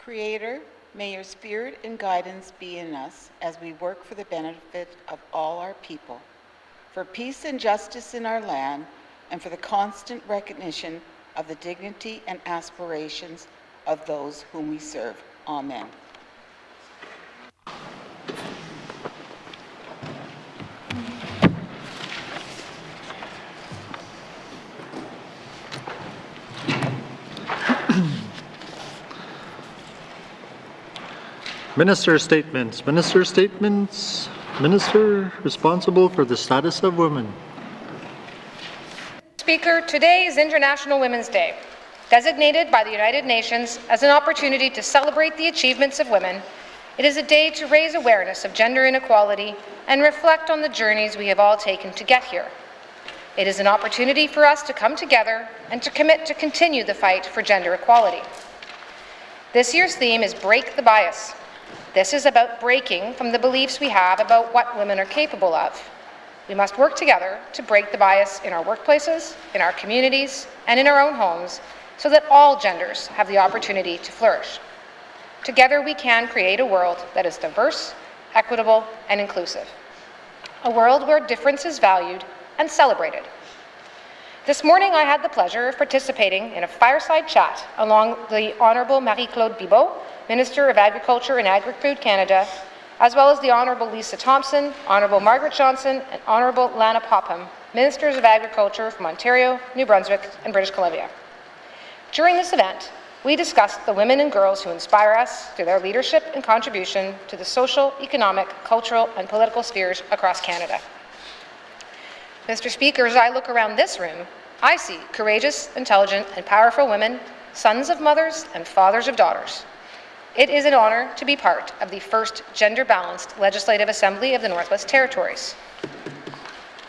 Creator, may your spirit and guidance be in us as we work for the benefit of all our people, for peace and justice in our land, and for the constant recognition of the dignity and aspirations of those whom we serve. Amen. Minister statements. Minister statements. Minister responsible for the status of women. Speaker, today is International Women's Day, designated by the United Nations as an opportunity to celebrate the achievements of women. It is a day to raise awareness of gender inequality and reflect on the journeys we have all taken to get here. It is an opportunity for us to come together and to commit to continue the fight for gender equality. This year's theme is Break the Bias. This is about breaking from the beliefs we have about what women are capable of. We must work together to break the bias in our workplaces, in our communities, and in our own homes so that all genders have the opportunity to flourish. Together we can create a world that is diverse, equitable, and inclusive. A world where difference is valued and celebrated. This morning I had the pleasure of participating in a fireside chat along the Honourable Marie-Claude Bibeau, Minister of Agriculture and Agri-Food Canada, as well as the Honourable Lisa Thompson, Honourable Margaret Johnson, and Honourable Lana Popham, Ministers of Agriculture from Ontario, New Brunswick, and British Columbia. During this event, we discussed the women and girls who inspire us through their leadership and contribution to the social, economic, cultural, and political spheres across Canada. Mr. Speaker, as I look around this room, I see courageous, intelligent, and powerful women, sons of mothers and fathers of daughters. It is an honour to be part of the first gender-balanced Legislative Assembly of the Northwest Territories.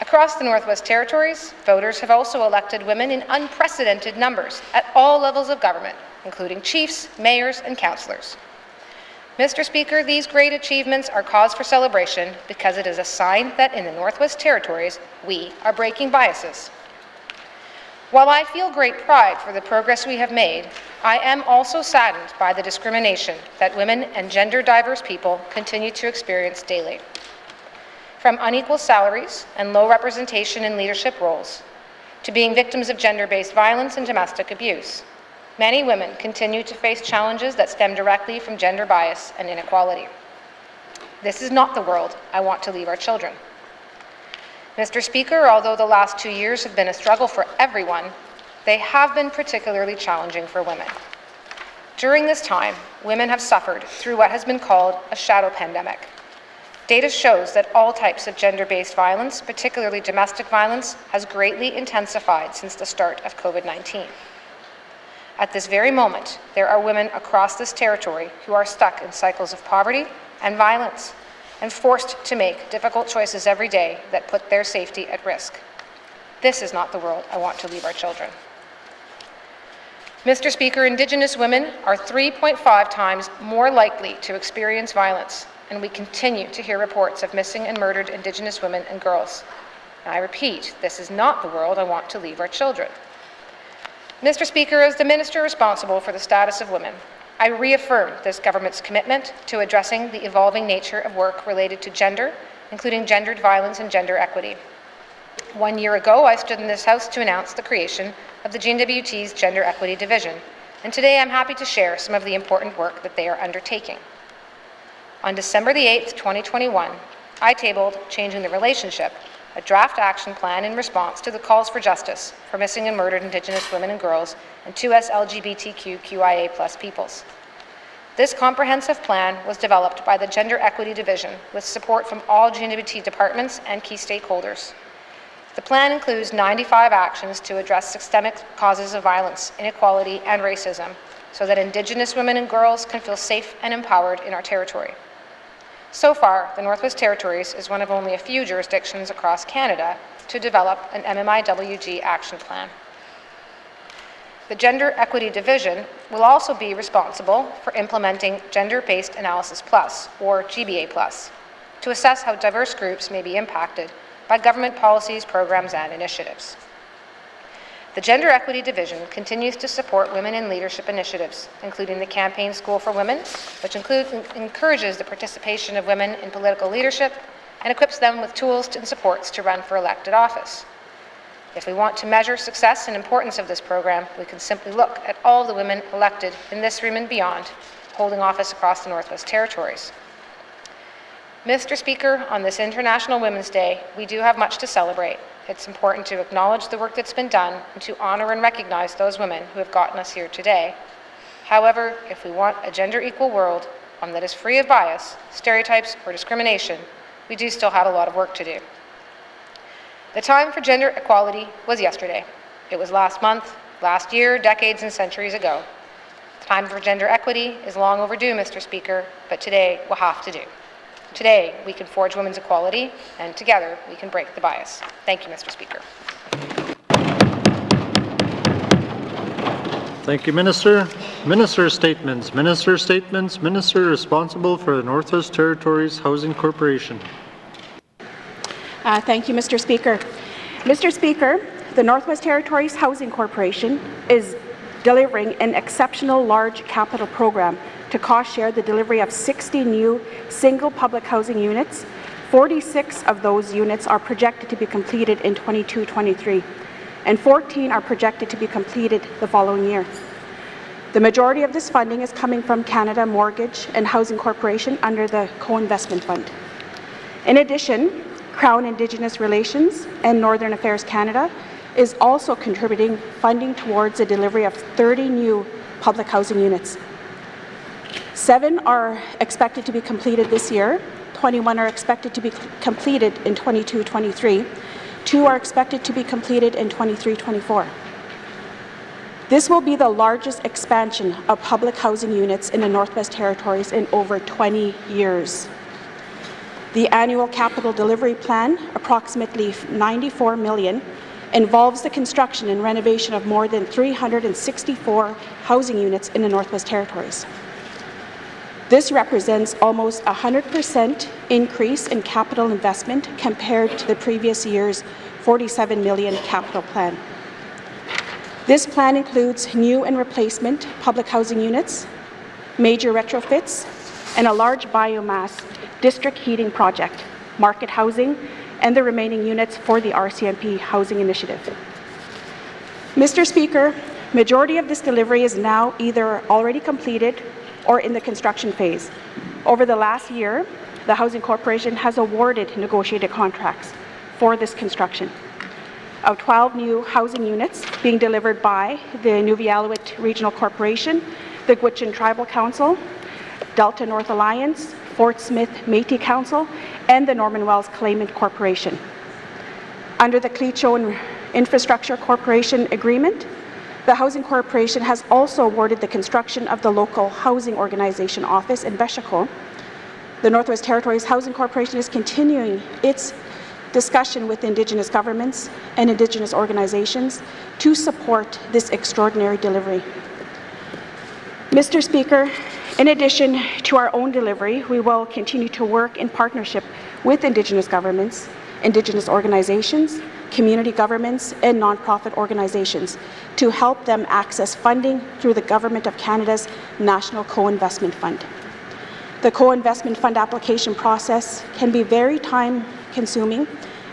Across the Northwest Territories, voters have also elected women in unprecedented numbers at all levels of government, including chiefs, mayors, and councillors. Mr. Speaker, these great achievements are cause for celebration because it is a sign that in the Northwest Territories, we are breaking biases. While I feel great pride for the progress we have made, I am also saddened by the discrimination that women and gender-diverse people continue to experience daily. From unequal salaries and low representation in leadership roles, to being victims of gender-based violence and domestic abuse, many women continue to face challenges that stem directly from gender bias and inequality. This is not the world I want to leave our children. Mr. Speaker, although the last 2 years have been a struggle for everyone, they have been particularly challenging for women. During this time, women have suffered through what has been called a shadow pandemic. Data shows that all types of gender-based violence, particularly domestic violence, has greatly intensified since the start of COVID-19. At this very moment, there are women across this territory who are stuck in cycles of poverty and violence and forced to make difficult choices every day that put their safety at risk. This is not the world I want to leave our children. Mr. Speaker, Indigenous women are 3.5 times more likely to experience violence, and we continue to hear reports of missing and murdered Indigenous women and girls. And I repeat, this is not the world I want to leave our children. Mr. Speaker, as the Minister responsible for the status of women, I reaffirm this government's commitment to addressing the evolving nature of work related to gender, including gendered violence and gender equity. 1 year ago, I stood in this House to announce the creation of the GNWT's Gender Equity Division, and today I'm happy to share some of the important work that they are undertaking. On December the 8th, 2021, I tabled Changing the Relationship, a draft action plan in response to the calls for justice for missing and murdered Indigenous women and girls and 2S LGBTQIA+ peoples. This comprehensive plan was developed by the Gender Equity Division with support from all GNWT departments and key stakeholders. The plan includes 95 actions to address systemic causes of violence, inequality, and racism so that Indigenous women and girls can feel safe and empowered in our territory. So far, the Northwest Territories is one of only a few jurisdictions across Canada to develop an MMIWG action plan. The Gender Equity Division will also be responsible for implementing Gender-Based Analysis Plus, or GBA Plus, to assess how diverse groups may be impacted by government policies, programs, and initiatives. The Gender Equity Division continues to support women in leadership initiatives, including the Campaign School for Women, which encourages the participation of women in political leadership and equips them with tools and supports to run for elected office. If we want to measure success and importance of this program, we can simply look at all the women elected in this room and beyond, holding office across the Northwest Territories. Mr. Speaker, on this International Women's Day, we do have much to celebrate. It's important to acknowledge the work that's been done and to honor and recognize those women who have gotten us here today. However, if we want a gender-equal world, one that is free of bias, stereotypes, or discrimination, we do still have a lot of work to do. The time for gender equality was yesterday. It was last month, last year, decades and centuries ago. The time for gender equity is long overdue, Mr. Speaker, but today we'll have to do. Today, we can forge women's equality, and together, we can break the bias. Thank you, Mr. Speaker. Thank you, Minister. Minister statements. Minister statements. Minister responsible for the Northwest Territories Housing Corporation. Thank you, Mr. Speaker. Mr. Speaker, the Northwest Territories Housing Corporation is delivering an exceptional large capital program to cost share the delivery of 60 new single public housing units. 46 of those units are projected to be completed in 22-23, and 14 are projected to be completed the following year. The majority of this funding is coming from Canada Mortgage and Housing Corporation under the Co-Investment Fund. In addition, Crown Indigenous Relations and Northern Affairs Canada is also contributing funding towards the delivery of 30 new public housing units. 7 are expected to be completed this year, 21 are expected to be completed in 22-23, 2 are expected to be completed in 23-24. This will be the largest expansion of public housing units in the Northwest Territories in over 20 years. The annual capital delivery plan, approximately $94 million, involves the construction and renovation of more than 364 housing units in the Northwest Territories. This represents almost 100% increase in capital investment compared to the previous year's $47 million capital plan. This plan includes new and replacement public housing units, major retrofits, and a large biomass district heating project, market housing, and the remaining units for the RCMP housing initiative. Mr. Speaker, majority of this delivery is now either already completed or in the construction phase. Over the last year, the Housing Corporation has awarded negotiated contracts for this construction of 12 new housing units being delivered by the Nunavut Regional Corporation, the Gwich'in Tribal Council, Delta North Alliance, Fort Smith Métis Council, and the Norman Wells Claimant Corporation. Under the Clecho Infrastructure Corporation agreement, the Housing Corporation has also awarded the construction of the local housing organization office in Becheco. The Northwest Territories Housing Corporation is continuing its discussion with Indigenous governments and Indigenous organizations to support this extraordinary delivery. Mr. Speaker, in addition to our own delivery, we will continue to work in partnership with Indigenous governments, Indigenous organizations, community governments, and nonprofit organizations to help them access funding through the Government of Canada's National Co-Investment Fund. The Co-Investment Fund application process can be very time-consuming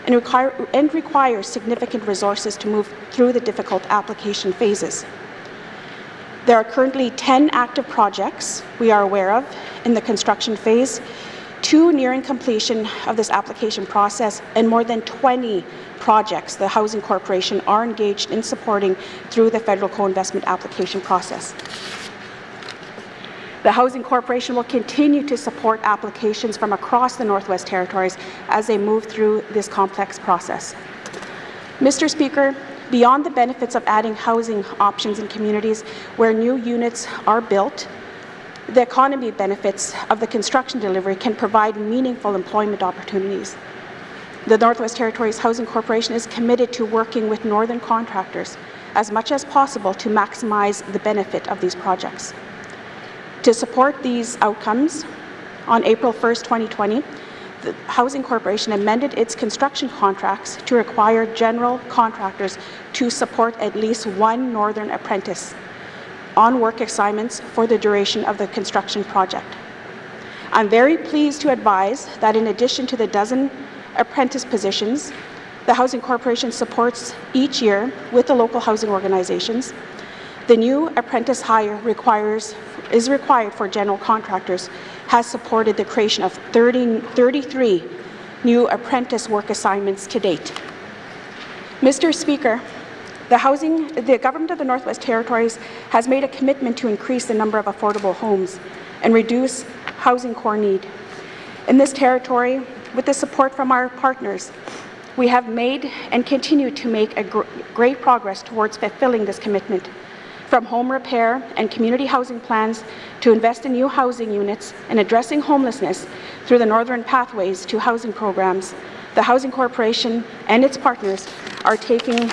and requires significant resources to move through the difficult application phases. There are currently 10 active projects we are aware of in the construction phase, 2 nearing completion of this application process, and more than 20 projects the Housing Corporation are engaged in supporting through the federal co-investment application process. The Housing Corporation will continue to support applications from across the Northwest Territories as they move through this complex process. Mr. Speaker, beyond the benefits of adding housing options in communities where new units are built, the economy benefits of the construction delivery can provide meaningful employment opportunities. The Northwest Territories Housing Corporation is committed to working with northern contractors as much as possible to maximize the benefit of these projects. To support these outcomes, on April 1st, 2020, the Housing Corporation amended its construction contracts to require general contractors to support at least one Northern apprentice on work assignments for the duration of the construction project. I'm very pleased to advise that in addition to the dozen apprentice positions, the Housing Corporation supports each year with the local housing organizations. The new apprentice hire is required for general contractors has supported the creation of 33 new apprentice work assignments to date. Mr. Speaker, the Government of the Northwest Territories has made a commitment to increase the number of affordable homes and reduce housing core need. In this territory, with the support from our partners, we have made and continue to make great progress towards fulfilling this commitment. From home repair and community housing plans to invest in new housing units and addressing homelessness through the Northern Pathways to Housing programs, the Housing Corporation and its partners are taking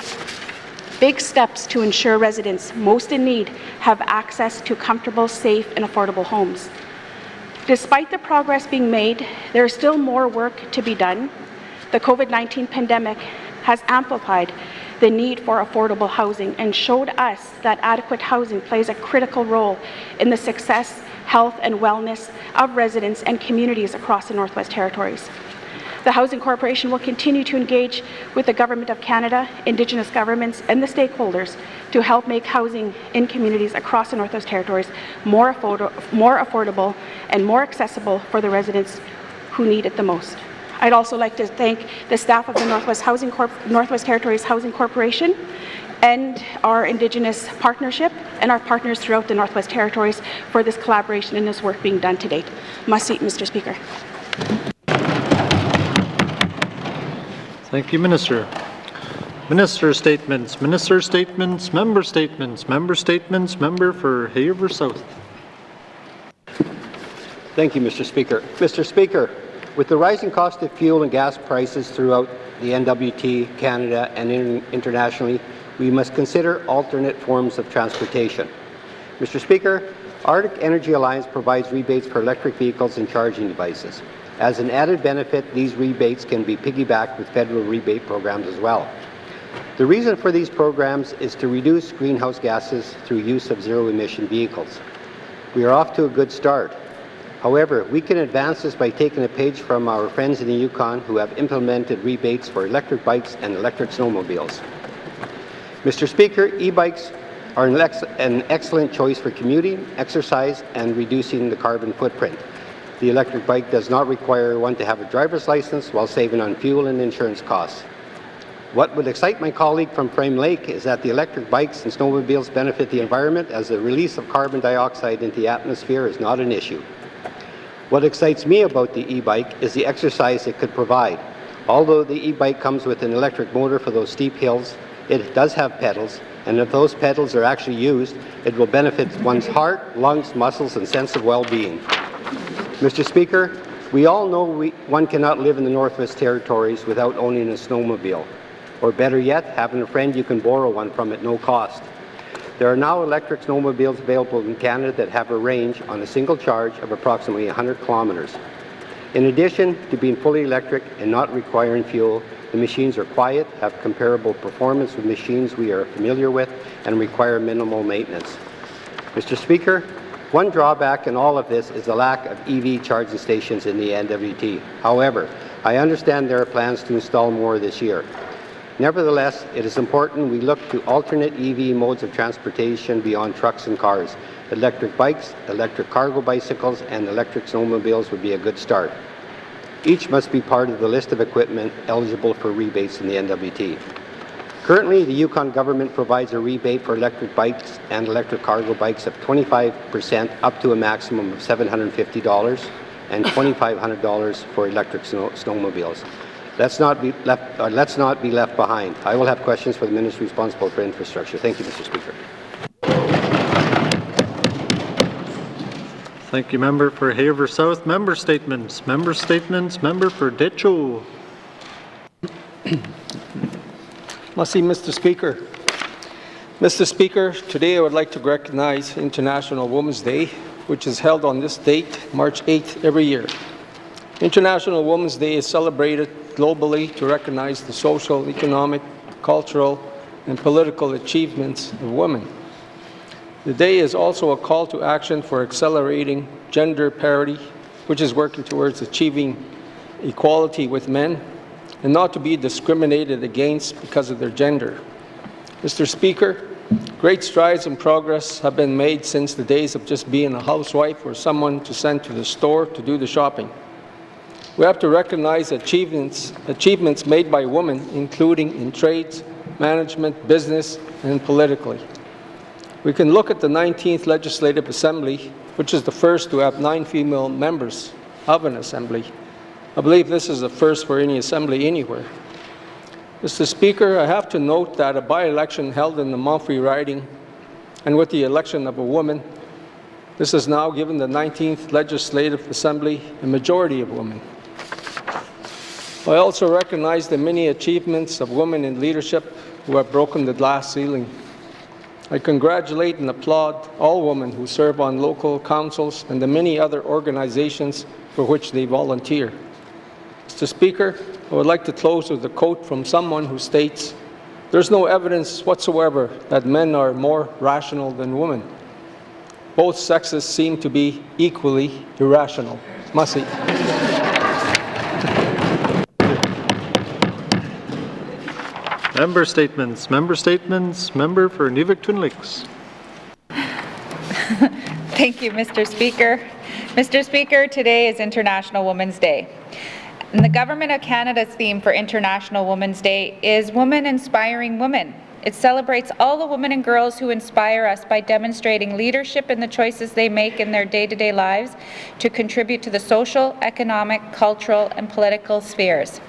big steps to ensure residents most in need have access to comfortable, safe, and affordable homes. Despite the progress being made, there is still more work to be done. The COVID-19 pandemic has amplified the need for affordable housing and showed us that adequate housing plays a critical role in the success, health, and wellness of residents and communities across the Northwest Territories. The Housing Corporation will continue to engage with the Government of Canada, Indigenous governments, and the stakeholders to help make housing in communities across the Northwest Territories more affordable and more accessible for the residents who need it the most. I'd also like to thank the staff of the Northwest Territories Housing Corporation and our Indigenous partnership and our partners throughout the Northwest Territories for this collaboration and this work being done to date. Must seat, Mr. Speaker. Thank you, Minister. Minister statements, member statements, member statements, member for Haver South. Thank you, Mr. Speaker. Mr. Speaker, with the rising cost of fuel and gas prices throughout the NWT, Canada, and internationally, we must consider alternate forms of transportation. Mr. Speaker, Arctic Energy Alliance provides rebates for electric vehicles and charging devices. As an added benefit, these rebates can be piggybacked with federal rebate programs as well. The reason for these programs is to reduce greenhouse gases through use of zero-emission vehicles. We are off to a good start. However, we can advance this by taking a page from our friends in the Yukon who have implemented rebates for electric bikes and electric snowmobiles. Mr. Speaker, e-bikes are an excellent choice for commuting, exercise, and reducing the carbon footprint. The electric bike does not require one to have a driver's license while saving on fuel and insurance costs. What would excite my colleague from Frame Lake is that the electric bikes and snowmobiles benefit the environment as the release of carbon dioxide into the atmosphere is not an issue. What excites me about the e-bike is the exercise it could provide. Although the e-bike comes with an electric motor for those steep hills, it does have pedals, and if those pedals are actually used, it will benefit one's heart, lungs, muscles, and sense of well-being. Mr. Speaker, we all know one cannot live in the Northwest Territories without owning a snowmobile, or better yet, having a friend you can borrow one from at no cost. There are now electric snowmobiles available in Canada that have a range on a single charge of approximately 100 kilometers. In addition to being fully electric and not requiring fuel, the machines are quiet, have comparable performance with machines we are familiar with, and require minimal maintenance. Mr. Speaker, one drawback in all of this is the lack of EV charging stations in the NWT. However, I understand there are plans to install more this year. Nevertheless, it is important we look to alternate EV modes of transportation beyond trucks and cars. Electric bikes, electric cargo bicycles, and electric snowmobiles would be a good start. Each must be part of the list of equipment eligible for rebates in the NWT. Currently, the Yukon government provides a rebate for electric bikes and electric cargo bikes of 25% up to a maximum of $750 and $2,500 for electric snowmobiles. Let's not be left behind. I will have questions for the Minister responsible for infrastructure. Thank you, Mr. Speaker. Thank you, member for Haver South. Member statements, member for Decho. Merci, Mr. Speaker. Mr. Speaker, today I would like to recognize International Women's Day, which is held on this date, March 8th, every year. International Women's Day is celebrated globally to recognize the social, economic, cultural, and political achievements of women. The day is also a call to action for accelerating gender parity, which is working towards achieving equality with men and not to be discriminated against because of their gender. Mr. Speaker, great strides and progress have been made since the days of just being a housewife or someone to send to the store to do the shopping. We have to recognize achievements made by women, including in trades, management, business, and politically. We can look at the 19th Legislative Assembly, which is the first to have 9 female members of an assembly. I believe this is the first for any assembly anywhere. Mr. Speaker, I have to note that a by-election held in the Montfrey riding, and with the election of a woman, this has now given the 19th Legislative Assembly a majority of women. I also recognize the many achievements of women in leadership who have broken the glass ceiling. I congratulate and applaud all women who serve on local councils and the many other organizations for which they volunteer. Mr. Speaker, I would like to close with a quote from someone who states, "There's no evidence whatsoever that men are more rational than women. Both sexes seem to be equally irrational." Masi. Member statements. Member statements. Member for Nivik-Twin Lakes. Thank you, Mr. Speaker. Mr. Speaker, today is International Women's Day. And the Government of Canada's theme for International Women's Day is Women Inspiring Women. It celebrates all the women and girls who inspire us by demonstrating leadership in the choices they make in their day-to-day lives to contribute to the social, economic, cultural, and political spheres.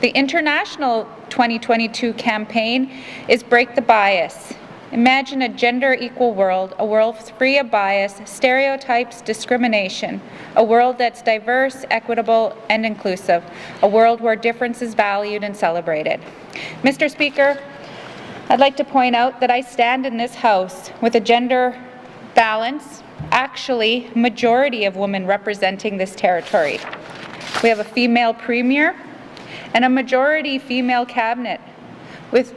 The international 2022 campaign is Break the Bias. Imagine a gender-equal world, a world free of bias, stereotypes, discrimination, a world that's diverse, equitable, and inclusive, a world where difference is valued and celebrated. Mr. Speaker, I'd like to point out that I stand in this House with a gender balance, actually majority of women representing this territory. We have a female premier and a majority female cabinet, with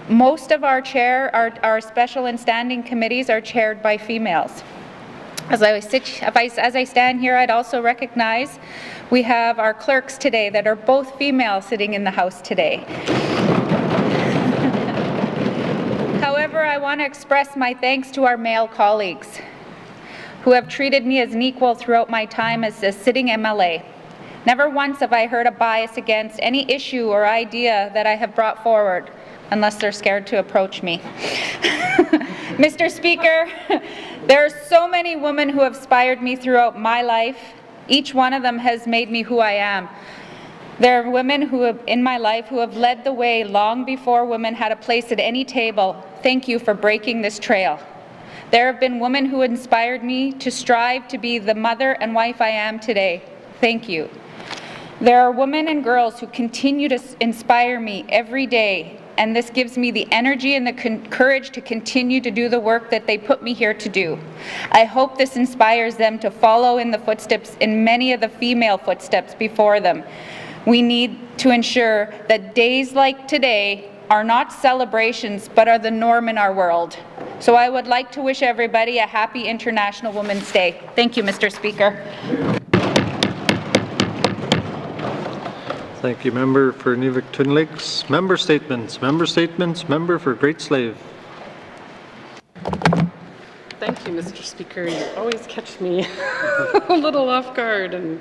most of our special and standing committees are chaired by females. As I stand here, I'd also recognize we have our clerks today that are both female sitting in the House today. However, I want to express my thanks to our male colleagues who have treated me as an equal throughout my time as a sitting MLA. Never once have I heard a bias against any issue or idea that I have brought forward, unless they're scared to approach me. Mr. Speaker, there are so many women who have inspired me throughout my life. Each one of them has made me who I am. There are women in my life who have led the way long before women had a place at any table. Thank you for breaking this trail. There have been women who inspired me to strive to be the mother and wife I am today. Thank you. There are women and girls who continue to inspire me every day, and this gives me the energy and the courage to continue to do the work that they put me here to do. I hope this inspires them to follow in the footsteps, in many of the female footsteps before them. We need to ensure that days like today are not celebrations, but are the norm in our world. So I would like to wish everybody a happy International Women's Day. Thank you, Mr. Speaker. Thank you, Member for Nivik-Twin Lakes. Member statements. Member statements. Member for Great Slave. Thank you, Mr. Speaker. You always catch me a little off guard, and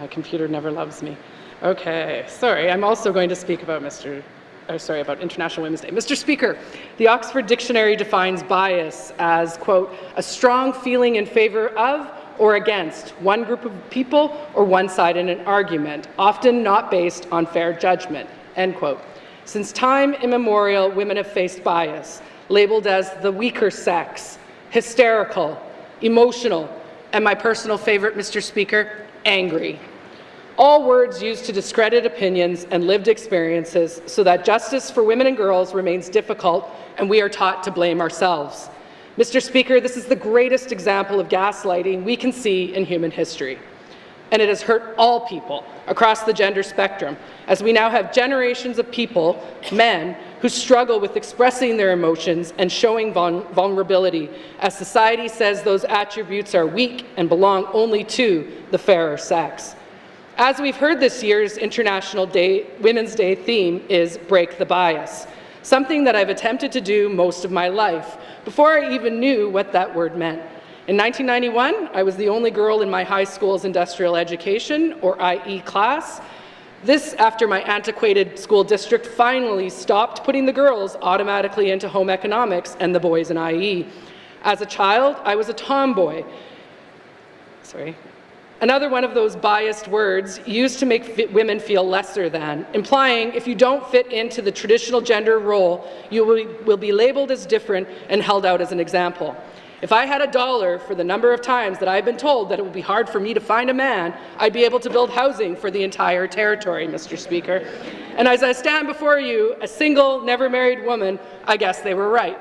my computer never loves me. Okay, sorry. I'm also going to speak about about International Women's Day. Mr. Speaker, the Oxford Dictionary defines bias as, quote, a strong feeling in favor of or against one group of people or one side in an argument, often not based on fair judgment, end quote. Since time immemorial, women have faced bias, labeled as the weaker sex, hysterical, emotional, and my personal favorite, Mr. Speaker, angry. All words used to discredit opinions and lived experiences so that justice for women and girls remains difficult and we are taught to blame ourselves. Mr. Speaker, this is the greatest example of gaslighting we can see in human history. and it has hurt all people across the gender spectrum, as we now have generations of people, men, who struggle with expressing their emotions and showing vulnerability, as society says those attributes are weak and belong only to the fairer sex. As we've heard, this year's International Women's Day theme is Break the Bias, something that I've attempted to do most of my life before I even knew what that word meant. In 1991, I was the only girl in my high school's industrial education, or IE class. This after my antiquated school district finally stopped putting the girls automatically into home economics and the boys in IE. As a child, I was a tomboy. Another one of those biased words used to make women feel lesser than, implying if you don't fit into the traditional gender role, you will be labeled as different and held out as an example. If I had $1 for the number of times that I've been told that it would be hard for me to find a man, I'd be able to build housing for the entire territory, Mr. Speaker. And as I stand before you, a single, never married woman, I guess they were right.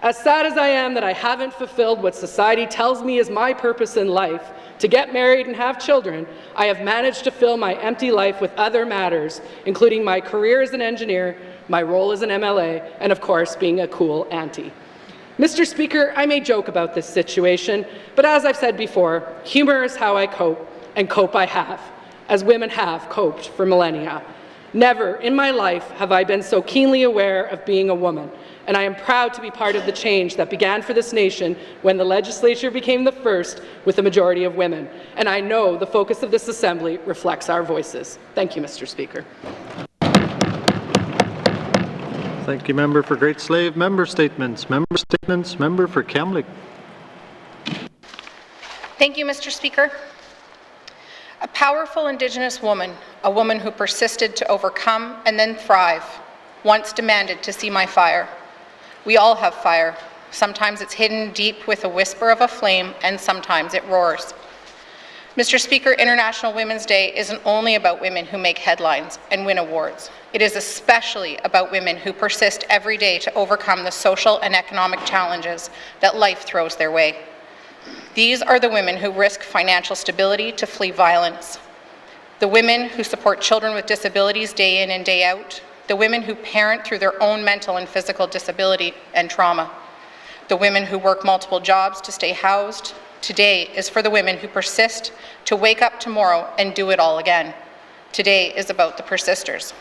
As sad as I am that I haven't fulfilled what society tells me is my purpose in life, to get married and have children, I have managed to fill my empty life with other matters, including my career as an engineer, my role as an MLA, and of course, being a cool auntie. Mr. Speaker, I may joke about this situation, but as I've said before, humor is how I cope, and cope I have, as women have coped for millennia. Never in my life have I been so keenly aware of being a woman, and I am proud to be part of the change that began for this nation when the legislature became the first with a majority of women. And I know the focus of this Assembly reflects our voices. Thank you, Mr. Speaker. Thank you, member for Great Slave. Member statements. Member for Kamloops. Thank you, Mr. Speaker. A powerful Indigenous woman, a woman who persisted to overcome and then thrive, once demanded to see my fire. We all have fire. Sometimes it's hidden deep with a whisper of a flame, and sometimes it roars. Mr. Speaker, International Women's Day isn't only about women who make headlines and win awards. It is especially about women who persist every day to overcome the social and economic challenges that life throws their way. These are the women who risk financial stability to flee violence, the women who support children with disabilities day in and day out, the women who parent through their own mental and physical disability and trauma, the women who work multiple jobs to stay housed. Today is for the women who persist to wake up tomorrow and do it all again. Today is about the persisters.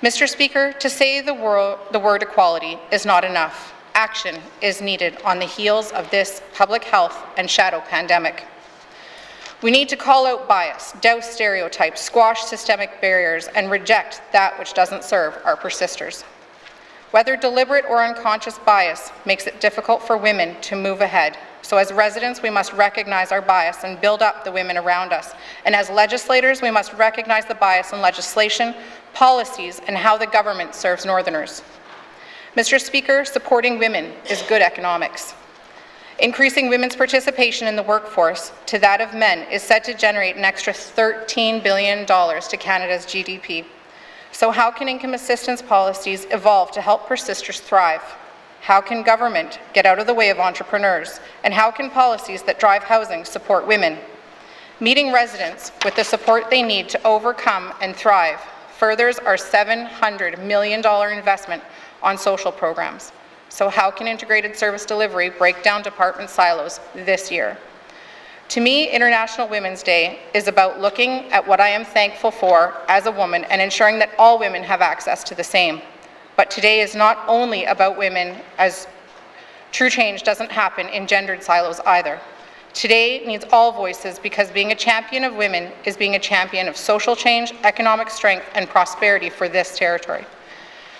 Mr. Speaker, to say the word equality is not enough. Action is needed on the heels of this public health and shadow pandemic. We need to call out bias, douse stereotypes, squash systemic barriers, and reject that which doesn't serve our persisters. Whether deliberate or unconscious bias makes it difficult for women to move ahead. So as residents, we must recognize our bias and build up the women around us. And as legislators, we must recognize the bias in legislation, policies, and how the government serves Northerners. Mr. Speaker, supporting women is good economics. Increasing women's participation in the workforce to that of men is set to generate an extra $13 billion to Canada's GDP. So how can income assistance policies evolve to help persisters thrive? How can government get out of the way of entrepreneurs? And how can policies that drive housing support women? Meeting residents with the support they need to overcome and thrive furthers our $700 million investment on social programs. So how can integrated service delivery break down department silos this year? To me, International Women's Day is about looking at what I am thankful for as a woman and ensuring that all women have access to the same. But today is not only about women, as true change doesn't happen in gendered silos either. Today needs all voices, because being a champion of women is being a champion of social change, economic strength, and prosperity for this territory.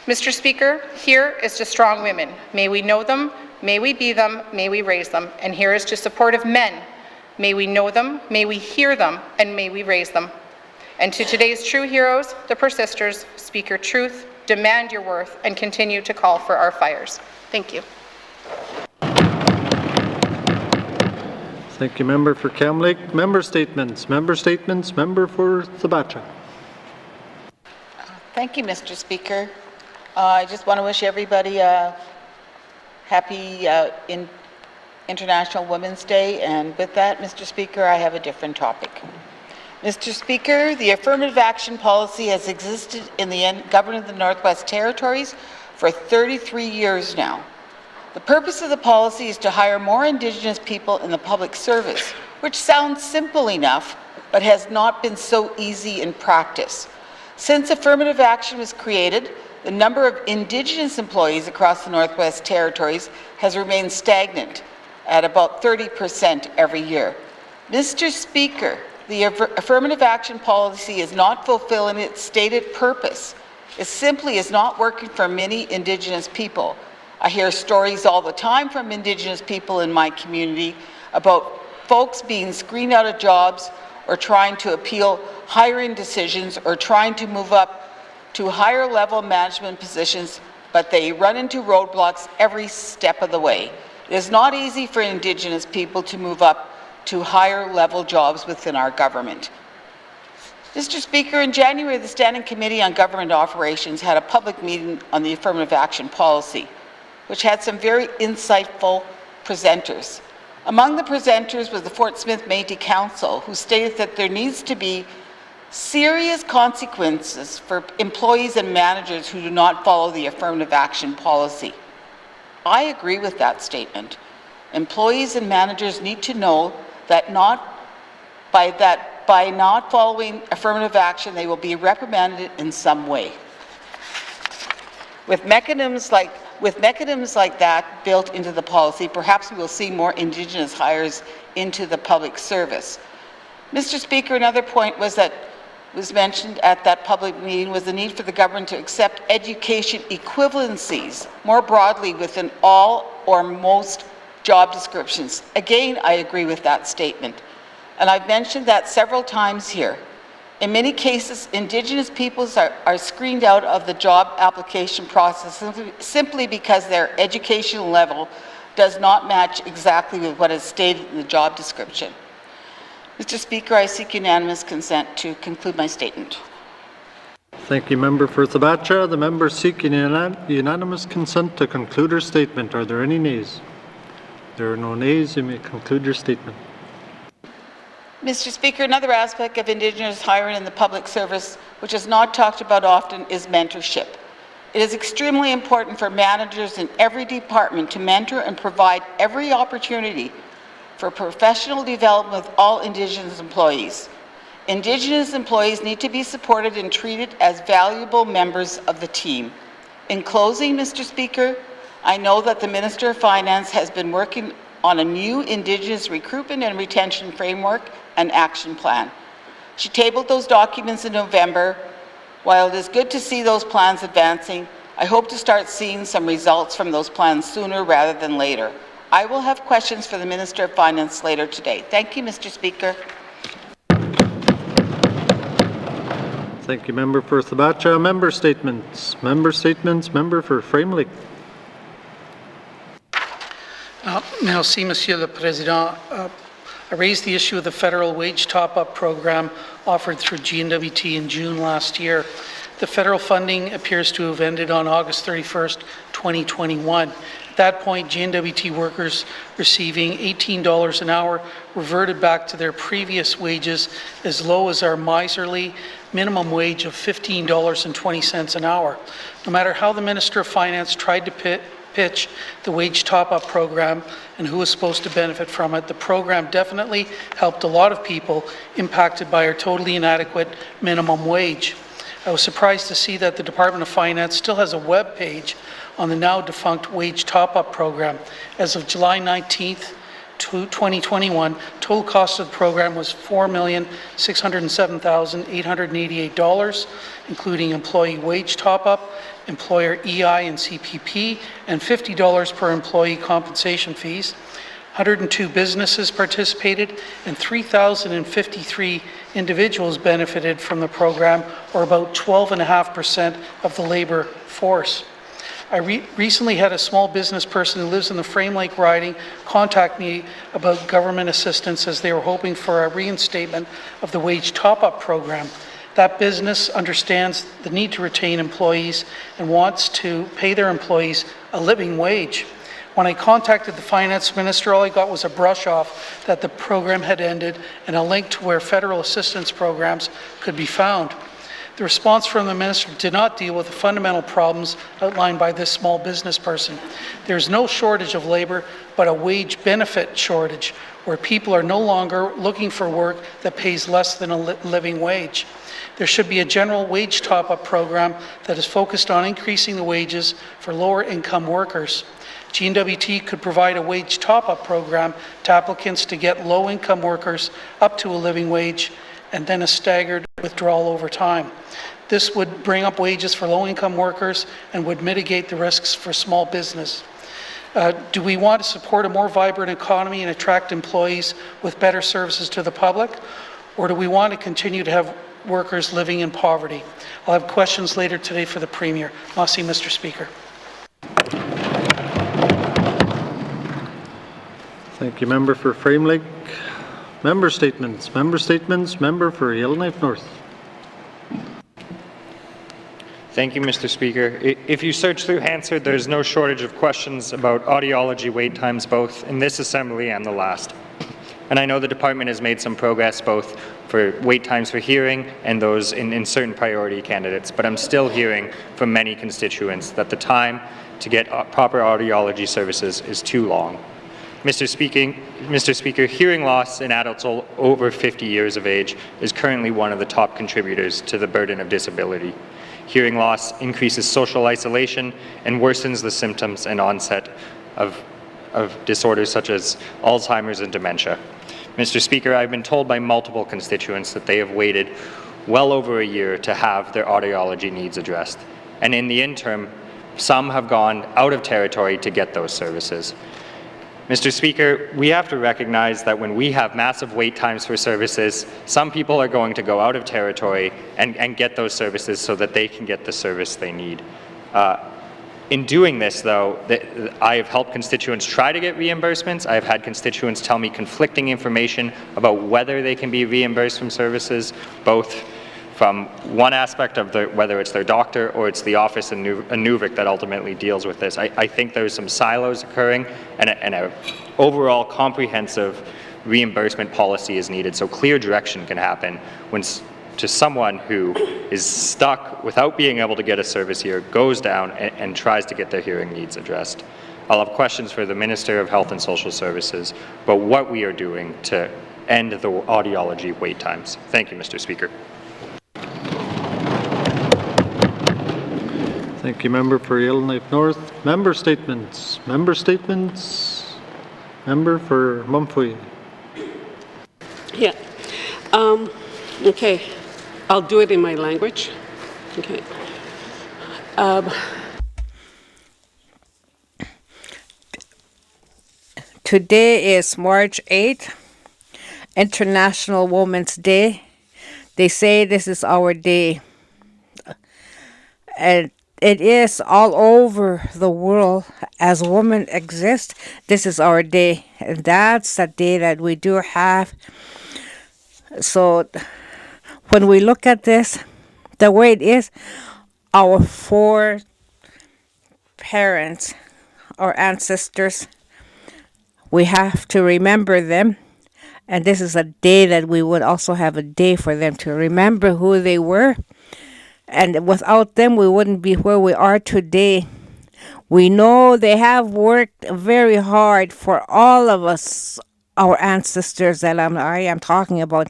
Mr. Speaker, here is to strong women. May we know them, may we be them, may we raise them. And here is to supportive men. May we know them, may we hear them, and may we raise them. And to today's true heroes, the persisters, speak your truth, demand your worth, and continue to call for our fires. Thank you. Thank you, member for Kamloops. Member statements. Member for Sabacha. Thank you, Mr. Speaker. I just want to wish everybody a happy International Women's Day. And with that, Mr. Speaker, I have a different topic. Mr. Speaker, the affirmative action policy has existed in the government of the Northwest Territories for 33 years now. The purpose of the policy is to hire more Indigenous people in the public service, which sounds simple enough, but has not been so easy in practice. Since affirmative action was created, the number of Indigenous employees across the Northwest Territories has remained stagnant at about 30% every year. Mr. Speaker, the affirmative action policy is not fulfilling its stated purpose. It simply is not working for many Indigenous people. I hear stories all the time from Indigenous people in my community about folks being screened out of jobs or trying to appeal hiring decisions or trying to move up to higher level management positions, but they run into roadblocks every step of the way. It is not easy for Indigenous people to move up to higher level jobs within our government. Mr. Speaker, in January, the Standing Committee on Government Operations had a public meeting on the affirmative action policy, which had some very insightful presenters. Among the presenters was the Fort Smith Métis Council, who stated that there needs to be serious consequences for employees and managers who do not follow the affirmative action policy. I agree with that statement. Employees and managers need to know that by not following affirmative action, they will be reprimanded in some way. With mechanisms like that built into the policy, perhaps we will see more Indigenous hires into the public service. Mr. Speaker, another point was mentioned at that public meeting was the need for the government to accept education equivalencies more broadly within all or most job descriptions. Again, I agree with that statement, and I've mentioned that several times here. In many cases, Indigenous peoples are screened out of the job application process simply because their educational level does not match exactly with what is stated in the job description. Mr. Speaker, I seek unanimous consent to conclude my statement. Thank you, Member for Thabacha. The member seeking unanimous consent to conclude her statement. Are there any nays? There are no nays. You may conclude your statement. Mr. Speaker, another aspect of Indigenous hiring in the public service, which is not talked about often, is mentorship. It is extremely important for managers in every department to mentor and provide every opportunity for professional development with all Indigenous employees. Indigenous employees need to be supported and treated as valuable members of the team. In closing, Mr. Speaker, I know that the Minister of Finance has been working on a new Indigenous recruitment and retention framework and action plan. She tabled those documents in November. While it is good to see those plans advancing, I hope to start seeing some results from those plans sooner rather than later. I will have questions for the Minister of Finance later today. Thank you, Mr. Speaker. Thank you, Member for Thabacha. Member statements. Member statements. Member for Frame Lake. Merci, Monsieur le Président. I raised the issue of the federal wage top-up program offered through GNWT in June last year. The federal funding appears to have ended on August 31st, 2021. At that point, GNWT workers receiving $18 an hour reverted back to their previous wages as low as our miserly minimum wage of $15.20 an hour. No matter how the Minister of Finance tried to pitch the wage top-up program and who was supposed to benefit from it, the program definitely helped a lot of people impacted by our totally inadequate minimum wage. I was surprised to see that the Department of Finance still has a web page on the now defunct wage top-up program. As of July 19th, 2021, total cost of the program was $4,607,888, including employee wage top-up, employer EI and CPP, and $50 per employee compensation fees. 102 businesses participated, and 3,053 individuals benefited from the program, or about 12.5% of the labor force. I recently had a small business person who lives in the Frame Lake riding contact me about government assistance as they were hoping for a reinstatement of the wage top-up program. That business understands the need to retain employees and wants to pay their employees a living wage. When I contacted the finance minister, all I got was a brush off that the program had ended and a link to where federal assistance programs could be found. The response from the minister did not deal with the fundamental problems outlined by this small business person. There's no shortage of labor, but a wage benefit shortage, where people are no longer looking for work that pays less than a living wage. There should be a general wage top-up program that is focused on increasing the wages for lower income workers. GNWT could provide a wage top-up program to applicants to get low-income workers up to a living wage and then a staggered withdrawal over time. This would bring up wages for low-income workers and would mitigate the risks for small business. Do we want to support a more vibrant economy and attract employees with better services to the public? Or do we want to continue to have workers living in poverty? I'll have questions later today for the Premier. Merci, Mr. Speaker. Thank you, member for Frame Lake. Member statements. Member for Yellowknife North. Thank you, Mr. Speaker. If you search through Hansard, there's no shortage of questions about audiology wait times, both in this assembly and the last. And I know the department has made some progress both for wait times for hearing and those in certain priority candidates, but I'm still hearing from many constituents that the time to get proper audiology services is too long. Mr. Speaker, hearing loss in adults over 50 years of age is currently one of the top contributors to the burden of disability. Hearing loss increases social isolation and worsens the symptoms and onset of disorders such as Alzheimer's and dementia. Mr. Speaker, I've been told by multiple constituents that they have waited well over a year to have their audiology needs addressed. And in the interim, some have gone out of territory to get those services. Mr. Speaker, we have to recognize that when we have massive wait times for services, some people are going to go out of territory and get those services so that they can get the service they need. In doing this, though, I have helped constituents try to get reimbursements. I've had constituents tell me conflicting information about whether they can be reimbursed from services, both from one aspect of whether it's their doctor or it's the office in Nuvik that ultimately deals with this. I think there's some silos occurring and an overall comprehensive reimbursement policy is needed so clear direction can happen when to someone who is stuck without being able to get a service here, goes down and tries to get their hearing needs addressed. I'll have questions for the Minister of Health and Social Services about what we are doing to end the audiology wait times. Thank you, Mr. Speaker. Thank you, member for Yellowknife North. Member statements. Member for Mumfui. Yeah. Okay. I'll do it in my language. Okay. Today is March 8th, International Women's Day. They say this is our day. And it is all over the world. As women exist, this is our day. And that's the day that we do have. So when we look at this, the way it is, our four parents, our ancestors, we have to remember them. And this is a day that we would also have a day for them to remember who they were. And without them, we wouldn't be where we are today. We know they have worked very hard for all of us, our ancestors that I am talking about.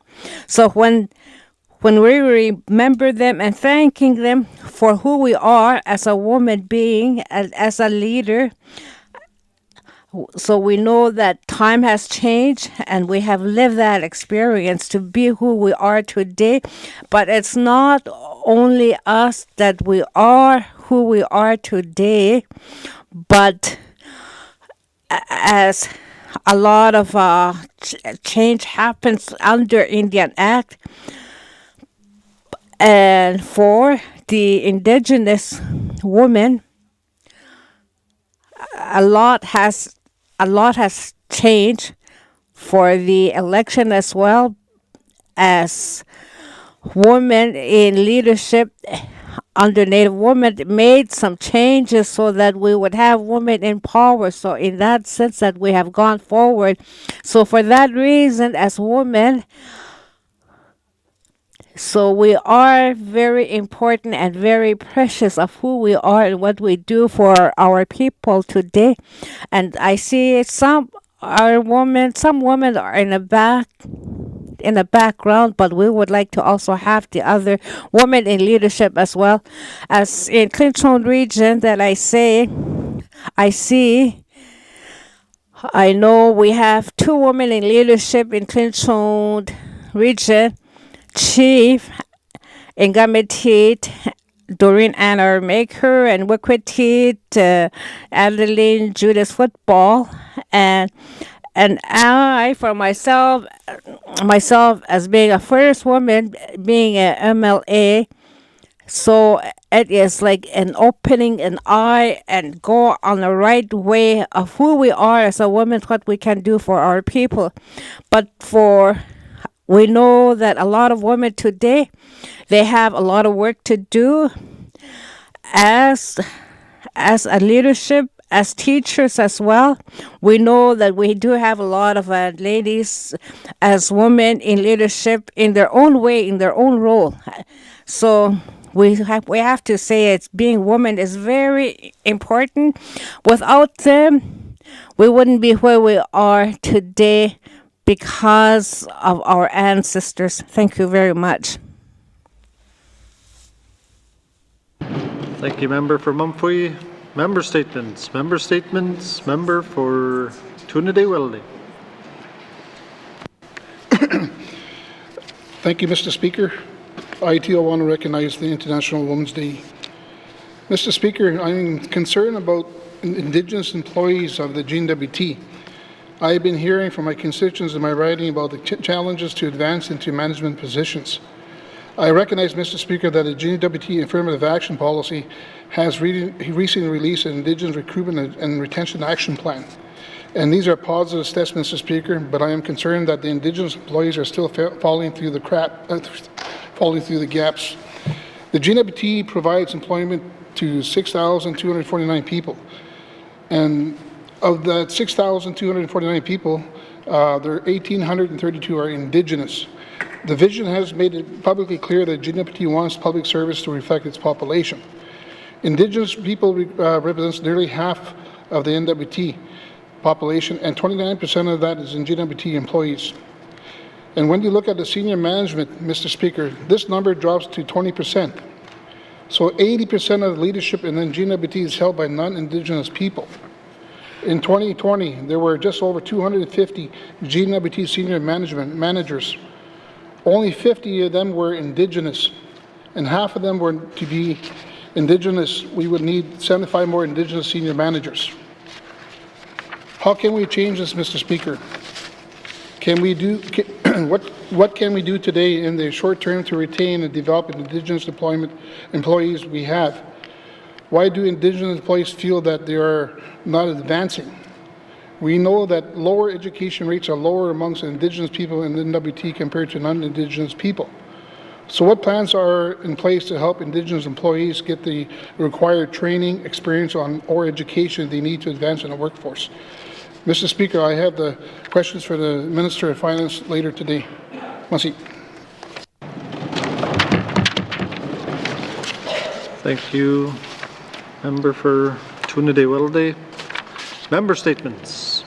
So when we remember them and thanking them for who we are as a woman being, as a leader, so we know that time has changed and we have lived that experience to be who we are today. But it's not only us that we are who we are today, but as a lot of change happens under Indian Act, and for the Indigenous women, a lot has changed for the election as well as women in leadership under Native women made some changes so that we would have women in power. So in that sense that we have gone forward. So for that reason, as women, so we are very important and very precious of who we are and what we do for our people today. And I see some women are in the background, but we would like to also have the other women in leadership as well. As in Clinton region that I know we have 2 women in leadership in Clinton region. Chief Ingamitit, Doreen Anna Maker, and Wikwitit, Adeline Judas Football, and I, for myself as being a first woman, being a MLA, so it is like an opening an eye and go on the right way of who we are as a woman, what we can do for our people. But we know that a lot of women today, they have a lot of work to do as a leadership, as teachers as well. We know that we do have a lot of ladies as women in leadership in their own way, in their own role. So we have to say it's being woman is very important. Without them, we wouldn't be where we are today, because of our ancestors. Thank you very much. Thank you, Member for Mumfui. Member statements. Member for Tunade-Weldy. Thank you, Mr. Speaker. I too want to recognize the International Women's Day. Mr. Speaker, I'm concerned about Indigenous employees of the GNWT. I've been hearing from my constituents in my riding about the challenges to advance into management positions. I recognize, Mr. Speaker, that the GNWT Affirmative Action Policy has recently released an Indigenous Recruitment and Retention Action Plan. And these are positive steps, Mr. Speaker, but I am concerned that the Indigenous employees are still falling through the gaps. The GNWT provides employment to 6,249 people. And of that 6,249 people, there are 1,832 are Indigenous. The vision has made it publicly clear that GNWT wants public service to reflect its population. Indigenous people represents nearly half of the NWT population, and 29% of that is in GNWT employees. And when you look at the senior management, Mr. Speaker, this number drops to 20%. So 80% of the leadership in GNWT is held by non-Indigenous people. In 2020, there were just over 250 GNWT senior managers. Only 50 of them were Indigenous, and half of them were to be Indigenous. We would need 75 more Indigenous senior managers. How can we change this, Mr. Speaker? What can we do today in the short term to retain and develop Indigenous employees we have? Why do Indigenous employees feel that they are not advancing? We know that lower education rates are lower amongst Indigenous people in the NWT compared to non-Indigenous people. So what plans are in place to help Indigenous employees get the required training, experience or education they need to advance in the workforce? Mr. Speaker, I have the questions for the Minister of Finance later today. Merci. Thank you, Member for Tunade-Weldy. Member statements.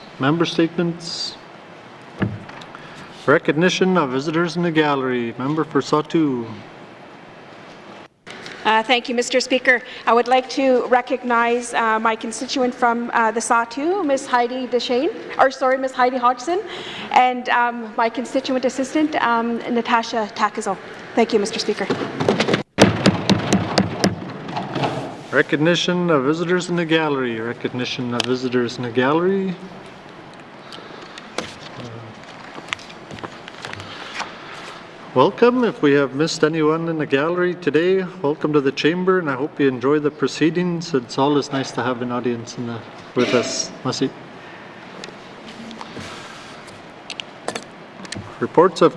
Recognition of visitors in the gallery. Member for Satu. Thank you, Mr. Speaker. I would like to recognize my constituent from the Satu, Ms. Heidi Hodgson, and my constituent assistant, Natasha Takazo. Thank you, Mr. Speaker. Recognition of visitors in the gallery. Welcome. If we have missed anyone in the gallery today, welcome to the chamber, and I hope you enjoy the proceedings. It's always nice to have an audience with us. Merci. Reports of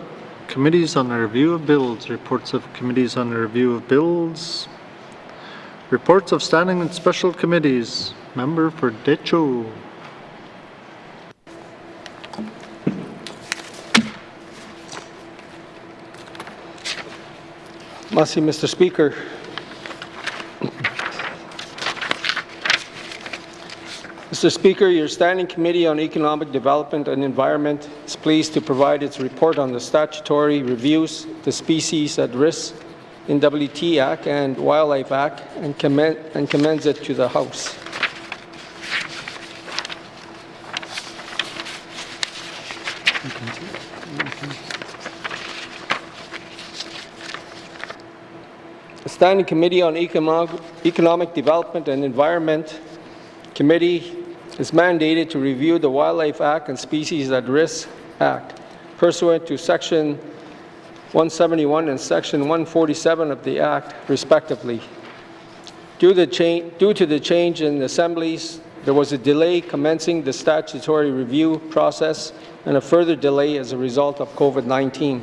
committees on the review of bills. Reports of standing and special committees. Member for Decho. Merci, Mr. Speaker. Mr. Speaker, your Standing Committee on Economic Development and Environment is pleased to provide its report on the statutory reviews, the Species at Risk in WT Act and Wildlife Act, and commends it to the House. The Standing Committee on Economic Development and Environment Committee is mandated to review the Wildlife Act and Species at Risk Act pursuant to Section 171 and Section 147 of the Act, respectively. Due to the change in assemblies, there was a delay commencing the statutory review process and a further delay as a result of COVID-19.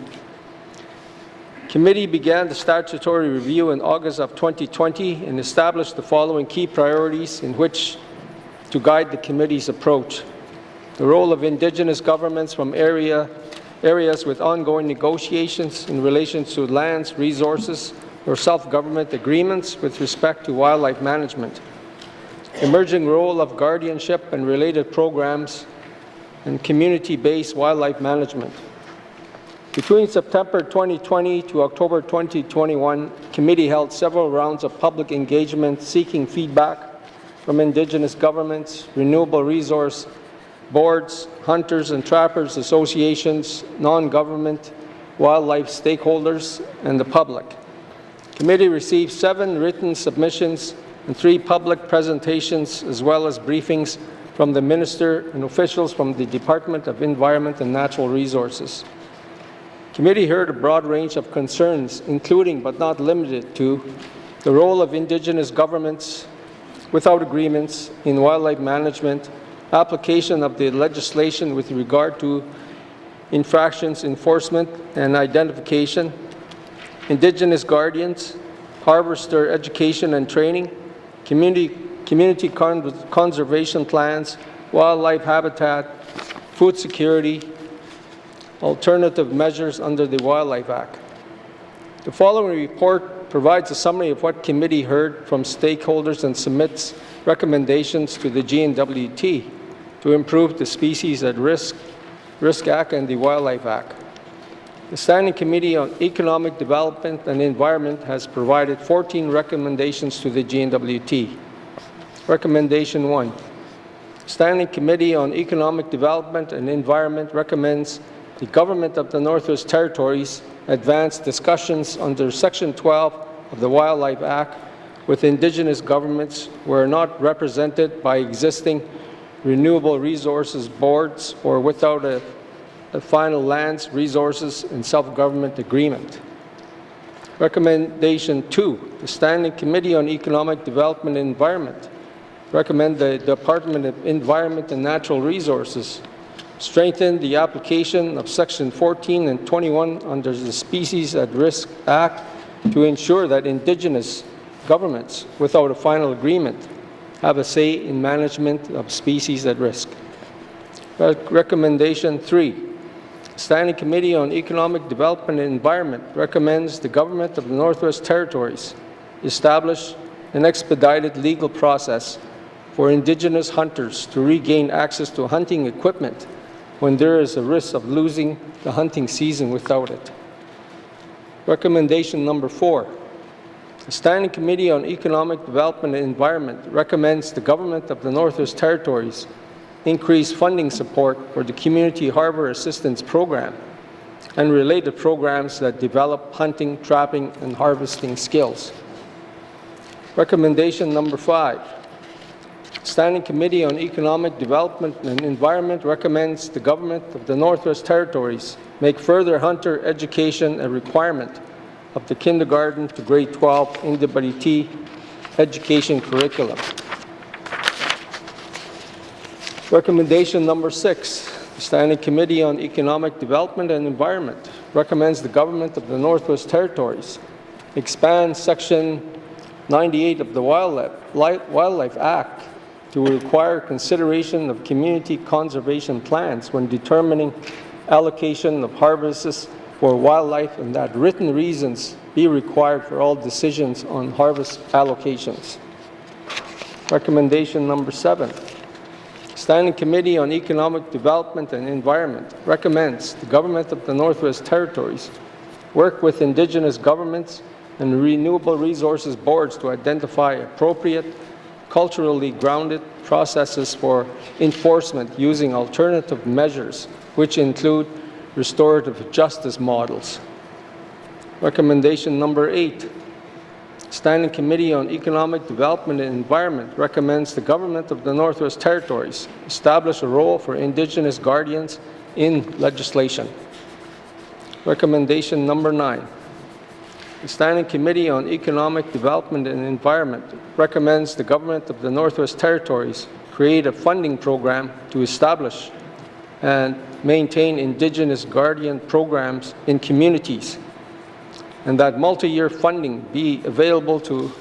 Committee began the statutory review in August of 2020 and established the following key priorities in which to guide the committee's approach. The role of Indigenous governments from areas with ongoing negotiations in relation to lands, resources, or self-government agreements with respect to wildlife management. Emerging role of guardianship and related programs and community-based wildlife management. Between September 2020 to October 2021, committee held several rounds of public engagement seeking feedback from Indigenous governments, renewable resource boards, hunters and trappers associations, non-government wildlife stakeholders, and the public. Committee received 7 written submissions and 3 public presentations, as well as briefings from the Minister and officials from the Department of Environment and Natural Resources. Committee heard a broad range of concerns, including but not limited to the role of Indigenous governments without agreements in wildlife management, application of the legislation with regard to infractions enforcement and identification, Indigenous guardians, harvester education and training, community conservation plans, wildlife habitat, food security, alternative measures under the Wildlife Act. The following report provides a summary of what committee heard from stakeholders and submits recommendations to the GNWT to improve the Species at Risk Act and the Wildlife Act. The Standing Committee on Economic Development and Environment has provided 14 recommendations to the GNWT. Recommendation 1. Standing Committee on Economic Development and Environment recommends the Government of the Northwest Territories advance discussions under Section 12 of the Wildlife Act with Indigenous governments who are not represented by existing renewable resources boards or without a final lands, resources, and self-government agreement. Recommendation 2, the Standing Committee on Economic Development and Environment recommend the Department of Environment and Natural Resources strengthen the application of Section 14 and 21 under the Species at Risk Act to ensure that Indigenous governments without a final agreement have a say in management of species at risk. Recommendation 3. Standing Committee on Economic Development and Environment recommends the Government of the Northwest Territories establish an expedited legal process for Indigenous hunters to regain access to hunting equipment when there is a risk of losing the hunting season without it. Recommendation number 4. The Standing Committee on Economic Development and Environment recommends the Government of the Northwest Territories increase funding support for the Community Harbor Assistance Program and related programs that develop hunting, trapping, and harvesting skills. Recommendation number 5. Standing Committee on Economic Development and Environment recommends the Government of the Northwest Territories make further hunter education a requirement of the kindergarten to grade 12 NWT education curriculum. Recommendation number 6. The Standing Committee on Economic Development and Environment recommends the Government of the Northwest Territories expand Section 98 of the Wildlife Act to require consideration of community conservation plans when determining allocation of harvests for wildlife, and that written reasons be required for all decisions on harvest allocations. Recommendation number 7. Standing Committee on Economic Development and Environment recommends the Government of the Northwest Territories work with Indigenous governments and renewable resources boards to identify appropriate, culturally grounded processes for enforcement using alternative measures, which include restorative justice models. Recommendation number 8. Standing Committee on Economic Development and Environment recommends the Government of the Northwest Territories establish a role for Indigenous guardians in legislation. Recommendation number 9. The Standing Committee on Economic Development and Environment recommends the Government of the Northwest Territories create a funding program to establish and maintain Indigenous guardian programs in communities, and that multi-year funding be available to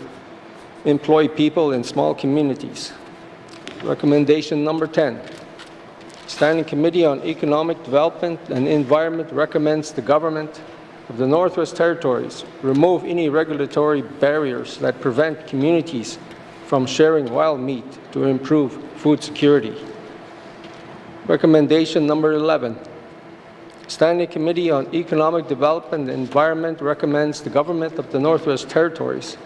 employ people in small communities. Recommendation number 10. Standing Committee on Economic Development and Environment recommends the Government of the Northwest Territories remove any regulatory barriers that prevent communities from sharing wild meat to improve food security. Recommendation number 11. Standing Committee on Economic Development and Environment recommends the Government of the Northwest Territories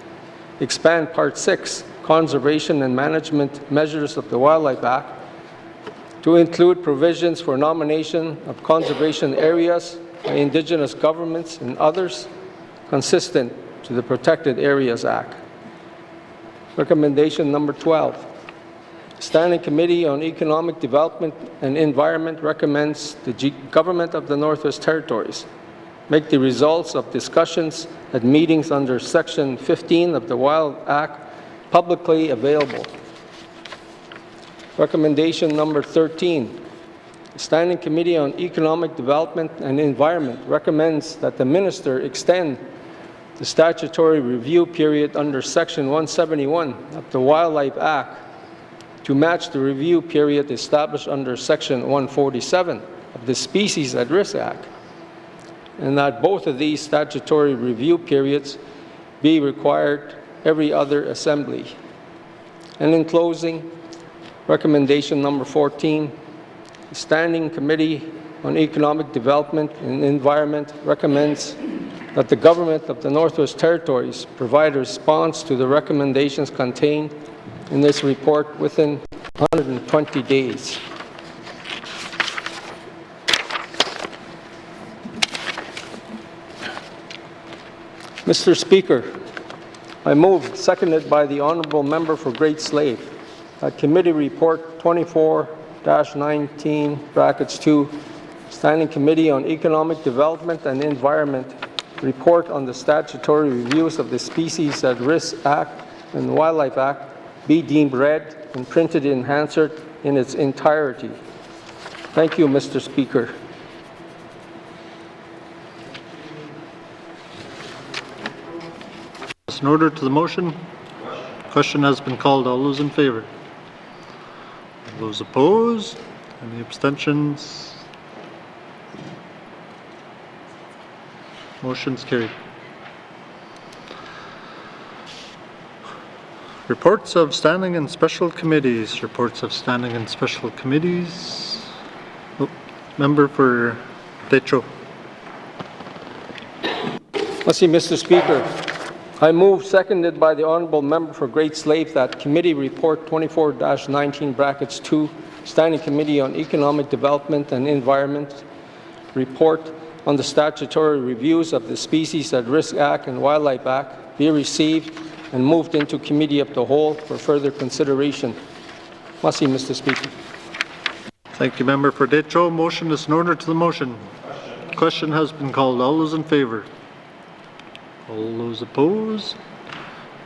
expand Part 6, Conservation and Management Measures of the Wildlife Act, to include provisions for nomination of conservation areas by Indigenous governments and others consistent to the Protected Areas Act. Recommendation number 12. Standing Committee on Economic Development and Environment recommends the Government of the Northwest Territories make the results of discussions at meetings under Section 15 of the Wild Act publicly available. Recommendation number 13. The Standing Committee on Economic Development and Environment recommends that the Minister extend the statutory review period under Section 171 of the Wildlife Act to match the review period established under Section 147 of the Species at Risk Act, and that both of these statutory review periods be required every other assembly. And in closing, recommendation number 14, the Standing Committee on Economic Development and Environment recommends that the Government of the Northwest Territories provide a response to the recommendations contained in this report within 120 days. Mr. Speaker, I move, seconded by the Honourable Member for Great Slave, that Committee Report 24-19(2), Standing Committee on Economic Development and Environment, report on the statutory reviews of the Species at Risk Act and Wildlife Act be deemed read and printed in Hansard in its entirety. Thank you, Mr. Speaker. In order to the motion, question has been called. All those in favour? Those opposed? Any abstentions? Motion's carried. Reports of standing and special committees. Reports of standing and special committees. Oh, member for Techo. Merci, Mr. Speaker. I move, seconded by the Honourable Member for Great Slave, that Committee Report 24-19(2), Standing Committee on Economic Development and Environment, report on the statutory reviews of the Species at Risk Act and Wildlife Act be received and moved into Committee of the Whole for further consideration. Merci, Mr. Speaker. Thank you, Member for Techo. Motion is in order to the motion. Question has been called. All those in favour? All those opposed?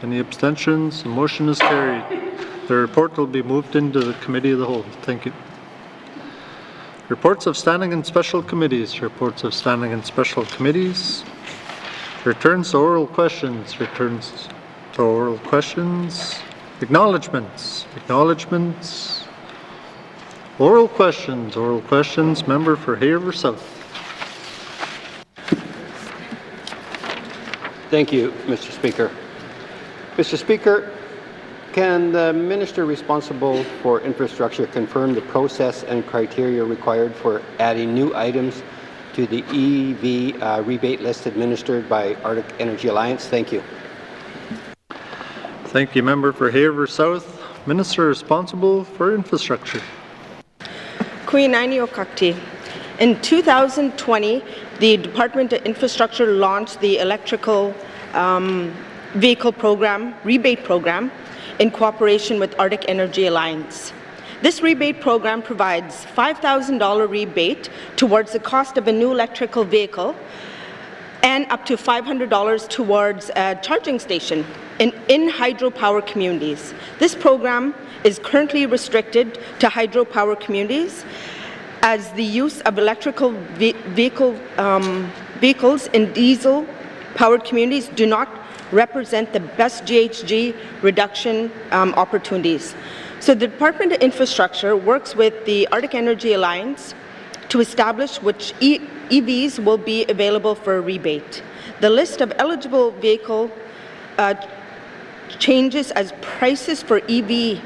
Any abstentions? The motion is carried. The report will be moved into the Committee of the Whole. Thank you. Reports of standing and special committees. Reports of standing and special committees. Returns to oral questions. Returns to oral questions. Acknowledgements. Acknowledgements. Oral questions. Oral questions. Member for Haver South. Thank you, Mr. Speaker. Mr. Speaker, can the minister responsible for infrastructure confirm the process and criteria required for adding new items to the EV rebate list administered by Arctic Energy Alliance? Thank you. Thank you, Member for Haver South. Minister responsible for infrastructure. Queen Okakti. In 2020, the Department of Infrastructure launched the electrical vehicle program, rebate program, in cooperation with Arctic Energy Alliance. This rebate program provides $5,000 rebate towards the cost of a new electrical vehicle and up to $500 towards a charging station in hydropower communities. This program is currently restricted to hydropower communities as the use of electrical vehicles in diesel-powered communities do not represent the best GHG reduction opportunities. So the Department of Infrastructure works with the Arctic Energy Alliance to establish which EVs will be available for a rebate. The list of eligible vehicle changes as prices for EV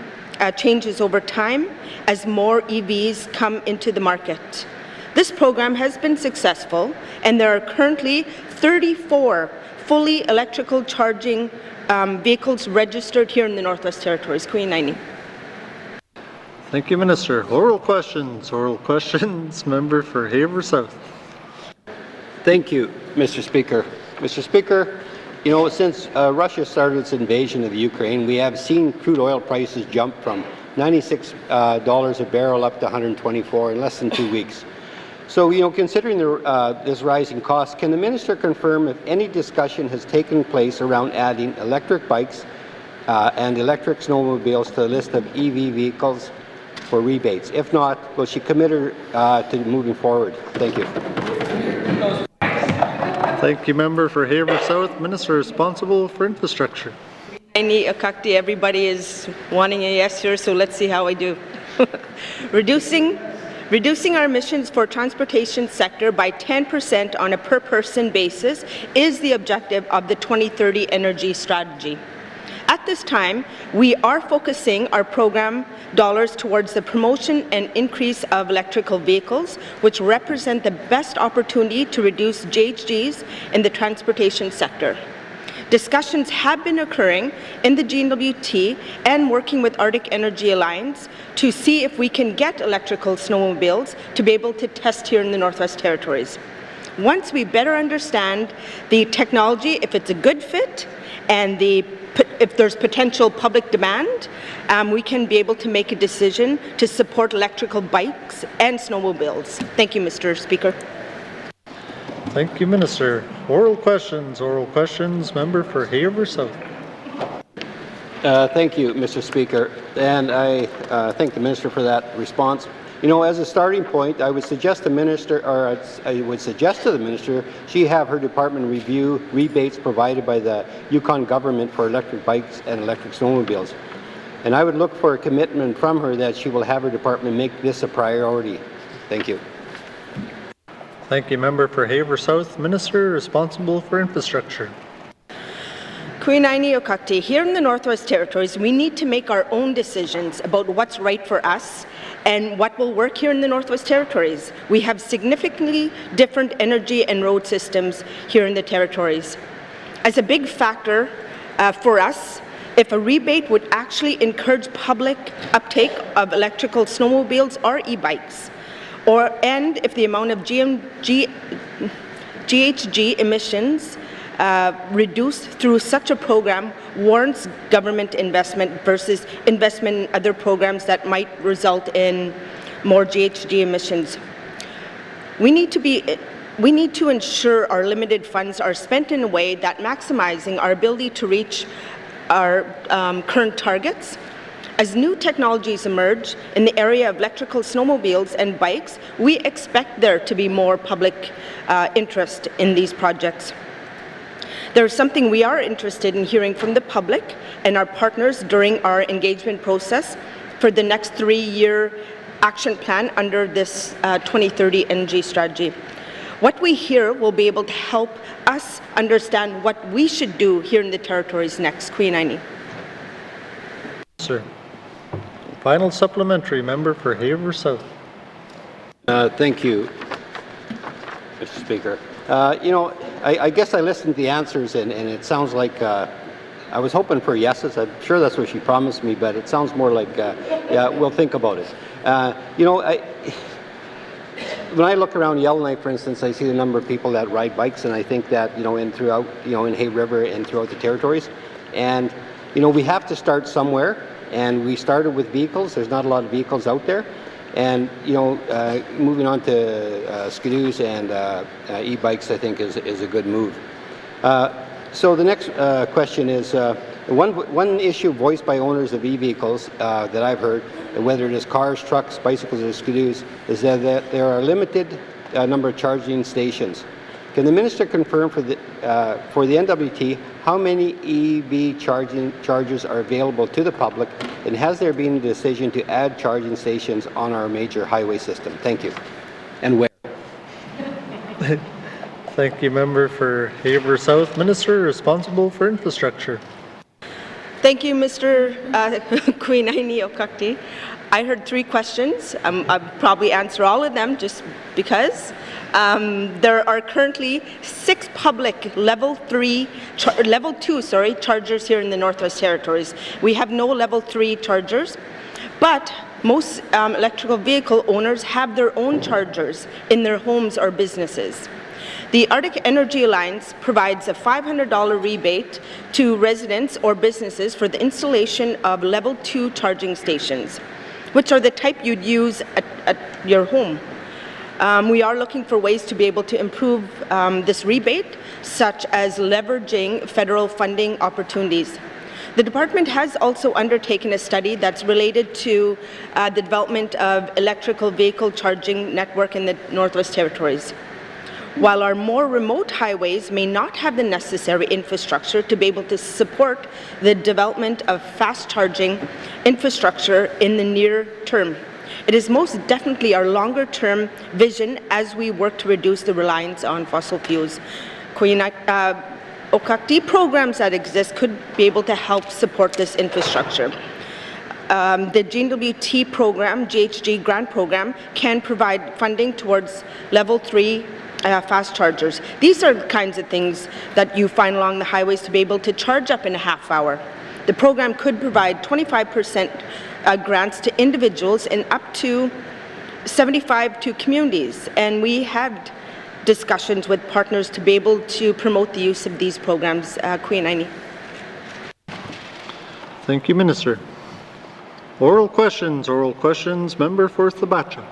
changes over time as more EVs come into the market. This program has been successful, and there are currently 34 fully electrical charging vehicles registered here in the Northwest Territories. Queen Naini. Thank you, Minister. Oral questions. Oral questions. Member for Haver South. Thank you, Mr. Speaker. Mr. Speaker, you know, since Russia started its invasion of the Ukraine, we have seen crude oil prices jump from $96 a barrel up to $124 in less than 2 weeks. So, you know, considering this rising cost, can the minister confirm if any discussion has taken place around adding electric bikes and electric snowmobiles to the list of EV vehicles for rebates? If not, will she commit her to moving forward? Thank you. Thank you, Member for Haver South. Minister responsible for infrastructure. Akakti, everybody is wanting a yes here, so let's see how I do. Reducing our emissions for transportation sector by 10% on a per-person basis is the objective of the 2030 energy strategy. At this time, we are focusing our program dollars towards the promotion and increase of electrical vehicles, which represent the best opportunity to reduce GHGs in the transportation sector. Discussions have been occurring in the GNWT and working with Arctic Energy Alliance to see if we can get electrical snowmobiles to be able to test here in the Northwest Territories. Once we better understand the technology, if it's a good fit, and if there's potential public demand, we can be able to make a decision to support electrical bikes and snowmobiles. Thank you, Mr. Speaker. Thank you, Minister. Oral questions. Oral questions. Member for Haver South. Thank you, Mr. Speaker, and I thank the minister for that response. You know, as a starting point, I would suggest the minister, or I would suggest to the minister, she have her department review rebates provided by the Yukon government for electric bikes and electric snowmobiles. And I would look for a commitment from her that she will have her department make this a priority. Thank you. Thank you, Member for Haver South. Minister responsible for infrastructure. Queen Okakti, here in the Northwest Territories, we need to make our own decisions about what's right for us and what will work here in the Northwest Territories. We have significantly different energy and road systems here in the Territories. As a big factor for us, if a rebate would actually encourage public uptake of electrical snowmobiles or e-bikes, and if the amount of GHG emissions reduced through such a program warrants government investment versus investment in other programs that might result in more GHG emissions. We need to ensure our limited funds are spent in a way that maximizing our ability to reach our current targets. As new technologies emerge in the area of electrical snowmobiles and bikes, we expect there to be more public interest in these projects. There's something we are interested in hearing from the public and our partners during our engagement process for the next 3-year action plan under this 2030 energy strategy. What we hear will be able to help us understand what we should do here in the territories next. Queen Aini. Sir. Final supplementary, member for Haver South. Thank you, Mr. Speaker. You know, I guess I listened to the answers, and it sounds like I was hoping for yeses. I'm sure that's what she promised me, but it sounds more like, yeah, we'll think about it. You know, when I look around Yellowknife, for instance, I see the number of people that ride bikes, and I think that, you know, in Hay River and throughout the territories. And, you know, we have to start somewhere, and we started with vehicles. There's not a lot of vehicles out there. And, you know, moving on to skidoos and e-bikes, I think, is a good move. So the next question is, one issue voiced by owners of e-vehicles that I've heard, whether it is cars, trucks, bicycles, or skidoos, is that there are a limited number of charging stations. Can the minister confirm for the NWT how many EV chargers are available to the public, and has there been a decision to add charging stations on our major highway system? Thank you. And where? Thank you, member for Haver South. Minister responsible for infrastructure. Thank you, Mr. Queen Aini Okakti. I heard 3 questions. I'll probably answer all of them just because. There are currently 6 public level 2 chargers here in the Northwest Territories. We have no level 3 chargers, but most electrical vehicle owners have their own chargers in their homes or businesses. The Arctic Energy Alliance provides a $500 rebate to residents or businesses for the installation of level 2 charging stations, which are the type you'd use at your home. We are looking for ways to be able to improve this rebate, such as leveraging federal funding opportunities. The department has also undertaken a study that's related to the development of electrical vehicle charging network in the Northwest Territories. While our more remote highways may not have the necessary infrastructure to be able to support the development of fast charging infrastructure in the near term, it is most definitely our longer-term vision as we work to reduce the reliance on fossil fuels. Okakti programs that exist could be able to help support this infrastructure. The GNWT program, GHG grant program, can provide funding towards level 3 fast chargers. These are the kinds of things that you find along the highways to be able to charge up in a half hour. The program could provide 25% grants to individuals and up to 75% to communities. And we had discussions with partners to be able to promote the use of these programs. Queen Aini. Thank you, Minister. Oral questions, member for Thabacha.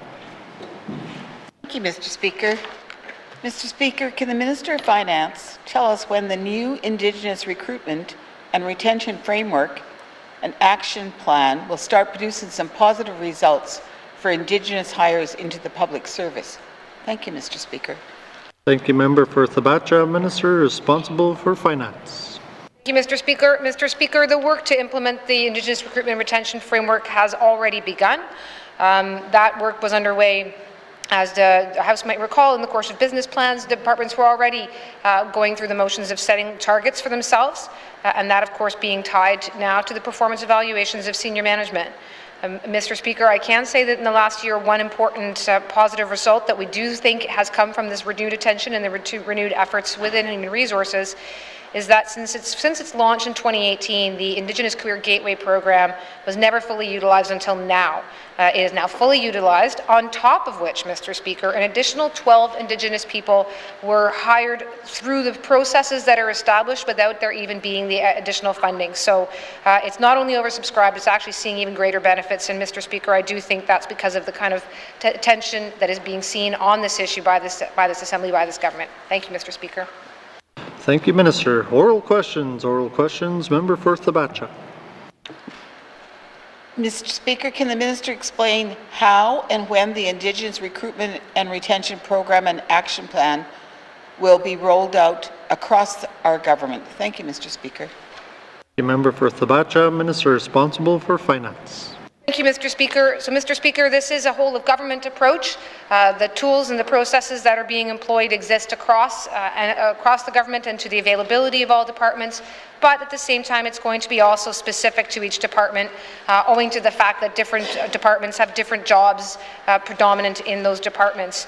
Thank you, Mr. Speaker. Mr. Speaker, can the Minister of Finance tell us when the new Indigenous Recruitment and Retention Framework and Action Plan will start producing some positive results for Indigenous hires into the public service? Thank you, Mr. Speaker. Thank you, member for Thabacha. Minister responsible for Finance. Thank you, Mr. Speaker. Mr. Speaker, the work to implement the Indigenous Recruitment and Retention Framework has already begun. That work was underway, as the House might recall, in the course of business plans. Departments were already going through the motions of setting targets for themselves, and that, of course, being tied now to the performance evaluations of senior management. Mr. Speaker, I can say that in the last year, one important positive result that we do think has come from this renewed attention and the renewed efforts within Human Resources is that since its launch in 2018, the Indigenous Career Gateway program was never fully utilized until now. It is now fully utilized, on top of which, Mr. Speaker, an additional 12 Indigenous people were hired through the processes that are established without there even being the additional funding. So it's not only oversubscribed, it's actually seeing even greater benefits. And Mr. Speaker, I do think that's because of the kind of attention that is being seen on this issue by this Assembly, by this government. Thank you, Mr. Speaker. Thank you, Minister. Oral questions, member for Thabacha. Mr. Speaker, can the Minister explain how and when the Indigenous Recruitment and Retention Program and Action Plan will be rolled out across our government. Thank you, Mr. Speaker. The member for Thabacha, Minister responsible for Finance. Thank you, Mr. Speaker. So, Mr. Speaker, this is a whole-of-government approach. The tools and the processes that are being employed exist across the government and to the availability of all departments, but at the same time, it's going to be also specific to each department, owing to the fact that different departments have different jobs predominant in those departments.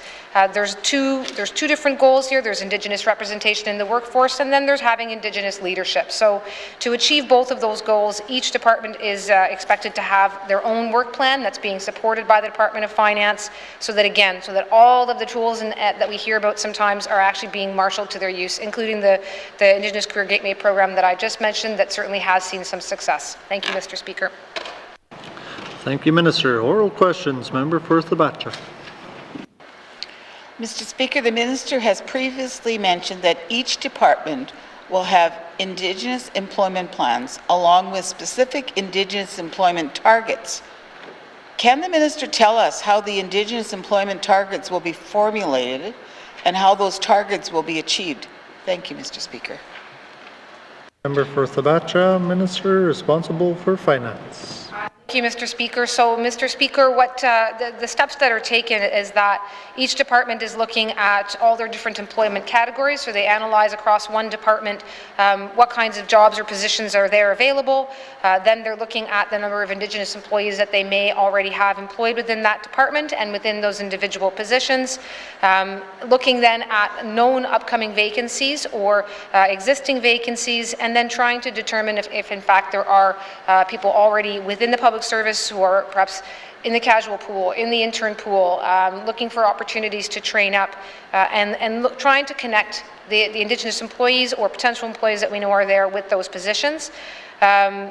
There's two different goals here. There's Indigenous representation in the workforce, and then there's having Indigenous leadership. So, to achieve both of those goals, each department is expected to have their own work plan that's being supported by the Department of Finance, so that all of the tools that we hear about sometimes are actually being marshaled to their use, including the Indigenous Career Gateway program that I just mentioned that certainly has seen some success. Thank you, Mr. Speaker. Thank you, Minister. Oral questions. Member for Thabacha. Mr. Speaker, the Minister has previously mentioned that each department will have Indigenous employment plans along with specific Indigenous employment targets. Can the Minister tell us how the Indigenous employment targets will be formulated and how those targets will be achieved? Thank you, Mr. Speaker. Member for Thabacha, Minister responsible for Finance. Thank you, Mr. Speaker. So, Mr. Speaker, what the steps that are taken is that each department is looking at all their different employment categories. So they analyze across one department what kinds of jobs or positions are there available. Then they're looking at the number of Indigenous employees that they may already have employed within that department and within those individual positions. Looking then at known upcoming vacancies or existing vacancies, and then trying to determine if in fact there are people already within the public service who are perhaps in the casual pool, in the intern pool, looking for opportunities to train up and trying to connect the Indigenous employees or potential employees that we know are there with those positions. And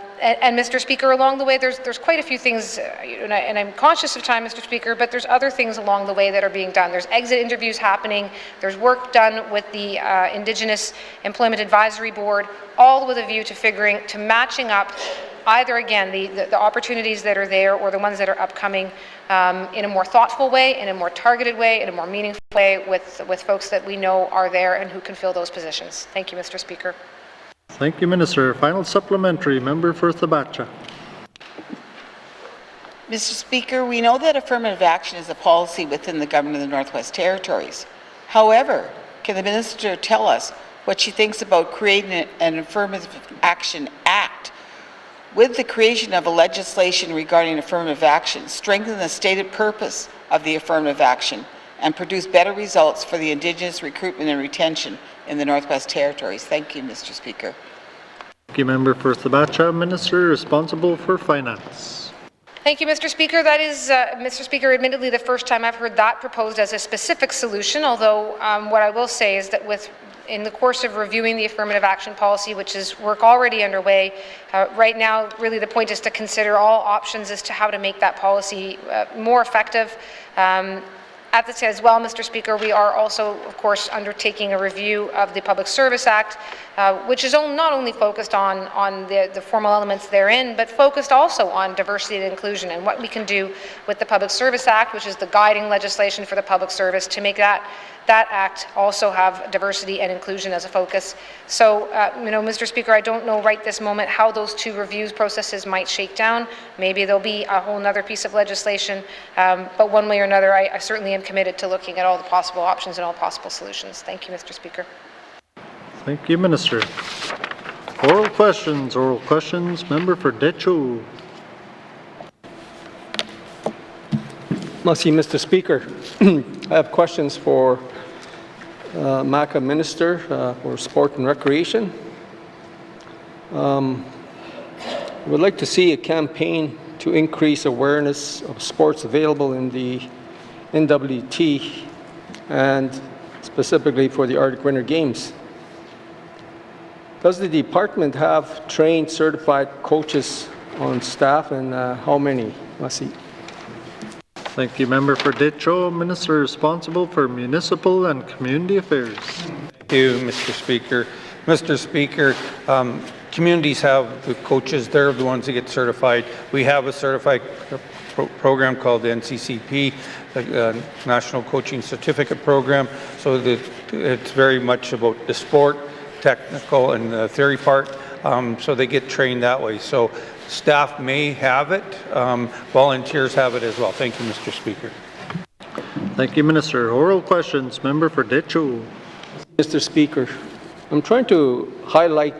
Mr. Speaker, along the way, there's quite a few things, and I'm conscious of time, Mr. Speaker, but there's other things along the way that are being done. There's exit interviews happening. There's work done with the Indigenous Employment Advisory Board, all with a view to matching up either, again, the opportunities that are there or the ones that are upcoming in a more thoughtful way, in a more targeted way, in a more meaningful way with folks that we know are there and who can fill those positions. Thank you, Mr. Speaker. Thank you, Minister. Final supplementary. Member for Thabacha. Mr. Speaker, we know that affirmative action is a policy within the Government of the Northwest Territories. However, can the Minister tell us what she thinks about creating an affirmative action act with the creation of a legislation regarding affirmative action, strengthen the stated purpose of the affirmative action, and produce better results for the Indigenous recruitment and retention in the Northwest Territories? Thank you, Mr. Speaker. Thank you, Member for Thabacha, Minister responsible for Finance. Thank you, Mr. Speaker. That is, Mr. Speaker, admittedly the first time I've heard that proposed as a specific solution, although what I will say is that in the course of reviewing the affirmative action policy, which is work already underway, right now really the point is to consider all options as to how to make that policy more effective. At this as well, Mr. Speaker, we are also, of course, undertaking a review of the Public Service Act, which is not only focused on the formal elements therein, but focused also on diversity and inclusion and what we can do with the Public Service Act, which is the guiding legislation for the public service, to make that act also have diversity and inclusion as a focus. So, Mr. Speaker, I don't know right this moment how those two reviews processes might shake down. Maybe there'll be a whole other piece of legislation, but one way or another, I certainly am committed to looking at all the possible options and all possible solutions. Thank you, Mr. Speaker. Thank you, Minister. Oral questions. Member for Decho. Merci, Mr. Speaker. I have questions for MACA Minister for Sport and Recreation. I would like to see a campaign to increase awareness of sports available in the NWT and specifically for the Arctic Winter Games. Does the department have trained, certified coaches on staff, and how many? Merci. Thank you, Member for Decho, Minister responsible for Municipal and Community Affairs. Thank you, Mr. Speaker. Mr. Speaker, communities have the coaches, they're the ones that get certified. We have a certified program called the NCCP, the National Coaching Certificate Program, so that it's very much about the sport, technical and the theory part, so they get trained that way. So staff may have it, volunteers have it as well. Thank you, Mr. Speaker. Thank you, Minister. Oral questions. Member for Decho. Mr. Speaker, I'm trying to highlight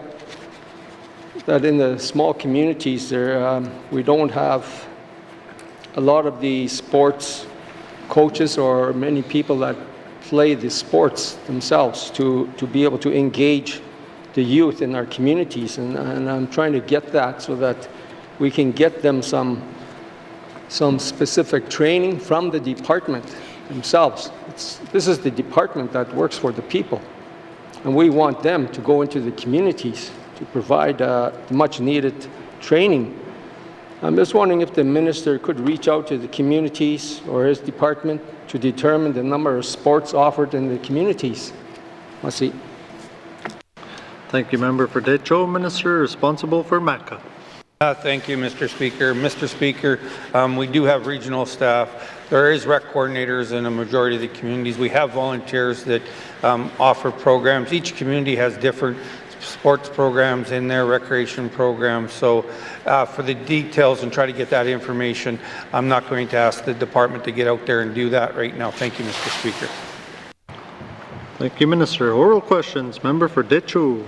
that in the small communities there, we don't have a lot of the sports coaches or many people that play the sports themselves to be able to engage the youth in our communities. And I'm trying to get that so that we can get them some specific training from the department themselves. This is the department that works for the people. And we want them to go into the communities to provide much needed training. I'm just wondering if the minister could reach out to the communities or his department to determine the number of sports offered in the communities. Let's see. Thank you, Member for Decho. Minister responsible for MACA. Thank you, Mr. Speaker. Mr. Speaker, we do have regional staff. There is rec coordinators in a majority of the communities. We have volunteers that offer programs. Each community has different sports programs in their recreation programs. So for the details and try to get that information, I'm not going to ask the department to get out there and do that right now. Thank you, Mr. Speaker. Thank you, Minister. Oral questions. Member for Decho.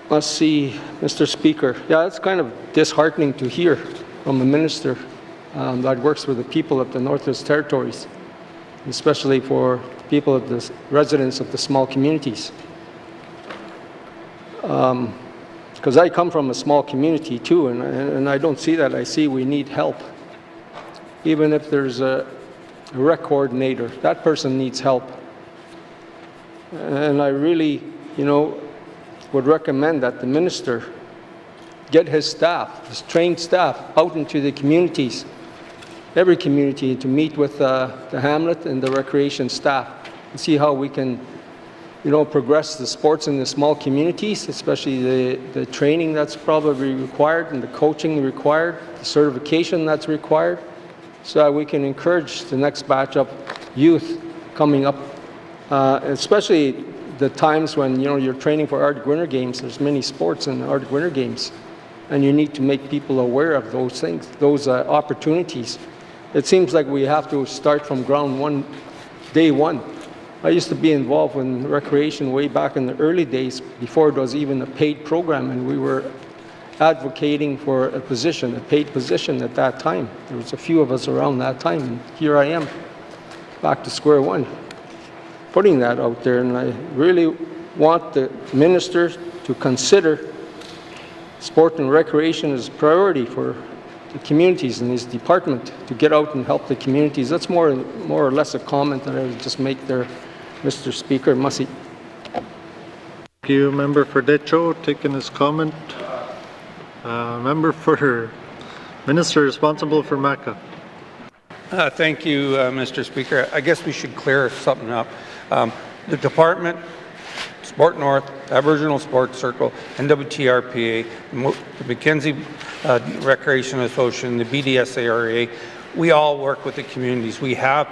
Let's see, Mr. Speaker. Yeah, it's kind of disheartening to hear from a minister that works for the people of the Northwest Territories, especially for people of the residents of the small communities. Because I come from a small community too, and I don't see that. I see we need help. Even if there's a rec coordinator, that person needs help. And I really, would recommend that the minister get his staff, his trained staff, out into the communities, every community, to meet with the hamlet and the recreation staff and see how we can, progress the sports in the small communities, especially the training that's probably required and the coaching required, the certification that's required, so that we can encourage the next batch of youth coming up, especially the times when you're training for Arctic Winter Games. There's many sports in the Arctic Winter Games, and you need to make people aware of those things, those opportunities. It seems like we have to start from ground one, day one. I used to be involved in recreation way back in the early days, before it was even a paid program, and we were advocating for a paid position at that time. There was a few of us around that time, and here I am, back to square one, putting that out there. And I really want the minister to consider sport and recreation as a priority for the communities in his department, to get out and help the communities. That's more or less a comment that I would just make there, Mr. Speaker. Mussy. Thank you, Member for Decho, taking his comment. Member for Minister responsible for MACA. Thank you, Mr. Speaker. I guess we should clear something up. The department, Sport North, Aboriginal Sports Circle, NWTRPA, the Mackenzie Recreation Association, the BDSARA, we all work with the communities. We have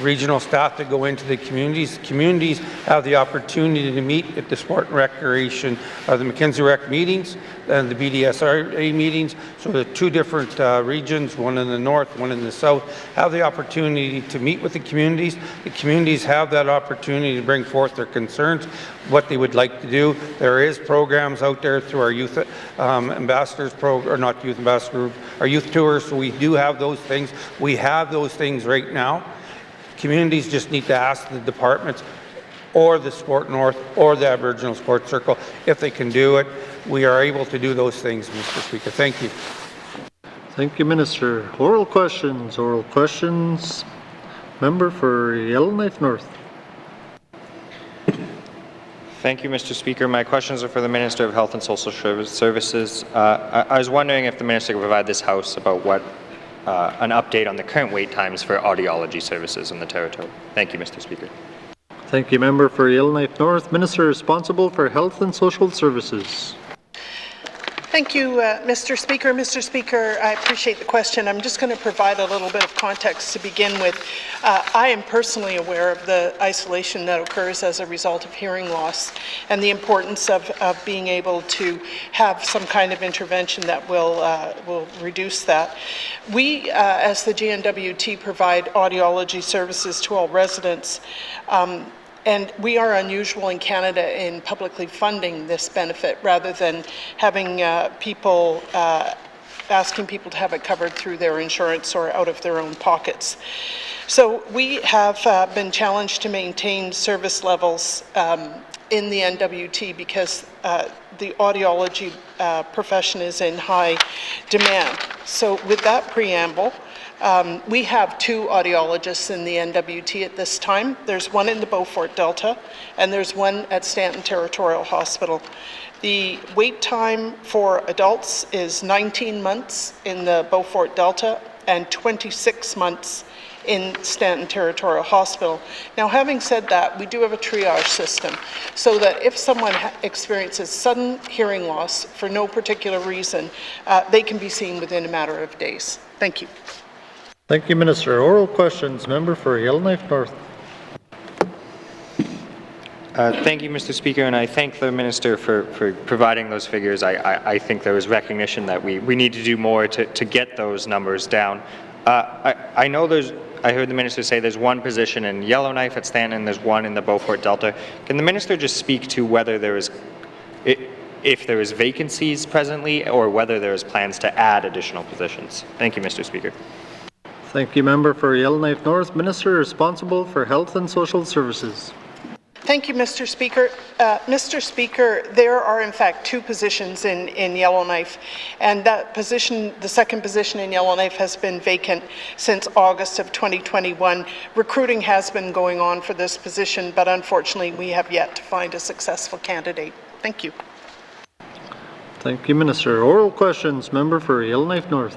regional staff that go into the communities. Communities have the opportunity to meet at the Sport and Recreation, the Mackenzie Rec meetings and the BDSARA meetings. So the two different regions, one in the north, one in the south, have the opportunity to meet with the communities. The communities have that opportunity to bring forth their concerns, what they would like to do. There is programs out there through our youth ambassadors program, or not youth ambassador, our youth tours. So we do have those things. We have those things right now. Communities just need to ask the departments or the Sport North or the Aboriginal Sports Circle if they can do it. We are able to do those things, Mr. Speaker. Thank you. Thank you, Minister. Oral questions. Oral questions. Member for Yellowknife North. Thank you, Mr. Speaker. My questions are for the Minister of Health and Social Services. I was wondering if the Minister could provide this House about what an update on the current wait times for audiology services in the territory. Thank you, Mr. Speaker. Thank you, Member for Yellowknife North. Minister responsible for Health and Social Services. Thank you, Mr. Speaker. Mr. Speaker, I appreciate the question. I'm just going to provide a little bit of context to begin with. I am personally aware of the isolation that occurs as a result of hearing loss and the importance of being able to have some kind of intervention that will reduce that. We, as the GNWT, provide audiology services to all residents. And we are unusual in Canada in publicly funding this benefit rather than having asking people to have it covered through their insurance or out of their own pockets. So we have been challenged to maintain service levels in the NWT because the audiology profession is in high demand. So with that preamble, we have 2 audiologists in the NWT at this time. There's one in the Beaufort Delta, and there's one at Stanton Territorial Hospital. The wait time for adults is 19 months in the Beaufort Delta and 26 months in Stanton Territorial Hospital. Now, having said that, we do have a triage system so that if someone experiences sudden hearing loss for no particular reason, they can be seen within a matter of days. Thank you. Thank you, Minister. Oral questions. Member for Yellowknife North. Thank you, Mr. Speaker, and I thank the Minister for providing those figures. I think there was recognition that we need to do more to get those numbers down. I know I heard the Minister say there's one position in Yellowknife at Stanton and there's one in the Beaufort Delta. Can the Minister just speak to whether there is, if there is vacancies presently or whether there is plans to add additional positions? Thank you, Mr. Speaker. Thank you, Member for Yellowknife North. Minister responsible for Health and Social Services. Thank you, Mr. Speaker. Mr. Speaker, there are in fact 2 positions in Yellowknife, and that position, the second position in Yellowknife, has been vacant since August of 2021. Recruiting has been going on for this position, but unfortunately we have yet to find a successful candidate. Thank you. Thank you, Minister. Oral questions. Member for Yellowknife North.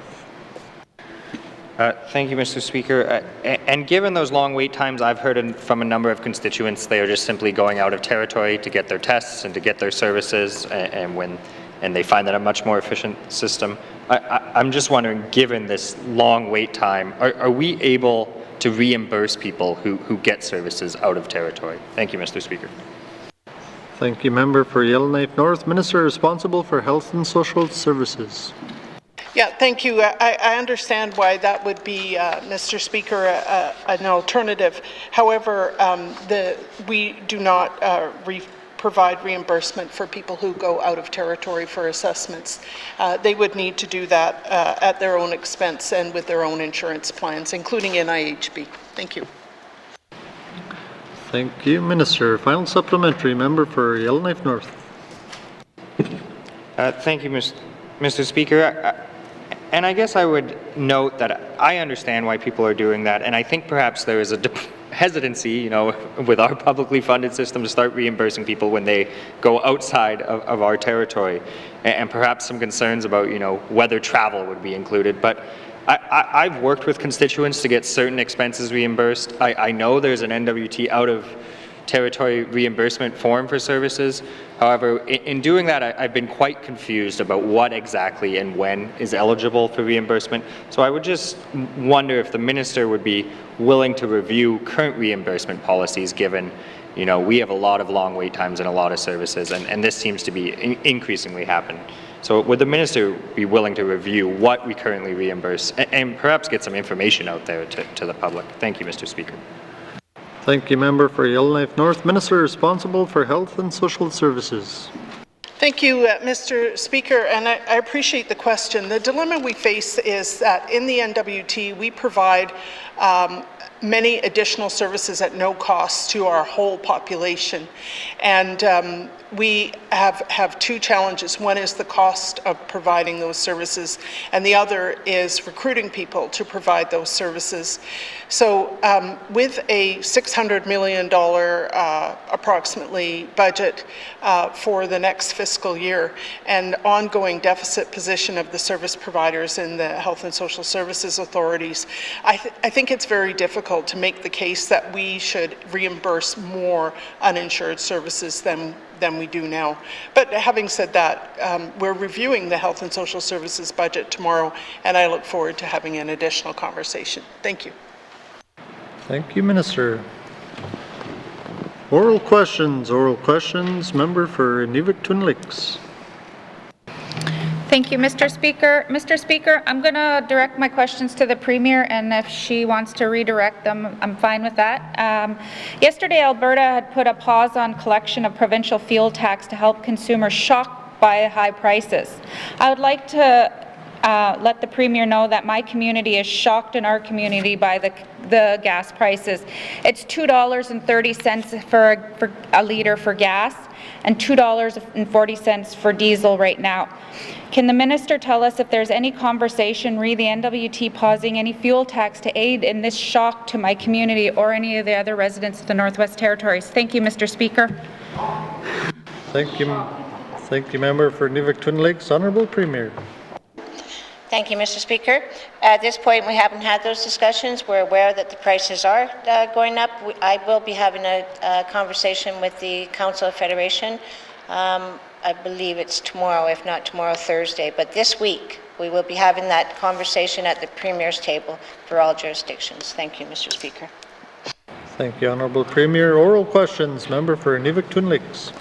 Thank you, Mr. Speaker. And given those long wait times, I've heard from a number of constituents they are just simply going out of territory to get their tests and to get their services, and they find that a much more efficient system. I'm just wondering, given this long wait time, are we able to reimburse people who get services out of territory? Thank you, Mr. Speaker. Thank you, Member for Yellowknife North. Minister responsible for Health and Social Services. Yeah, thank you. I understand why that would be, Mr. Speaker, an alternative. However, we do not provide reimbursement for people who go out of territory for assessments. They would need to do that at their own expense and with their own insurance plans, including NIHB. Thank you. Thank you, Minister. Final supplementary. Member for Yellowknife North. Thank you, Mr. Speaker. And I guess I would note that I understand why people are doing that, and I think perhaps there is a hesitancy, with our publicly funded system to start reimbursing people when they go outside of our territory, and perhaps some concerns about, whether travel would be included. But I've worked with constituents to get certain expenses reimbursed. I know there's an NWT out of territory reimbursement form for services. However, in doing that, I've been quite confused about what exactly and when is eligible for reimbursement. So I would just wonder if the Minister would be willing to review current reimbursement policies, given, we have a lot of long wait times in a lot of services, and this seems to be increasingly happening. So would the Minister be willing to review what we currently reimburse and perhaps get some information out there to the public? Thank you, Mr. Speaker. Thank you, Member for Yellowknife North. Minister responsible for Health and Social Services. Thank you, Mr. Speaker, and I appreciate the question. The dilemma we face is that in the NWT, we provide many additional services at no cost to our whole population. And we have 2 challenges. One is the cost of providing those services, and the other is recruiting people to provide those services. So with a $600 million approximately budget for the next fiscal year and ongoing deficit position of the service providers in the Health and Social Services authorities, I think it's very difficult difficult to make the case that we should reimburse more uninsured services than we do now. But having said that, we're reviewing the Health and Social Services budget tomorrow, and I look forward to having an additional conversation. Thank you. Thank you, Minister. Oral questions. Member for Inuvik Twin Lakes. Thank you, Mr. Speaker. Mr. Speaker, I'm going to direct my questions to the Premier, and if she wants to redirect them, I'm fine with that. Yesterday, Alberta had put a pause on collection of provincial fuel tax to help consumers shocked by high prices. I would like to let the Premier know that my community is shocked in our community by the gas prices. It's $2.30 for a litre for gas and $2.40 for diesel right now. Can the Minister tell us if there's any conversation re the NWT pausing any fuel tax to aid in this shock to my community or any of the other residents of the Northwest Territories? Thank you, Mr. Speaker. Thank you, Member for Inuvik Twin Lakes. Honourable Premier. Thank you, Mr. Speaker. At this point, we haven't had those discussions. We're aware that the prices are going up. I will be having a conversation with the Council of Federation. I believe it's tomorrow, if not tomorrow, Thursday. But this week, we will be having that conversation at the Premier's table for all jurisdictions. Thank you, Mr. Speaker. Thank you, Honourable Premier. Oral questions. Member for Inuvik Twin Lakes.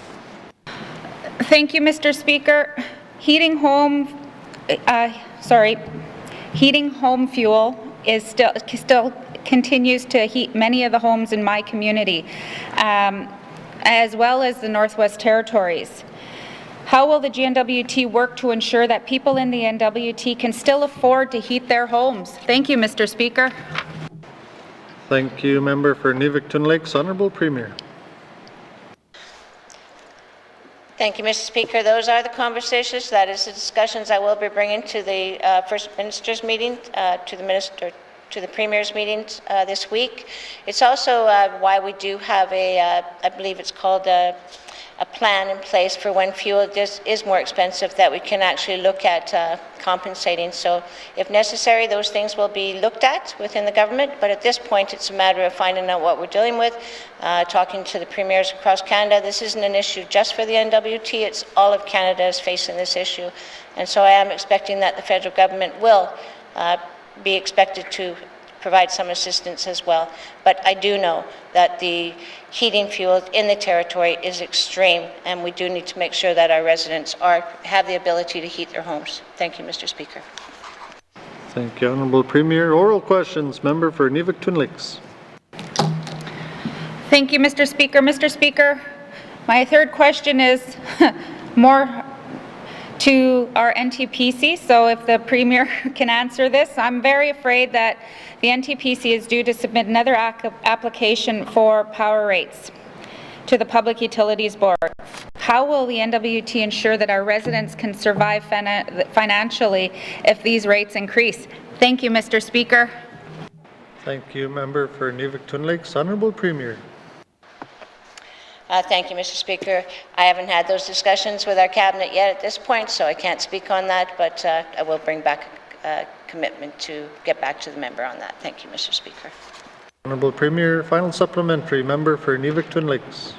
Thank you, Mr. Speaker. Heating home fuel is still continues to heat many of the homes in my community, as well as the Northwest Territories. How will the GNWT work to ensure that people in the NWT can still afford to heat their homes? Thank you, Mr. Speaker. Thank you, Member for Inuvik Twin Lakes. Honourable Premier. Thank you, Mr. Speaker. Those are the conversations. That is the discussions I will be bringing to the First Minister's meeting, to the Premier's meetings this week. It's also why we do have I believe it's called a plan in place for when fuel is more expensive, that we can actually look at compensating. So if necessary, those things will be looked at within the government, but at this point it's a matter of finding out what we're dealing with, talking to the premiers across Canada. This isn't an issue just for the NWT, it's all of Canada is facing this issue. And so I am expecting that the federal government will be expected to provide some assistance as well. But I do know that the heating fuel in the territory is extreme, and we do need to make sure that our residents have the ability to heat their homes. Thank you, Mr. Speaker. Thank you, Honourable Premier. Oral questions. Member for Inuvik Twin Lakes. Thank you, Mr. Speaker. Mr. Speaker, my third question is more to our NTPC, so if the Premier can answer this. I'm very afraid that the NTPC is due to submit another application for power rates to the Public Utilities Board. How will the NWT ensure that our residents can survive financially if these rates increase? Thank you, Mr. Speaker. Thank you, Member for Inuvik Twin Lakes. Honourable Premier. Thank you, Mr. Speaker. I haven't had those discussions with our Cabinet yet at this point, so I can't speak on that, but I will bring back a commitment to get back to the member on that. Thank you, Mr. Speaker. Honourable Premier, final supplementary. Member for Inuvik Twin Lakes.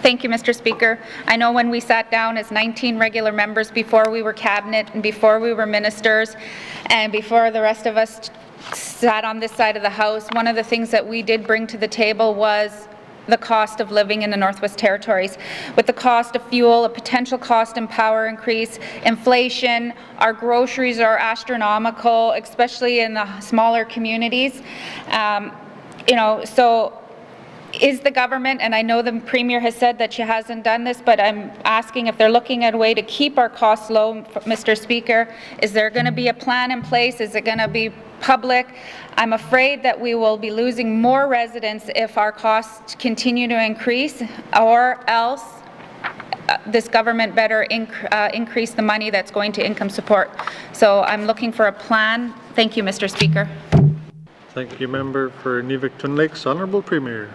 Thank you, Mr. Speaker. I know when we sat down as 19 regular members before we were Cabinet and before we were ministers and before the rest of us sat on this side of the House, one of the things that we did bring to the table was the cost of living in the Northwest Territories. With the cost of fuel, a potential cost and power increase, inflation, our groceries are astronomical, especially in the smaller communities. So is the government, and I know the Premier has said that she hasn't done this, but I'm asking if they're looking at a way to keep our costs low, Mr. Speaker. Is there going to be a plan in place? Is it going to be public? I'm afraid that we will be losing more residents if our costs continue to increase, or else this government better increase the money that's going to income support. So I'm looking for a plan. Thank you, Mr. Speaker. Thank you, Member for Inuvik Twin Lakes. Honourable Premier.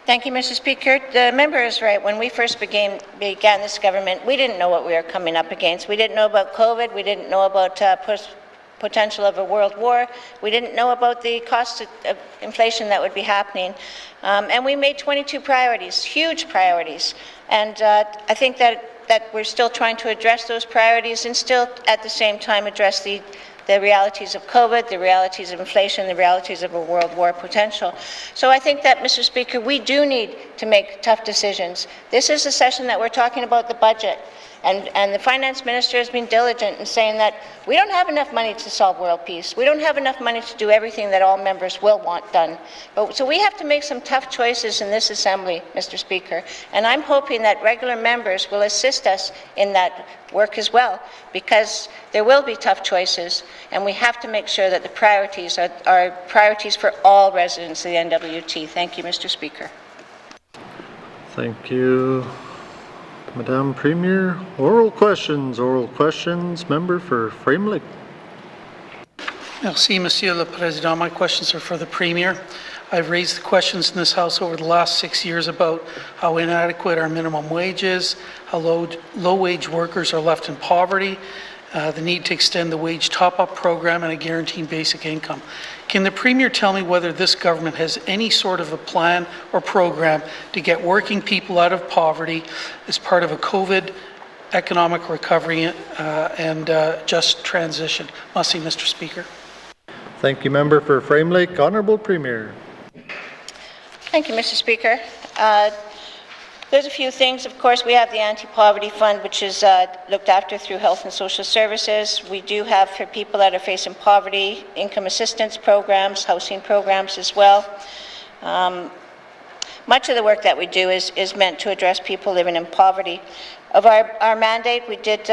Thank you, Mr. Speaker. The member is right. When we first began this government, we didn't know what we were coming up against. We didn't know about COVID. We didn't know about potential of a world war. We didn't know about the cost of inflation that would be happening. And we made 22 priorities, huge priorities. And I think that we're still trying to address those priorities and still at the same time address the realities of COVID, the realities of inflation, the realities of a world war potential. So I think that, Mr. Speaker, we do need to make tough decisions. This is a session that we're talking about the budget. And the finance minister has been diligent in saying that we don't have enough money to solve world peace. We don't have enough money to do everything that all members will want done. So we have to make some tough choices in this assembly, Mr. Speaker. And I'm hoping that regular members will assist us in that work as well, because there will be tough choices, and we have to make sure that the priorities are priorities for all residents of the NWT. Thank you, Mr. Speaker. Thank you, Madam Premier. Oral questions, member for Frame Lake. Merci, Monsieur le Président. My questions are for the Premier. I've raised the questions in this House over the last 6 years about how inadequate our minimum wage is, how low-wage workers are left in poverty, the need to extend the wage top-up program and a guaranteed basic income. Can the Premier tell me whether this government has any sort of a plan or program to get working people out of poverty as part of a COVID economic recovery and just transition? Merci, Mr. Speaker. Thank you, member for Frame Lake. Honourable Premier. Thank you, Mr. Speaker. There's a few things. Of course, we have the Anti-Poverty Fund, which is looked after through Health and Social Services. We do have, for people that are facing poverty, income assistance programs, housing programs as well. Much of the work that we do is meant to address people living in poverty. Of our mandate, we did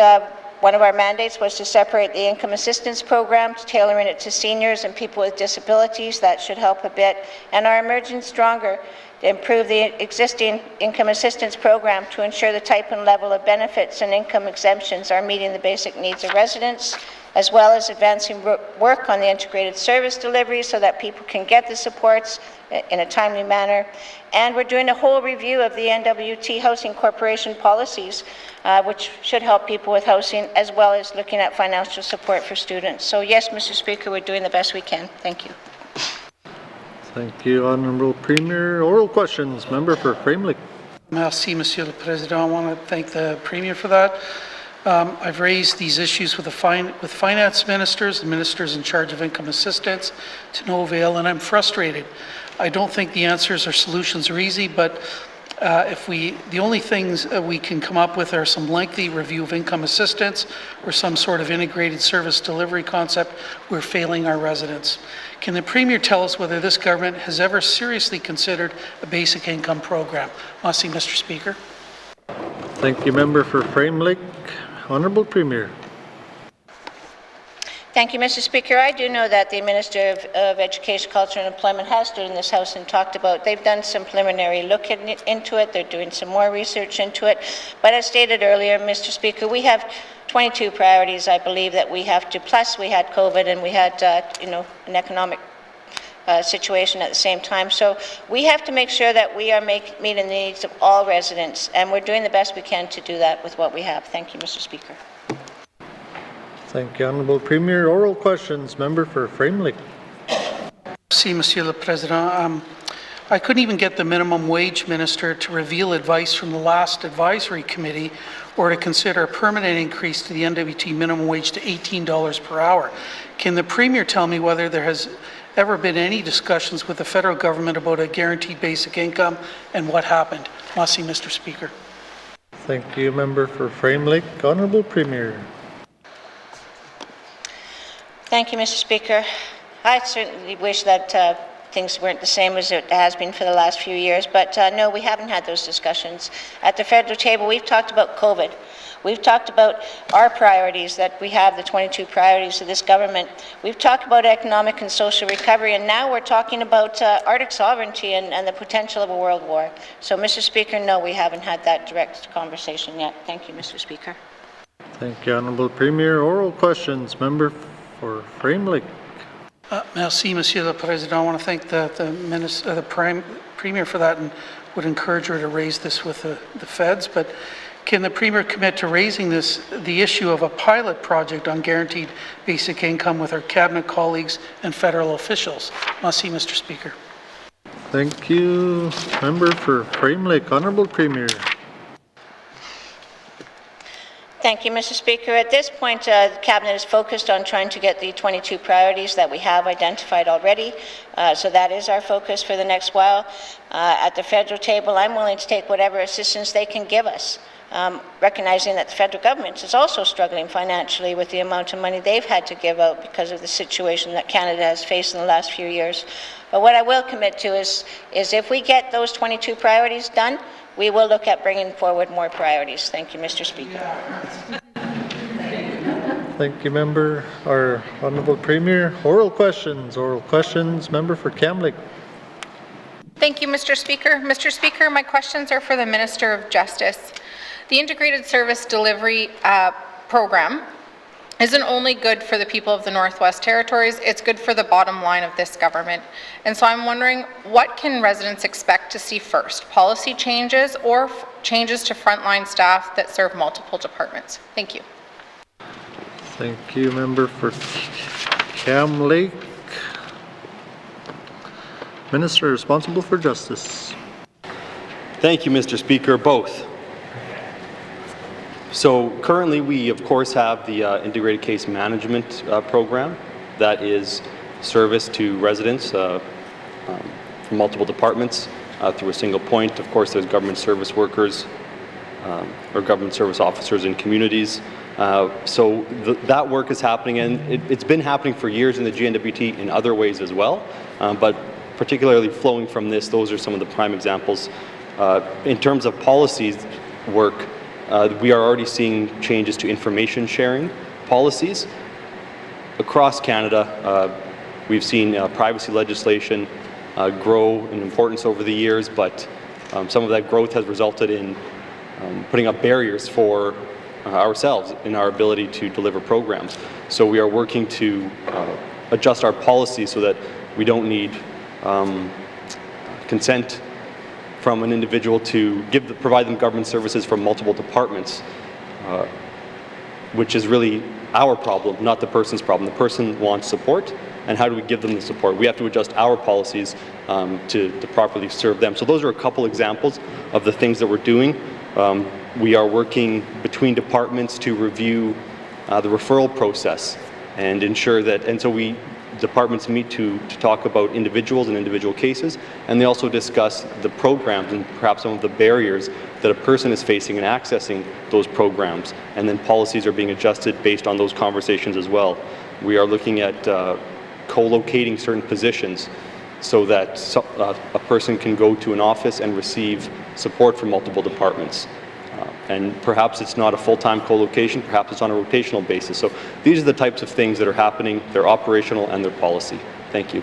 one of our mandates was to separate the income assistance program, tailoring it to seniors and people with disabilities. That should help a bit. And our Emerging Stronger, to improve the existing income assistance program to ensure the type and level of benefits and income exemptions are meeting the basic needs of residents, as well as advancing work on the integrated service delivery so that people can get the supports in a timely manner. And we're doing a whole review of the NWT Housing Corporation policies, which should help people with housing, as well as looking at financial support for students. So yes, Mr. Speaker, we're doing the best we can. Thank you. Thank you, Honourable Premier. Oral questions, member for Frame Lake. Merci, Monsieur le Président. I want to thank the Premier for that. I've raised these issues with finance ministers, the ministers in charge of income assistance, to no avail, and I'm frustrated. I don't think the answers or solutions are easy, but the only things we can come up with are some lengthy review of income assistance or some sort of integrated service delivery concept, we're failing our residents. Can the Premier tell us whether this government has ever seriously considered a basic income program? Merci, Mr. Speaker. Thank you, member for Frame Lake. Honourable Premier. Thank you, Mr. Speaker. I do know that the Minister of Education, Culture and Employment has stood in this House and talked about, they've done some preliminary look into it, they're doing some more research into it. But as stated earlier, Mr. Speaker, we have 22 priorities, I believe, that we have to, plus we had COVID and we had, an economic situation at the same time. So we have to make sure that we are meeting the needs of all residents, and we're doing the best we can to do that with what we have. Thank you, Mr. Speaker. Thank you, Honourable Premier. Oral questions, member for Frame Lake. Merci, Monsieur le Président. I couldn't even get the minimum wage minister to reveal advice from the last advisory committee or to consider a permanent increase to the NWT minimum wage to $18 per hour. Can the Premier tell me whether there has ever been any discussions with the federal government about a guaranteed basic income and what happened? Merci, Mr. Speaker. Thank you, member for Frame Lake. Honourable Premier. Thank you, Mr. Speaker. I certainly wish that things weren't the same as it has been for the last few years, but no, we haven't had those discussions. At the federal table, we've talked about COVID. We've talked about our priorities, that we have the 22 priorities of this government. We've talked about economic and social recovery, and now we're talking about Arctic sovereignty and the potential of a world war. So, Mr. Speaker, no, we haven't had that direct conversation yet. Thank you, Mr. Speaker. Thank you, Honourable Premier. Oral questions, member for Frame Lake. Merci, Monsieur le Président. I want to thank the Premier for that and would encourage her to raise this with the feds. But Can the Premier commit to raising the issue of a pilot project on guaranteed basic income with our Cabinet colleagues and federal officials? Merci, Mr. Speaker. Thank you. Member for Frame Lake, Honourable Premier. Thank you, Mr. Speaker. At this point, the Cabinet is focused on trying to get the 22 priorities that we have identified already. So that is our focus for the next while. At the federal table, I'm willing to take whatever assistance they can give us, recognizing that the federal government is also struggling financially with the amount of money they've had to give out because of the situation that Canada has faced in the last few years. But what I will commit to is if we get those 22 priorities done, we will look at bringing forward more priorities. Thank you, Mr. Speaker. Thank you, Member. Our Honourable Premier. Oral questions. Member for Kamloops. Thank you, Mr. Speaker. Mr. Speaker, my questions are for the Minister of Justice. The Integrated Service Delivery Program isn't only good for the people of the Northwest Territories, it's good for the bottom line of this government. And so I'm wondering, what can residents expect to see first? Policy changes or changes to frontline staff that serve multiple departments? Thank you. Thank you, Member for Cam Lake. Minister responsible for Justice. Thank you, Mr. Speaker. Both. So currently we of course have the Integrated Case Management Program that is service to residents from multiple departments through a single point. Of course there's government service workers or government service officers in communities. So that work is happening, and it's been happening for years in the GNWT in other ways as well, but particularly flowing from this, those are some of the prime examples. In terms of policies work, we are already seeing changes to information sharing policies. Across Canada, we've seen privacy legislation grow in importance over the years, but some of that growth has resulted in putting up barriers for ourselves in our ability to deliver programs. So we are working to adjust our policies so that we don't need consent from an individual to provide them government services from multiple departments, which is really our problem, not the person's problem. The person wants support, and how do we give them the support? We have to adjust our policies to properly serve them. So those are a couple examples of the things that we're doing. We are working between departments to review the referral process and ensure that, and so departments meet to talk about individuals and individual cases, and they also discuss the programs and perhaps some of the barriers that a person is facing in accessing those programs, and then policies are being adjusted based on those conversations as well. We are looking at co-locating certain positions so that a person can go to an office and receive support from multiple departments. And perhaps it's not a full-time co-location, perhaps it's on a rotational basis. So these are the types of things that are happening. They're operational and they're policy. Thank you.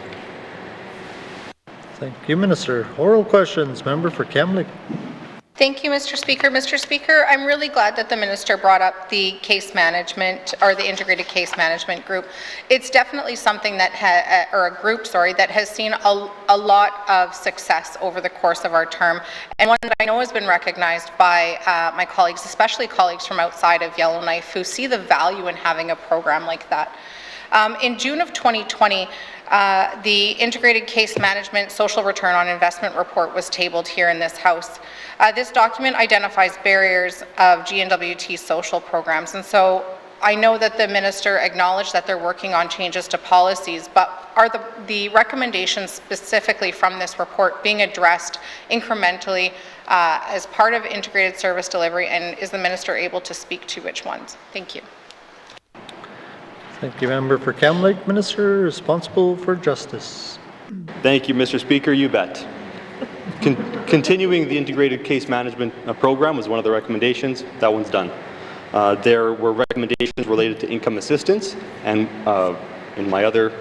Thank you, Minister. Oral questions. Member for Kamloops. Thank you, Mr. Speaker. Mr. Speaker, I'm really glad that the Minister brought up the case management, or the Integrated Case Management Group. It's definitely something that, or a group, sorry, that has seen a lot of success over the course of our term, and one that I know has been recognized by my colleagues, especially colleagues from outside of Yellowknife, who see the value in having a program like that. In June of 2020, the Integrated Case Management Social Return on Investment Report was tabled here in this House. This document identifies barriers of GNWT social programs, and so I know that the Minister acknowledged that they're working on changes to policies, but are the recommendations specifically from this report being addressed incrementally as part of integrated service delivery, and is the Minister able to speak to which ones? Thank you. Thank you, Member for Kamloops. Minister responsible for Justice. Thank you, Mr. Speaker. You bet. Continuing the Integrated Case Management Program was one of the recommendations. That one's done. There were recommendations related to income assistance, and in my other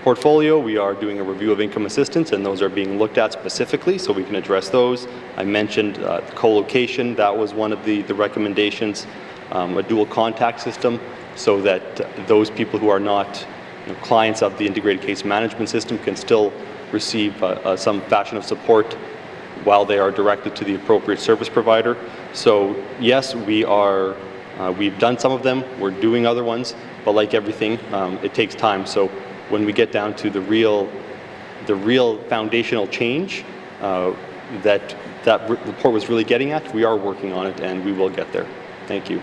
portfolio, we are doing a review of income assistance, and those are being looked at specifically, so we can address those. I mentioned co-location. That was one of the recommendations. A dual contact system, so that those people who are not clients of the Integrated Case Management System can still receive some fashion of support while they are directed to the appropriate service provider. So yes, we've done some of them, we're doing other ones, but like everything, it takes time. So when we get down to the real foundational change that report was really getting at, we are working on it and we will get there. Thank you.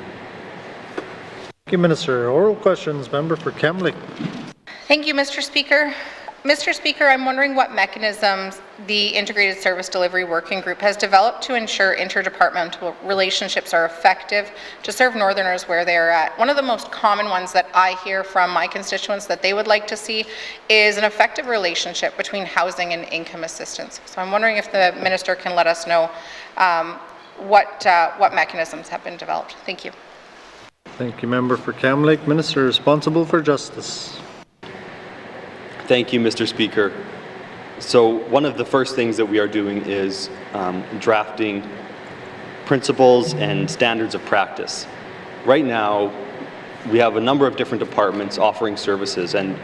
Thank you, Minister. Oral questions, member for Kamloops. Thank you, Mr. Speaker. Mr. Speaker, I'm wondering what mechanisms the Integrated Service Delivery Working Group has developed to ensure interdepartmental relationships are effective to serve Northerners where they are at. One of the most common ones that I hear from my constituents that they would like to see is an effective relationship between housing and income assistance. So I'm wondering if the Minister can let us know what mechanisms have been developed. Thank you. Thank you, member for Kamloops. Minister responsible for justice. Thank you, Mr. Speaker. So one of the first things that we are doing is drafting principles and standards of practice. Right now, we have a number of different departments offering services, and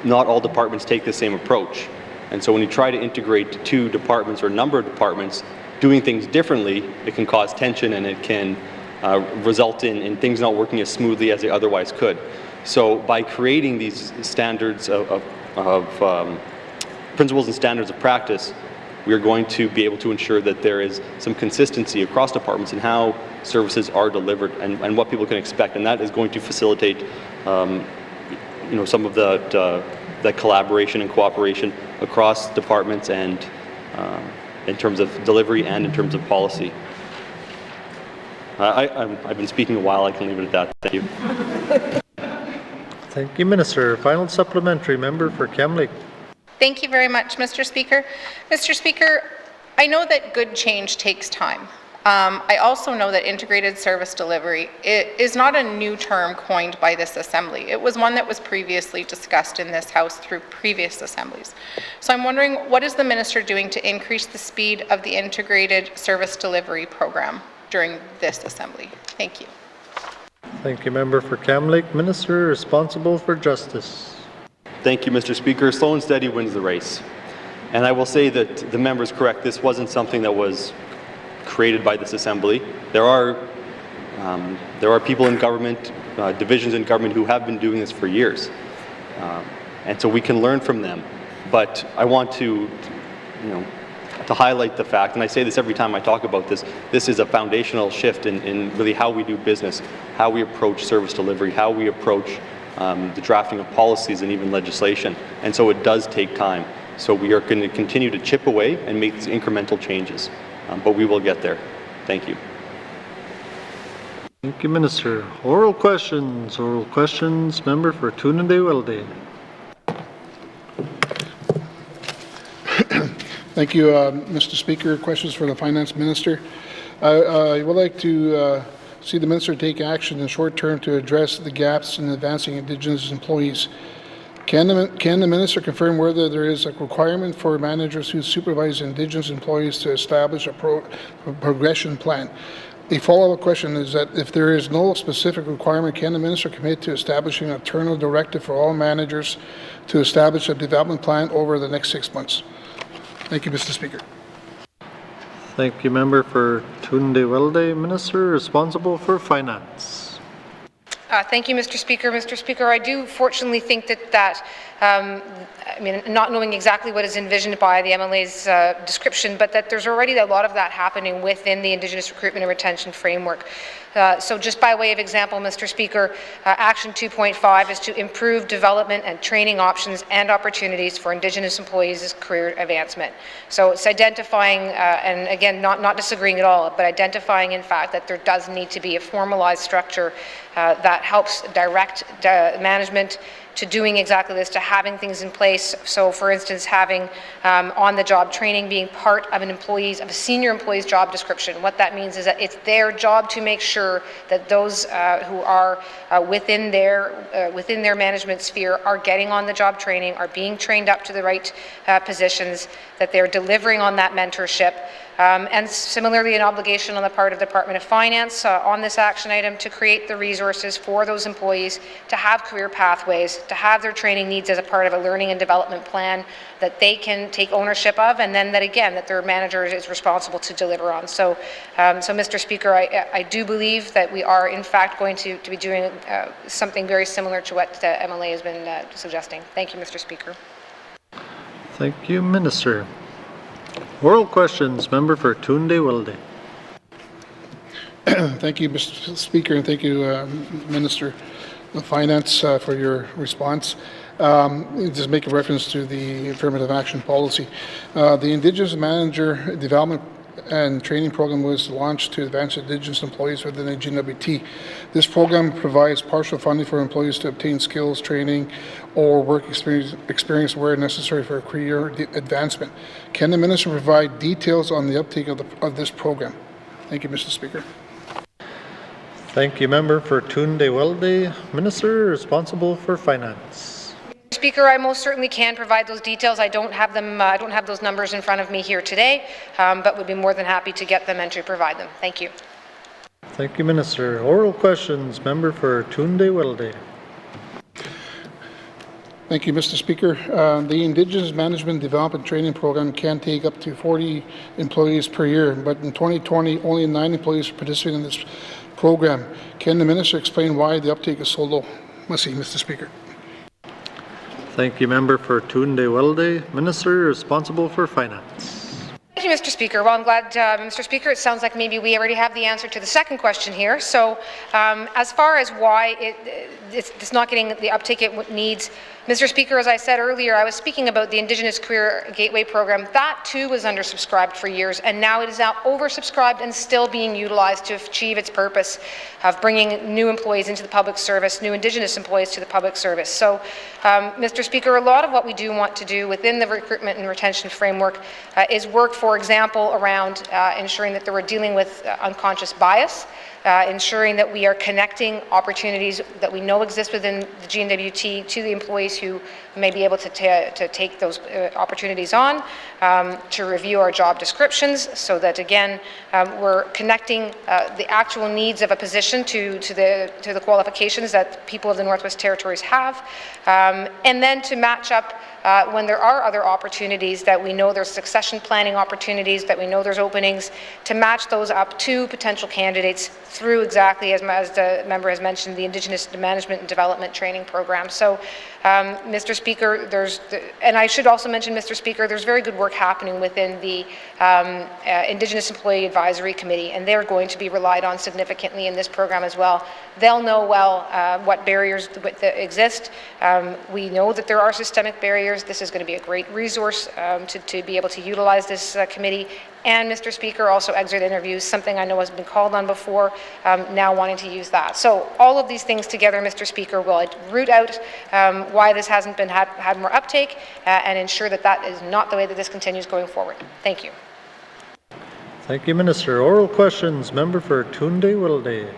not all departments take the same approach. And so when you try to integrate two departments or a number of departments doing things differently, it can cause tension and it can result in things not working as smoothly as they otherwise could. So by creating these standards of principles and standards of practice, we are going to be able to ensure that there is some consistency across departments in how services are delivered and what people can expect, and that is going to facilitate some of the collaboration and cooperation across departments and in terms of delivery and in terms of policy. I've been speaking a while. I can leave it at that. Thank you. Thank you, Minister. Final supplementary, member for Kamloops. Thank you very much, Mr. Speaker. Mr. Speaker, I know that good change takes time. I also know that integrated service delivery is not a new term coined by this Assembly. It was one that was previously discussed in this House through previous assemblies. So I'm wondering, what is the Minister doing to increase the speed of the integrated service delivery program during this Assembly? Thank you. Thank you, member for Kamloops. Minister responsible for justice. Thank you, Mr. Speaker. Slow and steady wins the race. And I will say that the member is correct. This wasn't something that was created by this Assembly. There are people in government, divisions in government who have been doing this for years. And so we can learn from them. But I want to highlight the fact, and I say this every time I talk about this, this is a foundational shift in really how we do business, how we approach service delivery, how we approach the drafting of policies and even legislation. And so it does take time. So we are going to continue to chip away and make these incremental changes. But we will get there. Thank you. Thank you, Minister. Oral questions. Oral questions. Member for Toonendee-Welde. Thank you, Mr. Speaker. Questions for the Finance Minister. I would like to see the Minister take action in the short term to address the gaps in advancing Indigenous employees. Can the Minister confirm whether there is a requirement for managers who supervise Indigenous employees to establish a progression plan? A follow-up question is that if there is no specific requirement, can the Minister commit to establishing an internal directive for all managers to establish a development plan over the next 6 months? Thank you, Mr. Speaker. Thank you, member for Toonendee-Welde. Minister responsible for finance. Thank you, Mr. Speaker. Mr. Speaker, I do fortunately think that not knowing exactly what is envisioned by the MLA's description, but that there's already a lot of that happening within the Indigenous Recruitment and Retention Framework. So just by way of example, Mr. Speaker, Action 2.5 is to improve development and training options and opportunities for Indigenous employees' career advancement. So it's identifying, and again, not disagreeing at all, but identifying in fact that there does need to be a formalized structure that helps direct management to doing exactly this, to having things in place. So for instance, having on-the-job training being part of a senior employee's job description. What that means is that it's their job to make sure that those who are within their management sphere are getting on-the-job training, are being trained up to the right positions, that they're delivering on that mentorship. And similarly, an obligation on the part of the Department of Finance on this action item to create the resources for those employees to have career pathways, to have their training needs as a part of a learning and development plan that they can take ownership of, and then that again, that their manager is responsible to deliver on. So, Mr. Speaker, I do believe that we are in fact going to be doing something very similar to what MLA has been suggesting. Thank you, Mr. Speaker. Thank you, Minister. Oral questions, member for Tunde Weldy. Thank you, Mr. Speaker, and thank you, Minister of Finance, for your response. Just make a reference to the affirmative action policy. The Indigenous Manager Development and Training Program was launched to advance Indigenous employees within the GNWT. This program provides partial funding for employees to obtain skills, training, or work experience where necessary for career advancement. Can the Minister provide details on the uptake of this program? Thank you, Mr. Speaker. Thank you, member for Tunde Weldy. Minister responsible for Finance. Speaker, I most certainly can provide those details. I don't have them. I don't have those numbers in front of me here today, but would be more than happy to get them and to provide them. Thank you. Thank you, Minister. Oral questions, member for Tunde Weldy. Thank you, Mr. Speaker. The Indigenous Management Development Training Program can take up to 40 employees per year, but in 2020, only 9 employees participated in this program. Can the Minister explain why the uptake is so low? Mr. Speaker. Thank you, member for Tunde Weldy. Minister responsible for Finance. Thank you, Mr. Speaker. Well, I'm glad, Mr. Speaker, it sounds like maybe we already have the answer to the second question here. So as far as why it's not getting the uptake it needs, Mr. Speaker, as I said earlier, I was speaking about the Indigenous Career Gateway Program. That too was undersubscribed for years, and now it is now oversubscribed and still being utilized to achieve its purpose of bringing new employees into the public service, new Indigenous employees to the public service. So, Mr. Speaker, a lot of what we do want to do within the recruitment and retention framework is work, for example, around ensuring that we're dealing with unconscious bias, ensuring that we are connecting opportunities that we know exist within the GNWT to the employees who may be able to take those opportunities on, to review our job descriptions so that, again, we're connecting the actual needs of a position to the qualifications that people of the Northwest Territories have, and then to match up when there are other opportunities that we know there's succession planning opportunities, that we know there's openings, to match those up to potential candidates through exactly, as the member has mentioned, the Indigenous Management and Development Training Program. So, Mr. Speaker, and I should also mention, Mr. Speaker, there's very good work happening within the Indigenous Employee Advisory Committee, and they're going to be relied on significantly in this program as well. They'll know well what barriers exist. We know that there are systemic barriers. This is going to be a great resource to be able to utilize this committee. And, Mr. Speaker, also exit interviews, something I know has been called on before, now wanting to use that. So all of these things together, Mr. Speaker, will root out why this hasn't been had more uptake and ensure that that is not the way that this continues going forward. Thank you. Thank you, Minister. Oral questions, member for Tunde Weldy.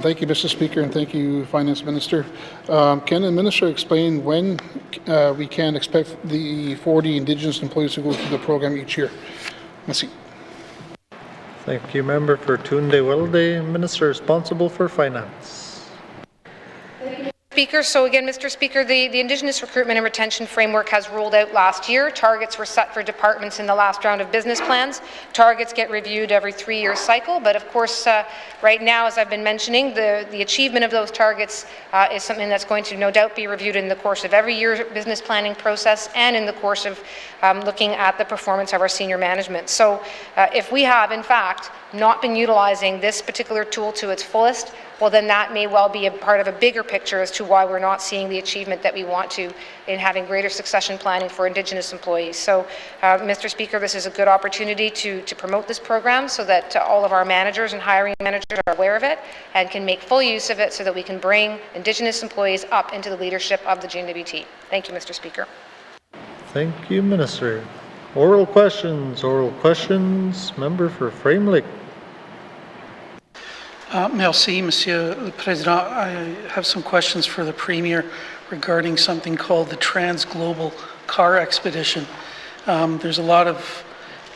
Thank you, Mr. Speaker, and thank you, Finance Minister. Can the Minister explain when we can expect the 40 Indigenous employees to go through the program each year? Merci. Thank you, member for Tunde Weldy. Minister responsible for Finance. Speaker, so again, Mr. Speaker, the Indigenous Recruitment and Retention Framework has rolled out last year. Targets were set for departments in the last round of business plans. Targets get reviewed every 3-year cycle, but of course, right now, as I've been mentioning, the achievement of those targets is something that's going to no doubt be reviewed in the course of every year's business planning process and in the course of looking at the performance of our senior management. So if we have, in fact, not been utilizing this particular tool to its fullest, well, then that may well be a part of a bigger picture as to why we're not seeing the achievement that we want to in having greater succession planning for Indigenous employees. So, Mr. Speaker, this is a good opportunity to promote this program so that all of our managers and hiring managers are aware of it and can make full use of it so that we can bring Indigenous employees up into the leadership of the GNWT. Thank you, Mr. Speaker. Thank you, Minister. Oral questions, member for Frame Lake. Merci, Monsieur le Président. I have some questions for the Premier regarding something called the Trans-Global Car Expedition. There's a lot of,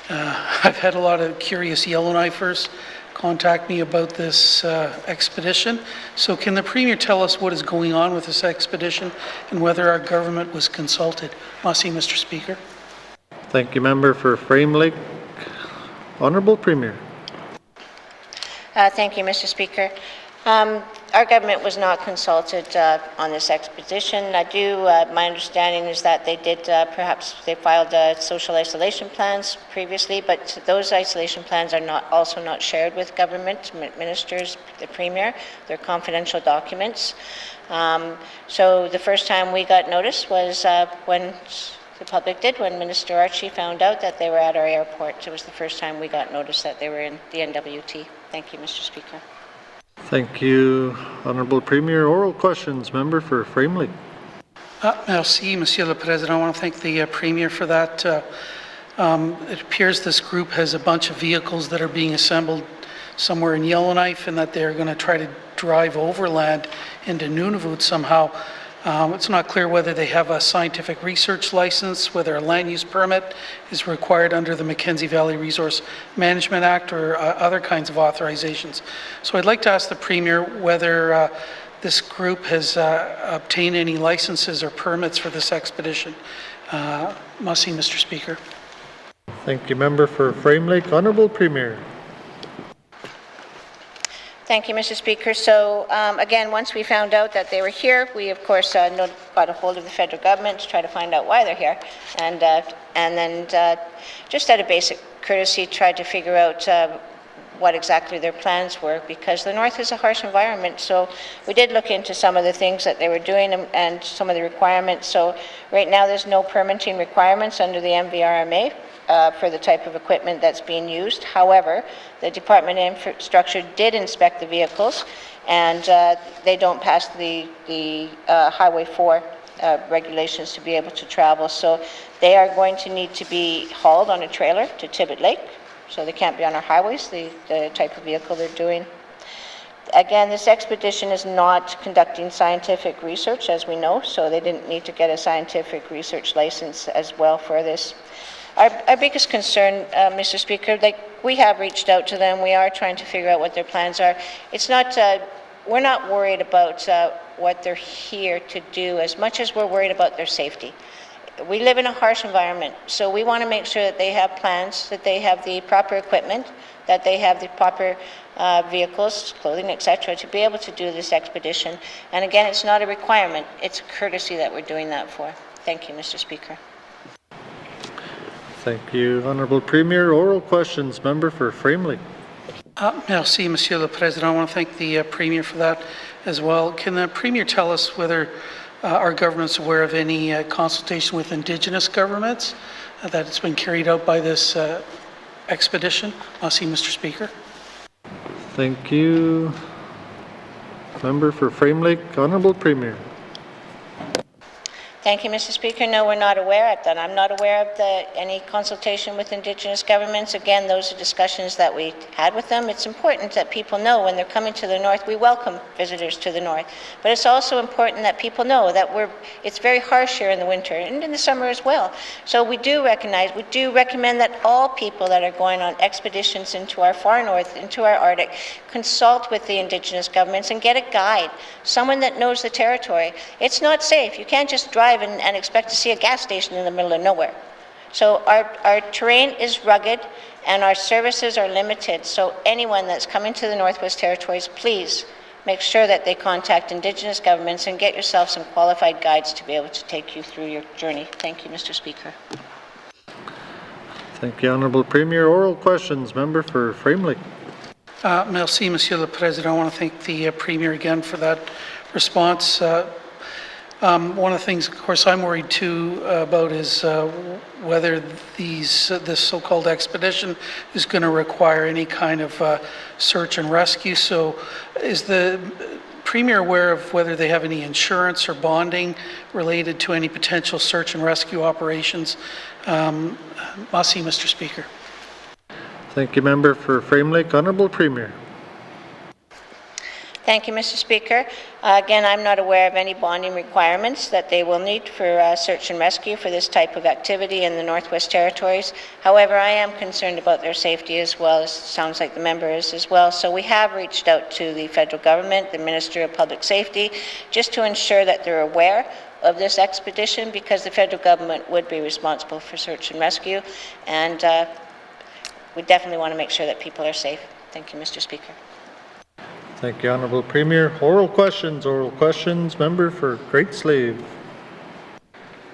I've had a lot of curious Yellowknifers contact me about this expedition. So can the Premier tell us what is going on with this expedition and whether our government was consulted? Merci, Mr. Speaker. Thank you, member for Frame Lake. Honourable Premier. Thank you, Mr. Speaker. Our government was not consulted on this expedition. My understanding is that they did, perhaps they filed social isolation plans previously, but those isolation plans are also not shared with government, ministers, the Premier. They're confidential documents. So the first time we got notice was when the public did, when Minister Archie found out that they were at our airport. It was the first time we got notice that they were in the NWT. Thank you, Mr. Speaker. Thank you, Honourable Premier. Oral questions, member for Frame Lake. Merci, Monsieur le Président. I want to thank the Premier for that. It appears this group has a bunch of vehicles that are being assembled somewhere in Yellowknife and that they're going to try to drive overland into Nunavut somehow. It's not clear whether they have a scientific research license, whether a land use permit is required under the Mackenzie Valley Resource Management Act or other kinds of authorizations. So I'd like to ask the Premier whether this group has obtained any licenses or permits for this expedition. Merci, Mr. Speaker. Thank you, member for Frame Lake. Honourable Premier. Thank you, Mr. Speaker. So again, once we found out that they were here, we of course got a hold of the federal government to try to find out why they're here, and then just out of basic courtesy tried to figure out what exactly their plans were, because the North is a harsh environment. So we did look into some of the things that they were doing and some of the requirements. So right now there's no permitting requirements under the MVRMA for the type of equipment that's being used. However, the Department of Infrastructure did inspect the vehicles, and they don't pass the Highway 4 regulations to be able to travel. So they are going to need to be hauled on a trailer to Tibbet Lake, so they can't be on our highways, the type of vehicle they're doing. Again, this expedition is not conducting scientific research, as we know, so they didn't need to get a scientific research license as well for this. Our biggest concern, Mr. Speaker, we have reached out to them. We are trying to figure out what their plans are. It's not, we're not worried about what they're here to do as much as we're worried about their safety. We live in a harsh environment, so we want to make sure that they have plans, that they have the proper equipment, that they have the proper vehicles, clothing, etc., to be able to do this expedition. And again, it's not a requirement, it's a courtesy that we're doing that for. Thank you, Mr. Speaker. Thank you, Honourable Premier. Oral questions, member for Frame Lake. Merci, Monsieur le Président. I want to thank the Premier for that as well. Can the Premier tell us whether our government's aware of any consultation with Indigenous governments that has been carried out by this expedition? Merci, Mr. Speaker. Thank you. Member for Frame Lake. Honourable Premier. Thank you, Mr. Speaker. No, we're not aware of that. I'm not aware of any consultation with Indigenous governments. Again, those are discussions that we had with them. It's important that people know when they're coming to the North, we welcome visitors to the North. But it's also important that people know that it's very harsh here in the winter and in the summer as well. So we do recommend that all people that are going on expeditions into our far north, into our Arctic, consult with the Indigenous governments and get a guide, someone that knows the territory. It's not safe. You can't just drive and expect to see a gas station in the middle of nowhere. So our terrain is rugged and our services are limited. So anyone that's coming to the Northwest Territories, please make sure that they contact Indigenous governments and get yourself some qualified guides to be able to take you through your journey. Thank you, Mr. Speaker. Thank you, Honourable Premier. Oral questions, member for Frame Lake. Merci, Monsieur le Président. I want to thank the Premier again for that response. One of the things, of course, I'm worried too about is whether this so-called expedition is going to require any kind of search and rescue. So is the Premier aware of whether they have any insurance or bonding related to any potential search and rescue operations? Merci, Mr. Speaker. Thank you, member for Frame Lake. Honourable Premier. Thank you, Mr. Speaker. Again, I'm not aware of any bonding requirements that they will need for search and rescue for this type of activity in the Northwest Territories. However, I am concerned about their safety as well, as sounds like the member is as well. So we have reached out to the federal government, the Minister of Public Safety, just to ensure that they're aware of this expedition, because the federal government would be responsible for search and rescue, and we definitely want to make sure that people are safe. Thank you, Mr. Speaker. Thank you, Honourable Premier. Oral questions. Member for Great Slave.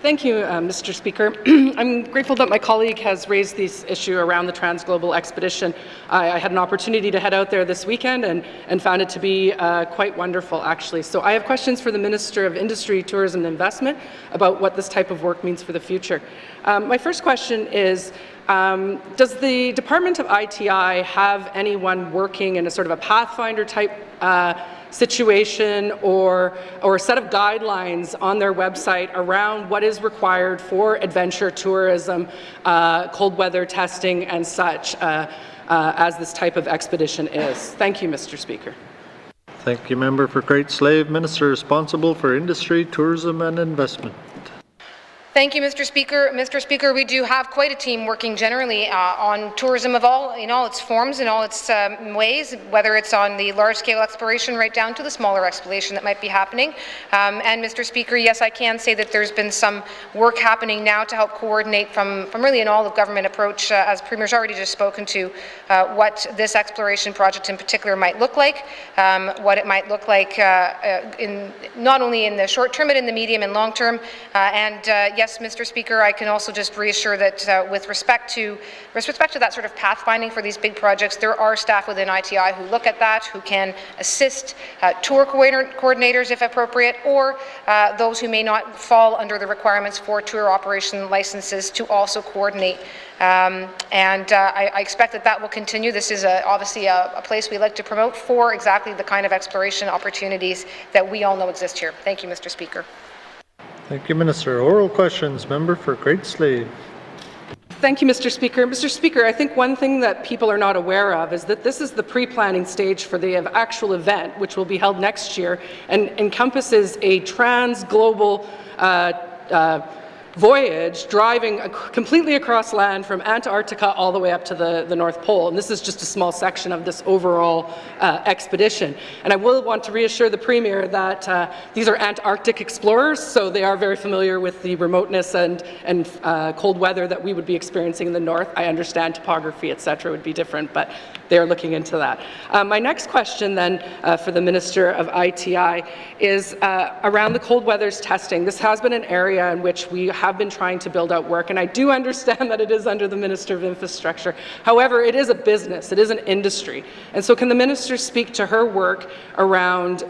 Thank you, Mr. Speaker. I'm grateful that my colleague has raised this issue around the Transglobal Expedition. I had an opportunity to head out there this weekend and found it to be quite wonderful, actually. So I have questions for the Minister of Industry, Tourism and Investment about what this type of work means for the future. My first question is, does the Department of ITI have anyone working in a sort of a Pathfinder type situation or a set of guidelines on their website around what is required for adventure tourism, cold weather testing and such, as this type of expedition is? Thank you, Mr. Speaker. Thank you, Member for Great Slave. Minister responsible for Industry, Tourism and Investment. Thank you, Mr. Speaker. Mr. Speaker, we do have quite a team working generally on tourism in all its forms, in all its ways, whether it's on the large-scale exploration right down to the smaller exploration that might be happening. And Mr. Speaker, yes, I can say that there's been some work happening now to help coordinate from really an all-of-government approach, as Premier's already just spoken to, what this exploration project in particular might look like, what it might look like not only in the short term but in the medium and long term, yes, Mr. Speaker, I can also just reassure that with respect to that sort of pathfinding for these big projects, there are staff within ITI who look at that, who can assist tour coordinators if appropriate, or those who may not fall under the requirements for tour operation licenses to also coordinate. I expect that will continue. This is obviously a place we like to promote for exactly the kind of exploration opportunities that we all know exist here. Thank you, Mr. Speaker. Thank you, Minister. Oral questions. Member for Great Slave. Thank you, Mr. Speaker. Mr. Speaker, I think one thing that people are not aware of is that this is the pre-planning stage for the actual event, which will be held next year and encompasses a trans-global voyage driving completely across land from Antarctica all the way up to the North Pole. And this is just a small section of this overall expedition. And I will want to reassure the Premier that these are Antarctic explorers, so they are very familiar with the remoteness and cold weather that we would be experiencing in the north. I understand topography, etc., would be different, but they are looking into that. My next question then for the Minister of ITI is around the cold weather's testing. This has been an area in which we have been trying to build out work, and I do understand that it is under the Minister of Infrastructure. However, it is a business, it is an industry. And so can the Minister speak to her work around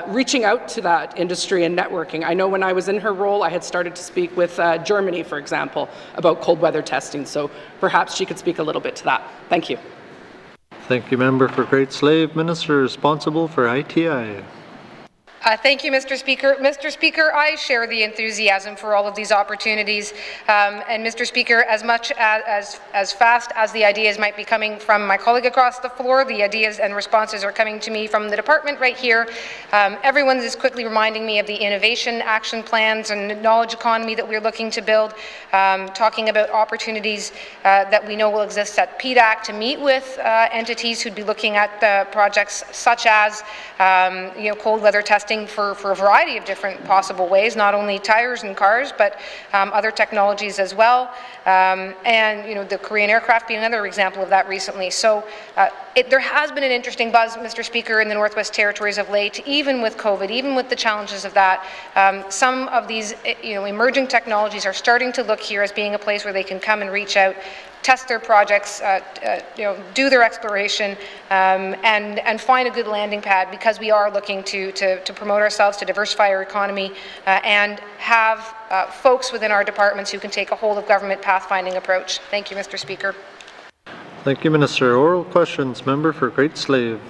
reaching out to that industry and networking? I know when I was in her role, I had started to speak with Germany, for example, about cold weather testing, so perhaps she could speak a little bit to that. Thank you. Thank you, Member for Great Slave. Minister responsible for ITI. Thank you, Mr. Speaker. Mr. Speaker, I share the enthusiasm for all of these opportunities. And Mr. Speaker, as much as fast as the ideas might be coming from my colleague across the floor, the ideas and responses are coming to me from the department right here. Everyone is quickly reminding me of the innovation action plans and knowledge economy that we're looking to build, talking about opportunities that we know will exist at PDAC to meet with entities who'd be looking at projects such as cold weather testing for a variety of different possible ways, not only tires and cars, but other technologies as well. And the Korean aircraft being another example of that recently. So there has been an interesting buzz, Mr. Speaker, in the Northwest Territories of late, even with COVID, even with the challenges of that. Some of these emerging technologies are starting to look here as being a place where they can come and reach out, test their projects, do their exploration, and find a good landing pad, because we are looking to promote ourselves, to diversify our economy, and have folks within our departments who can take a whole of government pathfinding approach. Thank you, Mr. Speaker. Thank you, Minister. Oral questions. Member for Great Slave.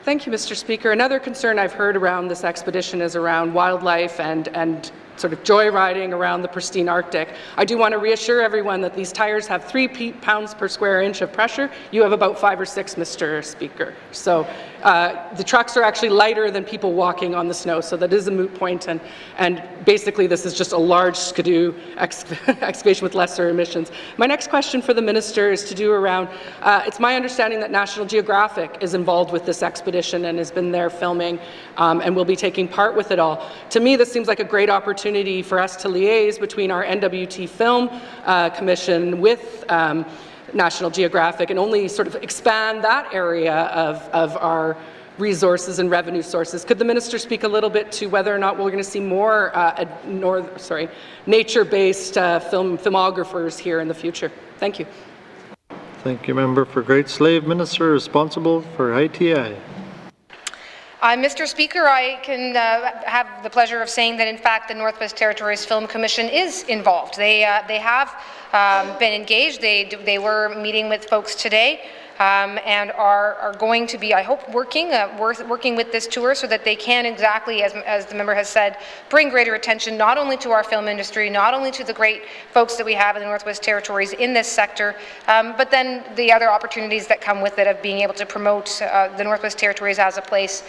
Thank you, Mr. Speaker. Another concern I've heard around this expedition is around wildlife and sort of joyriding around the pristine Arctic. I do want to reassure everyone that these tires have 3 pounds per square inch of pressure. You have about 5 or 6, Mr. Speaker. So the trucks are actually lighter than people walking on the snow, so that is a moot point, and basically this is just a large skidoo excavation with lesser emissions. My next question for the minister is to do around, it's my understanding that National Geographic is involved with this expedition and has been there filming and will be taking part with it all. To me, this seems like a great opportunity for us to liaise between our NWT Film Commission with National Geographic and only sort of expand that area of our resources and revenue sources. Could the minister speak a little bit to whether or not we're going to see more nature-based filmographers here in the future? Thank you. Thank you, member for Great Slave. Minister responsible for ITI. Mr. Speaker, I can have the pleasure of saying that, in fact, the Northwest Territories Film Commission is involved. They have been engaged. They were meeting with folks today and are going to be, I hope, working with this tour so that they can exactly, as the member has said, bring greater attention not only to our film industry, not only to the great folks that we have in the Northwest Territories in this sector, but then the other opportunities that come with it of being able to promote the Northwest Territories as a place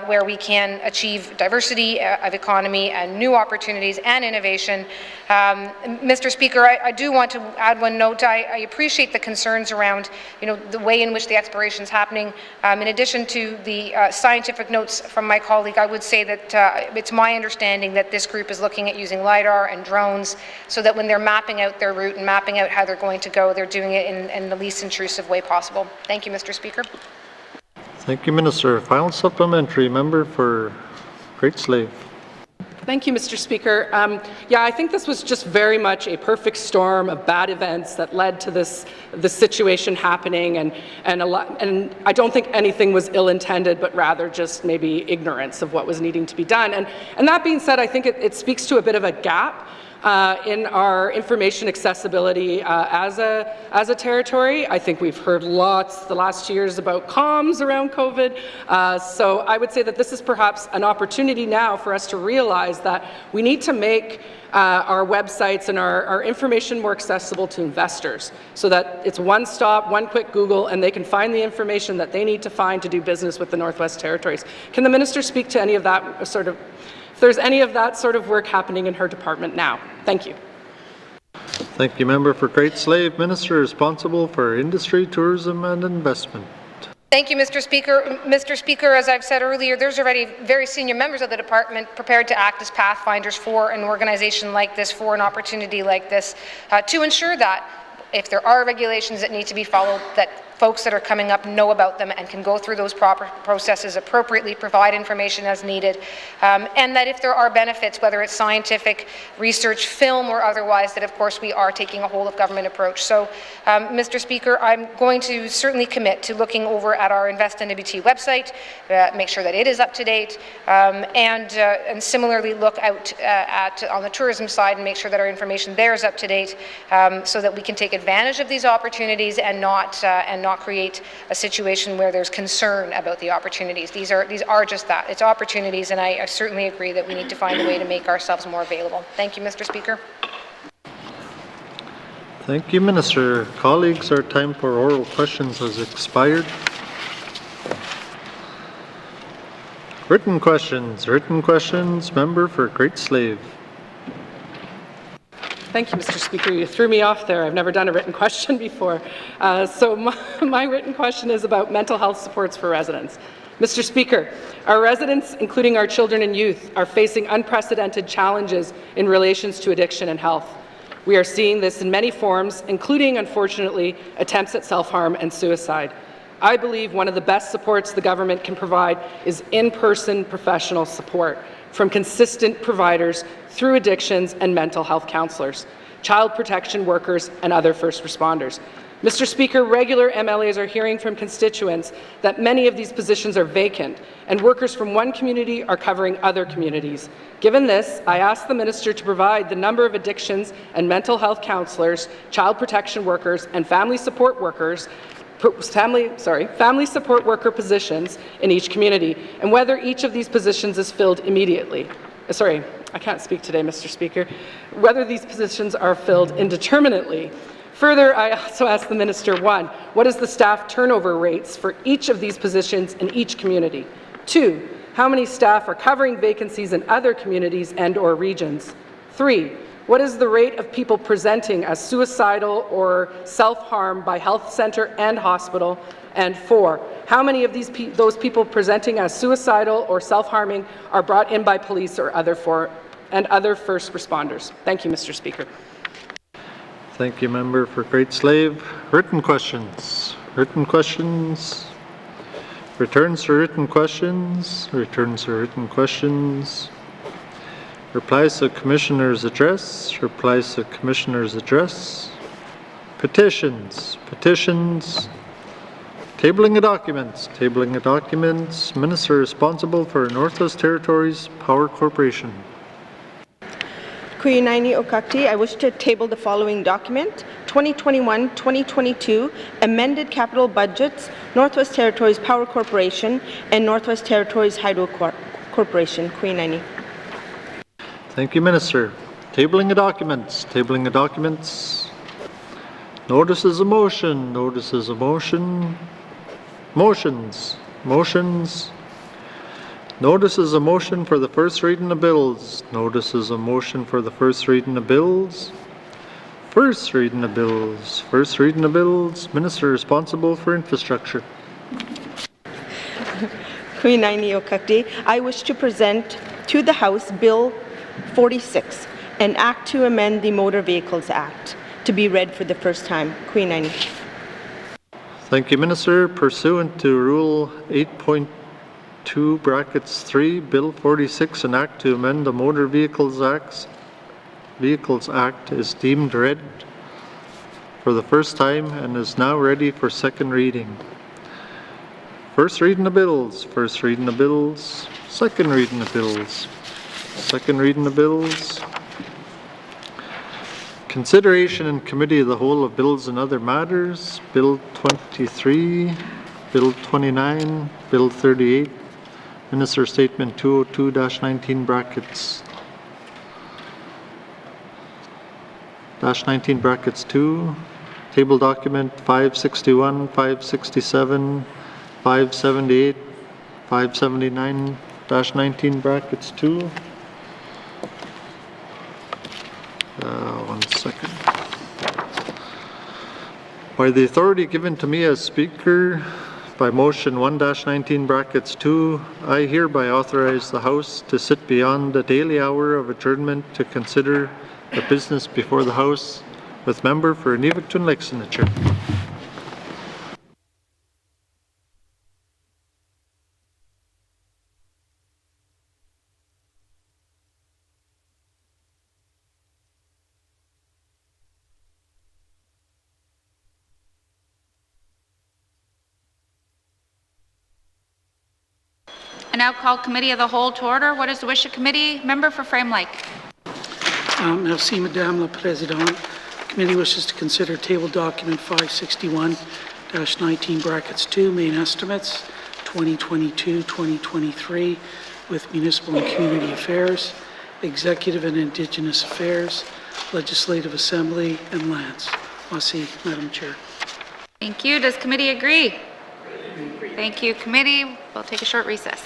where we can achieve diversity of economy and new opportunities and innovation. Mr. Speaker, I do want to add one note. I appreciate the concerns around, the way in which the exploration is happening. In addition to the scientific notes from my colleague, I would say that it's my understanding that this group is looking at using LiDAR and drones so that when they're mapping out their route and mapping out how they're going to go, they're doing it in the least intrusive way possible. Thank you, Mr. Speaker. Thank you, Minister. Final supplementary, member for Great Slave. Thank you, Mr. Speaker. I think this was just very much a perfect storm of bad events that led to this situation happening, and I don't think anything was ill-intended, but rather just maybe ignorance of what was needing to be done. And that being said, I think it speaks to a bit of a gap in our information accessibility as a territory. I think we've heard lots the last 2 years about comms around COVID. So I would say that this is perhaps an opportunity now for us to realize that we need to make our websites and our information more accessible to investors so that it's one stop, one quick Google, and they can find the information that they need to find to do business with the Northwest Territories. Can the minister speak to any of that if there's any of that sort of work happening in her department now? Thank you. Thank you, member for Great Slave. Minister responsible for industry, tourism and investment. Thank you, Mr. Speaker. Mr. Speaker, as I've said earlier, there's already very senior members of the department prepared to act as pathfinders for an organization like this, for an opportunity like this, to ensure that if there are regulations that need to be followed, that folks that are coming up know about them and can go through those proper processes appropriately, provide information as needed, and that if there are benefits, whether it's scientific, research, film, or otherwise, that of course we are taking a whole of government approach. So, Mr. Speaker, I'm going to certainly commit to looking over at our Invest NWT website, make sure that it is up to date, and similarly look out on the tourism side and make sure that our information there is up to date, so that we can take advantage of these opportunities and not create a situation where there's concern about the opportunities. These are just that. It's opportunities, and I certainly agree that we need to find a way to make ourselves more available. Thank you, Mr. Speaker. Thank you, Minister. Colleagues, our time for oral questions has expired. Written questions, member for Great Slave. Thank you, Mr. Speaker. You threw me off there. I've never done a written question before. So my written question is about mental health supports for residents. Mr. Speaker, our residents, including our children and youth, are facing unprecedented challenges in relations to addiction and health. We are seeing this in many forms, including, unfortunately, attempts at self-harm and suicide. I believe one of the best supports the government can provide is in-person professional support from consistent providers through addictions and mental health counselors, child protection workers, and other first responders. Mr. Speaker, regular MLAs are hearing from constituents that many of these positions are vacant, and workers from one community are covering other communities. Given this, I ask the Minister to provide the number of addictions and mental health counselors, child protection workers, and family support worker positions in each community, and whether each of these positions is filled immediately. Sorry, I can't speak today, Mr. Speaker. Whether these positions are filled indeterminately Further, I also asked the minister, 1, what is the staff turnover rates for each of these positions in each community? 2, how many staff are covering vacancies in other communities and/or regions? 3, what is the rate of people presenting as suicidal or self-harm by health center and hospital? And 4, how many of those people presenting as suicidal or self-harming are brought in by police or other first responders? Thank you, Mr. Speaker. Thank you, member for Great Slave. Written questions. Written questions. Returns to written questions. Returns to written questions. Replies to Commissioner's address. Replies to Commissioner's address. Petitions. Petitions. Tabling of documents. Tabling of documents. Minister responsible for Northwest Territories Power Corporation. Kuinaini Okakti, I wish to table the following document, 2021-2022 amended capital budgets, Northwest Territories Power Corporation and Northwest Territories Hydro Corporation. Kuinaini. Thank you, Minister. Tabling of documents. Tabling of documents. Notices of motion. Notices of motion. Motions. Motions. Notices of motion for the first reading of bills. Notices of motion for the first reading of bills. First reading of bills. First reading of bills. Minister responsible for infrastructure. Kuinaini Okakti, I wish to present to the House Bill 46, an act to amend the Motor Vehicles Act, to be read for the first time. Kuinaini. Thank you, Minister. Pursuant to Rule 8.2 brackets 3, Bill 46, an act to amend the Motor Vehicles Act is deemed read for the first time and is now ready for second reading. First reading of bills. First reading of bills. Second reading of bills. Second reading of bills. Consideration in Committee of the Whole of bills and other matters. Bill 23, Bill 29, Bill 38. Minister Statement 202-19 brackets. -19 brackets 2. Table document 561, 567, 578, 579-19 brackets 2. One second. By the authority given to me as Speaker, by motion 1-19 brackets 2, I hereby authorize the House to sit beyond the daily hour of adjournment to consider the business before the House with member for Inuvik Lake signature. I now call Committee of the Whole to order. What is the wish of committee? Member for Frame Lake. Merci, Madame la Présidente. Committee wishes to consider table document 561-19 brackets 2, main estimates 2022-2023 with Municipal and Community Affairs, Executive and Indigenous Affairs, Legislative Assembly, and Lands. Merci, Madam Chair. Thank you. Does committee agree? Thank you, committee. We'll take a short recess.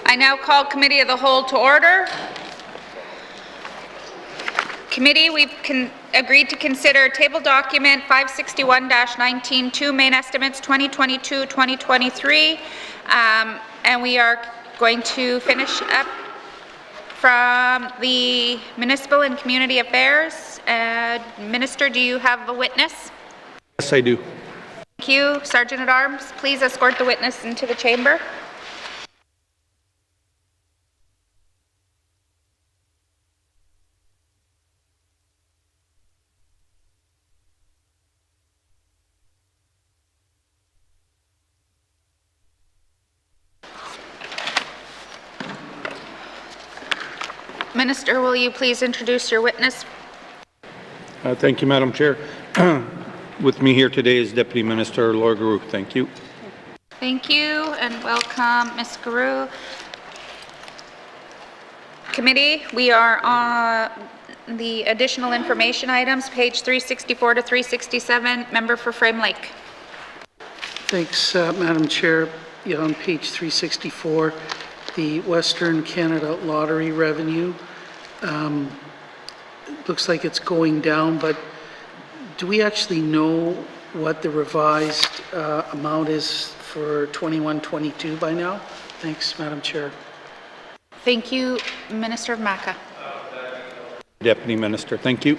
I now call Committee of the Whole to order. Committee, we've agreed to consider table document 561-19, two main estimates 2022-2023, and we are going to finish up from the Municipal and Community Affairs. Minister, do you have a witness? Yes, I do. Thank you. Sergeant at Arms, please escort the witness into the chamber. Minister, will you please introduce your witness? Thank you, Madam Chair. With me here today is Deputy Minister Laura Garou. Thank you. Thank you and welcome, Ms. Garou. Committee, we are on the additional information items, page 364 to 367. Member for Frame Lake. Thanks, Madam Chair. Yeah, on page 364, the Western Canada Lottery revenue. Looks like it's going down, but do we actually know what the revised amount is for 21-22 by now? Thanks, Madam Chair. Thank you, Minister of Maca. Deputy Minister, thank you.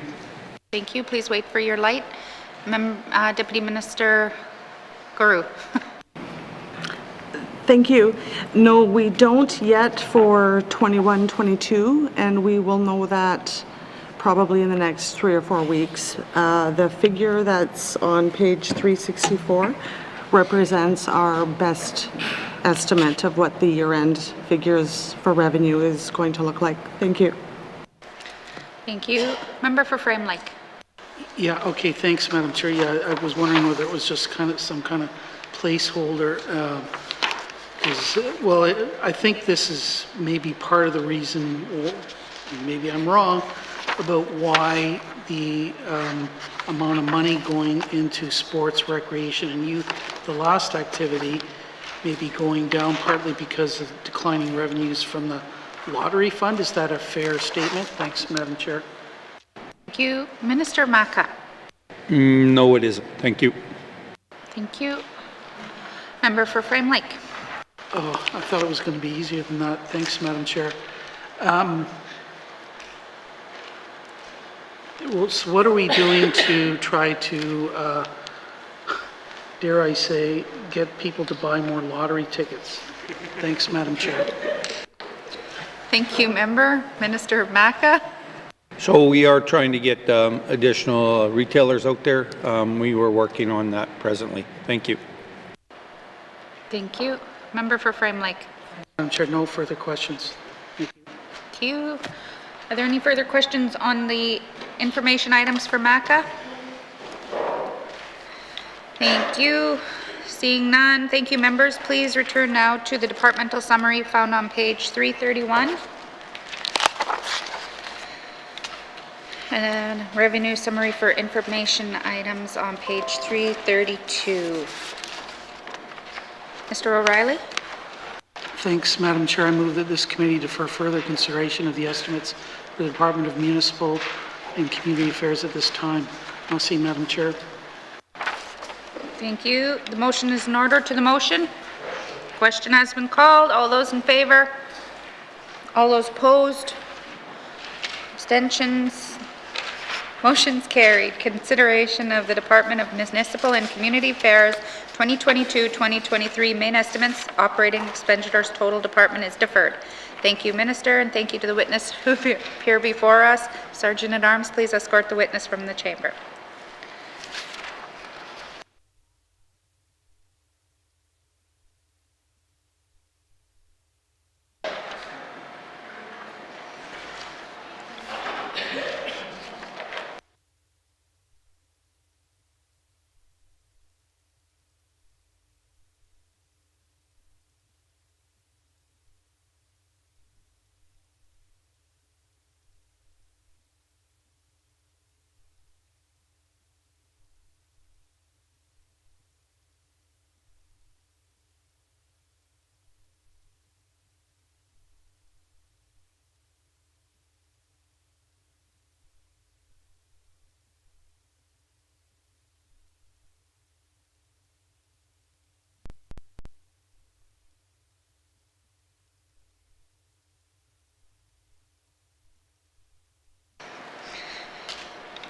Thank you. Please wait for your light. Deputy Minister Garou. Thank you. No, we don't yet for 21-22, and we will know that probably in the next 3 or 4 weeks. The figure that's on page 364 represents our best estimate of what the year-end figures for revenue is going to look like. Thank you. Thank you. Member for Frame Lake. Yeah, okay, thanks, Madam Chair. Yeah, I was wondering whether it was just kind of some kind of placeholder. Well, I think this is maybe part of the reason, or maybe I'm wrong, about why the amount of money going into sports, recreation, and youth, the last activity, may be going down partly because of declining revenues from the lottery fund. Is that a fair statement? Thanks, Madam Chair. Thank you. Minister Maca. No, it isn't. Thank you. Thank you. Member for Frame Lake. Oh, I thought it was going to be easier than that. Thanks, Madam Chair. So what are we doing to try to, dare I say, get people to buy more lottery tickets? Thanks, Madam Chair. Thank you, Member. Minister Maca. So we are trying to get additional retailers out there. We were working on that presently. Thank you. Thank you. Member for Frame Lake. Madam Chair, no further questions. Thank you. Are there any further questions on the information items for Maca? Thank you. Seeing none, thank you, members. Please return now to the departmental summary found on page 331. And revenue summary for information items on page 332. Mr. O'Reilly? Thanks, Madam Chair. I move that this committee defer further consideration of the estimates for the Department of Municipal and Community Affairs at this time. I'll see, Madam Chair. Thank you. The motion is in order. To the motion. Question has been called. All those in favor? All those opposed? Abstentions? Motion's carried. Consideration of the Department of Municipal and Community Affairs 2022-2023 main estimates, operating expenditures total department is deferred. Thank you, Minister, and thank you to the witness who appear before us. Sergeant at Arms, please escort the witness from the chamber.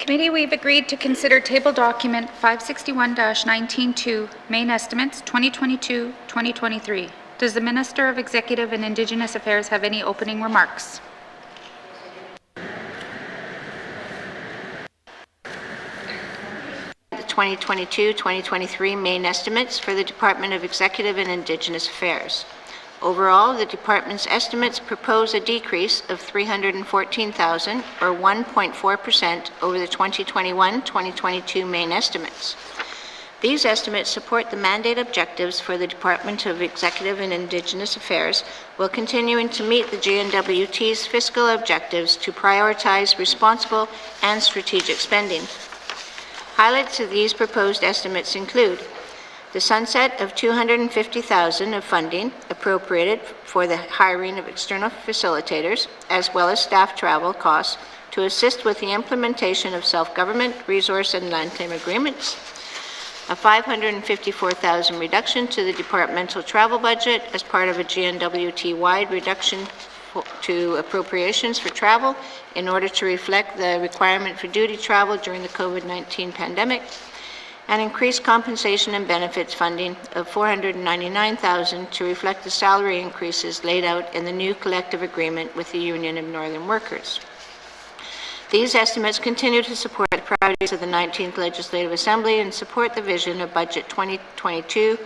Committee, we've agreed to consider table document 561-19-2, main estimates 2022-2023. Does the Minister of Executive and Indigenous Affairs have any opening remarks? The 2022-2023 main estimates for the Department of Executive and Indigenous Affairs. Overall, the department's estimates propose a decrease of $314,000 or 1.4% over the 2021-2022 main estimates. These estimates support the mandate objectives for the Department of Executive and Indigenous Affairs while continuing to meet the GNWT's fiscal objectives to prioritize responsible and strategic spending. Highlights of these proposed estimates include the sunset of $250,000 of funding appropriated for the hiring of external facilitators, as well as staff travel costs to assist with the implementation of self-government, resource, and land claim agreements, a $554,000 reduction to the departmental travel budget as part of a GNWT-wide reduction to appropriations for travel in order to reflect the requirement for duty travel during the COVID-19 pandemic, and increased compensation and benefits funding of $499,000 to reflect the salary increases laid out in the new collective agreement with the Union of Northern Workers. These estimates continue to support the priorities of the 19th Legislative Assembly and support the vision of Budget 2022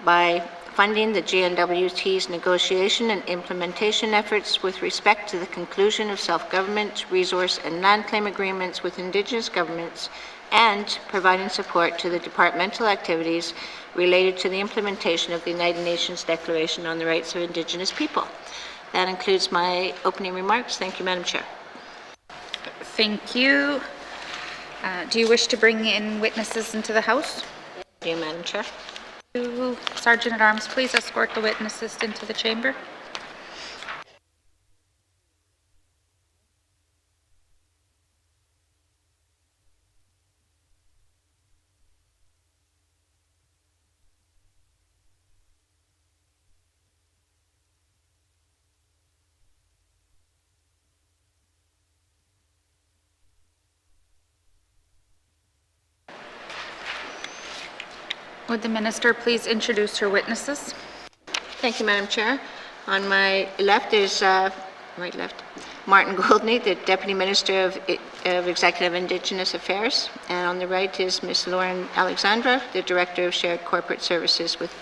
by funding the GNWT's negotiation and implementation efforts with respect to the conclusion of self-government, resource, and land claim agreements with Indigenous governments, and providing support to the departmental activities related to the implementation of the United Nations Declaration on the Rights of Indigenous People. That includes my opening remarks. Thank you, Madam Chair. Thank you. Do you wish to bring in witnesses into the House? Thank you, Madam Chair. Sergeant at Arms, please escort the witnesses into the chamber. Would the Minister please introduce her witnesses? Thank you, Madam Chair. On my left is, Martin Goldney, the Deputy Minister of Executive Indigenous Affairs, and on the right is Ms. Lauren Alexandra, the Director of Shared Corporate Services with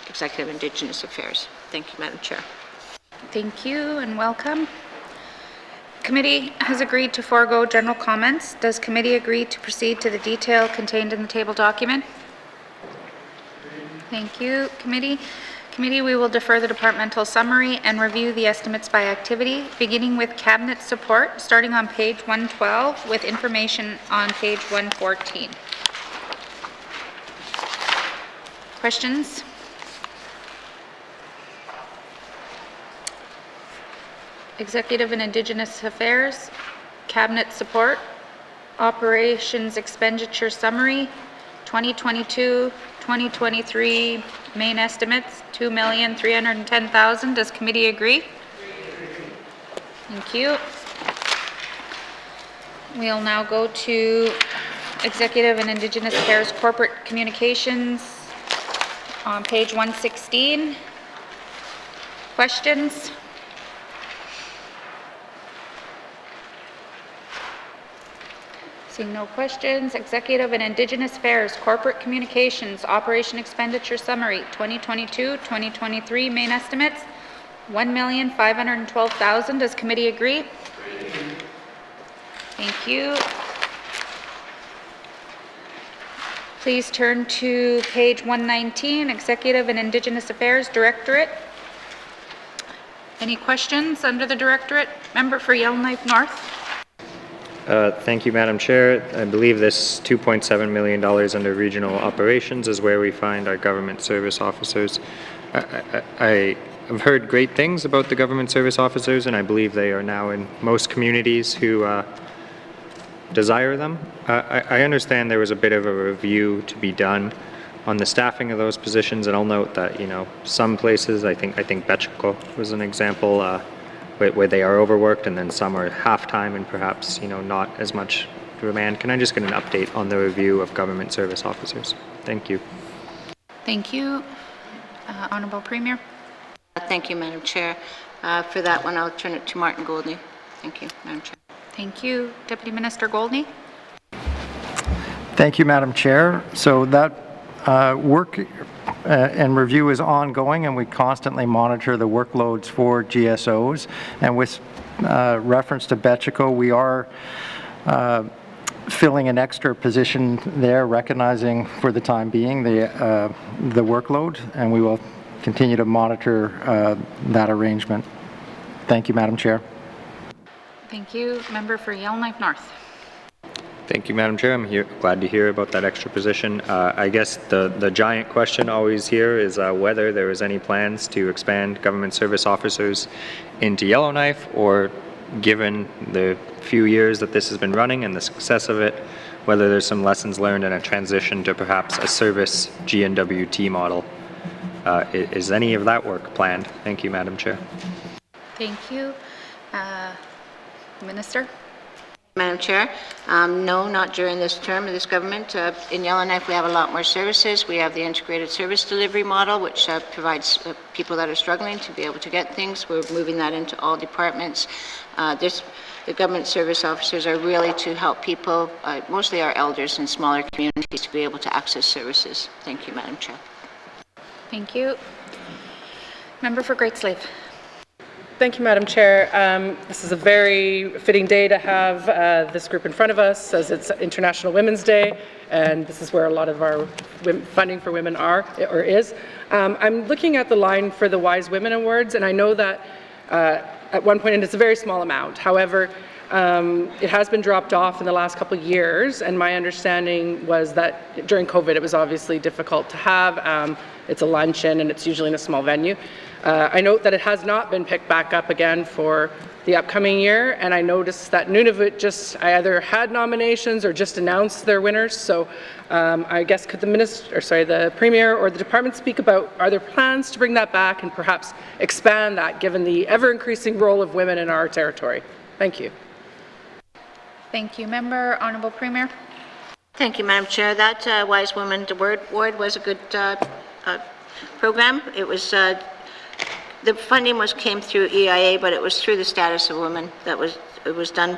Executive Indigenous Affairs. Thank you, Madam Chair. Thank you and welcome. Committee has agreed to forego general comments. Does committee agree to proceed to the detail contained in the table document? Thank you, committee. Committee, we will defer the departmental summary and review the estimates by activity, beginning with cabinet support, starting on page 112 with information on page 114. Questions? Executive and Indigenous Affairs, cabinet support, operations expenditure summary, 2022-2023 main estimates, $2,310,000. Does committee agree? Thank you. We'll now go to Executive and Indigenous Affairs Corporate Communications on page 116. Questions? Seeing no questions, Executive and Indigenous Affairs Corporate Communications Operation Expenditure Summary 2022-2023 main estimates $1,512,000. Does committee agree? Thank you. Please turn to page 119, Executive and Indigenous Affairs Directorate. Any questions under the Directorate? Member for Yellowknife North. Thank you, Madam Chair. I believe this $2.7 million under regional operations is where we find our government service officers. I have heard great things about the government service officers, and I believe they are now in most communities who desire them. I understand there was a bit of a review to be done on the staffing of those positions, and I'll note that, you know, some places, I think Betchko was an example, where they are overworked, and then some are half-time and perhaps, you know, not as much Remand, can I just get an update on the review of government service officers? Thank you. Thank you. Honorable Premier. Thank you, Madam Chair. For that one, I'll turn it to Martin Goldney. Thank you, Madam Chair. Thank you. Deputy Minister Goldney. Thank you, Madam Chair. So that work and review is ongoing, and we constantly monitor the workloads for GSOs. And with reference to Betchico, we are filling an extra position there, recognizing for the time being the workload, and we will continue to monitor that arrangement. Thank you, Madam Chair. Thank you. Member for Yellowknife North. Thank you, Madam Chair. I'm glad to hear about that extra position. I guess the giant question always here is whether there is any plans to expand government service officers into Yellowknife, or given the few years that this has been running and the success of it, whether there's some lessons learned and a transition to perhaps a service GNWT model. Is any of that work planned? Thank you, Madam Chair. Thank you. Minister. Madam Chair, no, not during this term of this government. In Yellowknife, we have a lot more services. We have the integrated service delivery model, which provides people that are struggling to be able to get things. We're moving that into all departments. The government service officers are really to help people, mostly our elders in smaller communities, to be able to access services. Thank you, Madam Chair. Thank you. Member for Great Slave. Thank you, Madam Chair. This is a very fitting day to have this group in front of us, as it's International Women's Day, and this is where a lot of our funding for women is. I'm looking at the line for the Wise Women Awards, and I know that at one point, and it's a very small amount, however, it has been dropped off in the last couple of years, and my understanding was that during COVID it was obviously difficult to have. It's a luncheon and it's usually in a small venue. I note that it has not been picked back up again for the upcoming year, and I noticed that Nunavut just either had nominations or just announced their winners. So I guess could the Premier or the Department speak about, are there plans to bring that back and perhaps expand that given the ever-increasing role of women in our territory? Thank you. Thank you, Member. Honourable Premier. Thank you, Madam Chair. That Wise Women Award was a good program. It was the funding came through EIA, but it was through the Status of Women. It was done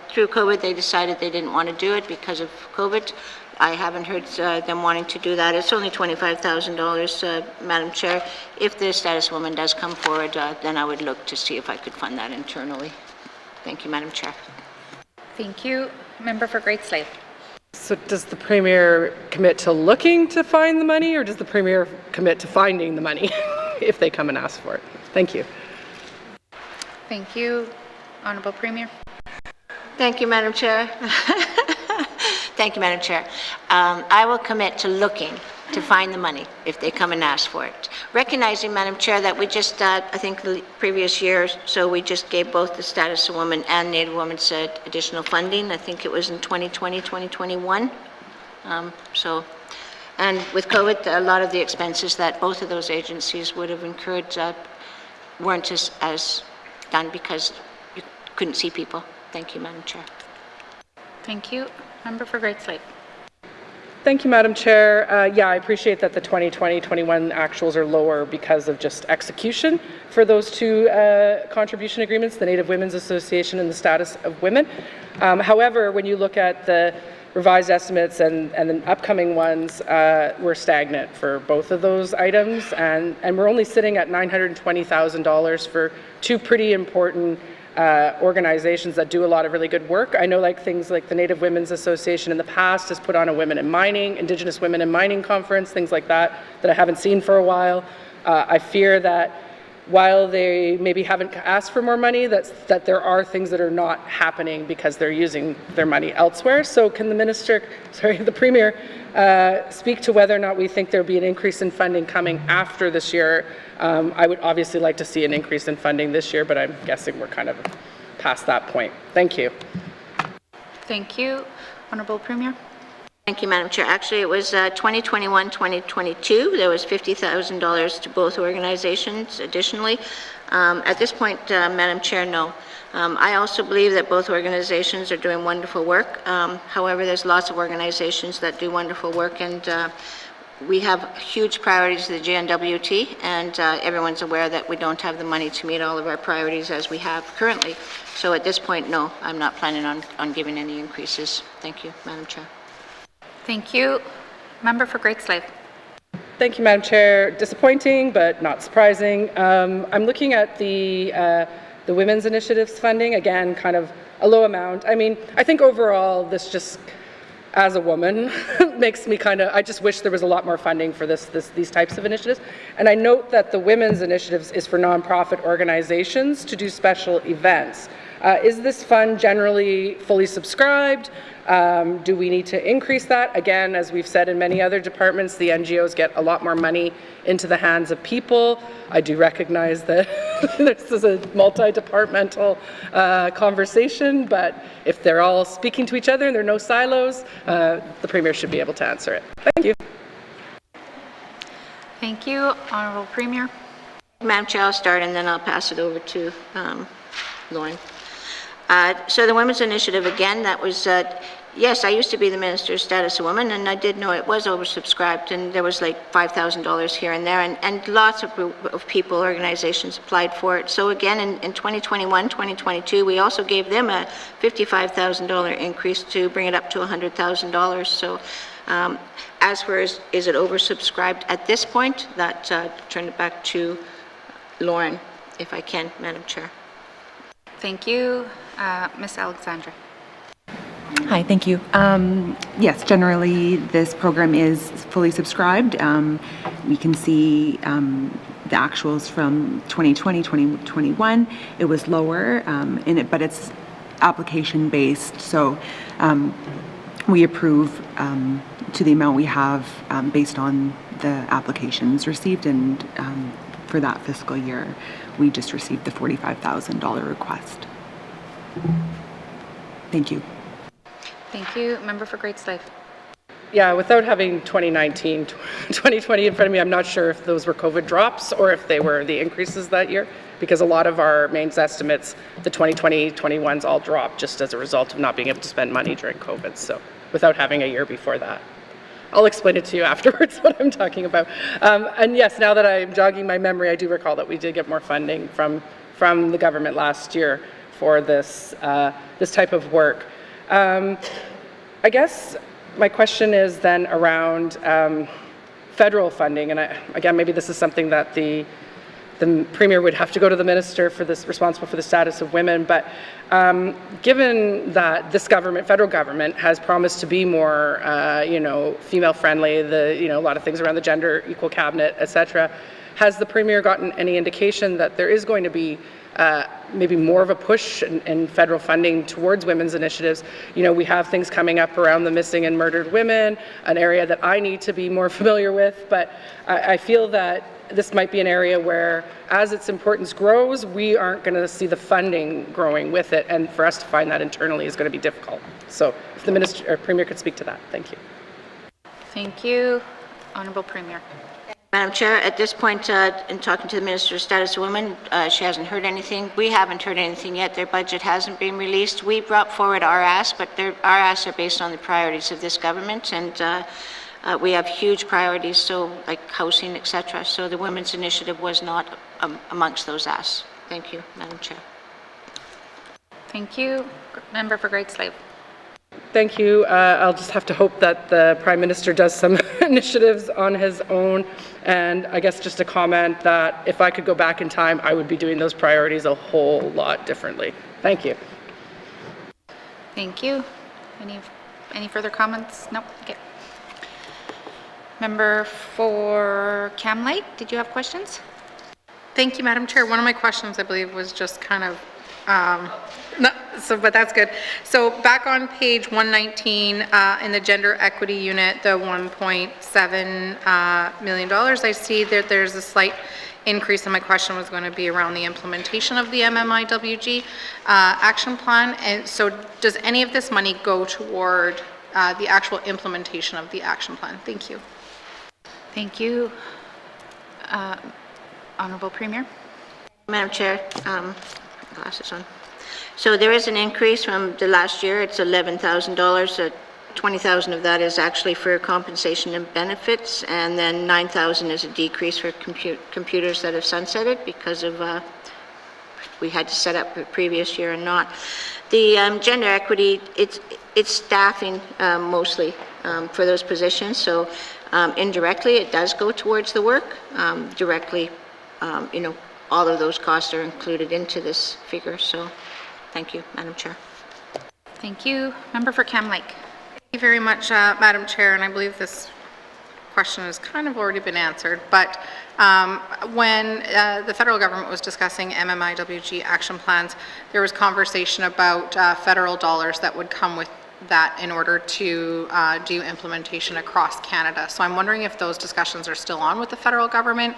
through COVID. They decided they didn't want to do it because of COVID. I haven't heard them wanting to do that. It's only $25,000, Madam Chair. If the Status of Women does come forward, then I would look to see if I could fund that internally. Thank you, Madam Chair. Thank you. Member for Great Slave. So does the Premier commit to looking to find the money, or does the Premier commit to finding the money if they come and ask for it? Thank you. Thank you. Honourable Premier. Thank you, Madam Chair. Thank you, Madam Chair. I will commit to looking to find the money if they come and ask for it. Recognizing, Madam Chair, that we just, I think the previous year, so we just gave both the Status of Women and Native Women additional funding. I think it was in 2020, 2021. And with COVID, a lot of the expenses that both of those agencies would have incurred weren't as done because you couldn't see people. Thank you, Madam Chair. Thank you. Member for Great Slave. Thank you, Madam Chair. Yeah, I appreciate that the 2020-21 actuals are lower because of just execution for those two contribution agreements, the Native Women's Association and the Status of Women. However, when you look at the revised estimates and the upcoming ones, we're stagnant for both of those items, and we're only sitting at $920,000 for two pretty important organizations that do a lot of really good work. I know things like the Native Women's Association in the past has put on a Women in Mining, Indigenous Women in Mining conference, things like that I haven't seen for a while. I fear that while they maybe haven't asked for more money, that there are things that are not happening because they're using their money elsewhere. So can the Premier speak to whether or not we think there'll be an increase in funding coming after this year? I would obviously like to see an increase in funding this year, but I'm guessing we're kind of past that point. Thank you. Thank you. Honourable Premier. Thank you, Madam Chair. Actually, it was 2021-2022. There was $50,000 to both organizations additionally. At this point, Madam Chair, no. I also believe that both organizations are doing wonderful work. However, there's lots of organizations that do wonderful work, and we have huge priorities to the GNWT, and everyone's aware that we don't have the money to meet all of our priorities as we have currently. So at this point, no, I'm not planning on giving any increases. Thank you, Madam Chair. Thank you. Member for Great Slave. Thank you, Madam Chair. Disappointing, but not surprising. I'm looking at the Women's Initiatives funding, again, kind of a low amount. I mean, I think overall, this just, as a woman, makes me kind of, I just wish there was a lot more funding for these types of initiatives. And I note that the Women's Initiatives is for nonprofit organizations to do special events. Is this fund generally fully subscribed? Do we need to increase that? Again, as we've said in many other departments, the NGOs get a lot more money into the hands of people. I do recognize that this is a multi-departmental conversation, but if they're all speaking to each other and there are no silos, the Premier should be able to answer it. Thank you. Thank you. Honourable Premier. Madam Chair, I'll start and then I'll pass it over to Lauren. So the Women's Initiative, again, that was, yes, I used to be the Minister of Status of Women, and I did know it was oversubscribed, and there was like $5,000 here and there, and lots of people, organizations applied for it. So again, in 2021, 2022, we also gave them a $55,000 increase to bring it up to $100,000. So as for is it oversubscribed at this point, that turn it back to Lauren, if I can, Madam Chair. Thank you. Ms. Alexandra. Hi, thank you. Yes, generally this program is fully subscribed. We can see the actuals from 2020, 2021. It was lower in it, but it's application based. So we approve to the amount we have based on the applications received, and for that fiscal year, we just received the $45,000 request. Thank you. Thank you. Member for Great Slave. Yeah, without having 2019, 2020 in front of me, I'm not sure if those were COVID drops or if they were the increases that year, because a lot of our mains estimates, the 2020, 21s all dropped just as a result of not being able to spend money during COVID. So without having a year before that. I'll explain it to you afterwards what I'm talking about. And yes, now that I'm jogging my memory, I do recall that we did get more funding from the government last year for this this type of work. I guess my question is then around federal funding, and again, maybe this is something that the Premier would have to go to the Minister for this, responsible for the status of women, but given that this government, federal government, has promised to be more, female-friendly, a lot of things around the gender equal cabinet, etc., has the Premier gotten any indication that there is going to be maybe more of a push in federal funding towards women's initiatives? You know, we have things coming up around the missing and murdered women, an area that I need to be more familiar with, but I feel that this might be an area where, as its importance grows, we aren't going to see the funding growing with it, and for us to find that internally is going to be difficult. So if the Minister or Premier could speak to that. Thank you. Thank you. Honourable Premier. Madam Chair, at this point, in talking to the Minister of Status of Women, she hasn't heard anything. We haven't heard anything yet. Their budget hasn't been released. We brought forward our asks, but our asks are based on the priorities of this government, and we have huge priorities, so like housing, etc. So the Women's Initiative was not amongst those asks. Thank you, Madam Chair. Thank you. Member for Great Slave. Thank you. I'll just have to hope that the Prime Minister does some initiatives on his own. And I guess just a comment that if I could go back in time, I would be doing those priorities a whole lot differently. Thank you. Thank you. Any further comments? No? Okay. Member for Cam Lake, did you have questions? Thank you, Madam Chair. One of my questions, I believe, was just kind of but that's good. So back on page 119 in the gender equity unit, the $1.7 million, I see that there's a slight increase, and my question was going to be around the implementation of the MMIWG action plan. And so does any of this money go toward the actual implementation of the action plan. Thank you. Thank you. Honorable Premier. Madam Chair, glasses on. So there is an increase from the last year. It's $11,000. 20,000 of that is actually for compensation and benefits, and then 9,000 is a decrease for computers that have sunsetted because of we had to set up the previous year and not. The gender equity, it's staffing mostly for those positions. So indirectly, it does go towards the work. Directly, all of those costs are included into this figure. So thank you, Madam Chair. Thank you. Member for Cam Lake. Thank you very much, Madam Chair, and I believe this question has kind of already been answered, but when the federal government was discussing MMIWG action plans, there was conversation about federal dollars that would come with that in order to do implementation across Canada. So I'm wondering if those discussions are still on with the federal government,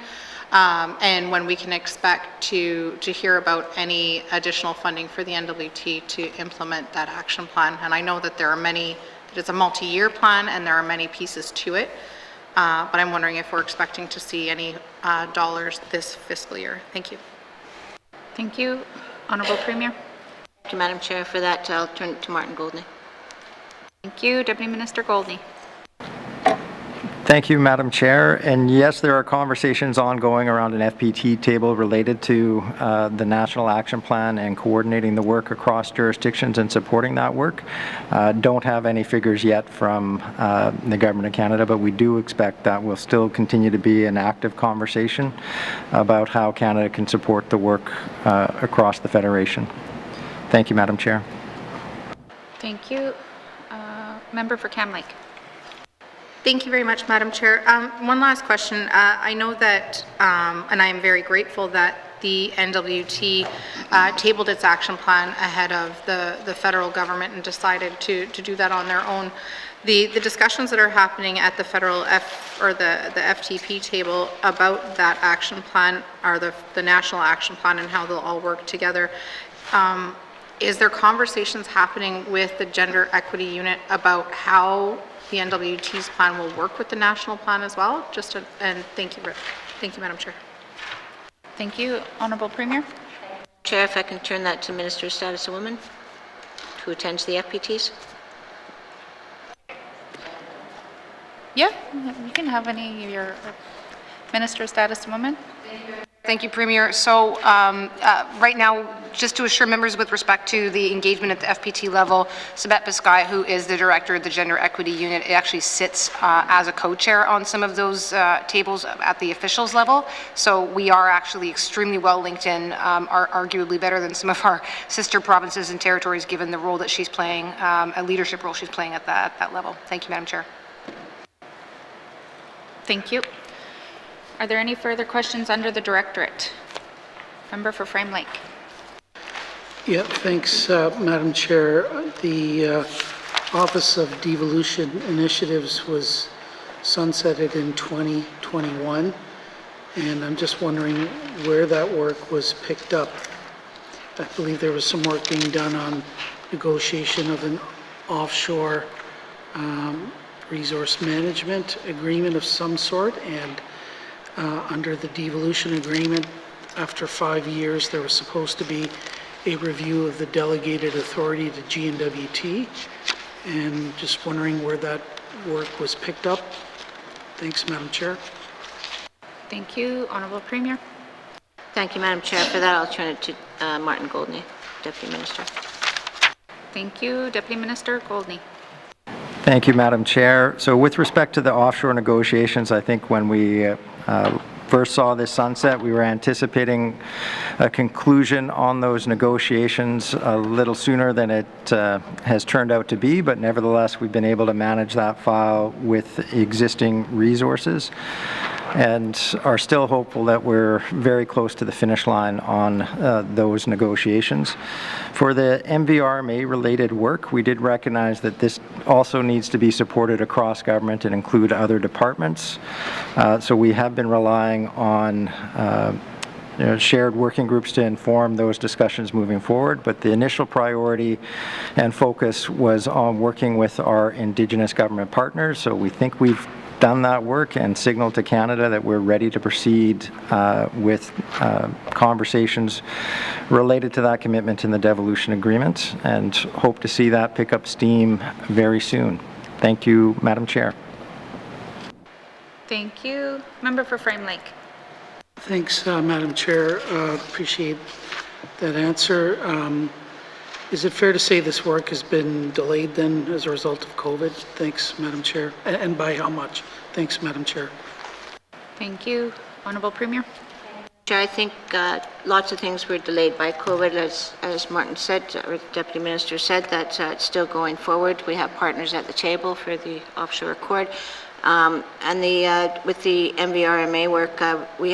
and when we can expect to hear about any additional funding for the NWT to implement that action plan. And I know that there are many, that it's a multi-year plan and there are many pieces to it, but I'm wondering if we're expecting to see any dollars this fiscal year. Thank you. Thank you. Honourable Premier. Thank you, Madam Chair. For that, I'll turn it to Martin Goldney. Thank you. Deputy Minister Goldney. Thank you, Madam Chair. And yes, there are conversations ongoing around an FPT table related to the National Action Plan and coordinating the work across jurisdictions and supporting that work. Don't have any figures yet from the Government of Canada, but we do expect that will still continue to be an active conversation about how Canada can support the work across the Federation. Thank you, Madam Chair. Thank you. Member for Cam Lake. Thank you very much, Madam Chair. One last question. I know that, and I am very grateful that the NWT tabled its action plan ahead of the federal government and decided to do that on their own. The discussions that are happening at the federal the FTP table about that action plan, or the national action plan, and how they'll all work together. Is there conversations happening with the Gender Equity Unit about how the NWT's plan will work with the national plan as well? And thank you, Madam Chair. Thank you, Honourable Premier. Chair, if I can turn that to Minister of Status of Women, who attends the FPTs. Yeah, you can have any of your Minister of Status of Women. Thank you, Premier. So right now, just to assure members with respect to the engagement at the FPT level, Sabet Biscay, who is the director of the Gender Equity Unit, actually sits as a co-chair on some of those tables at the officials level. So we are actually extremely well linked in, are arguably better than some of our sister provinces and territories, given the role that she's playing, a leadership role she's playing at that level. Thank you, Madam Chair. Thank you. Are there any further questions under the Directorate? Member for Frame Lake. Yeah, thanks, Madam Chair. The Office of Devolution Initiatives was sunsetted in 2021, and I'm just wondering where that work was picked up. I believe there was some work being done on negotiation of an offshore resource management agreement of some sort, and under the devolution agreement, after 5 years, there was supposed to be a review of the delegated authority to GNWT, and just wondering where that work was picked up. Thanks, Madam Chair. Thank you. Honourable Premier. Thank you, Madam Chair. For that, I'll turn it to Martin Goldney, Deputy Minister. Thank you. Deputy Minister Goldney. Thank you, Madam Chair. So with respect to the offshore negotiations, I think when we first saw this sunset, we were anticipating a conclusion on those negotiations a little sooner than it has turned out to be, but nevertheless, we've been able to manage that file with existing resources and are still hopeful that we're very close to the finish line on those negotiations. For the MVRMA related work, we did recognize that this also needs to be supported across government and include other departments. So we have been relying on shared working groups to inform those discussions moving forward, but the initial priority and focus was on working with our Indigenous government partners. So we think we've done that work and signaled to Canada that we're ready to proceed with conversations related to that commitment in the devolution agreement, and hope to see that pick up steam very soon. Thank you, Madam Chair. Thank you. Member for Frame Lake. Thanks, Madam Chair. Appreciate that answer. Is it fair to say this work has been delayed then as a result of COVID? Thanks, Madam Chair. And by how much? Thanks, Madam Chair. Thank you. Honourable Premier. Chair, I think lots of things were delayed by COVID, as Martin said, or the Deputy Minister said, that it's still going forward. We have partners at the table for the offshore accord. And with the MVRMA work, we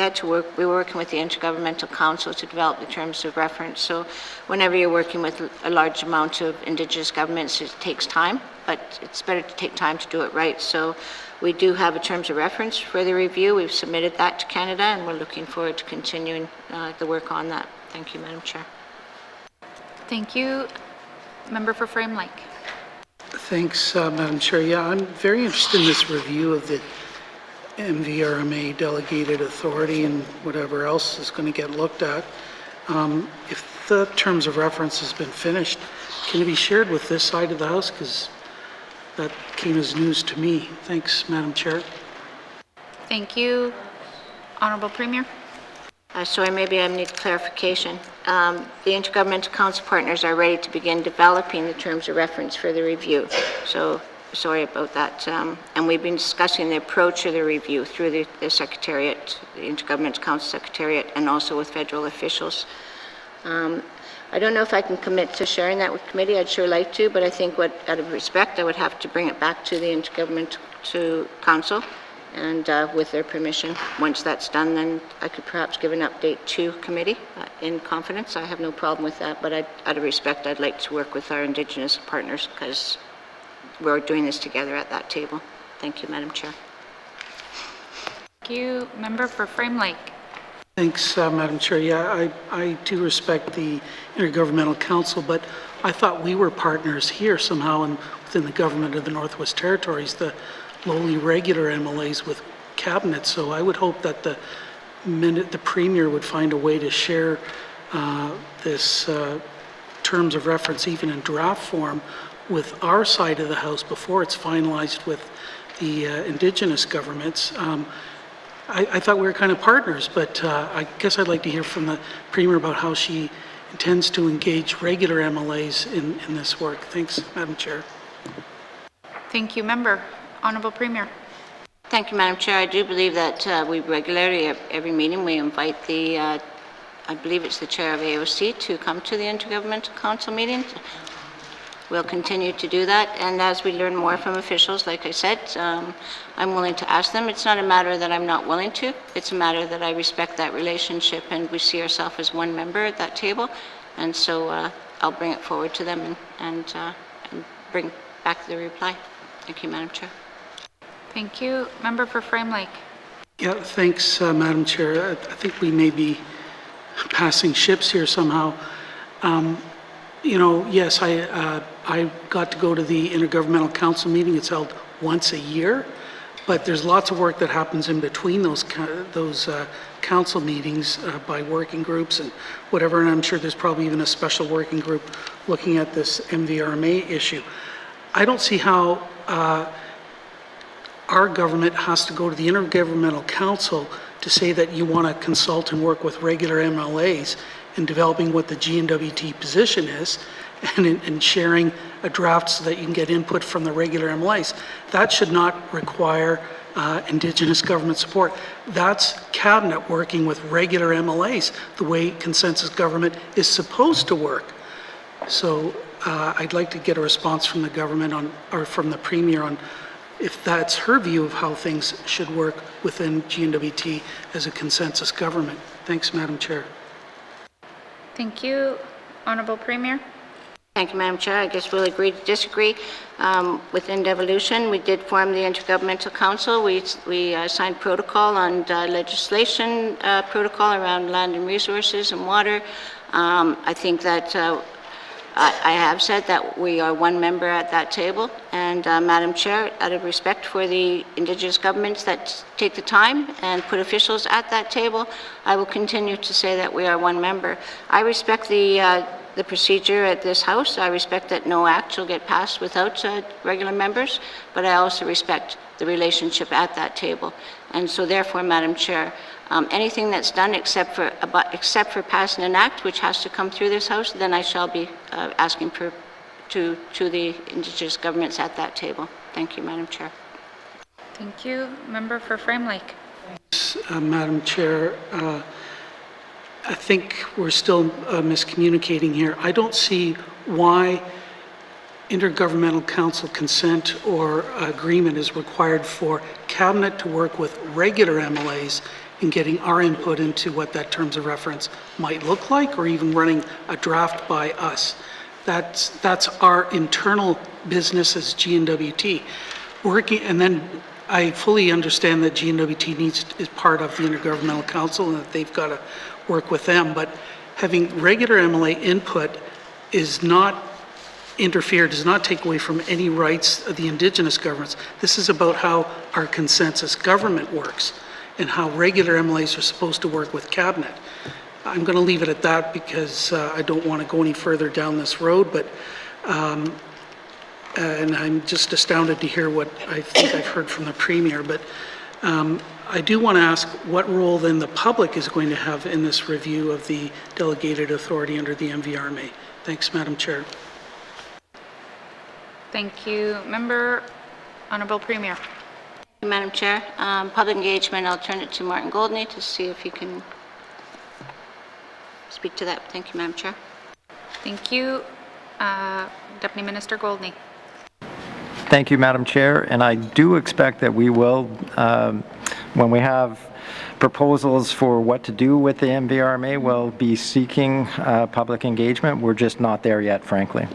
were working with the Intergovernmental Council to develop the terms of reference. So whenever you're working with a large amount of Indigenous governments, it takes time, but it's better to take time to do it right. So we do have a terms of reference for the review. We've submitted that to Canada, and we're looking forward to continuing the work on that. Thank you, Madam Chair. Thank you. Member for Frame Lake. Thanks, Madam Chair. Yeah, I'm very interested in this review of the MVRMA delegated authority and whatever else is going to get looked at. If the terms of reference has been finished, can it be shared with this side of the House? Because that came as news to me. Thanks, Madam Chair. Thank you. Honourable Premier. Sorry, maybe I need clarification. The Intergovernmental Council partners are ready to begin developing the terms of reference for the review. So sorry about that. And we've been discussing the approach of the review through the Secretariat, the Intergovernmental Council Secretariat, and also with federal officials. I don't know if I can commit to sharing that with committee. I'd sure like to, but I think out of respect, I would have to bring it back to the Intergovernmental Council. And with their permission, once that's done, then I could perhaps give an update to committee in confidence. I have no problem with that, but out of respect, I'd like to work with our Indigenous partners because we're doing this together at that table. Thank you, Madam Chair. Thank you. Member for Frame Lake. Thanks, Madam Chair. Yeah, I do respect the Intergovernmental Council, but I thought we were partners here somehow and within the government of the Northwest Territories, the lowly regular MLAs with cabinet. So I would hope that the Premier would find a way to share this terms of reference, even in draft form, with our side of the House before it's finalized with the Indigenous governments. I thought we were kind of partners, but I guess I'd like to hear from the Premier about how she intends to engage regular MLAs in this work. Thanks, Madam Chair. Thank you, Member. Honourable Premier. Thank you, Madam Chair. I do believe that we regularly, at every meeting, we invite the, I believe it's the Chair of AOC, to come to the Intergovernmental Council meetings. We'll continue to do that, and as we learn more from officials, like I said, I'm willing to ask them. It's not a matter that I'm not willing to. It's a matter that I respect that relationship, and we see ourselves as one member at that table, and so I'll bring it forward to them and bring back the reply. Thank you, Madam Chair. Thank you. Member for Frame Lake. Yeah, thanks, Madam Chair. I think we may be passing ships here somehow. You know, yes, I got to go to the Intergovernmental Council meeting. It's held once a year, but there's lots of work that happens in between those council meetings by working groups and whatever, and I'm sure there's probably even a special working group looking at this MVRMA issue. I don't see how our government has to go to the Intergovernmental Council to say that you want to consult and work with regular MLAs in developing what the GNWT position is and in sharing a draft so that you can get input from the regular MLAs. That should not require Indigenous government support. That's Cabinet working with regular MLAs, the way consensus government is supposed to work. So I'd like to get a response from the government or from the Premier on if that's her view of how things should work within GNWT as a consensus government. Thanks, Madam Chair. Thank you. Honourable Premier. Thank you, Madam Chair. I guess we'll agree to disagree. Within devolution, we did form the Intergovernmental Council. We signed protocol on legislation protocol around land and resources and water. I think that I have said that we are one member at that table, and Madam Chair, out of respect for the Indigenous governments that take the time and put officials at that table, I will continue to say that we are one member. I respect the procedure at this House. I respect that no act shall get passed without regular members, but I also respect the relationship at that table. And so therefore, Madam Chair, anything that's done except for passing an act which has to come through this House, then I shall be asking to the Indigenous governments at that table. Thank you, Madam Chair. Thank you. Member for Frame Lake. Madam Chair, I think we're still miscommunicating here. I don't see why Intergovernmental Council consent or agreement is required for Cabinet to work with regular MLAs in getting our input into what that terms of reference might look like, or even running a draft by us. That's our internal business as GNWT. And then I fully understand that GNWT is part of the Intergovernmental Council and that they've got to work with them, but having regular MLA input is not interfere, does not take away from any rights of the Indigenous governments. This is about how our consensus government works and how regular MLAs are supposed to work with Cabinet. I'm going to leave it at that because I don't want to go any further down this road, but and I'm just astounded to hear what I think I've heard from the Premier, but I do want to ask what role then the public is going to have in this review of the delegated authority under the MVRMA. Thanks, Madam Chair. Thank you. Member, Honourable Premier. Madam Chair, public engagement, I'll turn it to Martin Goldney to see if he can speak to that. Thank you, Madam Chair. Thank you. Deputy Minister Goldney. Thank you, Madam Chair, and I do expect that we will, when we have proposals for what to do with the MVRMA, we'll be seeking public engagement. We're just not there yet, frankly.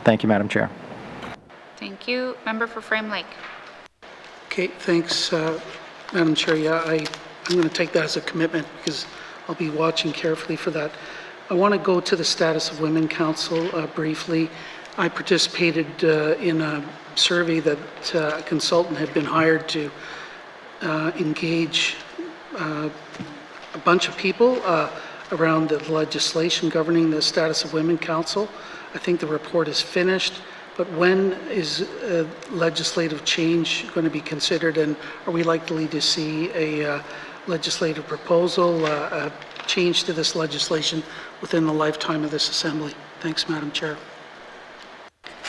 Thank you, Madam Chair. Thank you. Member for Frame Lake. Okay, thanks, Madam Chair. Yeah, I'm going to take that as a commitment because I'll be watching carefully for that. I want to go to the Status of Women Council briefly. I participated in a survey that a consultant had been hired to engage a bunch of people around the legislation governing the Status of Women Council. I think the report is finished, but when is legislative change going to be considered, and are we likely to see a legislative proposal, a change to this legislation within the lifetime of this Assembly? Thanks, Madam Chair.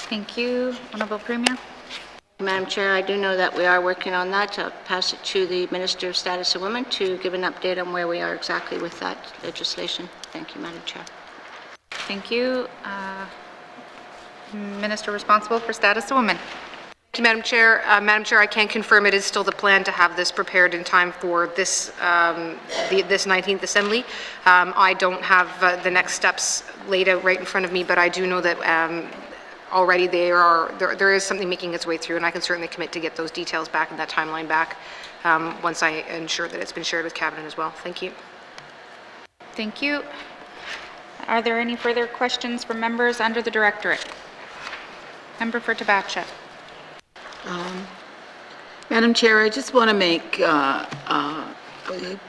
Thank you. Honourable Premier. Madam Chair, I do know that we are working on that. I'll pass it to the Minister of Status of Women to give an update on where we are exactly with that legislation. Thank you, Madam Chair. Thank you. Minister responsible for Status of Women. Thank you, Madam Chair. Madam Chair, I can confirm it is still the plan to have this prepared in time for this this 19th Assembly. I don't have the next steps laid out right in front of me, but I do know that already there is something making its way through, and I can certainly commit to get those details back and that timeline back once I ensure that it's been shared with Cabinet as well. Thank you. Thank you. Are there any further questions from members under the Directorate? Member for Tabacha. Madam Chair, I just want to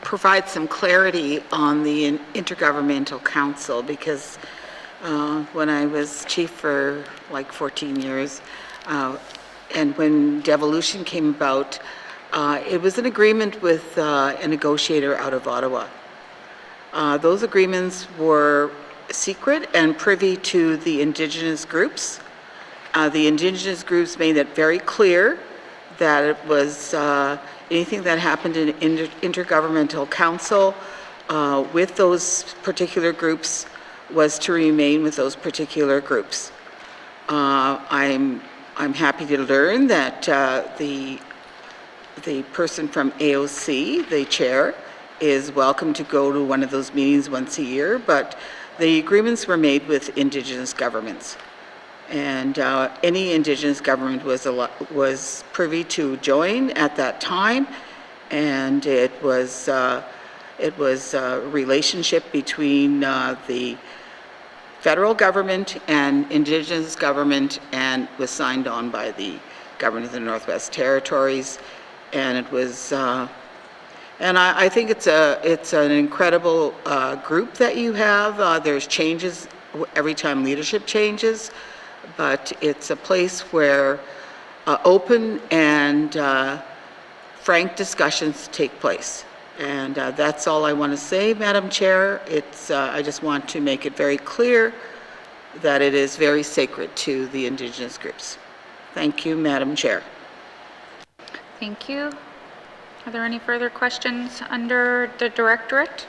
provide some clarity on the Intergovernmental Council, because when I was chief for like 14 years, and when devolution came about, it was an agreement with a negotiator out of Ottawa. Those agreements were secret and privy to the Indigenous groups. The Indigenous groups made it very clear that it was anything that happened in Intergovernmental Council with those particular groups was to remain with those particular groups. I'm happy to learn that the person from AOC, the chair, is welcome to go to one of those meetings once a year, but the agreements were made with Indigenous governments. And any Indigenous government was privy to join at that time, and it was a relationship between the federal government and Indigenous government, and was signed on by the government of the Northwest Territories. And it was, and I think it's an incredible group that you have. There's changes every time leadership changes, but it's a place where open and frank discussions take place. And that's all I want to say, Madam Chair. I just want to make it very clear that it is very sacred to the Indigenous groups. Thank you, Madam Chair. Thank you. Are there any further questions under the Directorate?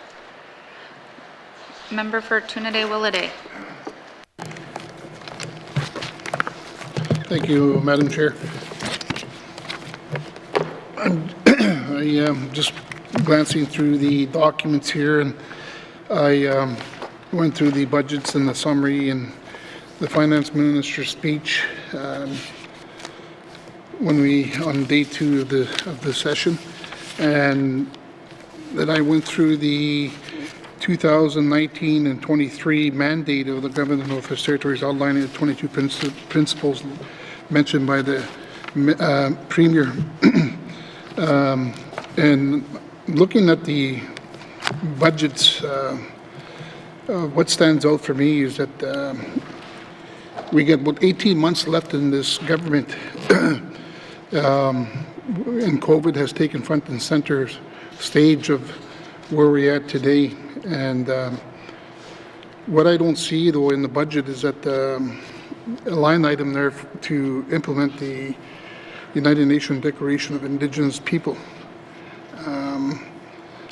Member for Tunade-Willowday. Thank you, Madam Chair. I am just glancing through the documents here, and I went through the budgets and the summary and the Finance Minister's speech on day 2 of the session, and then I went through the 2019 and 23 mandate of the Government of the Northwest Territories, outlining the 22 principles mentioned by the Premier. And looking at the budgets, what stands out for me is that we get about 18 months left in this government, and COVID has taken front and center stage of where we're at today. And what I don't see, though, in the budget is that a line item there to implement the United Nations Declaration of Indigenous People.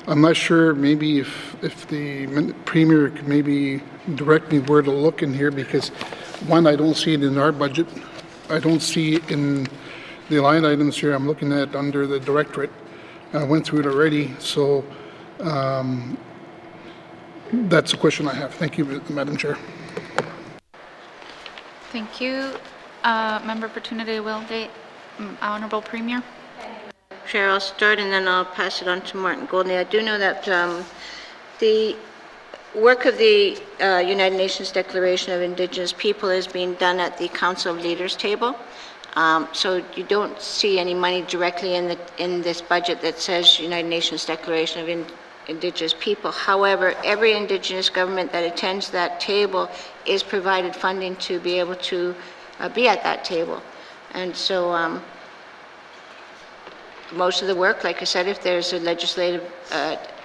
I'm not sure, maybe if the Premier could maybe direct me where to look in here, because one, I don't see it in our budget. I don't see it in the line items here I'm looking at under the Directorate. I went through it already, so that's the question I have. Thank you, Madam Chair. Thank you. Member for Tunade-Willowday, Honourable Premier. Chair, I'll start and then I'll pass it on to Martin Goldney. I do know that the work of the United Nations Declaration of Indigenous People is being done at the Council of Leaders table. So you don't see any money directly in this budget that says United Nations Declaration of Indigenous People. However, every Indigenous government that attends that table is provided funding to be able to be at that table. And so most of the work, like I said, if there's a legislative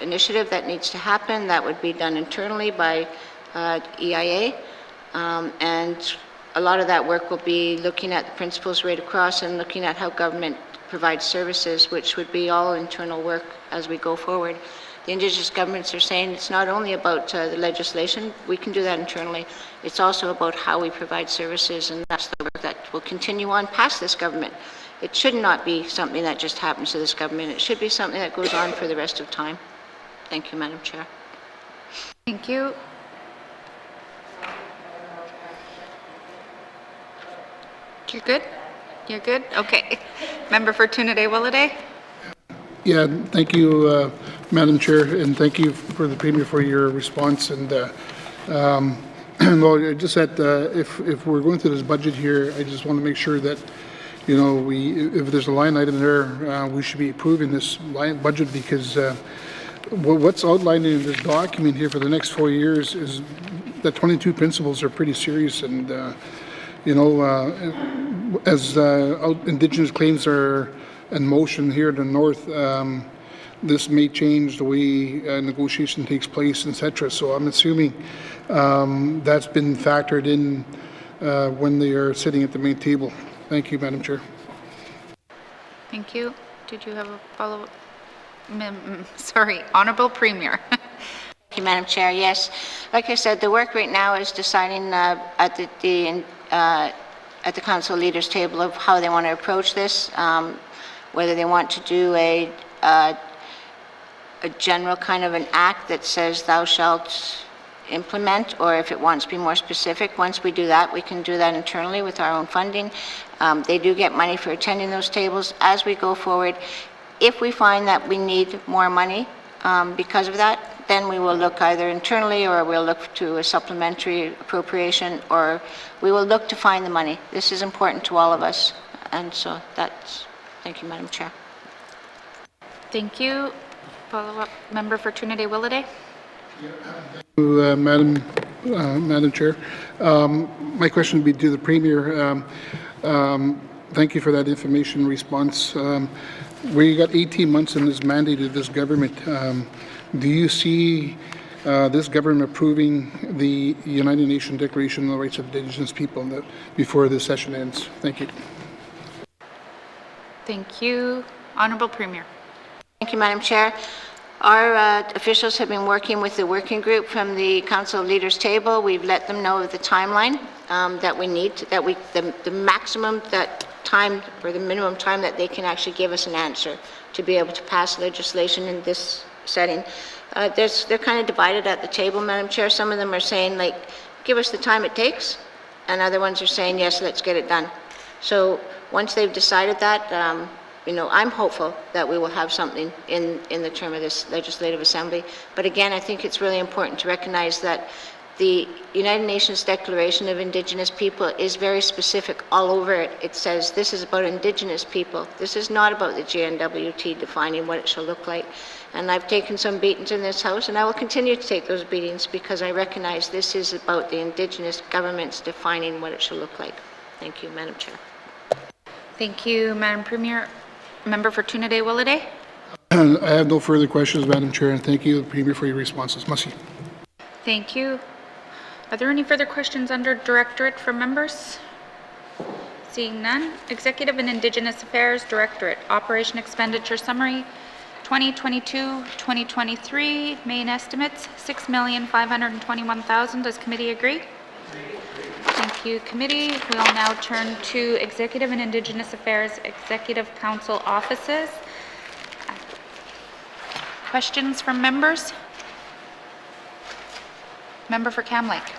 initiative that needs to happen, that would be done internally by EIA. And a lot of that work will be looking at the principles right across and looking at how government provides services, which would be all internal work as we go forward. The Indigenous governments are saying it's not only about the legislation, we can do that internally, it's also about how we provide services, and that's the work that will continue on past this government. It should not be something that just happens to this government. It should be something that goes on for the rest of time. Thank you, Madam Chair. Thank you. You're good? You're good? Okay. Member for Tunade-Willowday. Yeah, thank you, Madam Chair, and thank you for the Premier for your response. And well, just that if we're going through this budget here, I just want to make sure that, you know, if there's a line item there, we should be approving this budget, because what's outlined in this document here for the next 4 years is the 22 principles are pretty serious. And you know, as Indigenous claims are in motion here in the north, this may change the way negotiation takes place, etc. So I'm assuming that's been factored in when they are sitting at the main table. Thank you, Madam Chair. Thank you. Did you have a follow-up? Sorry, Honourable Premier. Thank you, Madam Chair. Yes, like I said, the work right now is deciding at the Council Leaders table of how they want to approach this, whether they want to do a a general kind of an act that says thou shalt implement, or if it wants to be more specific. Once we do that, we can do that internally with our own funding. They do get money for attending those tables. As we go forward, if we find that we need more money because of that, then we will look either internally, or we'll look to a supplementary appropriation, or we will look to find the money. This is important to all of us, and so that's, thank you, Madam Chair. Thank you. Follow-up member for Trinidad Willowday. Madam Chair, my question would be to the Premier. Thank you for that information response. We got 18 months in this mandate of this government. Do you see this government approving the United Nations Declaration on the Rights of Indigenous People before this session ends? Thank you. Thank you. Honourable Premier. Thank you, Madam Chair. Our officials have been working with the working group from the Council of Leaders table. We've let them know of the timeline that we need, the maximum that time, or the minimum time that they can actually give us an answer to be able to pass legislation in this setting. They're kind of divided at the table, Madam Chair. Some of them are saying, like, give us the time it takes, and other ones are saying, yes, let's get it done. So once they've decided that, you know, I'm hopeful that we will have something in the term of this Legislative Assembly. But again, I think it's really important to recognize that the United Nations Declaration of Indigenous People is very specific all over it. It says this is about Indigenous people. This is not about the GNWT defining what it shall look like. And I've taken some beatings in this House, and I will continue to take those beatings because I recognize this is about the Indigenous governments defining what it shall look like. Thank you, Madam Chair. Thank you, Madam Premier. Member for Trinidad Willowday. I have no further questions, Madam Chair, and thank you, Premier, for your responses. Merci. Thank you. Are there any further questions under Directorate from members? Seeing none. Executive and Indigenous Affairs Directorate, Operation Expenditure Summary, 2022-2023, main estimates, $6,521,000. Does committee agree? Thank you, committee. We'll now turn to Executive and Indigenous Affairs Executive Council offices. Questions from members? Member for Cam Lake.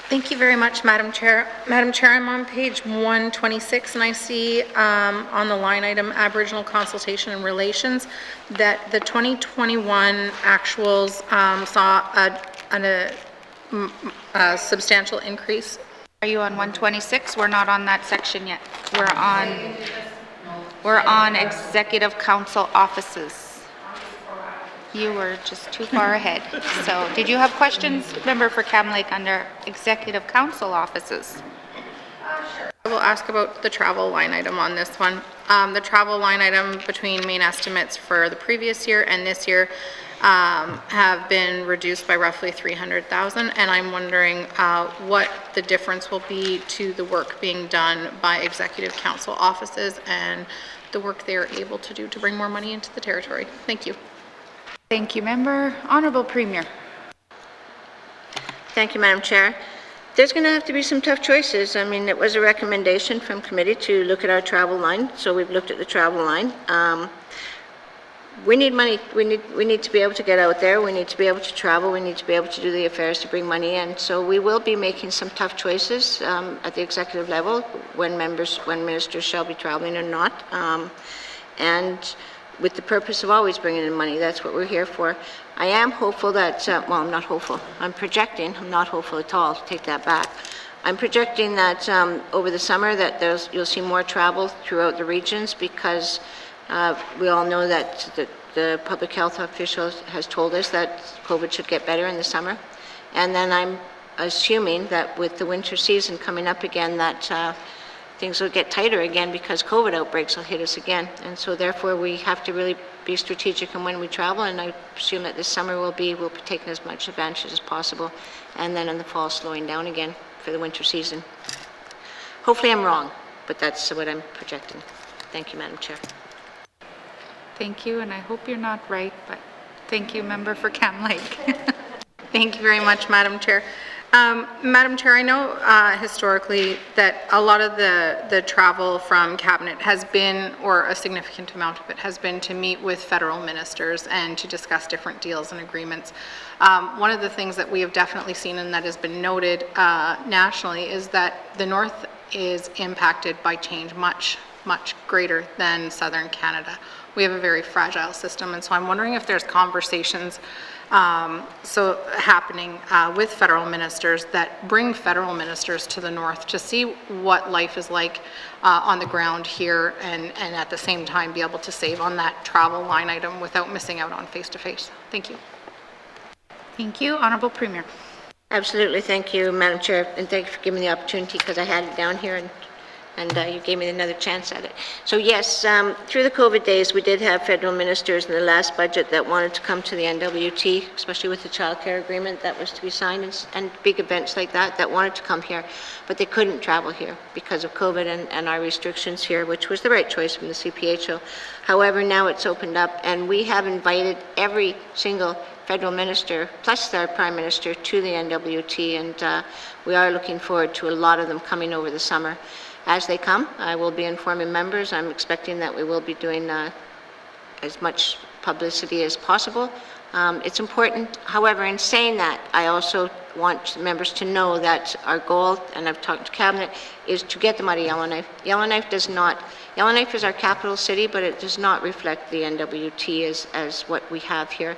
Thank you very much, Madam Chair. Madam Chair, I'm on page 126, and I see on the line item Aboriginal Consultation and Relations that the 2021 actuals saw a substantial increase. Are you on 126? We're not on that section yet. We're on Executive Council offices. You were just too far ahead. So, did you have questions, Member for Cam Lake, under Executive Council offices? Sure. I will ask about the travel line item on this one. The travel line item between main estimates for the previous year and this year have been reduced by roughly $300,000, and I'm wondering what the difference will be to the work being done by Executive Council offices and the work they are able to do to bring more money into the territory. Thank you. Thank you, Member. Honourable Premier. Thank you, Madam Chair. There's going to have to be some tough choices. I mean, it was a recommendation from committee to look at our travel line, so we've looked at the travel line. We need money. We need to be able to get out there. We need to be able to travel. We need to be able to do the affairs to bring money in. So we will be making some tough choices at the executive level when ministers shall be traveling or not. And with the purpose of always bringing in money. That's what we're here for. I am hopeful that, well, I'm not hopeful. I'm projecting, I'm not hopeful at all, take that back. I'm projecting that over the summer that you'll see more travel throughout the regions because we all know that the public health official has told us that COVID should get better in the summer. And then I'm assuming that with the winter season coming up again that things will get tighter again because COVID outbreaks will hit us again. And so therefore we have to really be strategic in when we travel, and I assume that this summer we'll be taking as much advantage as possible, and then in the fall slowing down again for the winter season. Hopefully I'm wrong, but that's what I'm projecting. Thank you, Madam Chair. Thank you, and I hope you're not right, but thank you, Member for Cam Lake. Thank you very much, Madam Chair. Madam Chair, I know historically that a lot of the travel from Cabinet has been, or a significant amount of it has been, to meet with federal ministers and to discuss different deals and agreements. One of the things that we have definitely seen and that has been noted nationally is that the North is impacted by change much greater than Southern Canada. We have a very fragile system, and so I'm wondering if there's conversations happening with federal ministers that bring federal ministers to the North to see what life is like on the ground here, and at the same time be able to save on that travel line item without missing out on face-to-face. Thank you. Thank you. Honourable Premier. Absolutely. Thank you, Madam Chair, and thank you for giving me the opportunity, because I had it down here and you gave me another chance at it. So yes, through the COVID days, we did have federal ministers in the last budget that wanted to come to the NWT, especially with the childcare agreement that was to be signed, and big events like that wanted to come here, but they couldn't travel here because of COVID and our restrictions here, which was the right choice from the CPHO. However, now it's opened up, and we have invited every single federal minister, plus our Prime Minister, to the NWT, and we are looking forward to a lot of them coming over the summer. As they come, I will be informing members. I'm expecting that we will be doing as much publicity as possible. It's important. However, in saying that, I also want members to know that our goal, and I've talked to Cabinet, is to get them out of Yellowknife. Yellowknife is our capital city, but it does not reflect the NWT as what we have here.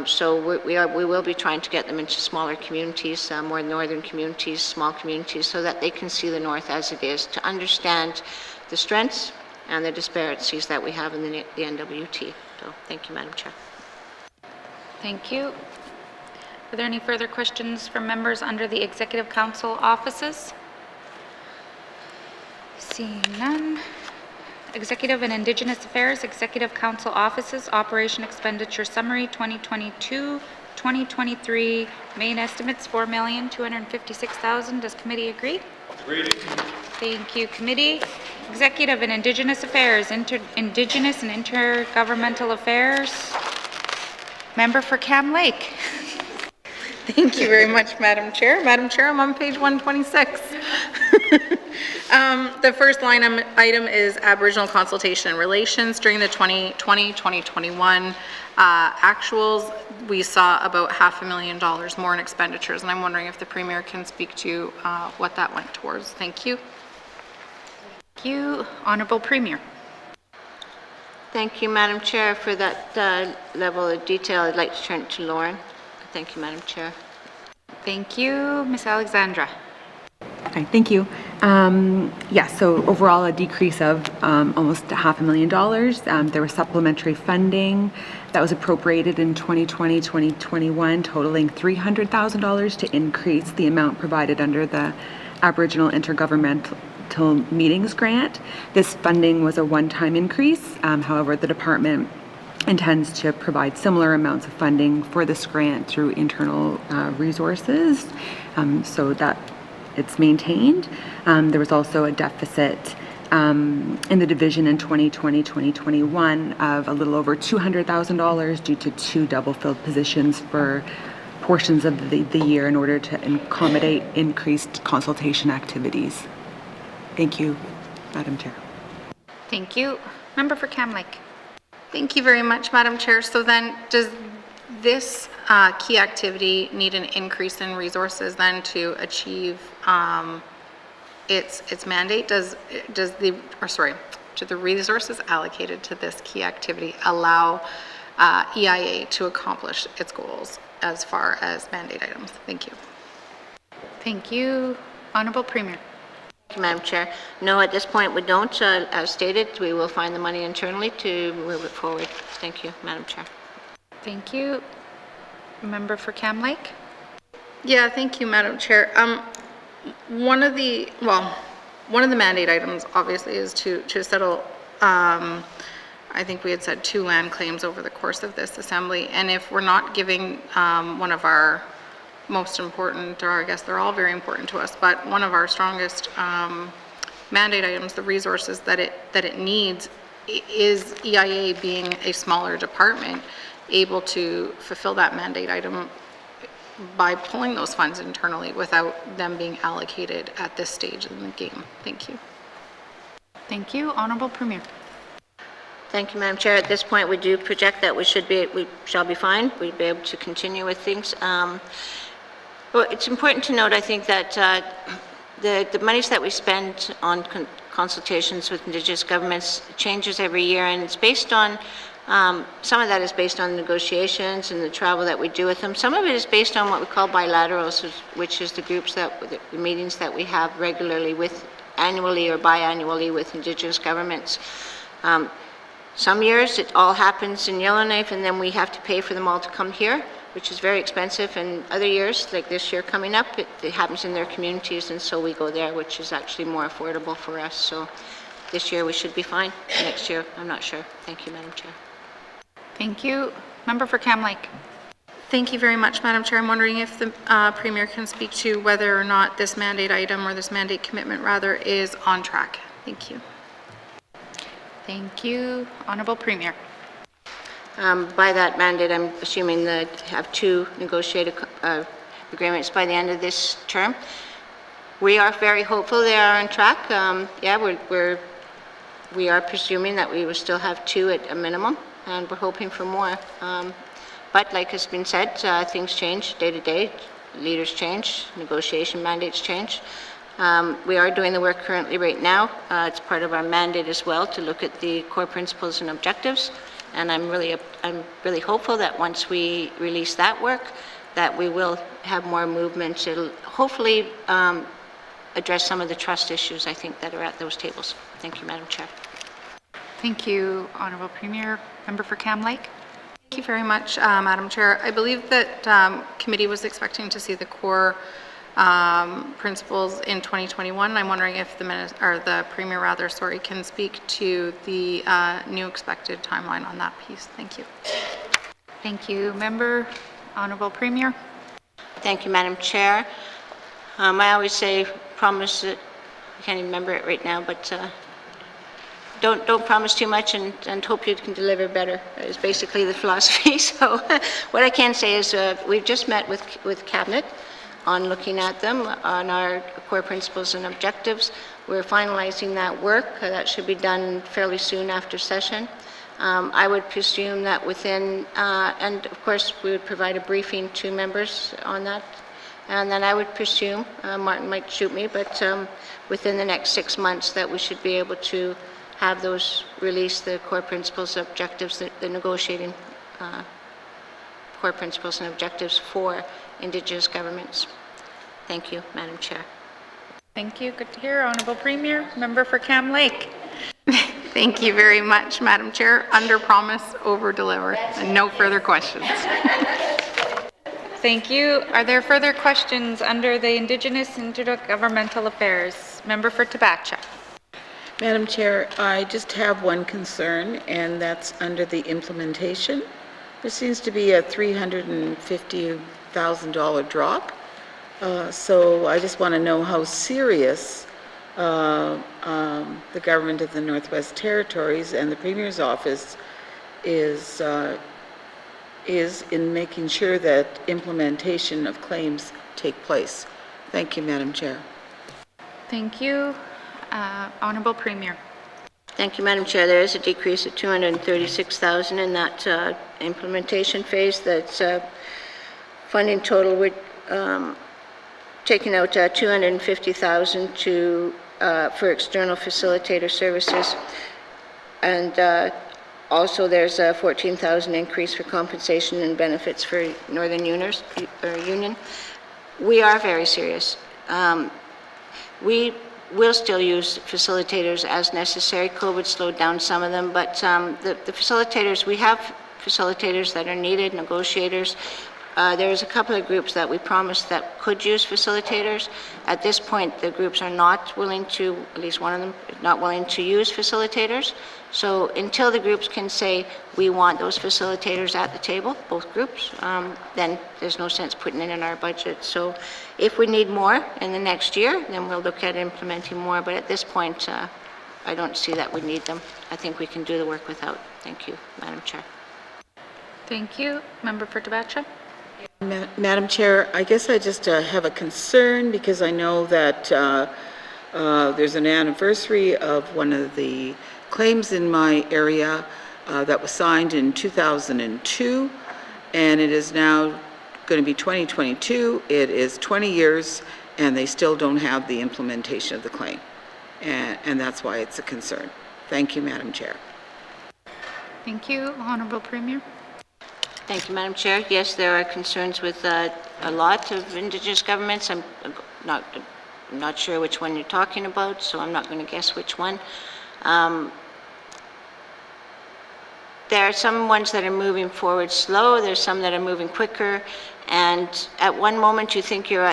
So we will be trying to get them into smaller communities, more northern communities, small communities, so that they can see the North as it is, to understand the strengths and the disparities that we have in the NWT. So thank you, Madam Chair. Thank you. Are there any further questions from members under the Executive Council offices? Seeing none. Executive and Indigenous Affairs, Executive Council Offices, Operation Expenditure Summary 2022-2023, main estimates $4,256,000. Does committee agree? Agreed. Thank you, committee. Executive and Indigenous Affairs, Indigenous and Intergovernmental Affairs, member for Cam Lake. Thank you very much, Madam Chair. Madam Chair, I'm on page 126. The first line item is Aboriginal Consultation and Relations. During the 2020-2021 actuals, we saw about $500,000 more in expenditures, and I'm wondering if the Premier can speak to what that went towards. Thank you. Thank you. Honourable Premier. Thank you, Madam Chair, for that level of detail. I'd like to turn it to Lauren. Thank you, Madam Chair. Thank you. Ms. Alexandra. Okay, thank you. Yes, so overall a decrease of almost $500,000. There was supplementary funding that was appropriated in 2020-2021, totaling $300,000 to increase the amount provided under the Aboriginal Intergovernmental Meetings Grant. This funding was a one-time increase. However, the department intends to provide similar amounts of funding for this grant through internal resources, so that it's maintained. There was also a deficit in the division in 2020-2021 of a little over $200,000 due to 2 double-filled positions for portions of the year in order to accommodate increased consultation activities. Thank you, Madam Chair. Thank you. Member for Cam Lake. Thank you very much, Madam Chair. So then, does this key activity need an increase in resources then to achieve its mandate? Do the resources allocated to this key activity allow EIA to accomplish its goals as far as mandate items? Thank you. Thank you. Honourable Premier. Thank you, Madam Chair. No, at this point we don't. As stated, we will find the money internally to move it forward. Thank you, Madam Chair. Thank you. Member for Cam Lake. Yeah, thank you, Madam Chair. One of the mandate items obviously is to settle, I think we had said 2 land claims over the course of this assembly, and if we're not giving one of our most important, or I guess they're all very important to us, but one of our strongest mandate items, the resources that it needs, is EIA, being a smaller department, able to fulfill that mandate item by pulling those funds internally without them being allocated at this stage in the game. Thank you. Thank you. Honorable Premier. Thank you, Madam Chair. At this point, we do project that we shall be fine. We'll be able to continue with things. Well, it's important to note, I think, that the monies that we spend on consultations with Indigenous governments changes every year, and it's based on, some of that is based on negotiations and the travel that we do with them. Some of it is based on what we call bilaterals, which is the groups the meetings that we have regularly with, annually or biannually with Indigenous governments. Some years it all happens in Yellowknife and then we have to pay for them all to come here, which is very expensive, and other years, like this year coming up, it happens in their communities, and so we go there, which is actually more affordable for us. So this year we should be fine. Next year, I'm not sure. Thank you, Madam Chair. Thank you. Member for Cam Lake. Thank you very much, Madam Chair. I'm wondering if the Premier can speak to whether or not this mandate item, or this mandate commitment rather, is on track. Thank you. Thank you. Honorable Premier. By that mandate, I'm assuming that have 2 negotiated agreements by the end of this term. We are very hopeful they are on track. We are presuming that we will still have 2 at a minimum, and we're hoping for more. But like has been said, things change day to day. Leaders change, negotiation mandates change. We are doing the work currently right now. It's part of our mandate as well to look at the core principles and objectives. And I'm really hopeful that once we release that work, that we will have more movement. It'll hopefully address some of the trust issues, I think, that are at those tables. Thank you, Madam Chair. Thank you, Honorable Premier. Member for Cam Lake. Thank you very much, Madam Chair. I believe that committee was expecting to see the core principles in 2021. I'm wondering if the Premier rather, can speak to the new expected timeline on that piece. Thank you. Thank you, Member. Honorable Premier. Thank you, Madam Chair. I always say promise it. I can't even remember it right now, but don't promise too much and hope you can deliver better is basically the philosophy. So what I can say is we've just met with Cabinet on looking at them, on our core principles and objectives. We're finalizing that work. That should be done fairly soon after session. I would presume that within, and of course we would provide a briefing to members on that, and then I would presume, Martin might shoot me, but within the next 6 months that we should be able to have those release, the core principles, objectives, the negotiating core principles and objectives for Indigenous governments. Thank you, Madam Chair. Thank you. Good to hear. Honorable Premier. Member for Cam Lake. Thank you very much, Madam Chair. Under promise, over deliver, and no further questions. Thank you. Are there further questions under the Indigenous Intergovernmental Affairs? Member for Tabacha. Madam Chair, I just have one concern, and that's under the implementation. There seems to be a $350,000 drop. So I just want to know how serious the government of the Northwest Territories and the Premier's office is in making sure that implementation of claims take place. Thank you, Madam Chair. Thank you. Honorable Premier. Thank you, Madam Chair. There is a decrease of $236,000 in that implementation phase. That's funding total. We're taking out $250,000 for external facilitator services, and also there's a $14,000 increase for compensation and benefits for Northern Union. We are very serious. We will still use facilitators as necessary. COVID slowed down some of them, but the facilitators, we have facilitators that are needed, negotiators. There's a couple of groups that we promised that could use facilitators. At this point, the groups are not willing to, at least one of them, not willing to use facilitators. So until the groups can say, we want those facilitators at the table, both groups, then there's no sense putting it in our budget. So if we need more in the next year, then we'll look at implementing more. But at this point, I don't see that we need them. I think we can do the work without. Thank you, Madam Chair. Thank you. Member for Tabacha. Madam Chair, I guess I just have a concern because I know that there's an anniversary of one of the claims in my area that was signed in 2002, and it is now going to be 2022. It is 20 years, and they still don't have the implementation of the claim, and that's why it's a concern. Thank you, Madam Chair. Thank you. Honorable Premier. Thank you, Madam Chair. Yes, there are concerns with a lot of Indigenous governments. I'm not sure which one you're talking about, so I'm not going to guess which one. There are some ones that are moving forward slow. There's some that are moving quicker. And at one moment, you think you're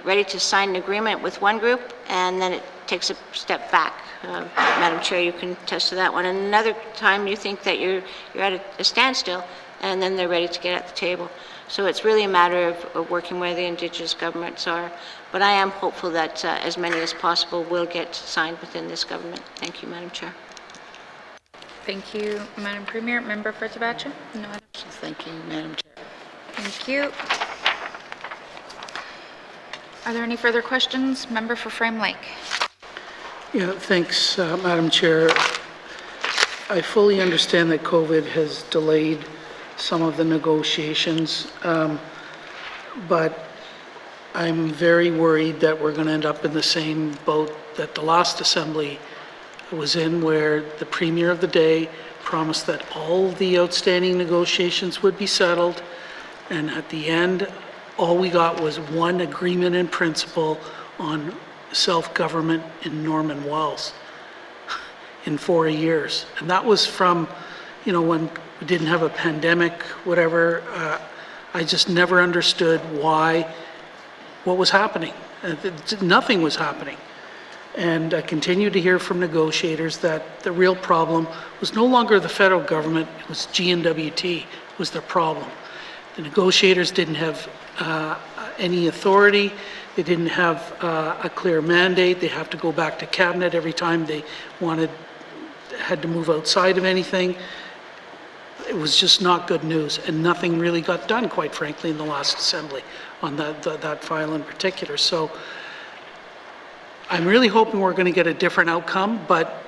ready to sign an agreement with one group, and then it takes a step back. Madam Chair, you can attest to that one. And another time, you think that you're at a standstill, and then they're ready to get at the table. So it's really a matter of working where the Indigenous governments are. But I am hopeful that as many as possible will get signed within this government. Thank you, Madam Chair. Thank you, Madam Premier. Member for Tabacha? No other. Thank you, Madam Chair. Thank you. Are there any further questions? Member for Frame Lake. Yeah, thanks, Madam Chair. I fully understand that COVID has delayed some of the negotiations, but I'm very worried that we're going to end up in the same boat that the last Assembly was in, where the Premier of the day promised that all the outstanding negotiations would be settled, and at the end, all we got was one agreement in principle on self-government in Norman Wells in 4 years. And that was from, when we didn't have a pandemic, whatever. I just never understood what was happening. Nothing was happening. And I continue to hear from negotiators that the real problem was no longer the federal government, it was GNWT was their problem. The negotiators didn't have any authority, they didn't have a clear mandate, they have to go back to cabinet every time they had to move outside of anything. It was just not good news, and nothing really got done, quite frankly, in the last Assembly on that file in particular. So I'm really hoping we're going to get a different outcome, but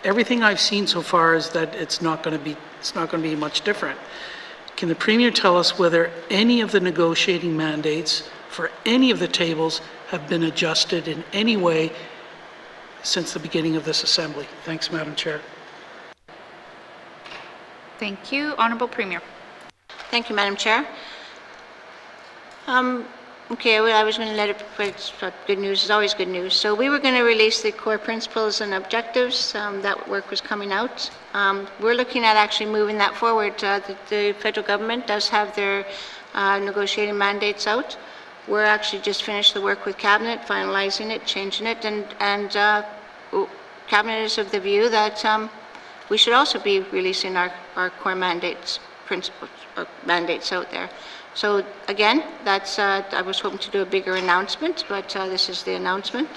everything I've seen so far is that it's not going to be much different. Can the Premier tell us whether any of the negotiating mandates for any of the tables have been adjusted in any way since the beginning of this Assembly? Thanks, Madam Chair. Thank you. Honorable Premier. Thank you, Madam Chair. Okay, well, I was going to let it, but good news is always good news. So we were going to release the core principles and objectives. That work was coming out. We're looking at actually moving that forward. The federal government does have their negotiating mandates out. We're actually just finished the work with Cabinet, finalizing it, changing it, and Cabinet is of the view that we should also be releasing our core mandates, principles, mandates out there. So again, that's, I was hoping to do a bigger announcement, but this is the announcement.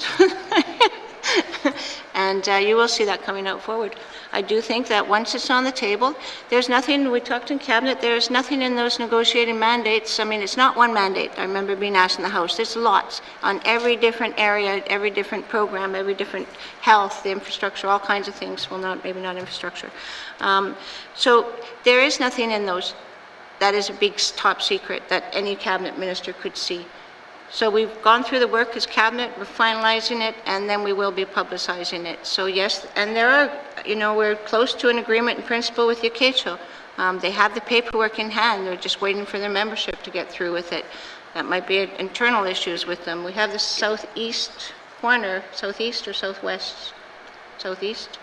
And you will see that coming out forward. I do think that once it's on the table, there's nothing, we talked in Cabinet, there's nothing in those negotiating mandates. I mean, it's not one mandate. I remember being asked in the House, there's lots on every different area, every different program, every different health, the infrastructure, all kinds of things. Well, maybe not infrastructure. So there is nothing in those that is a big top secret that any Cabinet minister could see. So we've gone through the work as Cabinet, we're finalizing it, and then we will be publicizing it. So yes, and there are, we're close to an agreement in principle with Yakecho. They have the paperwork in hand, they're just waiting for their membership to get through with it. That might be internal issues with them. We have the southeast corner, southeast or southwest? Southeast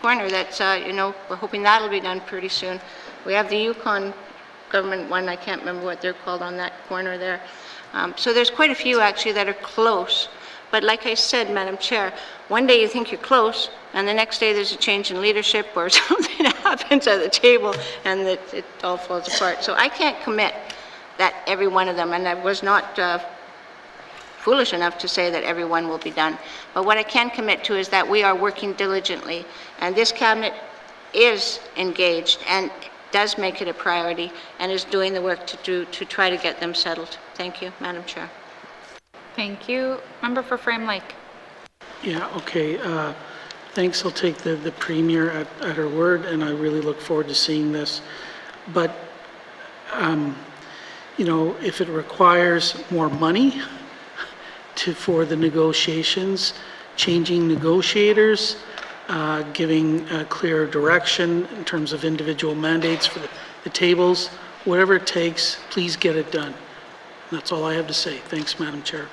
corner that's, we're hoping that'll be done pretty soon. We have the Yukon government one, I can't remember what they're called on that corner there. So there's quite a few actually that are close. But like I said, Madam Chair, one day you think you're close, and the next day there's a change in leadership or something happens at the table, and it all falls apart. So I can't commit that every one of them, and I was not foolish enough to say that every one will be done. But what I can commit to is that we are working diligently, and this Cabinet is engaged, and does make it a priority and is doing the work to try to get them settled. Thank you, Madam Chair. Thank you. Member for Frame Lake. Yeah, okay. Thanks. I'll take the Premier at her word, and I really look forward to seeing this. But, you know, if it requires more money for the negotiations, changing negotiators, giving clearer direction in terms of individual mandates for the tables, whatever it takes, please get it done. That's all I have to say. Thanks, Madam Chair.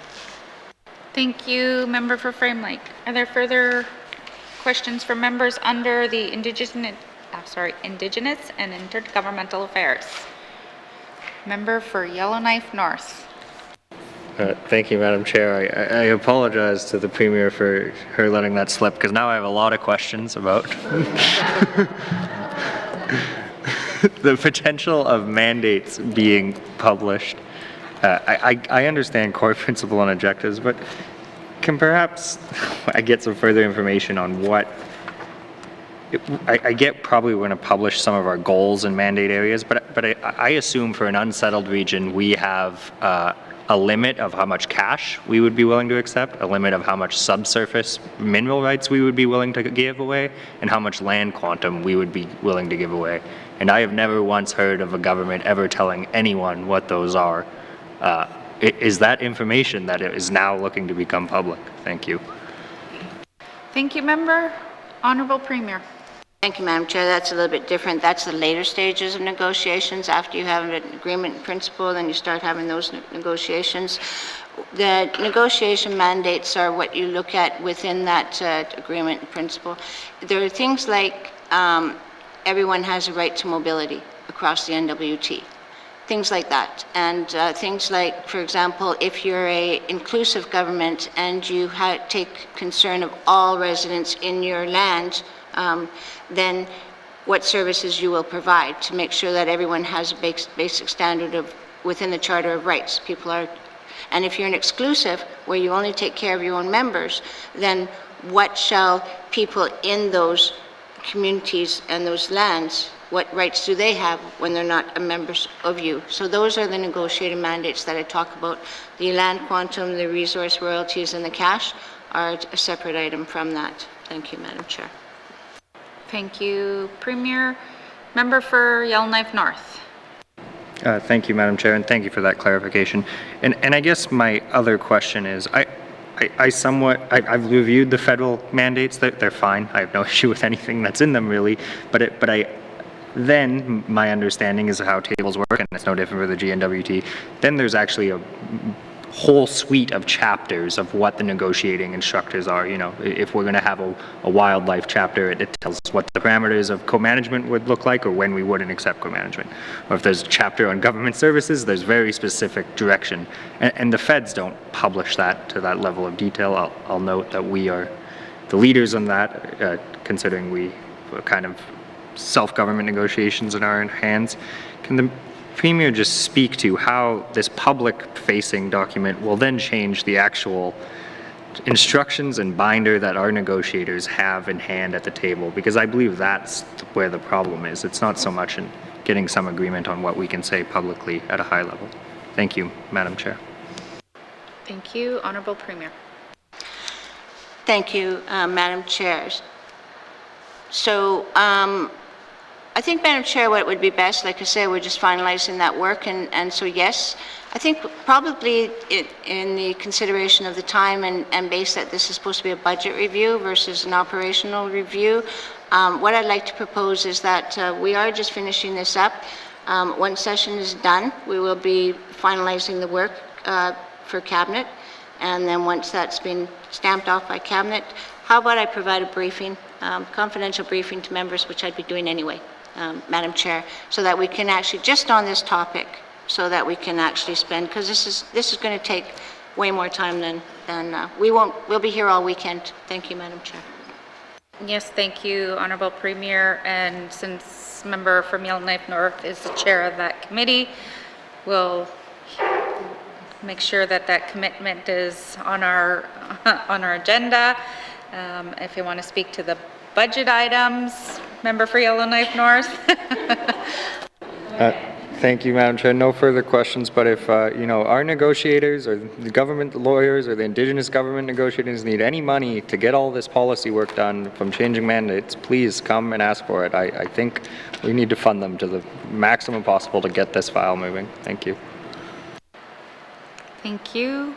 Thank you, Member for Frame Lake. Are there further questions from members under the Indigenous and Intergovernmental Affairs? Member for Yellowknife North. Thank you, Madam Chair. I apologize to the Premier for her letting that slip, because now I have a lot of questions about the potential of mandates being published. I understand core principle and objectives, but can perhaps I get some further information on what I get probably we're going to publish some of our goals and mandate areas, but I assume for an unsettled region we have a limit of how much cash we would be willing to accept, a limit of how much subsurface mineral rights we would be willing to give away, and how much land quantum we would be willing to give away. And I have never once heard of a government ever telling anyone what those are. Is that information that is now looking to become public? Thank you. Thank you, Member. Honourable Premier. Thank you, Madam Chair. That's a little bit different. That's the later stages of negotiations. After you have an agreement in principle, then you start having those negotiations. The negotiation mandates are what you look at within that agreement in principle. There are things like everyone has a right to mobility across the NWT. Things like that. And things like, for example, if you're an inclusive government and you take concern of all residents in your land, then what services you will provide to make sure that everyone has a basic standard of within the Charter of Rights. And if you're an exclusive, where you only take care of your own members, then what shall people in those communities and those lands, what rights do they have when they're not members of you? So those are the negotiated mandates that I talk about. The land quantum, the resource royalties, and the cash are a separate item from that. Thank you, Madam Chair. Thank you, Premier. Member for Yellowknife North. Thank you, Madam Chair, and thank you for that clarification. And I guess my other question is, I've reviewed the federal mandates. They're fine. I have no issue with anything that's in them, really. Then my understanding is how tables work, and it's no different for the GNWT. Then there's actually a whole suite of chapters of what the negotiating instructors are. You know, if we're going to have a wildlife chapter, it tells us what the parameters of co-management would look like, or when we wouldn't accept co-management. Or if there's a chapter on government services, there's very specific direction. And the feds don't publish that to that level of detail. I'll note that we are the leaders on that, considering we kind of self-government negotiations in our hands. Can the Premier just speak to how this public-facing document will then change the actual instructions and binder that our negotiators have in hand at the table? Because I believe that's where the problem is. It's not so much in getting some agreement on what we can say publicly at a high level. Thank you, Madam Chair. Thank you. Honourable Premier. Thank you, Madam Chair. So, I think, Madam Chair, what would be best, like I say, we're just finalizing that work, and so yes, I think probably in the consideration of the time and base that this is supposed to be a budget review versus an operational review, what I'd like to propose is that we are just finishing this up. Once session is done, we will be finalizing the work for Cabinet, and then once that's been stamped off by Cabinet, how about I provide a briefing, confidential briefing to members, which I'd be doing anyway, Madam Chair, so that we can actually, just on this topic, so that we can actually spend, because this is going to take way more time than we'll be here all weekend. Thank you, Madam Chair. Yes, thank you, Honourable Premier. And since member from Yellowknife North is the chair of that committee, we'll make sure that that commitment is on our agenda. If you want to speak to the budget items, member for Yellowknife North. Thank you, Madam Chair. No further questions, but if, our negotiators or the government lawyers or the Indigenous government negotiators need any money to get all this policy work done from changing mandates, please come and ask for it. I think we need to fund them to the maximum possible to get this file moving. Thank you. Thank you.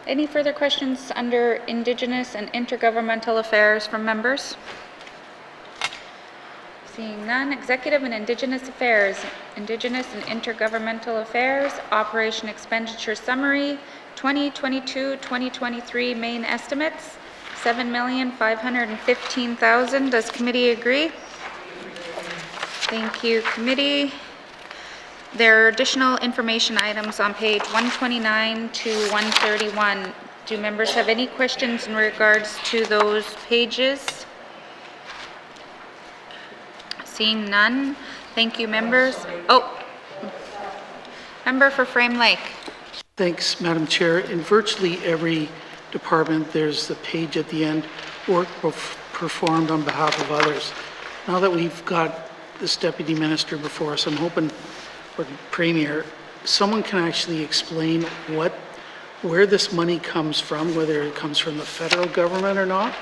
Any further questions under Indigenous and Intergovernmental Affairs from members? Seeing none, Executive and Indigenous Affairs, Indigenous and Intergovernmental Affairs, Operation Expenditure Summary, 2022-2023 main estimates, $7,515,000. Does committee agree? Thank you, committee. There are additional information items on page 129 to 131. Do members have any questions in regards to those pages? Seeing none, thank you, members. Member for Frame Lake. Thanks, Madam Chair. In virtually every department, there's a page at the end, work performed on behalf of others. Now that we've got this Deputy Minister before us, I'm hoping, or the Premier, someone can actually explain where this money comes from, whether it comes from the federal government or not,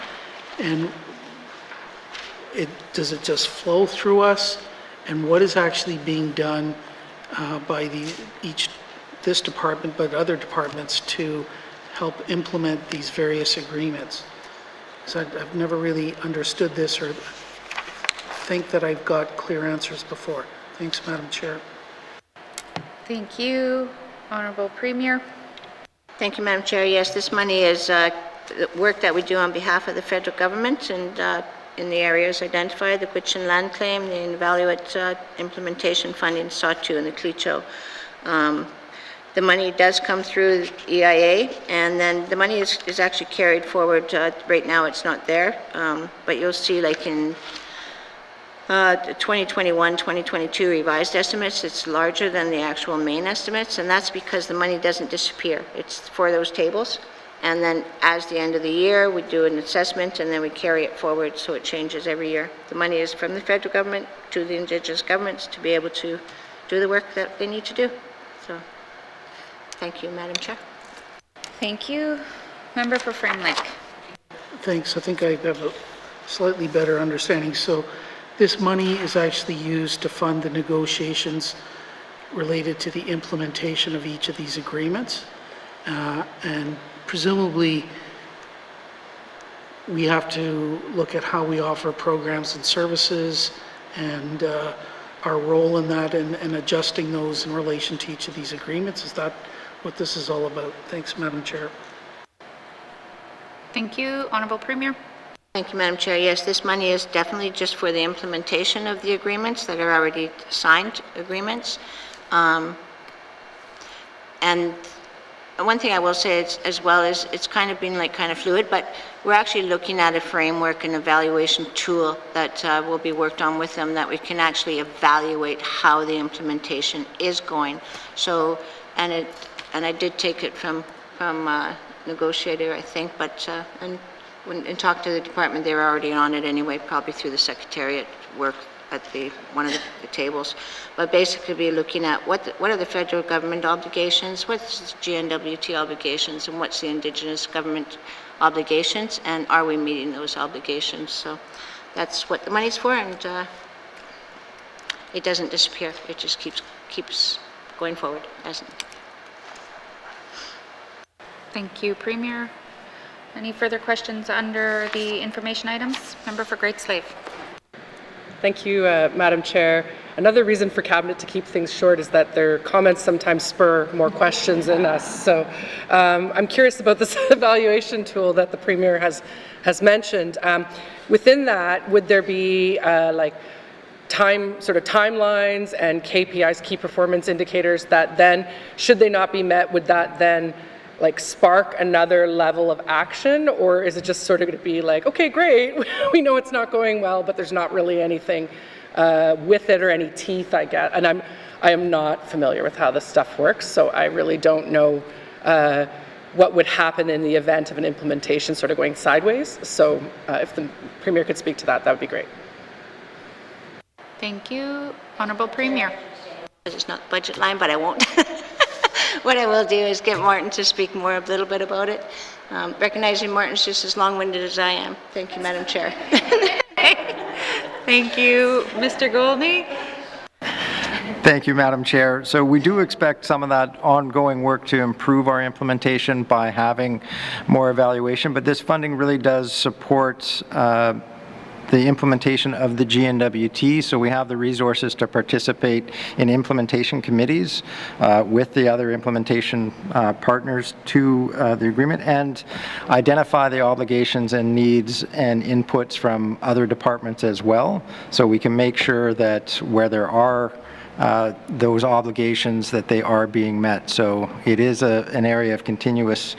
and does it just flow through us, and what is actually being done by this department, but other departments to help implement these various agreements? So I've never really understood this or think that I've got clear answers before. Thanks, Madam Chair. Thank you. Honorable Premier. Thank you, Madam Chair. Yes, this money is the work that we do on behalf of the federal government and in the areas identified, the Gwich'in land claim, the Inuvialuit implementation funding, SAW2, and the Clecho. The money does come through EIA, and then the money is actually carried forward. Right now, it's not there, but you'll see, like in 2021-2022 revised estimates, it's larger than the actual main estimates, and that's because the money doesn't disappear. It's for those tables. And then as the end of the year, we do an assessment and then we carry it forward so it changes every year. The money is from the federal government to the Indigenous governments to be able to do the work that they need to do. So, thank you, Madam Chair. Thank you. Member for Frame Lake. Thanks. I think I have a slightly better understanding. So this money is actually used to fund the negotiations related to the implementation of each of these agreements. And presumably, we have to look at how we offer programs and services and our role in that and adjusting those in relation to each of these agreements. Is that what this is all about? Thanks, Madam Chair. Thank you. Honorable Premier. Thank you, Madam Chair. Yes, this money is definitely just for the implementation of the agreements that are already signed agreements. And one thing I will say as well is it's kind of been kind of fluid, but we're actually looking at a framework and evaluation tool that will be worked on with them that we can actually evaluate how the implementation is going. So, and I did take it from negotiator, I think, but and talk to the department, they're already on it anyway, probably through the Secretariat work at one of the tables. But basically be looking at what are the federal government obligations, what's the GNWT obligations, and what's the Indigenous government obligations, and are we meeting those obligations? So that's what the money's for, and it doesn't disappear. It just keeps going forward, hasn't it? Thank you, Premier. Any further questions under the information items? Member for Great Slave. Thank you, Madam Chair. Another reason for Cabinet to keep things short is that their comments sometimes spur more questions in us. So I'm curious about this evaluation tool that the Premier has mentioned. Within that, would there be timelines and KPIs, key performance indicators, that then, should they not be met, would that then spark another level of action? Or is it just sort of going to be okay, great, we know it's not going well, but there's not really anything with it or any teeth, I get. And I am not familiar with how this stuff works, so I really don't know what would happen in the event of an implementation sort of going sideways. So if the Premier could speak to that, that would be great. Thank you. Honorable Premier. It's not the budget line, but I won't. What I will do is get Martin to speak a little bit about it. Recognizing Martin's just as long-winded as I am. Thank you, Madam Chair. Thank you. Mr. Goldney? Thank you, Madam Chair. So we do expect some of that ongoing work to improve our implementation by having more evaluation, but this funding really does support the implementation of the GNWT, so we have the resources to participate in implementation committees with the other implementation partners to the agreement and identify the obligations and needs and inputs from other departments as well, so we can make sure that where there are those obligations that they are being met. So it is an area of continuous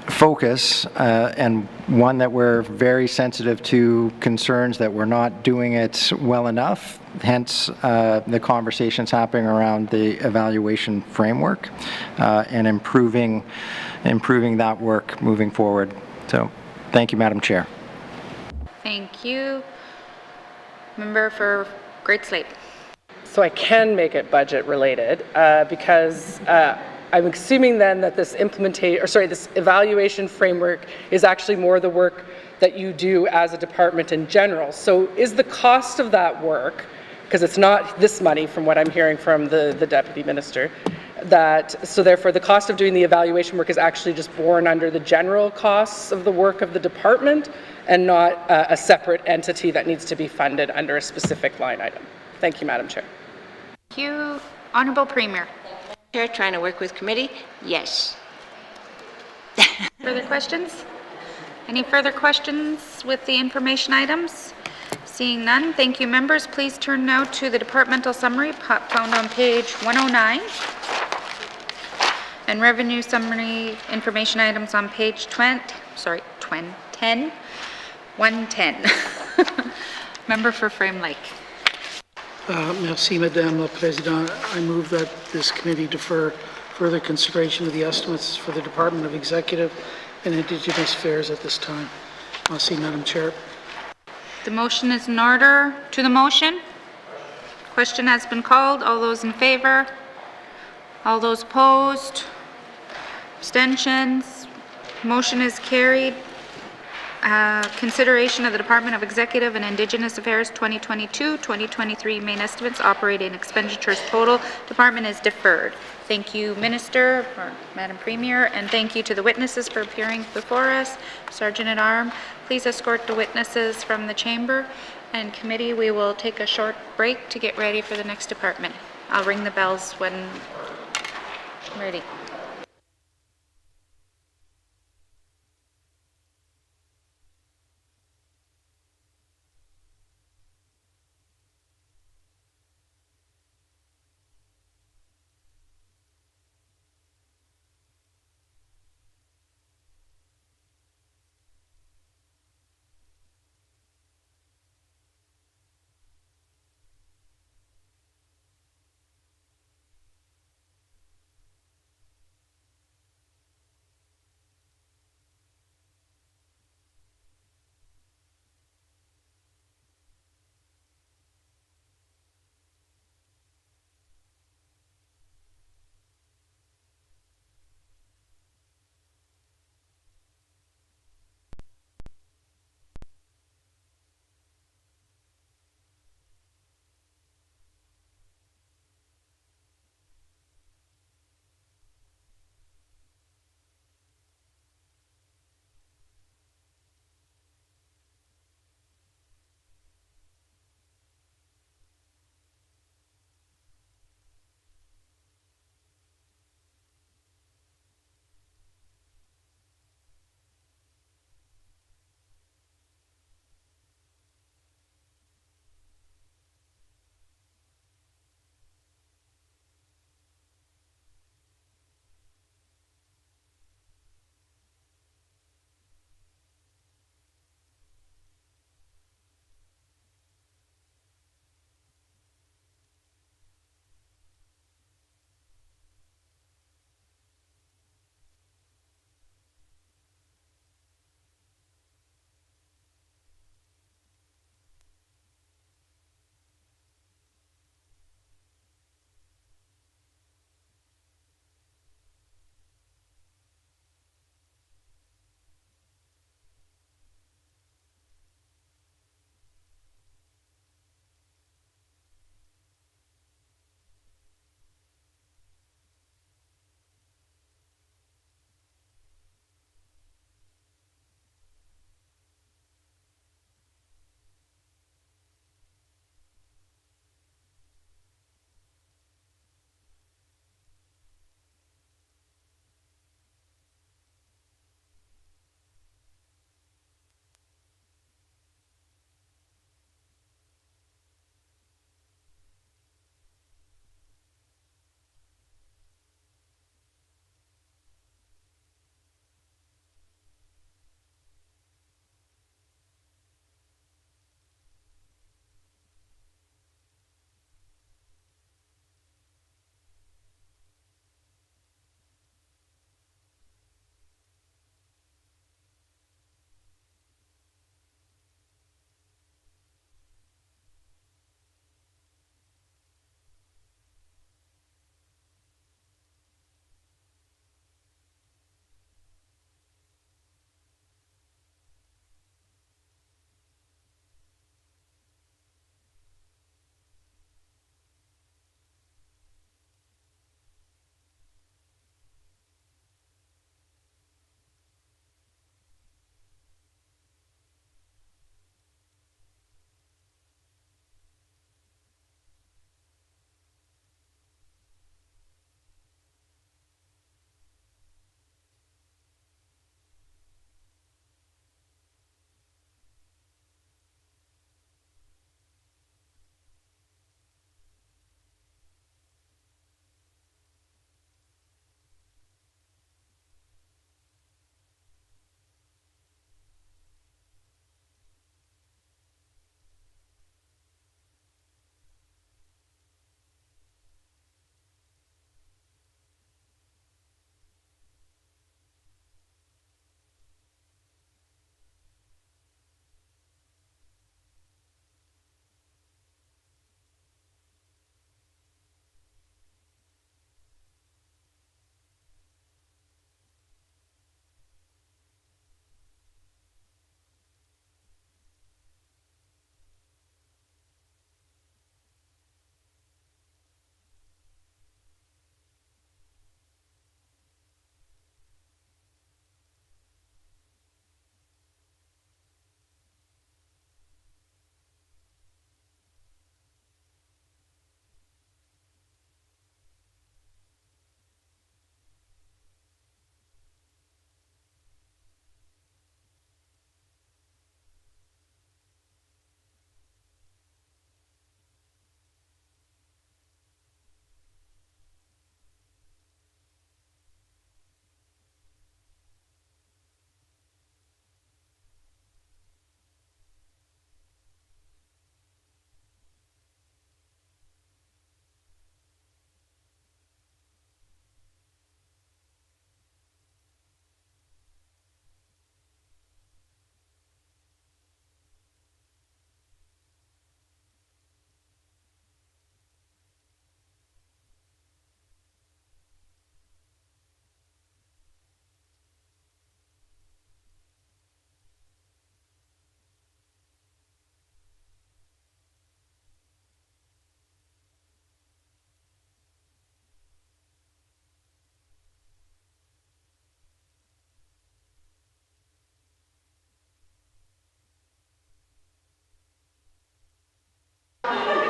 focus and one that we're very sensitive to concerns that we're not doing it well enough, hence the conversations happening around the evaluation framework and improving that work moving forward. So thank you, Madam Chair. Thank you. Member for Great Slate. So I can make it budget related because I'm assuming then that this this evaluation framework is actually more the work that you do as a department in general. So is the cost of that work, because it's not this money from what I'm hearing from the Deputy Minister, so therefore the cost of doing the evaluation work is actually just borne under the general costs of the work of the department and not a separate entity that needs to be funded under a specific line item. Thank you, Madam Chair. Thank you. Honorable Premier. Chair, trying to work with committee? Yes. Further questions? Any further questions with the information items? Seeing none, thank you, members. Please turn now to the departmental summary found on page 109 and revenue summary information items on page 110. Member for Frame Lake. Merci, Madame la Présidente. I move that this committee defer further consideration of the estimates for the Department of Executive and Indigenous Affairs at this time. Merci, Madam Chair. The motion is in order. To the motion? Question has been called. All those in favor? All those opposed? Abstentions? Motion is carried. Consideration of the Department of Executive and Indigenous Affairs 2022-2023 main estimates, operating expenditures total. Department is deferred. Thank you, Minister, or Madam Premier, and thank you to the witnesses for appearing before us. Sergeant at Arms, please escort the witnesses from the chamber. And committee, we will take a short break to get ready for the next department. I'll ring the bells when ready.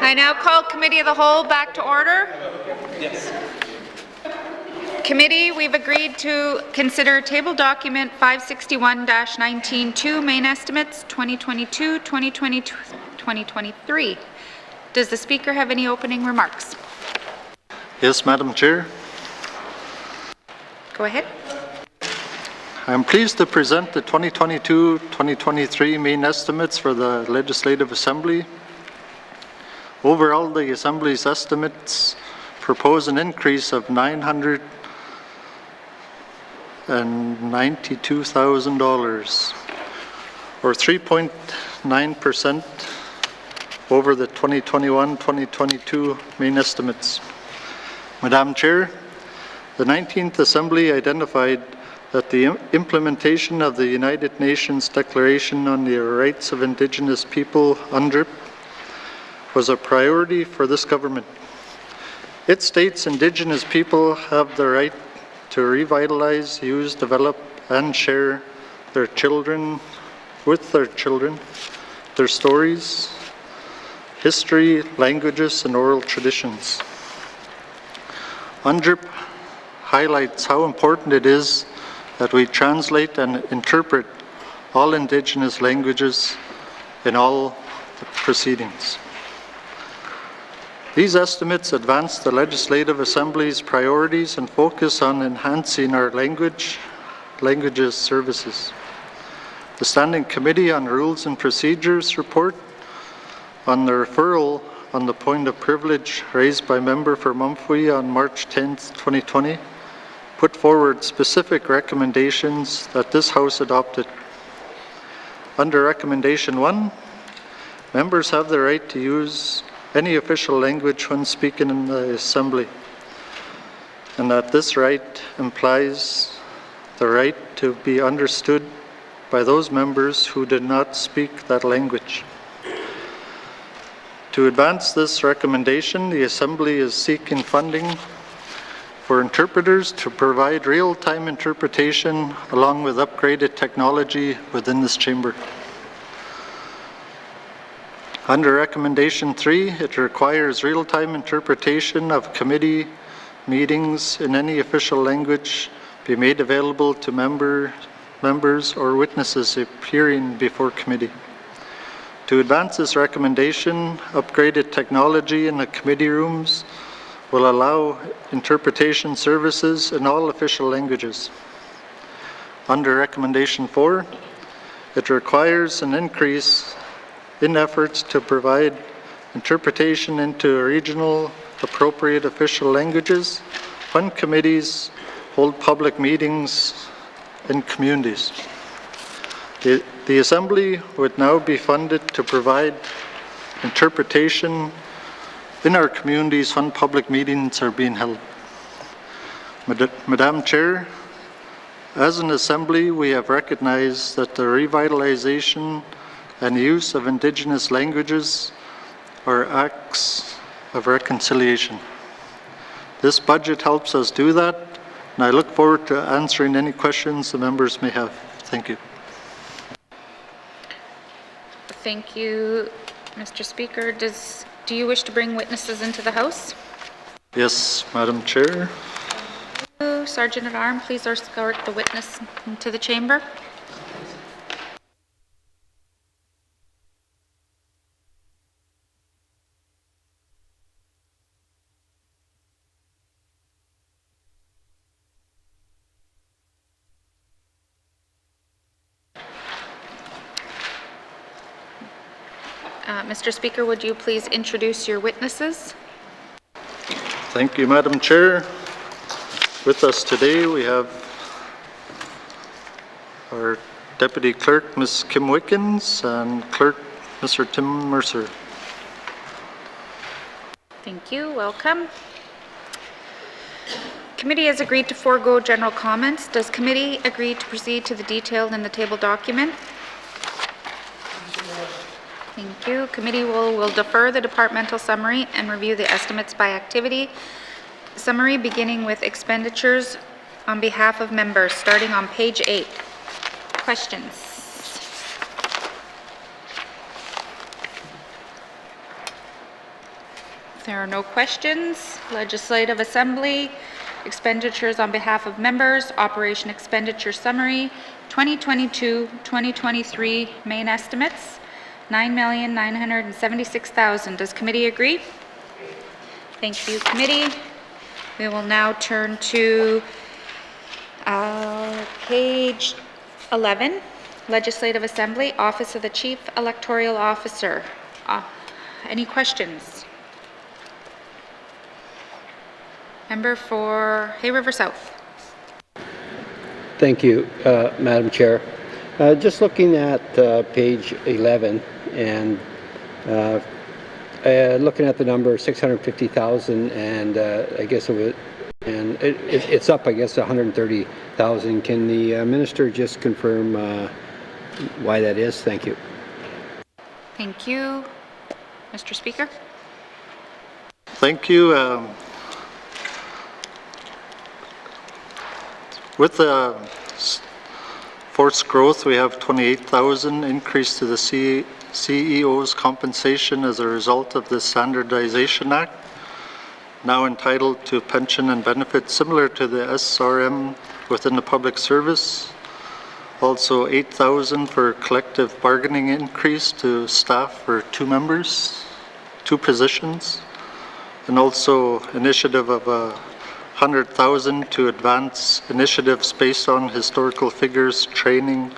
I now call Committee of the Whole back to order. Yes. Committee, we've agreed to consider table document 561-19-2 main estimates 2022, 2022, 2023. Does the Speaker have any opening remarks? Yes, Madam Chair. Go ahead. I am pleased to present the 2022-2023 main estimates for the Legislative Assembly. Overall, the Assembly's estimates propose an increase of $992,000, or 3.9% over the 2021-2022 main estimates. Madam Chair, the 19th Assembly identified that the implementation of the United Nations Declaration on the Rights of Indigenous People, UNDRIP, was a priority for this government. It states Indigenous people have the right to revitalize, use, develop, and share their children, their stories, history, languages, and oral traditions. UNDRIP highlights how important it is that we translate and interpret all Indigenous languages in all the proceedings. These estimates advance the Legislative Assembly's priorities and focus on enhancing our languages services. The Standing Committee on Rules and Procedures report on the referral on the point of privilege raised by member for Mumfwee on March 10, 2020, put forward specific recommendations that this House adopted. Under Recommendation 1, members have the right to use any official language when speaking in the Assembly, and that this right implies the right to be understood by those members who did not speak that language. To advance this recommendation, the Assembly is seeking funding for interpreters to provide real-time interpretation along with upgraded technology within this chamber. Under Recommendation 3, it requires real-time interpretation of committee meetings in any official language be made available to members or witnesses appearing before committee. To advance this recommendation, upgraded technology in the committee rooms will allow interpretation services in all official languages. Under Recommendation 4, it requires an increase in efforts to provide interpretation into regional appropriate official languages when committees hold public meetings in communities. The Assembly would now be funded to provide interpretation in our communities when public meetings are being held. Madam Chair, as an Assembly, we have recognized that the revitalization and use of Indigenous languages are acts of reconciliation. This budget helps us do that, and I look forward to answering any questions the members may have. Thank you. Thank you, Mr. Speaker. Do you wish to bring witnesses into the House? Yes, Madam Chair. Sergeant at Arms, please escort the witness into the chamber. Mr. Speaker, would you please introduce your witnesses? Thank you, Madam Chair. With us today, we have our Deputy Clerk, Ms. Kim Wickens, and Clerk, Mr. Tim Mercer. Thank you. Welcome. Committee has agreed to forego general comments. Does committee agree to proceed to the detail in the table document? Thank you. Committee will defer the departmental summary and review the estimates by activity. Summary beginning with expenditures on behalf of members, starting on page 8. Questions? There are no questions. Legislative Assembly, expenditures on behalf of members, operation expenditure summary, 2022-2023 main estimates, $9,976,000. Does committee agree? Thank you, committee. We will now turn to page 11, Legislative Assembly, Office of the Chief Electoral Officer. Any questions? Member for Hay River South. Thank you, Madam Chair. Just looking at page 11 and looking at the number 650,000, and I guess it's up, I guess, 130,000. Can the minister just confirm why that is? Thank you. Thank you. Mr. Speaker. Thank you. With the forced growth, we have 28,000 increase to the CEO's compensation as a result of the Standardization Act, now entitled to pension and benefits similar to the SRM within the public service. Also 8,000 for collective bargaining increase to staff for 2 members, 2 positions, and also initiative of 100,000 to advance initiatives based on historical figures, training,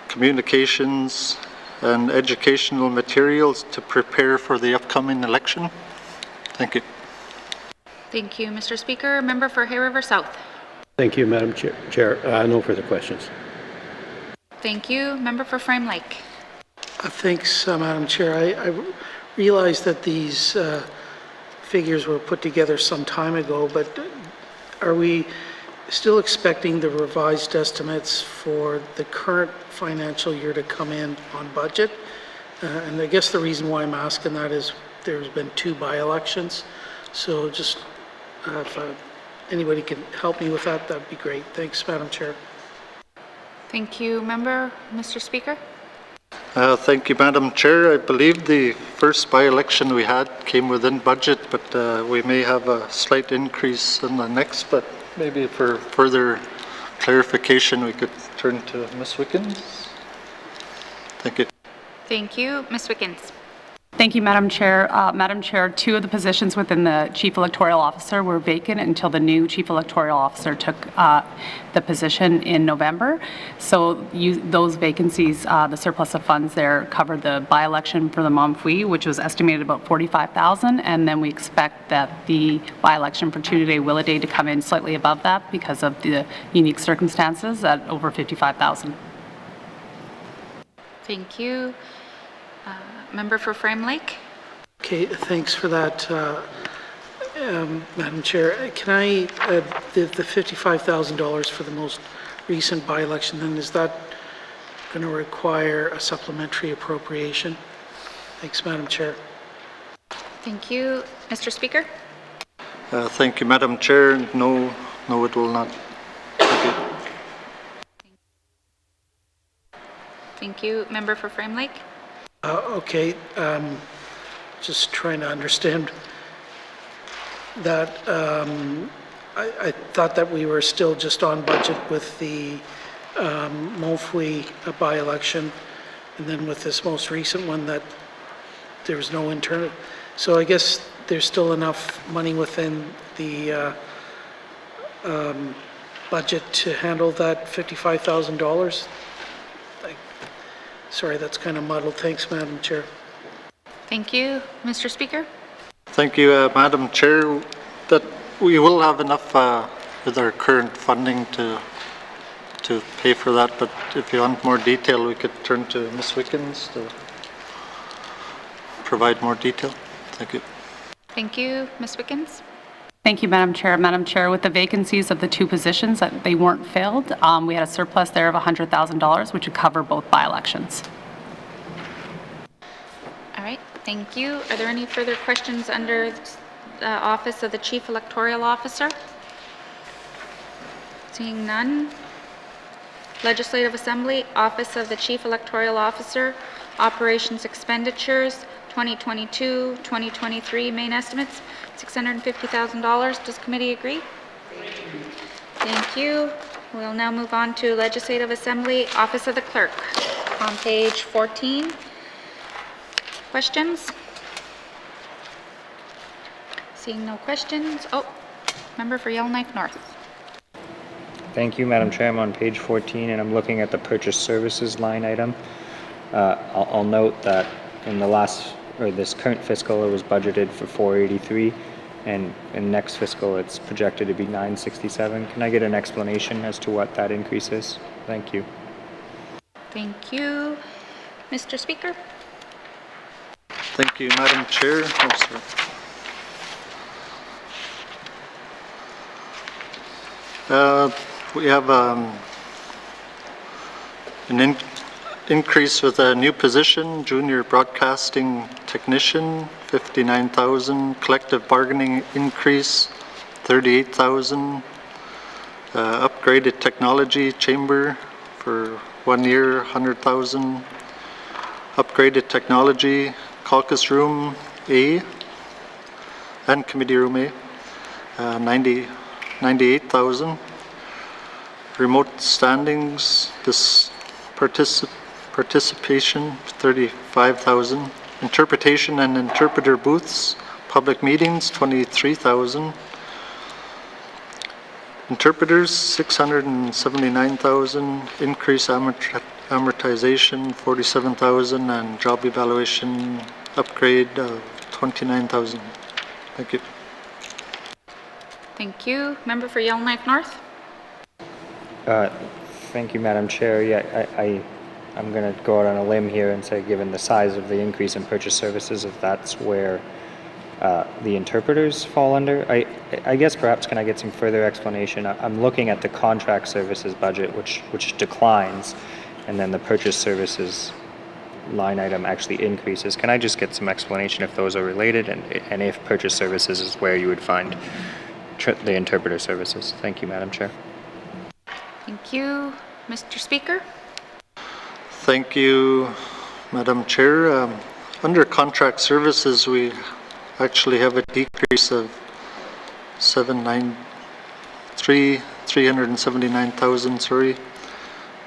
communications, and educational materials to prepare for the upcoming election. Thank you. Thank you, Mr. Speaker. Member for Hay River South. Thank you, Madam Chair. No further questions. Thank you. Member for Frame Lake. Thanks, Madam Chair. I realize that these figures were put together some time ago, but are we still expecting the revised estimates for the current financial year to come in on budget? And I guess the reason why I'm asking that is there's been 2 by-elections. So just if anybody can help me with that, that'd be great. Thanks, Madam Chair. Thank you, Member. Mr. Speaker. Thank you, Madam Chair. I believe the first by-election we had came within budget, but we may have a slight increase in the next, but maybe for further clarification, we could turn to Ms. Wickens. Thank you. Thank you. Ms. Wickens. Thank you, Madam Chair. Madam Chair, 2 of the positions within the Chief Electoral Officer were vacant until the new Chief Electoral Officer took the position in November. So those vacancies, the surplus of funds there covered the by-election for the Montfouille, which was estimated about 45,000, and then we expect that the by-election for Tunde-Willowday to come in slightly above that because of the unique circumstances at over 55,000. Thank you. Member for Frame Lake. Okay, thanks for that, Madam Chair. Can I, the $55,000 for the most recent by-election, then is that going to require a supplementary appropriation? Thanks, Madam Chair. Thank you. Mr. Speaker. Thank you, Madam Chair. No, it will not. Thank you. Thank you. Member for Frame Lake. Okay, just trying to understand that. I thought that we were still just on budget with the Montfouille by-election, and then with this most recent one that there was no internal. So I guess there's still enough money within the budget to handle that $55,000. Sorry, that's kind of muddled. Thanks, Madam Chair. Thank you. Mr. Speaker. Thank you, Madam Chair. That we will have enough with our current funding to pay for that, but if you want more detail, we could turn to Ms. Wickens to provide more detail. Thank you. Thank you. Ms. Wickens. Thank you, Madam Chair. Madam Chair, with the vacancies of the 2 positions that they weren't filled, we had a surplus there of $100,000, which would cover both by-elections. All right. Thank you. Are there any further questions under the Office of the Chief Electoral Officer? Seeing none. Legislative Assembly, Office of the Chief Electoral Officer, Operations Expenditures, 2022-2023 main estimates, $650,000. Does committee agree? Thank you. We'll now move on to Legislative Assembly, Office of the Clerk. On page 14. Questions? Seeing no questions. Oh, member for Yellowknife North. Thank you, Madam Chair. I'm on page 14, and I'm looking at the purchase services line item. I'll note that in this current fiscal, it was budgeted for 483, and in next fiscal, it's projected to be 967. Can I get an explanation as to what that increase is? Thank you. Thank you. Mr. Speaker? Thank you, Madam Chair. Oh, sorry. We have an increase with a new position, Junior Broadcasting Technician, 59,000. Collective bargaining increase, 38,000. Upgraded Technology Chamber for 1 year, 100,000. Upgraded Technology Caucus Room A and Committee Room A, 98,000. Remote standings, this participation, 35,000. Interpretation and interpreter booths, public meetings, 23,000. Interpreters, 679,000. Increase amortization, 47,000, and job evaluation upgrade, 29,000. Thank you. Thank you. Member for Yellowknife North? Thank you, Madam Chair. Yeah, I'm going to go out on a limb here and say, given the size of the increase in purchase services, if that's where the interpreters fall under, I guess perhaps can I get some further explanation? I'm looking at the contract services budget, which declines, and then the purchase services line item actually increases. Can I just get some explanation if those are related, and if purchase services is where you would find the interpreter services? Thank you, Madam Chair. Thank you. Mr. Speaker? Thank you, Madam Chair. Under contract services, we actually have a decrease of 379,000, sorry.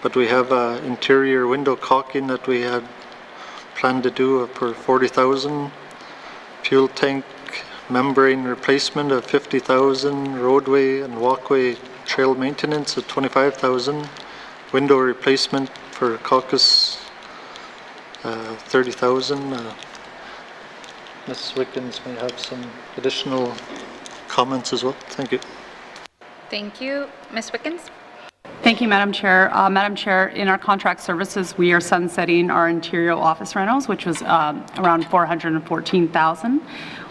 But we have interior window caulking that we had planned to do for 40,000. Fuel tank membrane replacement of 50,000. Roadway and walkway trail maintenance of 25,000. Window replacement for caucus, 30,000. Ms. Wickens may have some additional comments as well. Thank you. Thank you. Ms. Wickens? Thank you, Madam Chair. Madam Chair, in our contract services, we are sunsetting our interior office rentals, which was around 414,000.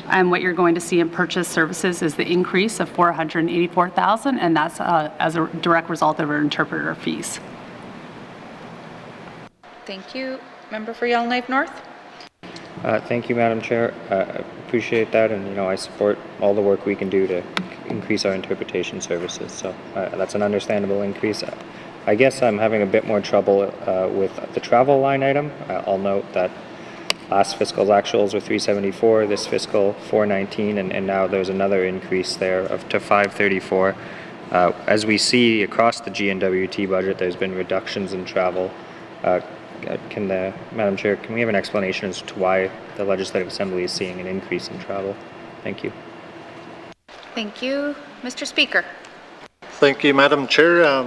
And what you're going to see in purchase services is the increase of 484,000, and that's as a direct result of our interpreter fees. Thank you. Member for Yellowknife North? Thank you, Madam Chair. I appreciate that, and I support all the work we can do to increase our interpretation services. So that's an understandable increase. I guess I'm having a bit more trouble with the travel line item. I'll note that last fiscal's actuals were 374, this fiscal 419, and now there's another increase there to 534. As we see across the GNWT budget, there's been reductions in travel. Madam Chair, can we have an explanation as to why the Legislative Assembly is seeing an increase in travel? Thank you. Thank you. Mr. Speaker? Thank you, Madam Chair.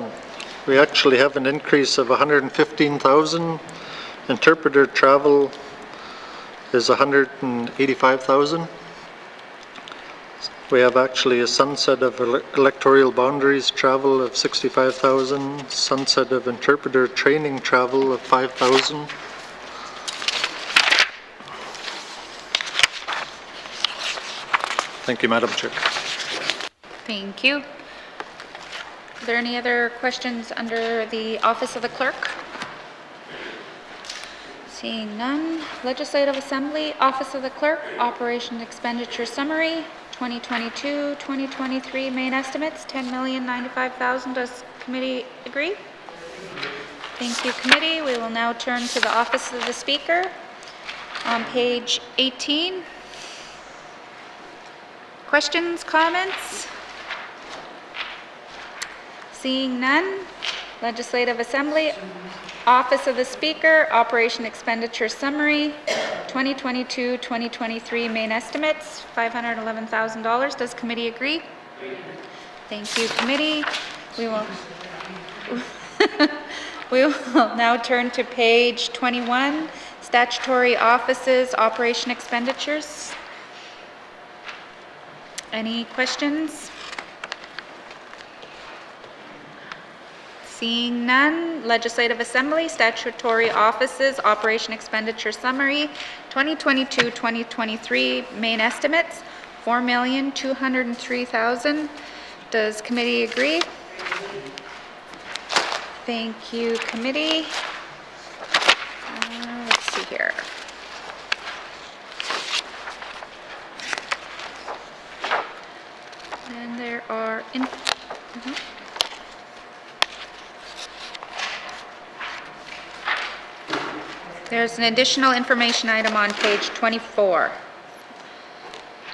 We actually have an increase of 115,000. Interpreter travel is 185,000. We have actually a sunset of electoral boundaries travel of 65,000, sunset of interpreter training travel of 5,000. Thank you, Madam Chair. Thank you. Are there any other questions under the Office of the Clerk? Seeing none. Legislative Assembly, Office of the Clerk, Operation Expenditure Summary, 2022-2023 main estimates, $10,095,000. Does committee agree? Thank you, committee. We will now turn to the Office of the Speaker. On page 18. Questions, comments? Seeing none. Legislative Assembly, Office of the Speaker, Operation Expenditure Summary, 2022-2023 main estimates, $511,000. Does committee agree? Thank you, committee. We will we will now turn to page 21, Statutory Offices, Operation Expenditures. Any questions? Seeing none, Legislative Assembly, Statutory Offices, Operation Expenditure Summary, 2022-2023 main estimates, $4,203,000. Does committee agree? Thank you, committee. Let's see here. And there are There's an additional information item on page 24.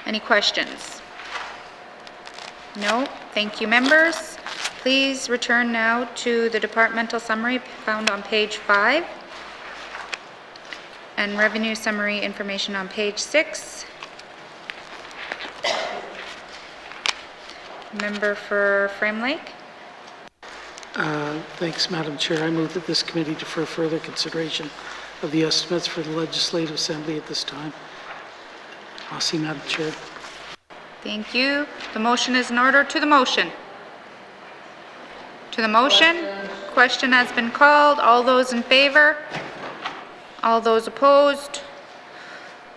Any questions? No? Thank you, members. Please return now to the departmental summary found on page 5 and revenue summary information on page 6. Member for Frame Lake. Thanks, Madam Chair. I move that this committee defer further consideration of the estimates for the Legislative Assembly at this time. I'll see, Madam Chair. Thank you. The motion is in order. To the motion. To the motion. Question has been called. All those in favor? All those opposed?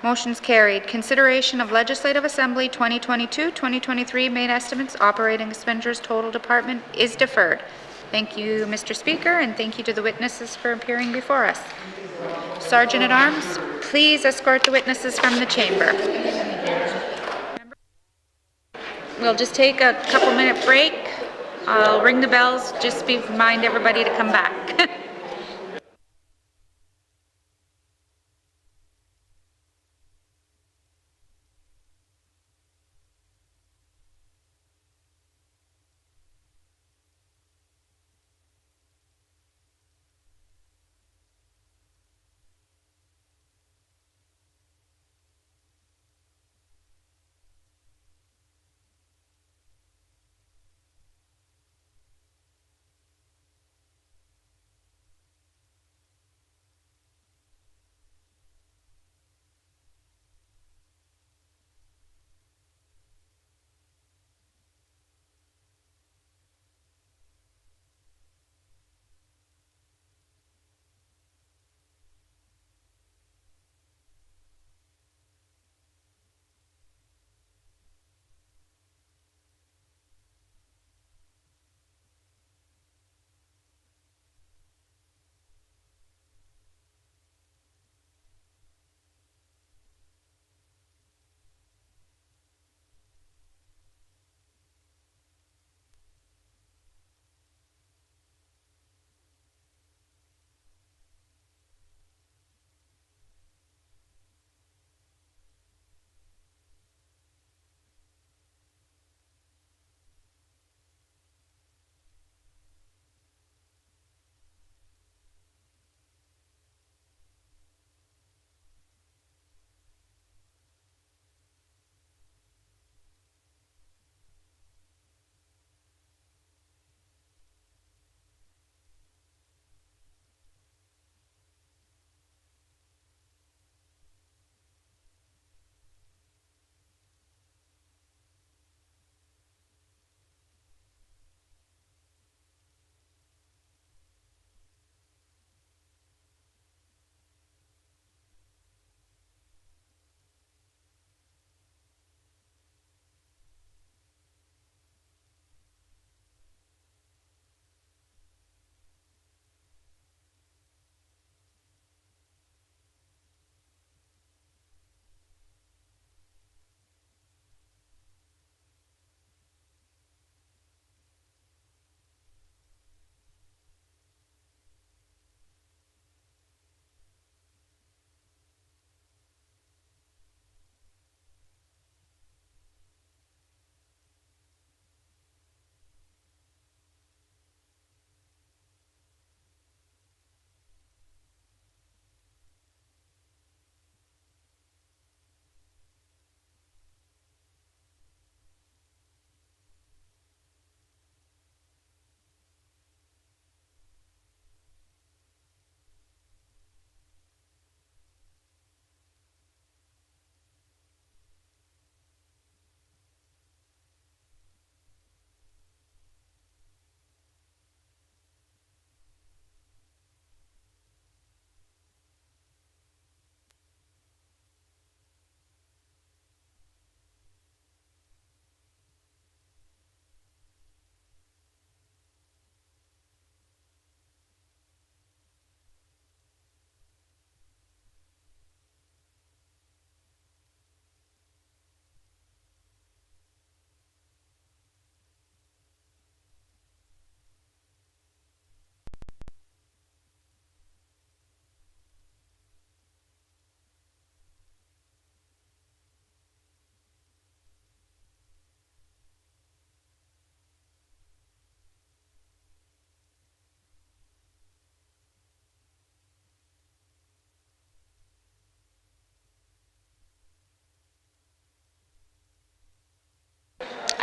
Motion's carried. Consideration of Legislative Assembly 2022-2023 main estimates, operating expenditures, total department is deferred. Thank you, Mr. Speaker, and thank you to the witnesses for appearing before us. Sergeant at Arms, please escort the witnesses from the chamber. We'll just take a couple-minute break. I'll ring the bells, just remind everybody to come back.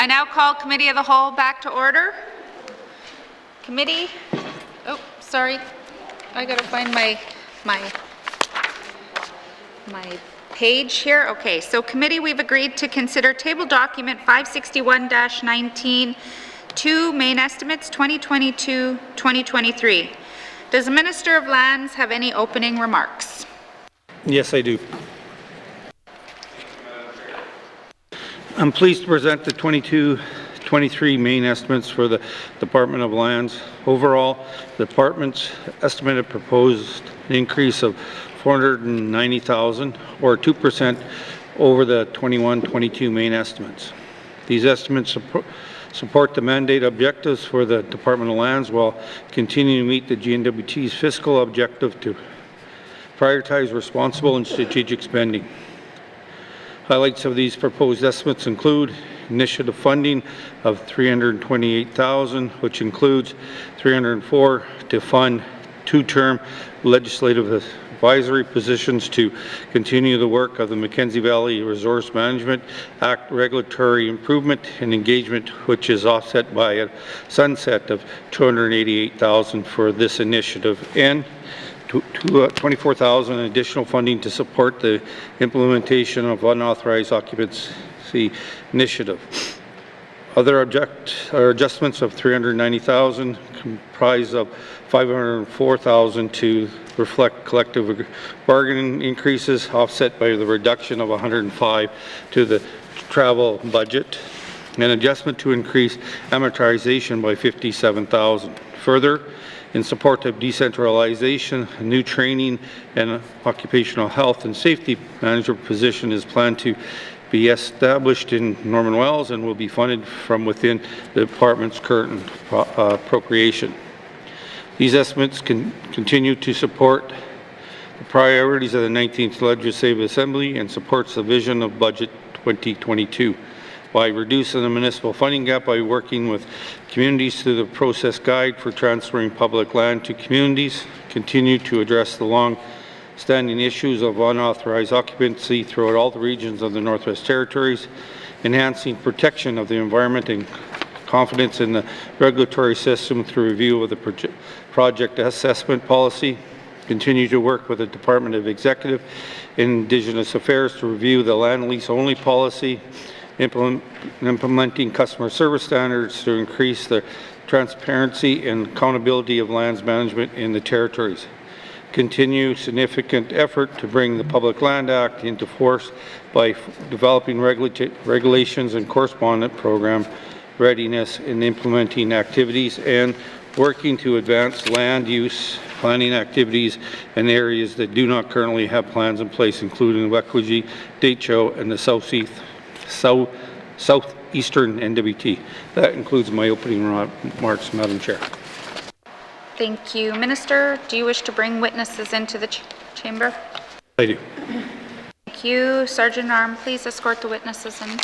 I now call Committee of the Whole back to order. Committee, oh, sorry, I gotta find my page here. Okay, so committee, we've agreed to consider table document 561-19, 2 main estimates 2022-2023. Does the Minister of Lands have any opening remarks? Yes, I do. I'm pleased to present the 22-23 main estimates for the Department of Lands. Overall, the department's estimated proposed increase of $490,000 or 2% over the 21-22 main estimates. These estimates support the mandate objectives for the Department of Lands while continuing to meet the GNWT's fiscal objective to prioritize responsible and strategic spending. Highlights of these proposed estimates include initiative funding of $328,000, which includes $304,000 to fund 2-term legislative advisory positions to continue the work of the Mackenzie Valley Resource Management Act regulatory improvement and engagement, which is offset by a sunset of $288,000 for this initiative, and $24,000 additional funding to support the implementation of unauthorized occupancy initiative. Other adjustments of $390,000 comprise of $504,000 to reflect collective bargaining increases, offset by the reduction of $105,000 to the travel budget, an adjustment to increase amortization by $57,000. Further, in support of decentralization, a new training and occupational health and safety manager position is planned to be established in Norman Wells and will be funded from within the department's current appropriation. These estimates continue to support the priorities of the 19th Legislative Assembly and supports the vision of Budget 2022. By reducing the municipal funding gap by working with communities through the process guide for transferring public land to communities, continue to address the long-standing issues of unauthorized occupancy throughout all the regions of the Northwest Territories, enhancing protection of the environment and confidence in the regulatory system through review of the project assessment policy, continue to work with the Department of Executive and Indigenous Affairs to review the land lease only policy, implementing customer service standards to increase the transparency and accountability of lands management in the territories. Continue significant effort to bring the Public Land Act into force by developing regulations and correspondent program readiness in implementing activities, and working to advance land use planning activities in areas that do not currently have plans in place, including Wekweji, Decho, and the southeastern NWT. That includes my opening remarks, Madam Chair. Thank you. Minister, do you wish to bring witnesses into the chamber? I do. Thank you. Sergeant Arm, please escort the witnesses in.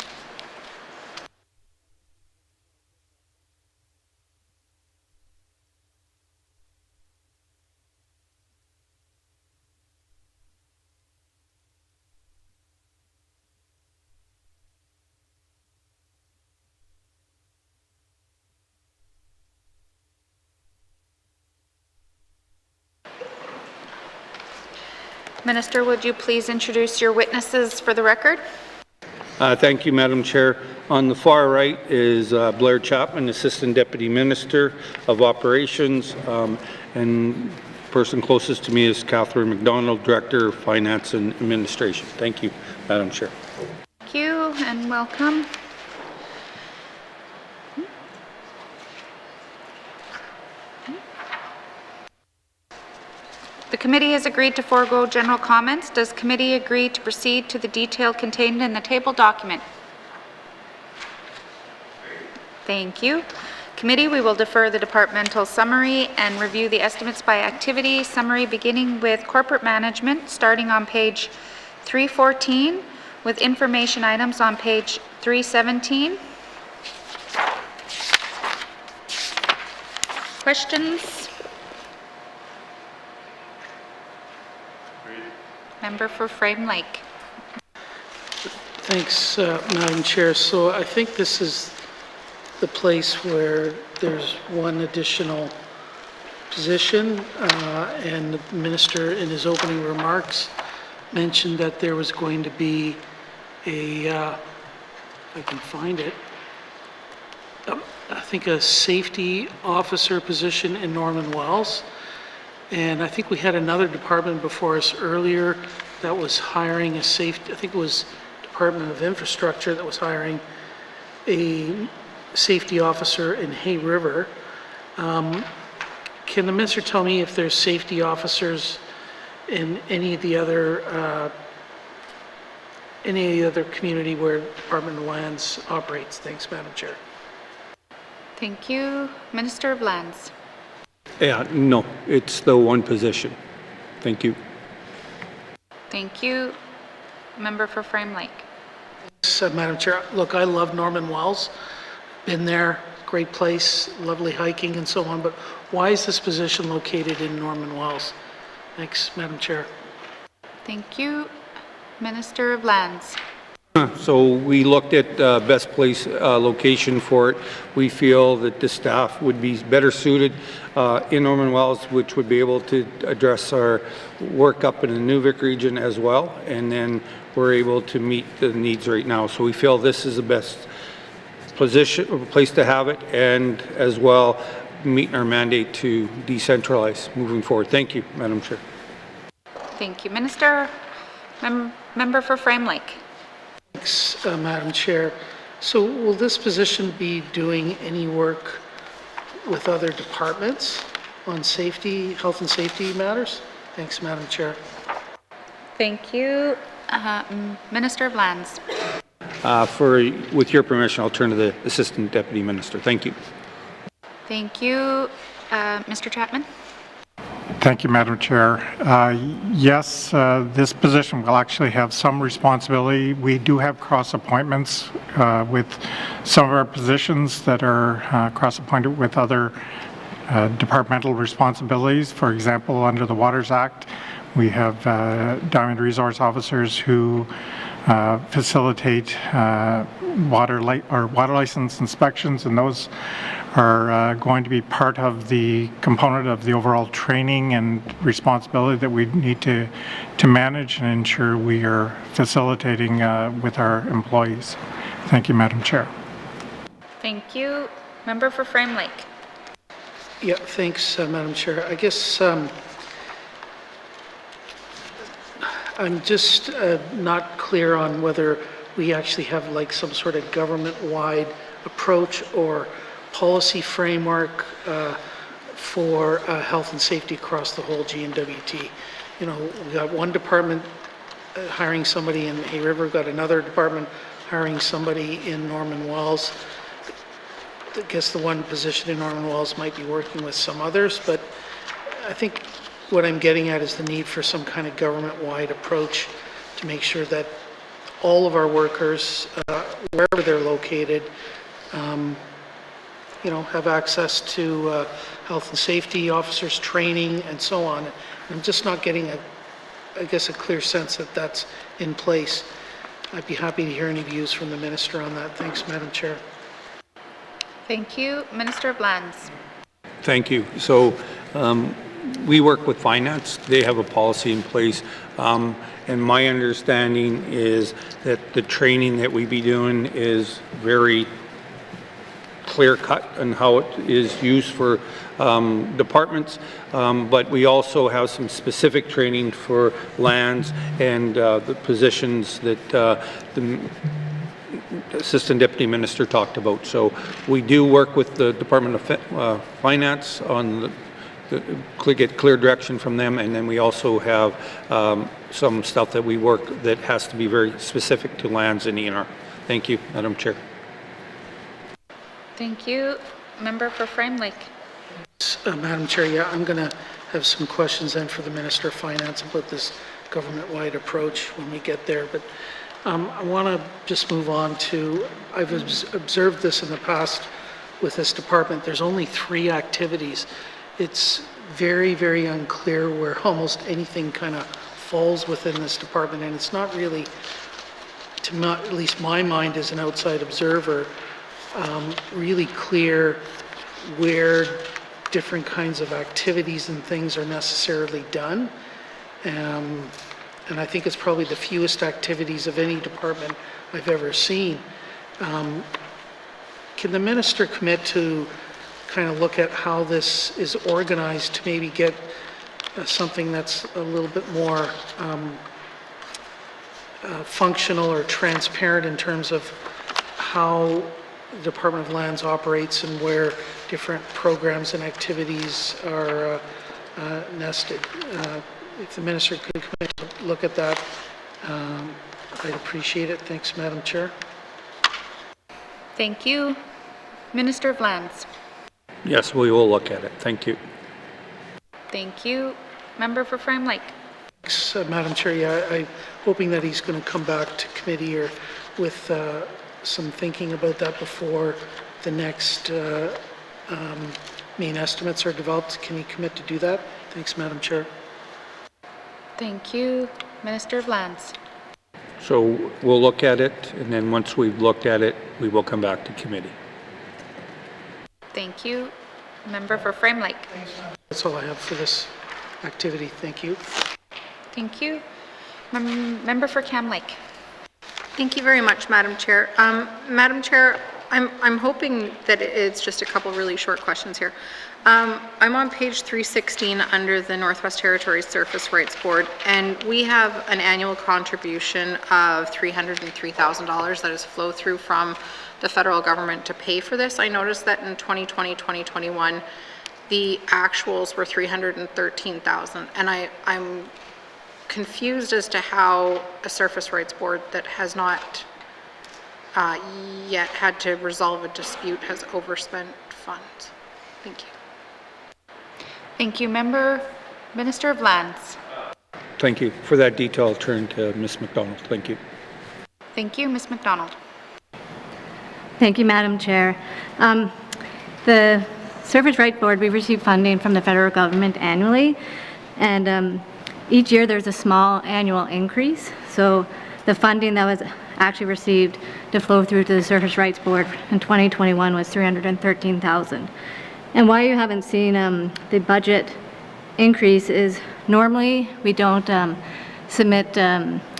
Minister, would you please introduce your witnesses for the record? Thank you, Madam Chair. On the far right is Blair Chapman, Assistant Deputy Minister of Operations, and person closest to me is Catherine McDonald, Director of Finance and Administration. Thank you, Madam Chair. Thank you and welcome. The committee has agreed to forego general comments. Does committee agree to proceed to the detail contained in the table document? Thank you. Committee, we will defer the departmental summary and review the estimates by activity summary, beginning with corporate management, starting on page 314, with information items on page 317. Questions? Member for Frame Lake. Thanks, Madam Chair. So I think this is the place where there's one additional position, and the minister in his opening remarks mentioned that there was going to be a, if I can find it, I think a safety officer position in Norman Wells. And I think we had another department before us earlier that was hiring a safety, I think it was Department of Infrastructure that was hiring a safety officer in Hay River. Can the minister tell me if there's safety officers in any of the other community where Department of Lands operates? Thanks, Madam Chair. Thank you. Minister of Lands. Yeah, no, it's the one position. Thank you. Thank you. Member for Frame Lake. Yes, Madam Chair. Look, I love Norman Wells. Been there, great place, lovely hiking and so on, but why is this position located in Norman Wells? Thanks, Madam Chair. Thank you. Minister of Lands. So we looked at best place location for it. We feel that the staff would be better suited in Norman Wells, which would be able to address our work up in the Nunavik region as well. And then we're able to meet the needs right now. So we feel this is the best position or place to have it, and as well meet our mandate to decentralize moving forward. Thank you, Madam Chair. Thank you, Minister. Member for Frame Lake. Thanks, Madam Chair. So will this position be doing any work with other departments on safety, health and safety matters? Thanks, Madam Chair. Thank you. Minister of Lands. With your permission, I'll turn to the Assistant Deputy Minister. Thank you. Thank you. Mr. Chapman. Thank you, Madam Chair. Yes, this position will actually have some responsibility. We do have cross appointments with some of our positions that are cross appointed with other departmental responsibilities. For example, under the Waters Act, we have Diamond Resource officers who facilitate water license inspections, and those are going to be part of the component of the overall training and responsibility that we need to manage and ensure we are facilitating with our employees. Thank you, Madam Chair. Thank you. Member for Frame Lake. Yeah, thanks, Madam Chair. I guess I'm just not clear on whether we actually have like some sort of government-wide approach or policy framework for health and safety across the whole GNWT. You know, we got one department hiring somebody in Hay River, got another department hiring somebody in Norman Wells. I guess the one position in Norman Wells might be working with some others, but I think what I'm getting at is the need for some kind of government-wide approach to make sure that all of our workers, wherever they're located, you know, have access to health and safety officers training and so on. And I'm just not getting I guess a clear sense that that's in place. I'd be happy to hear any views from the minister on that. Thanks, Madam Chair. Thank you. Minister of Lands. Thank you. So we work with finance. They have a policy in place. And my understanding is that the training that we be doing is very clear-cut on how it is used for departments, but we also have some specific training for lands and the positions that the Assistant Deputy Minister talked about. So we do work with the Department of Finance on get clear direction from them, and then we also have some stuff that we work that has to be very specific to lands and ENR. Thank you, Madam Chair. Thank you. Member for Frame Lake. Madam Chair, yeah, I'm going to have some questions then for the Minister of Finance about this government-wide approach when we get there. But I want to just move on to, I've observed this in the past with this department. There's only 3 activities. It's very, very unclear where almost anything kind of falls within this department, and it's not really, to at least my mind as an outside observer, really clear where different kinds of activities and things are necessarily done. And I think it's probably the fewest activities of any department I've ever seen. Can the minister commit to kind of look at how this is organized to maybe get something that's a little bit more functional or transparent in terms of how the Department of Lands operates and where different programs and activities are nested? If the minister could commit to look at that, I'd appreciate it. Thanks, Madam Chair. Thank you. Minister of Lands. Yes, we will look at it. Thank you. Thank you. Member for Frame Lake. Thanks, Madam Chair. Yeah, I'm hoping that he's going to come back to committee or with some thinking about that before the next main estimates are developed. Can he commit to do that? Thanks, Madam Chair. Thank you. Minister of Lands. So we'll look at it, and then once we've looked at it, we will come back to committee. Thank you. Member for Frame Lake. That's all I have for this activity. Thank you. Thank you. Member for Cam Lake. Thank you very much, Madam Chair. Madam Chair, I'm hoping that it's just a couple really short questions here. I'm on page 316 under the Northwest Territories Surface Rights Board, and we have an annual contribution of $303,000 that is flow through from the federal government to pay for this. I noticed that in 2020, 2021, the actuals were $313,000, and I'm confused as to how a surface rights board that has not yet had to resolve a dispute has overspent funds. Thank you. Thank you. Minister of Lands. Thank you. For that detail, I'll turn to Ms. McDonald. Thank you. Thank you. Ms. McDonald. Thank you, Madam Chair. The Surface Rights Board, we receive funding from the federal government annually, and each year there's a small annual increase. So the funding that was actually received to flow through to the Surface Rights Board in 2021 was $313,000. And why you haven't seen the budget increase is normally we don't submit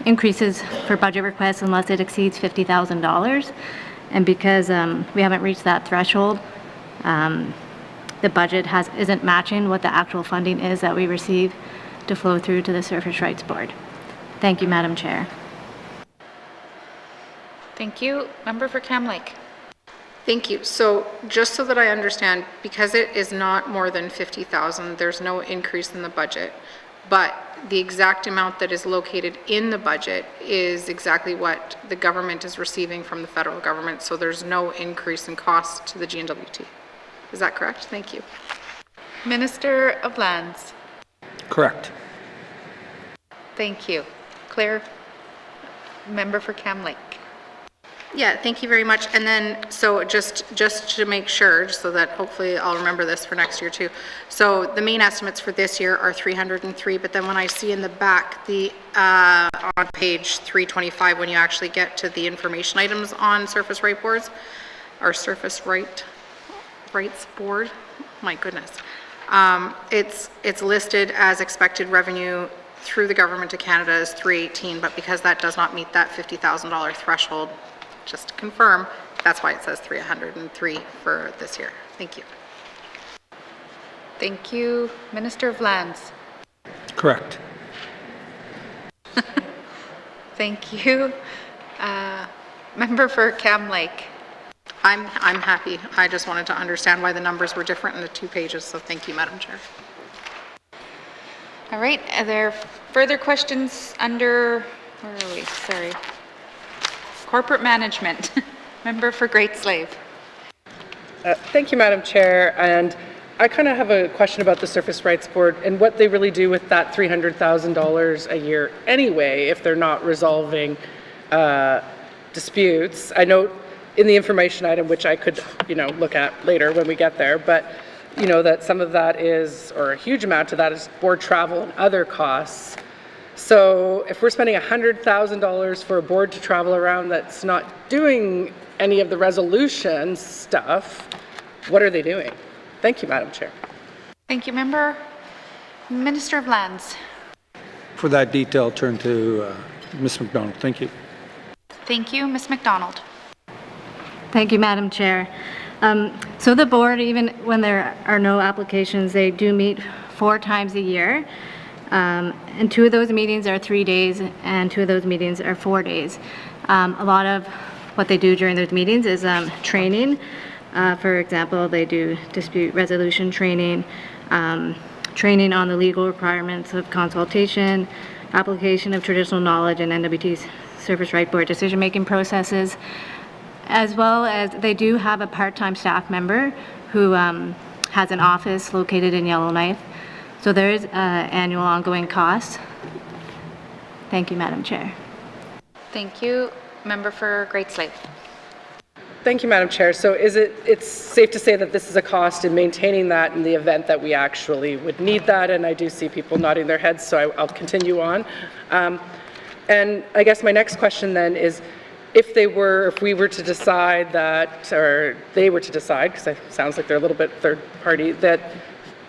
increases for budget requests unless it exceeds $50,000. And because we haven't reached that threshold, the budget isn't matching what the actual funding is that we receive to flow through to the Surface Rights Board. Thank you, Madam Chair. Thank you. Member for Cam Lake. Thank you. So just so that I understand, because it is not more than $50,000, there's no increase in the budget, but the exact amount that is located in the budget is exactly what the government is receiving from the federal government, so there's no increase in cost to the GNWT. Is that correct? Thank you. Minister of Lands. Correct. Thank you. Claire, member for Cam Lake. Yeah, thank you very much. And then, so just to make sure, just so that hopefully I'll remember this for next year too. So the main estimates for this year are 303, but then when I see in the back, on page 325, when you actually get to the information items on surface right boards, or surface rights board, my goodness. It's listed as expected revenue through the government of Canada as 318, but because that does not meet that $50,000 threshold, just to confirm, that's why it says 303 for this year. Thank you. Thank you. Minister of Lands. Correct. Thank you. Member for Cam Lake. I'm happy. I just wanted to understand why the numbers were different in the two pages, so thank you, Madam Chair. All right. Are there further questions under, where are we? Sorry. Corporate Management. Member for Great Slave. Thank you, Madam Chair. And I kind of have a question about the Surface Rights Board and what they really do with that $300,000 a year anyway, if they're not resolving disputes. I note in the information item, which I could, look at later when we get there, but that some of that is, or a huge amount of that is board travel and other costs. So if we're spending $100,000 for a board to travel around that's not doing any of the resolution stuff, what are they doing? Thank you, Madam Chair. Thank you, Member. Minister of Lands. For that detail, I'll turn to Ms. McDonald. Thank you. Thank you, Ms. McDonald. Thank you, Madam Chair. So the board, even when there are no applications, they do meet 4 times a year. And 2 of those meetings are 3 days, and 2 of those meetings are 4 days. A lot of what they do during those meetings is training. For example, they do dispute resolution training, training on the legal requirements of consultation, application of traditional knowledge and NWT's Surface Right Board decision-making processes, as well as they do have a part-time staff member who has an office located in Yellowknife. So there is annual ongoing costs. Thank you, Madam Chair. Thank you. Member for Great Slave. Thank you, Madam Chair. So it's safe to say that this is a cost in maintaining that in the event that we actually would need that, and I do see people nodding their heads, so I'll continue on. And I guess my next question then is, if we were to decide that, or they were to decide, because it sounds like they're a little bit third party, that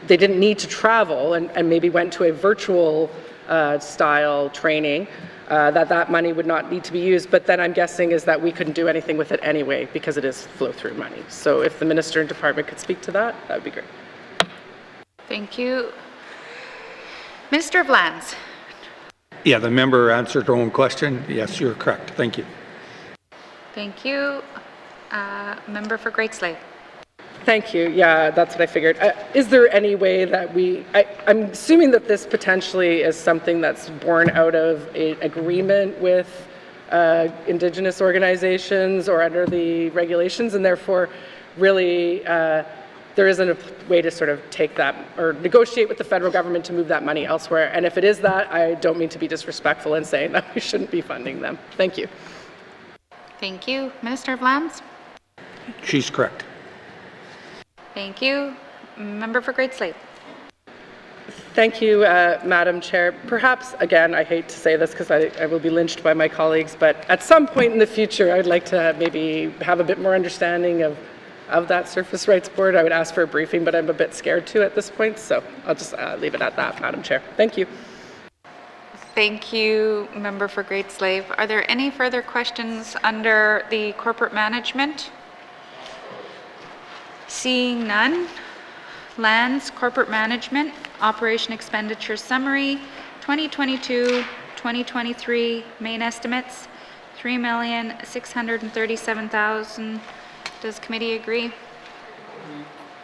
they didn't need to travel and maybe went to a virtual style training, that money would not need to be used. But then I'm guessing is that we couldn't do anything with it anyway because it is flow-through money. So if the Minister and Department could speak to that, that would be great. Thank you. Minister of Lands. Yeah, the member answered her own question. Yes, you're correct. Thank you. Thank you. Member for Great Slave. Thank you. Yeah, that's what I figured. Is there any way that I'm assuming that this potentially is something that's born out of an agreement with Indigenous organizations or under the regulations, and therefore really there isn't a way to sort of take that or negotiate with the federal government to move that money elsewhere? And if it is that, I don't mean to be disrespectful in saying that we shouldn't be funding them. Thank you. Thank you. Minister of Lands. She's correct. Thank you. Member for Great Slave. Thank you, Madam Chair. Perhaps, again, I hate to say this because I will be lynched by my colleagues, but at some point in the future, I'd like to maybe have a bit more understanding of that Surface Rights Board. I would ask for a briefing, but I'm a bit scared to at this point, so I'll just leave it at that, Madam Chair. Thank you. Thank you, Member for Great Slave. Are there any further questions under the corporate management? Seeing none. Lands, corporate management, operation expenditure summary, 2022-2023 main estimates, $3,637,000. Does committee agree?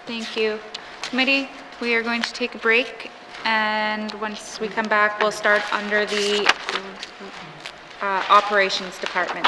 Thank you. Committee, we are going to take a break, and once we come back, we'll start under the operations department.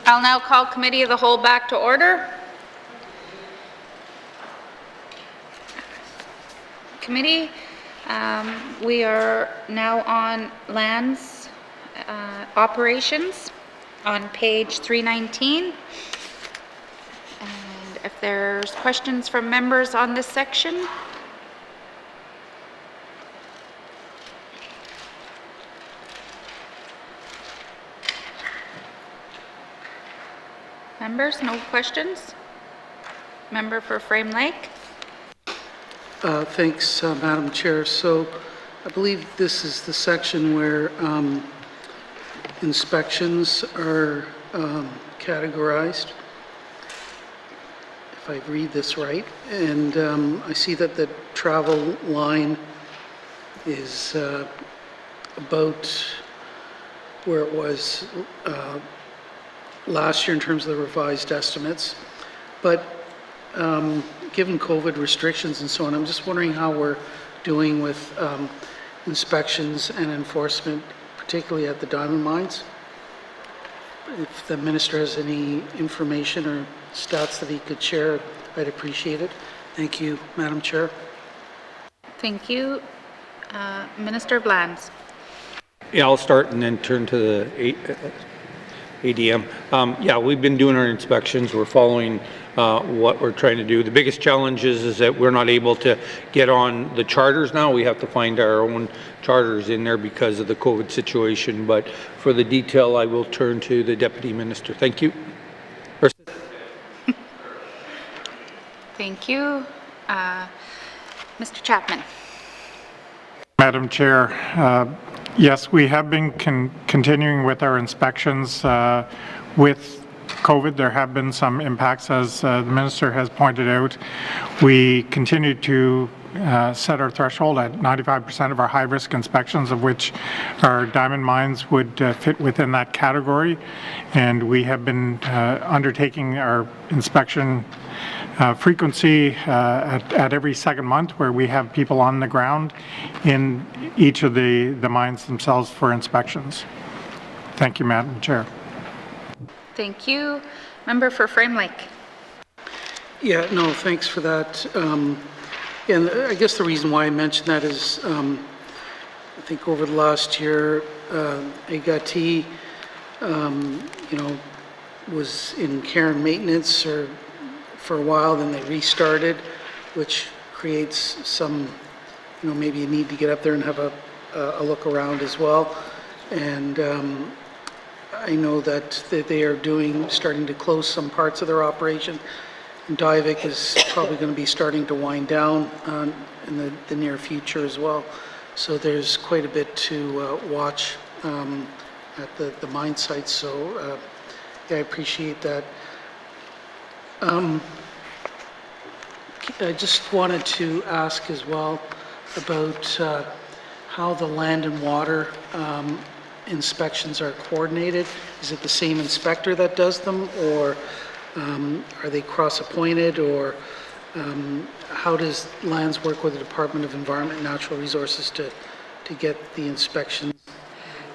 I'll now call Committee of the Whole back to order. Committee, we are now on lands operations on page 319. And if there's questions from members on this section. Members, no questions? Member for Frame Lake? Thanks, Madam Chair. So I believe this is the section where inspections are categorized, if I read this right. And I see that the travel line is about where it was last year in terms of the revised estimates. But given COVID restrictions and so on, I'm just wondering how we're doing with inspections and enforcement, particularly at the diamond mines. If the minister has any information or stats that he could share, I'd appreciate it. Thank you, Madam Chair. Thank you. Minister Blands. Yeah, I'll start and then turn to the ADM. Yeah, we've been doing our inspections. We're following what we're trying to do. The biggest challenge is that we're not able to get on the charters now. We have to find our own charters in there because of the COVID situation. But for the detail, I will turn to the Deputy Minister. Thank you. Thank you. Mr. Chapman. Madam Chair, yes, we have been continuing with our inspections. With COVID, there have been some impacts, as the Minister has pointed out. We continue to set our threshold at 95% of our high-risk inspections, of which our diamond mines would fit within that category. And we have been undertaking our inspection frequency at every second month, where we have people on the ground in each of the mines themselves for inspections. Thank you, Madam Chair. Thank you. Member for Frame Lake. Yeah, no, thanks for that. And I guess the reason why I mentioned that is I think over the last year, Agati, was in care and maintenance for a while, then they restarted, which creates some, maybe a need to get up there and have a look around as well. And I know that they are starting to close some parts of their operation. And Diavik is probably going to be starting to wind down in the near future as well. So there's quite a bit to watch at the mine sites. So yeah, I appreciate that. I just wanted to ask as well about how the land and water inspections are coordinated. Is it the same inspector that does them, or are they cross-appointed, or how does Lands work with the Department of Environment and Natural Resources to get the inspections?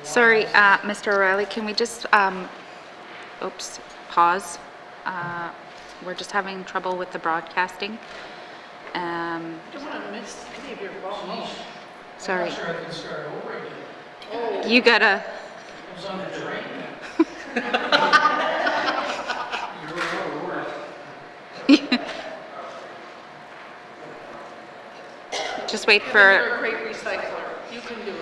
Sorry, Mr. O'Reilly, can we just, pause? We're just having trouble with the broadcasting. Sorry. You gotta. Just wait for. You're a great recycler. You can do it.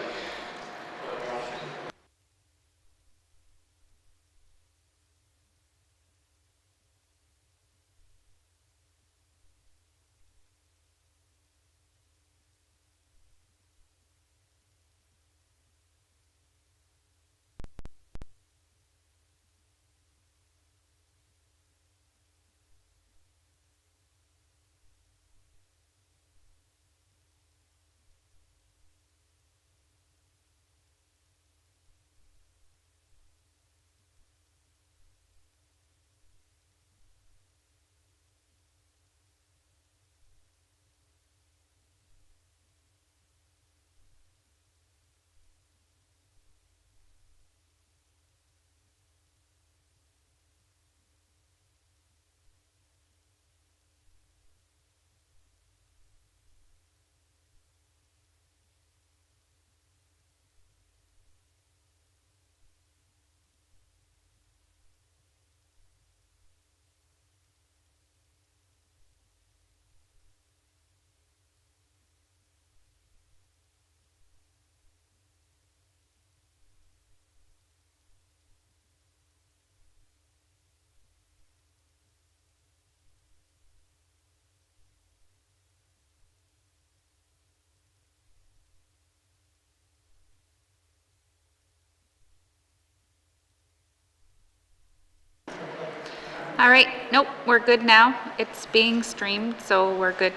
All right, nope, we're good now. It's being streamed, so we're good.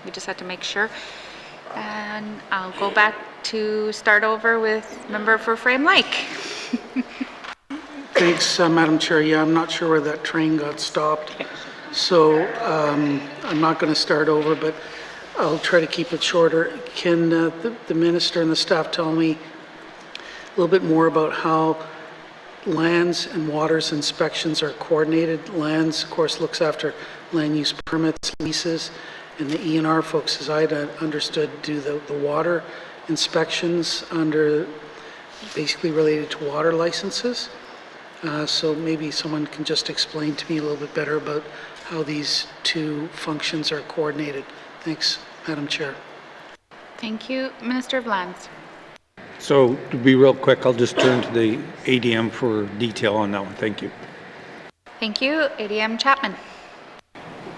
We just had to make sure. And I'll go back to start over with member for Frame Lake. Thanks, Madam Chair. Yeah, I'm not sure where that train got stopped. So I'm not going to start over, but I'll try to keep it shorter. Can the minister and the staff tell me a little bit more about how lands and waters inspections are coordinated? Lands, of course, looks after land use permits, leases, and the ENR folks, as I understood, do the water inspections under, basically related to water licenses. So maybe someone can just explain to me a little bit better about how these two functions are coordinated. Thanks, Madam Chair. Thank you. Minister of Lands. So to be real quick, I'll just turn to the ADM for detail on that one. Thank you. Thank you. ADM Chapman.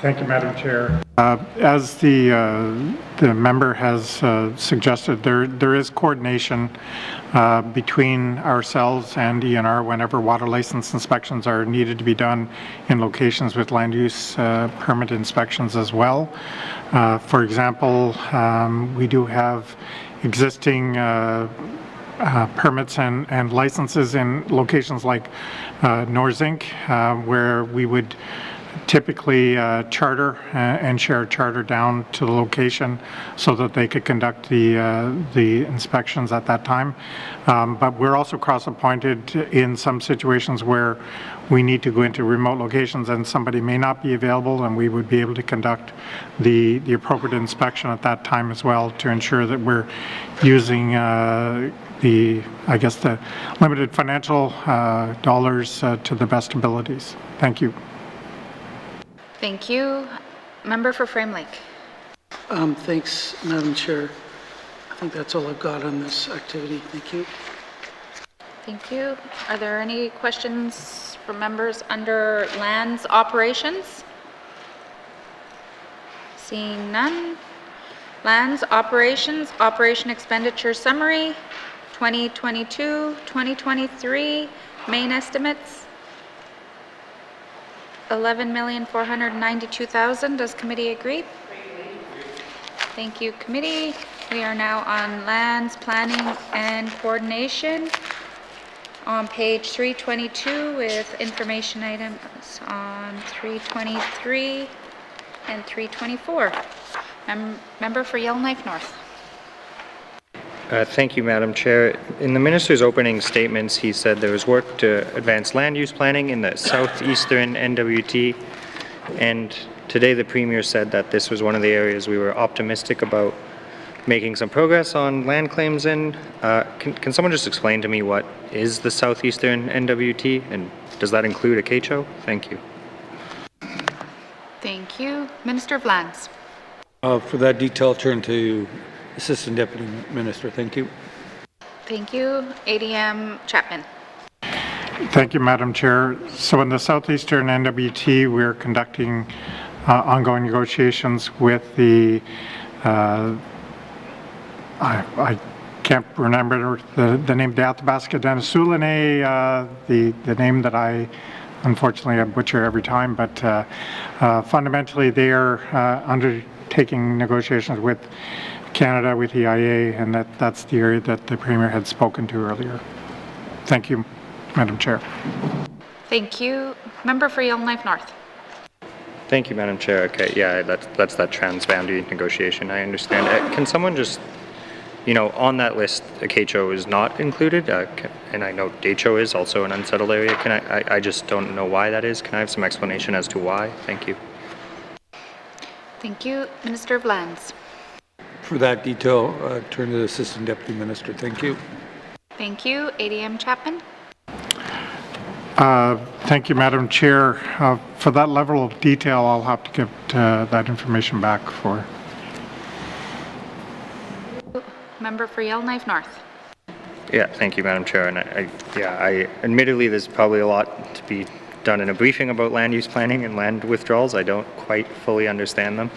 Thank you, Madam Chair. As the member has suggested, there is coordination between ourselves and ENR whenever water license inspections are needed to be done in locations with land use permit inspections as well. For example, we do have existing permits and licenses in locations like Norzink, where we would typically charter and share a charter down to the location so that they could conduct the inspections at that time. But we're also cross-appointed in some situations where we need to go into remote locations and somebody may not be available, and we would be able to conduct the appropriate inspection at that time as well to ensure that we're using the limited financial dollars to the best abilities. Thank you. Thank you. Member for Frame Lake. Thanks, Madam Chair. I think that's all I've got on this activity. Thank you. Thank you. Are there any questions from members under lands operations? Seeing none. Lands operations, operation expenditure summary, 2022, 2023, main estimates. 11,492,000. Does committee agree? Thank you, committee. We are now on lands, planning, and coordination on page 322 with information items on 323 and 324. Member for Yellowknife North. Thank you, Madam Chair. In the Minister's opening statements, he said there was work to advance land use planning in the southeastern NWT, and today the Premier said that this was one of the areas we were optimistic about making some progress on land claims in. Can someone just explain to me what is the southeastern NWT, and does that include Acacho? Thank you. Thank you. Minister of Lands. For that detail, turn to Assistant Deputy Minister. Thank you. Thank you. ADM Chapman. Thank you, Madam Chair. So in the southeastern NWT, we're conducting ongoing negotiations with the, I can't remember the name, the Athabasca Denisoulani, the name that I unfortunately I butcher every time, but fundamentally they are undertaking negotiations with Canada, with EIA, and that's the area that the Premier had spoken to earlier. Thank you, Madam Chair. Thank you. Member for Yellowknife North. Thank you, Madam Chair. Okay, yeah, that's that trans-boundary negotiation. I understand. Can someone just, on that list, Acacho is not included, and I know Decho is also an unsettled area. Can I just don't know why that is. Can I have some explanation as to why? Thank you. Thank you. Minister of Lands. For that detail, turn to the Assistant Deputy Minister. Thank you. Thank you. ADM Chapman. Thank you, Madam Chair. For that level of detail, I'll have to get that information back for. Member for Yellowknife North. Yeah, thank you, Madam Chair. And I admittedly, there's probably a lot to be done in a briefing about land use planning and land withdrawals. I don't quite fully understand them.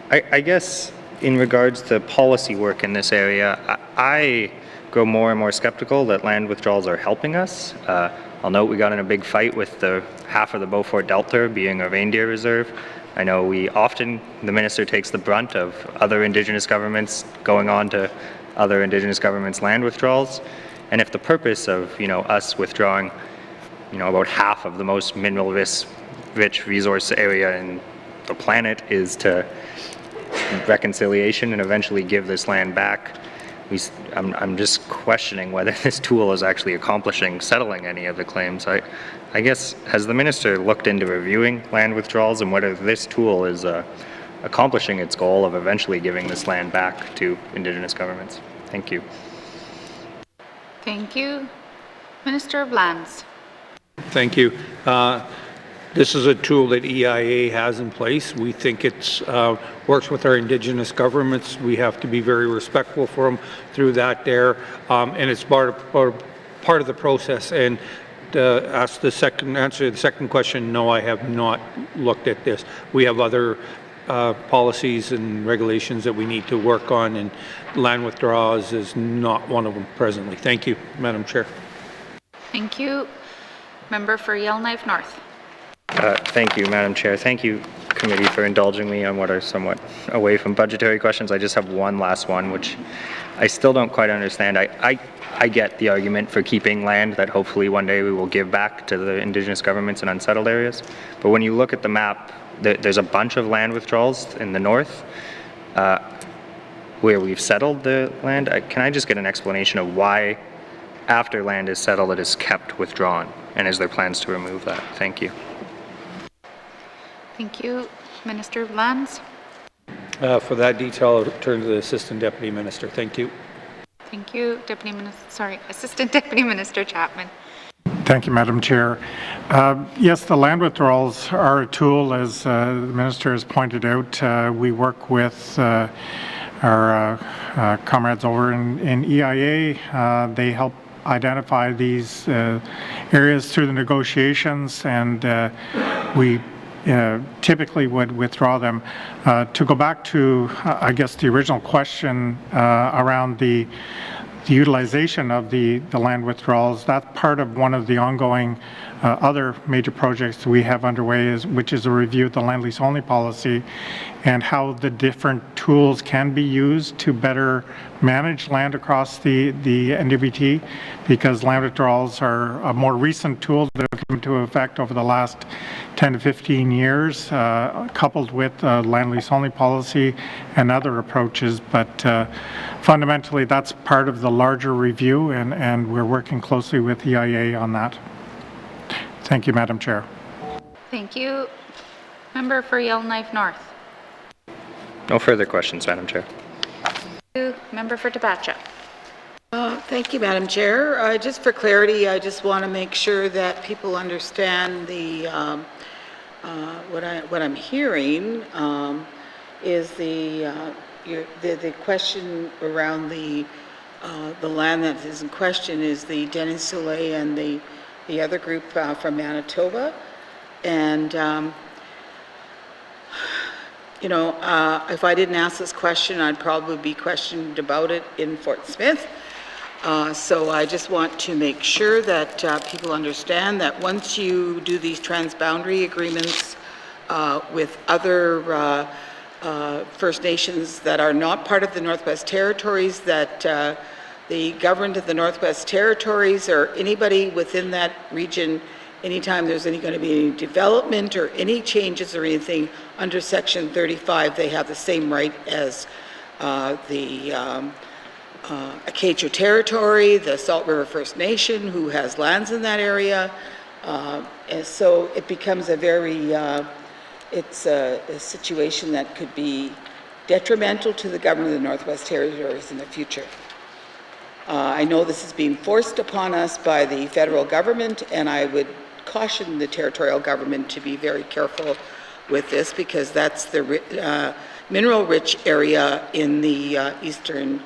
I guess in regards to policy work in this area, I grow more and more skeptical that land withdrawals are helping us. I'll note we got in a big fight with the half of the Beaufort Delta being a reindeer reserve. I know the minister takes the brunt of other Indigenous governments going on to other Indigenous governments' land withdrawals. And if the purpose of, us withdrawing, about half of the most mineral-rich resource area in the planet is to reconciliation and eventually give this land back, I'm just questioning whether this tool is actually accomplishing settling any of the claims. I guess, has the minister looked into reviewing land withdrawals and whether this tool is accomplishing its goal of eventually giving this land back to Indigenous governments? Thank you. Thank you. Minister of Lands. Thank you. This is a tool that EIA has in place. We think it works with our Indigenous governments. We have to be very respectful for them through that there, and it's part of the process. And to answer the second question, no, I have not looked at this. We have other policies and regulations that we need to work on, and land withdrawals is not one of them presently. Thank you, Madam Chair. Thank you. Member for Yellowknife North. Thank you, Madam Chair. Thank you, committee, for indulging me on what are somewhat away from budgetary questions. I just have one last one, which I still don't quite understand. I get the argument for keeping land that hopefully one day we will give back to the Indigenous governments in unsettled areas. But when you look at the map, there's a bunch of land withdrawals in the north where we've settled the land. Can I just get an explanation of why, after land is settled, it is kept withdrawn? And is there plans to remove that? Thank you. Thank you. Minister of Lands. For that detail, I'll turn to the Assistant Deputy Minister. Thank you. Thank you, Assistant Deputy Minister Chapman. Thank you, Madam Chair. Yes, the land withdrawals are a tool, as the Minister has pointed out. We work with our comrades over in EIA. They help identify these areas through the negotiations, and we typically would withdraw them. To go back to, I guess, the original question around the utilization of the land withdrawals, that's part of one of the ongoing other major projects we have underway, which is a review of the land lease only policy and how the different tools can be used to better manage land across the NWT, because land withdrawals are a more recent tool that have come into effect over the last 10 to 15 years, coupled with land lease only policy and other approaches. But fundamentally, that's part of the larger review, and we're working closely with EIA on that. Thank you, Madam Chair. Thank you. Member for Yellowknife North. No further questions, Madam Chair. Thank you. Member for Tabacha. Thank you, Madam Chair. Just for clarity, I just want to make sure that people understand the what I'm hearing is the question around the land that is in question is the Denis Soleil and the other group from Manitoba, and if I didn't ask this question, I'd probably be questioned about it in Fort Smith. So I just want to make sure that people understand that once you do these transboundary agreements with other First Nations that are not part of the Northwest Territories, that the government of the Northwest Territories or anybody within that region, anytime there's going to be any development or any changes or anything under Section 35, they have the same right as the Acacia Territory, the Salt River First Nation, who has lands in that area. And so it becomes a very, it's a situation that could be detrimental to the government of the Northwest Territories in the future. I know this is being forced upon us by the federal government, and I would caution the territorial government to be very careful with this, because that's the mineral-rich area in the eastern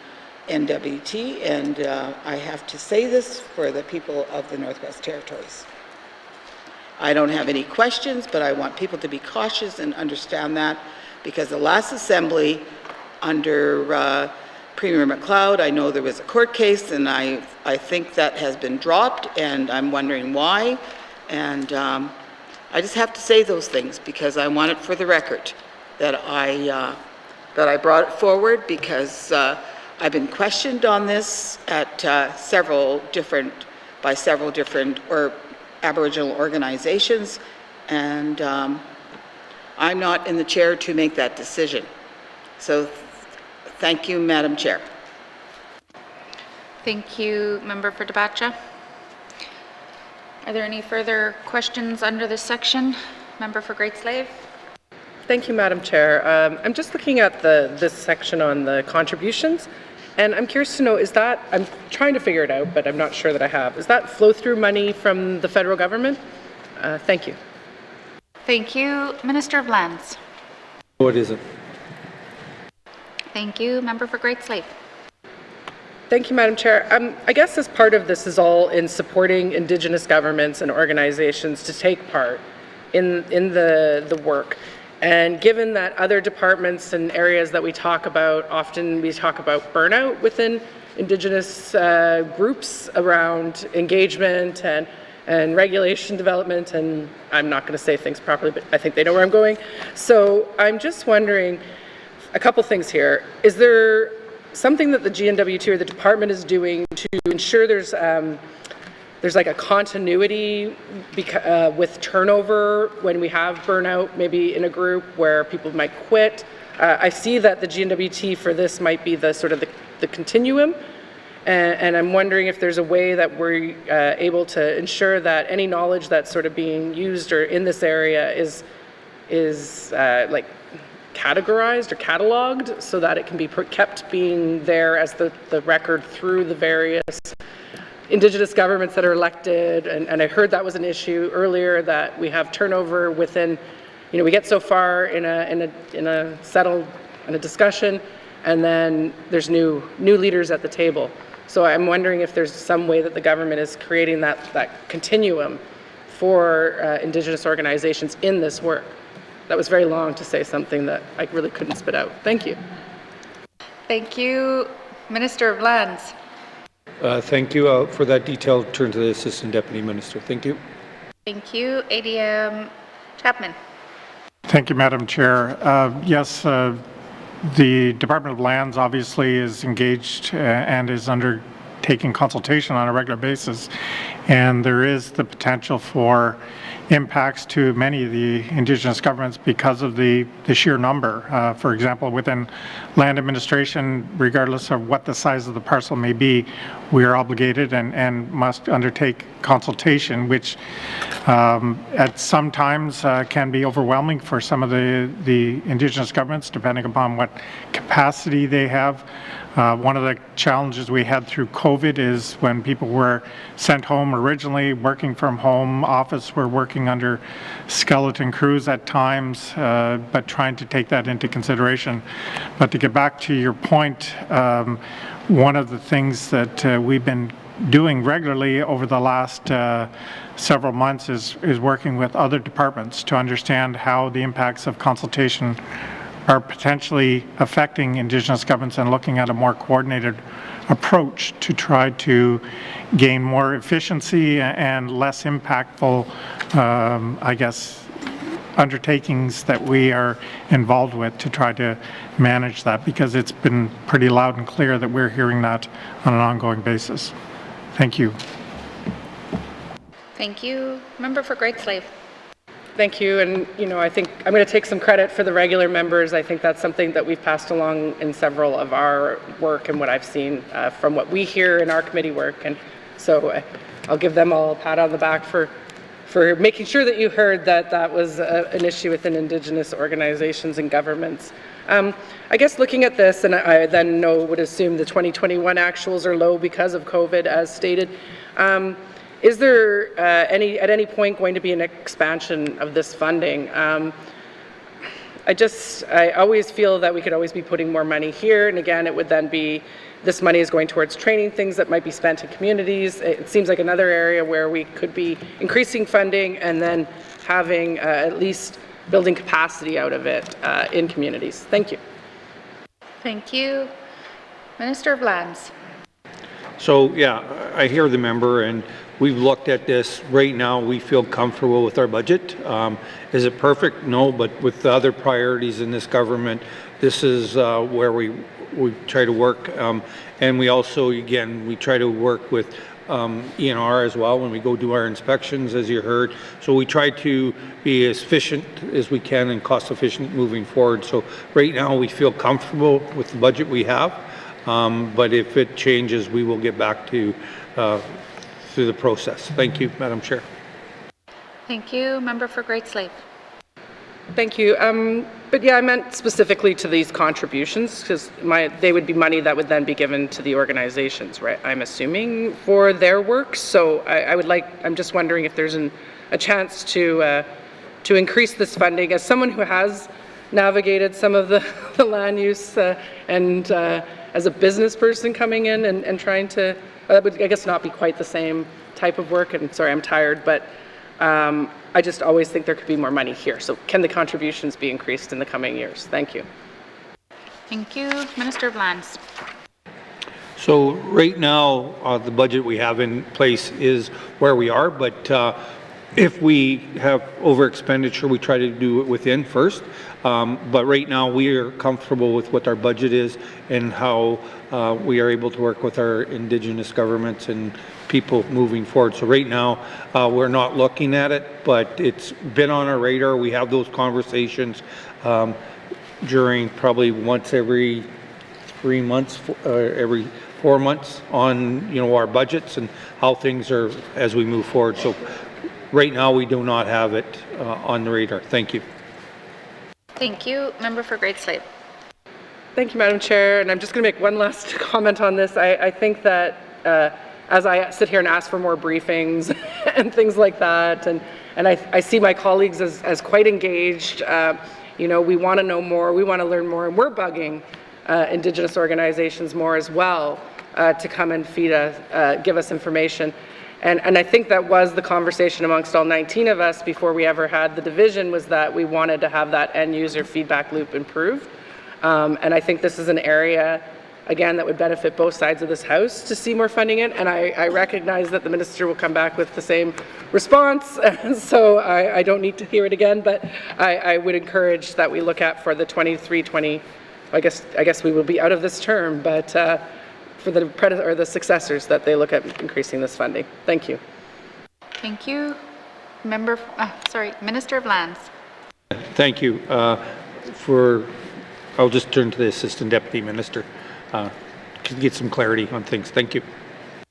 NWT, and I have to say this for the people of the Northwest Territories. I don't have any questions, but I want people to be cautious and understand that, because the last assembly under Premier McLeod. I know there was a court case, and I think that has been dropped, and I'm wondering why. And I just have to say those things because I want it for the record that I brought it forward because I've been questioned on this at several different Aboriginal organizations, and I'm not in the chair to make that decision. So thank you, Madam Chair. Thank you, Member for DeBatcha. Are there any further questions under this section? Member for Great Slave. Thank you, Madam Chair. I'm just looking at this section on the contributions, and I'm curious to know, is that, I'm trying to figure it out, but I'm not sure that I have. Is that flow-through money from the federal government? Thank you. Thank you. Minister of Lands. No, it isn't. Thank you. Member for Great Slave. Thank you, Madam Chair. I guess as part of this is all in supporting Indigenous governments and organizations to take part in the work. And given that other departments and areas that we talk about, often we talk about burnout within Indigenous groups around engagement and regulation development, and I'm not going to say things properly, but I think they know where I'm going. So I'm just wondering a couple things here. Is there something that the GNWT or the department is doing to ensure there's like a continuity with turnover when we have burnout, maybe in a group where people might quit? I see that the GNWT for this might be the sort of the continuum, and I'm wondering if there's a way that we're able to ensure that any knowledge that's sort of being used or in this area is like categorized or cataloged so that it can be kept being there as the record through the various Indigenous governments that are elected. And I heard that was an issue earlier, that we have turnover within, we get so far in a discussion, and then there's new leaders at the table. So I'm wondering if there's some way that the government is creating that continuum for Indigenous organizations in this work. That was very long to say something that I really couldn't spit out. Thank you. Thank you. Minister of Lands. Thank you. For that detail, turn to the Assistant Deputy Minister. Thank you. Thank you. ADM Chapman. Thank you, Madam Chair. Yes, the Department of Lands obviously is engaged and is undertaking consultation on a regular basis, and there is the potential for impacts to many of the Indigenous governments because of the sheer number. For example, within land administration, regardless of what the size of the parcel may be, we are obligated and must undertake consultation, which at some times can be overwhelming for some of the Indigenous governments, depending upon what capacity they have. One of the challenges we had through COVID is when people were sent home originally, working from home, office were working under skeleton crews at times, but trying to take that into consideration. But to get back to your point, one of the things that we've been doing regularly over the last several months is working with other departments to understand how the impacts of consultation are potentially affecting Indigenous governments and looking at a more coordinated approach to try to gain more efficiency and less impactful, I guess, undertakings that we are involved with to try to manage that, because it's been pretty loud and clear that we're hearing that on an ongoing basis. Thank you. Thank you. Member for Great Slave. Thank you. And, I think I'm going to take some credit for the regular members. I think that's something that we've passed along in several of our work and what I've seen from what we hear in our committee work. And so I'll give them all a pat on the back for making sure that you heard that was an issue within Indigenous organizations and governments. I guess looking at this, and I then would assume the 2021 actuals are low because of COVID, as stated. Is there at any point going to be an expansion of this funding? I always feel that we could always be putting more money here, and again, it would then be, this money is going towards training things that might be spent in communities. It seems like another area where we could be increasing funding and then having at least building capacity out of it in communities. Thank you. Thank you. Minister of Lands. So, yeah, I hear the member, and we've looked at this. Right now, we feel comfortable with our budget. Is it perfect? No, but with the other priorities in this government, this is where we try to work. And we also, again, we try to work with ENR as well when we go do our inspections, as you heard. So we try to be as efficient as we can and cost efficient moving forward. So right now, we feel comfortable with the budget we have. But if it changes, we will get back to through the process. Thank you, Madam Chair. Thank you. Member for Great Slave. Thank you. But yeah, I meant specifically to these contributions because they would be money that would then be given to the organizations, right? I'm assuming for their work. So I'm just wondering if there's a chance to increase this funding. As someone who has navigated some of the land use and as a business person coming in and trying to, that would, I guess, not be quite the same type of work. And sorry, I'm tired, but I just always think there could be more money here. So can the contributions be increased in the coming years? Thank you. Thank you. Minister of Lands. So right now, the budget we have in place is where we are, but if we have over expenditure, we try to do it within first. But right now, we are comfortable with what our budget is and how we are able to work with our Indigenous governments and people moving forward. So right now, we're not looking at it, but it's been on our radar. We have those conversations during probably once every 3 months, every 4 months on our budgets and how things are as we move forward. So right now, we do not have it on the radar. Thank you. Thank you. Member for Great Slave. Thank you, Madam Chair. And I'm just going to make one last comment on this. I think that as I sit here and ask for more briefings and things like that, and I see my colleagues as quite engaged, we want to know more, we want to learn more, and we're bugging Indigenous organizations more as well to come and feed us, give us information. And I think that was the conversation amongst all 19 of us before we ever had the division, was that we wanted to have that end user feedback loop improved. And I think this is an area, again, that would benefit both sides of this House to see more funding in. And I recognize that the Minister will come back with the same response, so I don't need to hear it again, but I would encourage that we look at for the 23-20, I guess we will be out of this term, but for the successors, that they look at increasing this funding. Thank you. Thank you. Minister of Lands. Thank you. I'll just turn to the Assistant Deputy Minister to get some clarity on things. Thank you.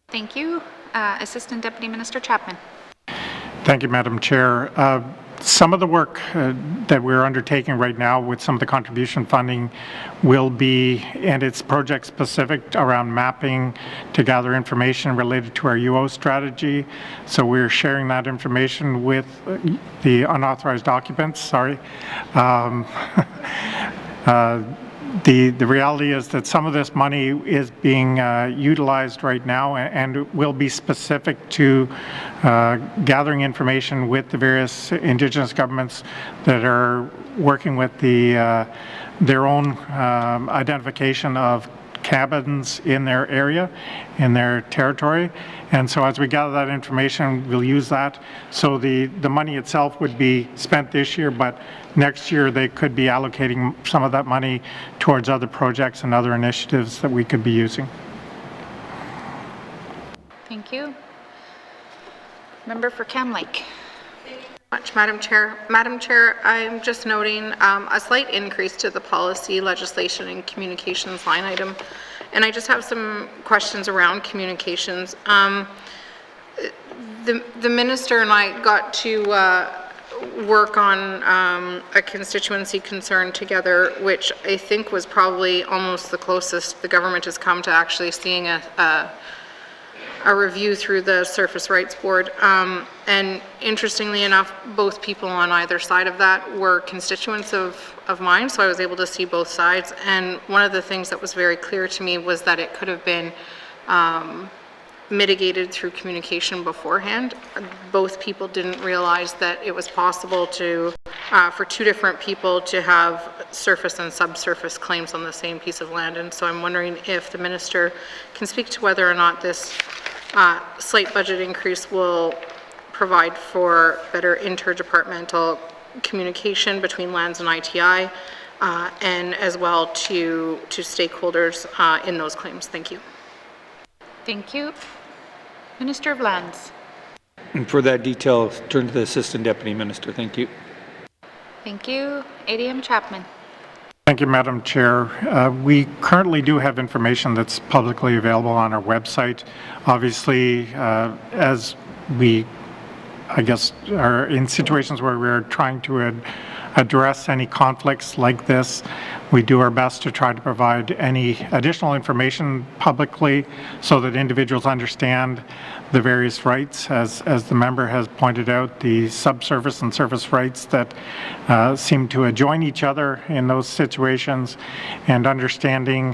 Thank you. Assistant Deputy Minister Chapman. Thank you, Madam Chair. Some of the work that we're undertaking right now with some of the contribution funding will be, and it's project specific, around mapping to gather information related to our UO strategy. So we're sharing that information with the unauthorized occupants, The reality is that some of this money is being utilized right now and will be specific to gathering information with the various Indigenous governments that are working with their own identification of cabins in their area, in their territory. And so as we gather that information, we'll use that. So the money itself would be spent this year, but next year they could be allocating some of that money towards other projects and other initiatives that we could be using. Thank you. Member for Cam Lake. Much, Madam Chair. Madam Chair, I'm just noting a slight increase to the policy, legislation, and communications line item, and I just have some questions around communications. The Minister and I got to work on a constituency concern together, which I think was probably almost the closest the government has come to actually seeing a review through the Surface Rights Board. And interestingly enough, both people on either side of that were constituents of mine, so I was able to see both sides. And one of the things that was very clear to me was that it could have been mitigated through communication beforehand. Both people didn't realize that it was possible to for two different people to have surface and subsurface claims on the same piece of land. And so I'm wondering if the minister can speak to whether or not this slight budget increase will provide for better interdepartmental communication between lands and ITI, and as well to stakeholders in those claims. Thank you. Thank you. Minister of Lands. And for that detail, turn to the Assistant Deputy Minister. Thank you. Thank you. ADM Chapman. Thank you, Madam Chair. We currently do have information that's publicly available on our website. Obviously, as we, I guess, are in situations where we're trying to address any conflicts like this, we do our best to try to provide any additional information publicly so that individuals understand the various rights. As the member has pointed out, the subsurface and surface rights that seem to adjoin each other in those situations, and understanding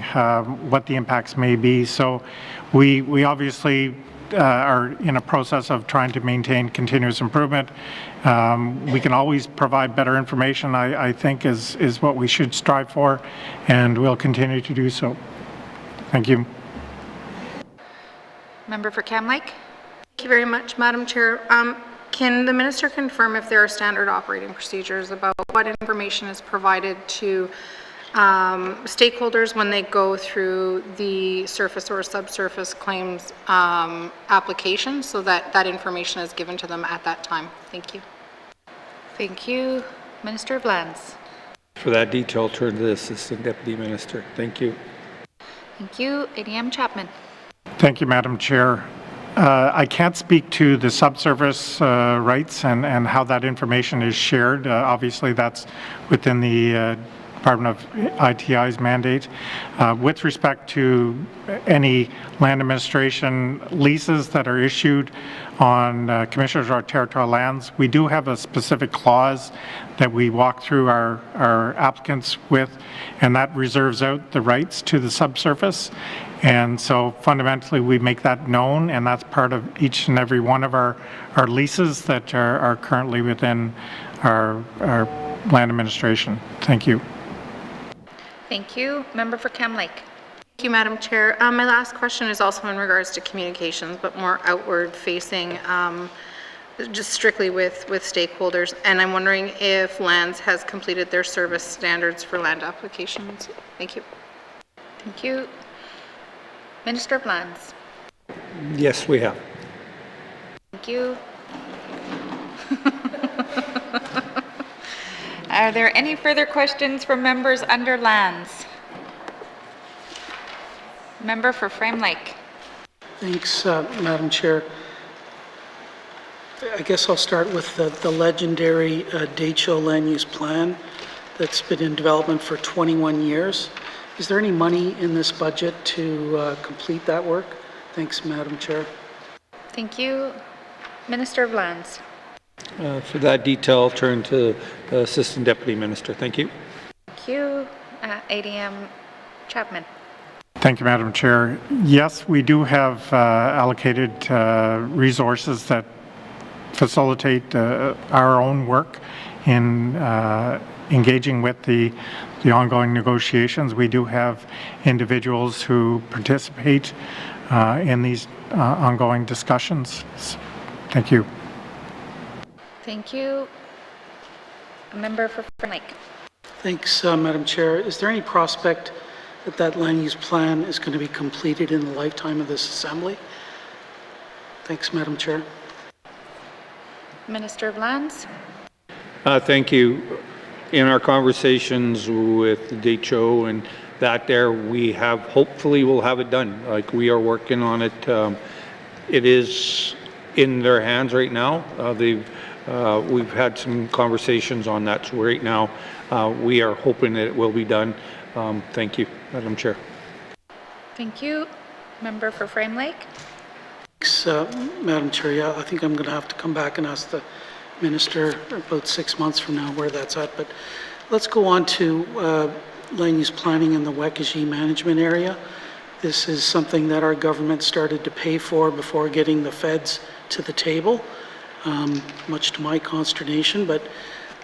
what the impacts may be. So we obviously are in a process of trying to maintain continuous improvement. We can always provide better information, I think, is what we should strive for, and we'll continue to do so. Thank you. Member for Cam Lake. Thank you very much, Madam Chair. Can the minister confirm if there are standard operating procedures about what information is provided to stakeholders when they go through the surface or subsurface claims application, so that that information is given to them at that time? Thank you. Thank you. Minister of Lands. For that detail, turn to the Assistant Deputy Minister. Thank you. Thank you. ADM Chapman. Thank you, Madam Chair. I can't speak to the subsurface rights and how that information is shared. Obviously, that's within the Department of ITI's mandate. With respect to any land administration leases that are issued on commissioners or territorial lands, we do have a specific clause that we walk through our applicants with, and that reserves out the rights to the subsurface. And so fundamentally we make that known, and that's part of each and every one of our leases that are currently within our land administration. Thank you. Thank you. Member for Cam Lake. Thank you, Madam Chair. My last question is also in regards to communications, but more outward facing, just strictly with stakeholders. And I'm wondering if Lands has completed their service standards for land applications. Thank you. Thank you. Minister of Lands. Yes, we have. Thank you. Are there any further questions from members under Lands? Member for Frame Lake. Thanks, Madam Chair. I guess I'll start with the legendary Deitcho land use plan that's been in development for 21 years. Is there any money in this budget to complete that work? Thanks, Madam Chair. Thank you. Minister of Lands. For that detail, turn to the Assistant Deputy Minister. Thank you. Thank you. ADM Chapman. Thank you, Madam Chair. Yes, we do have allocated resources that facilitate our own work in engaging with the ongoing negotiations. We do have individuals who participate in these ongoing discussions. Thank you. Thank you. A member for Frame Lake. Thanks, Madam Chair. Is there any prospect that that land use plan is going to be completed in the lifetime of this Assembly? Thanks, Madam Chair. Minister of Lands. Thank you. In our conversations with Deitcho and that there, we have, hopefully we'll have it done. Like, we are working on it. It is in their hands right now. We've had some conversations on that, so right now we are hoping that it will be done. Thank you, Madam Chair. Thank you. Member for Frame Lake. Thanks, Madam Chair. Yeah, I think I'm going to have to come back and ask the Minister about 6 months from now where that's at. But let's go on to land use planning in the Wekajee management area. This is something that our government started to pay for before getting the feds to the table, much to my consternation. But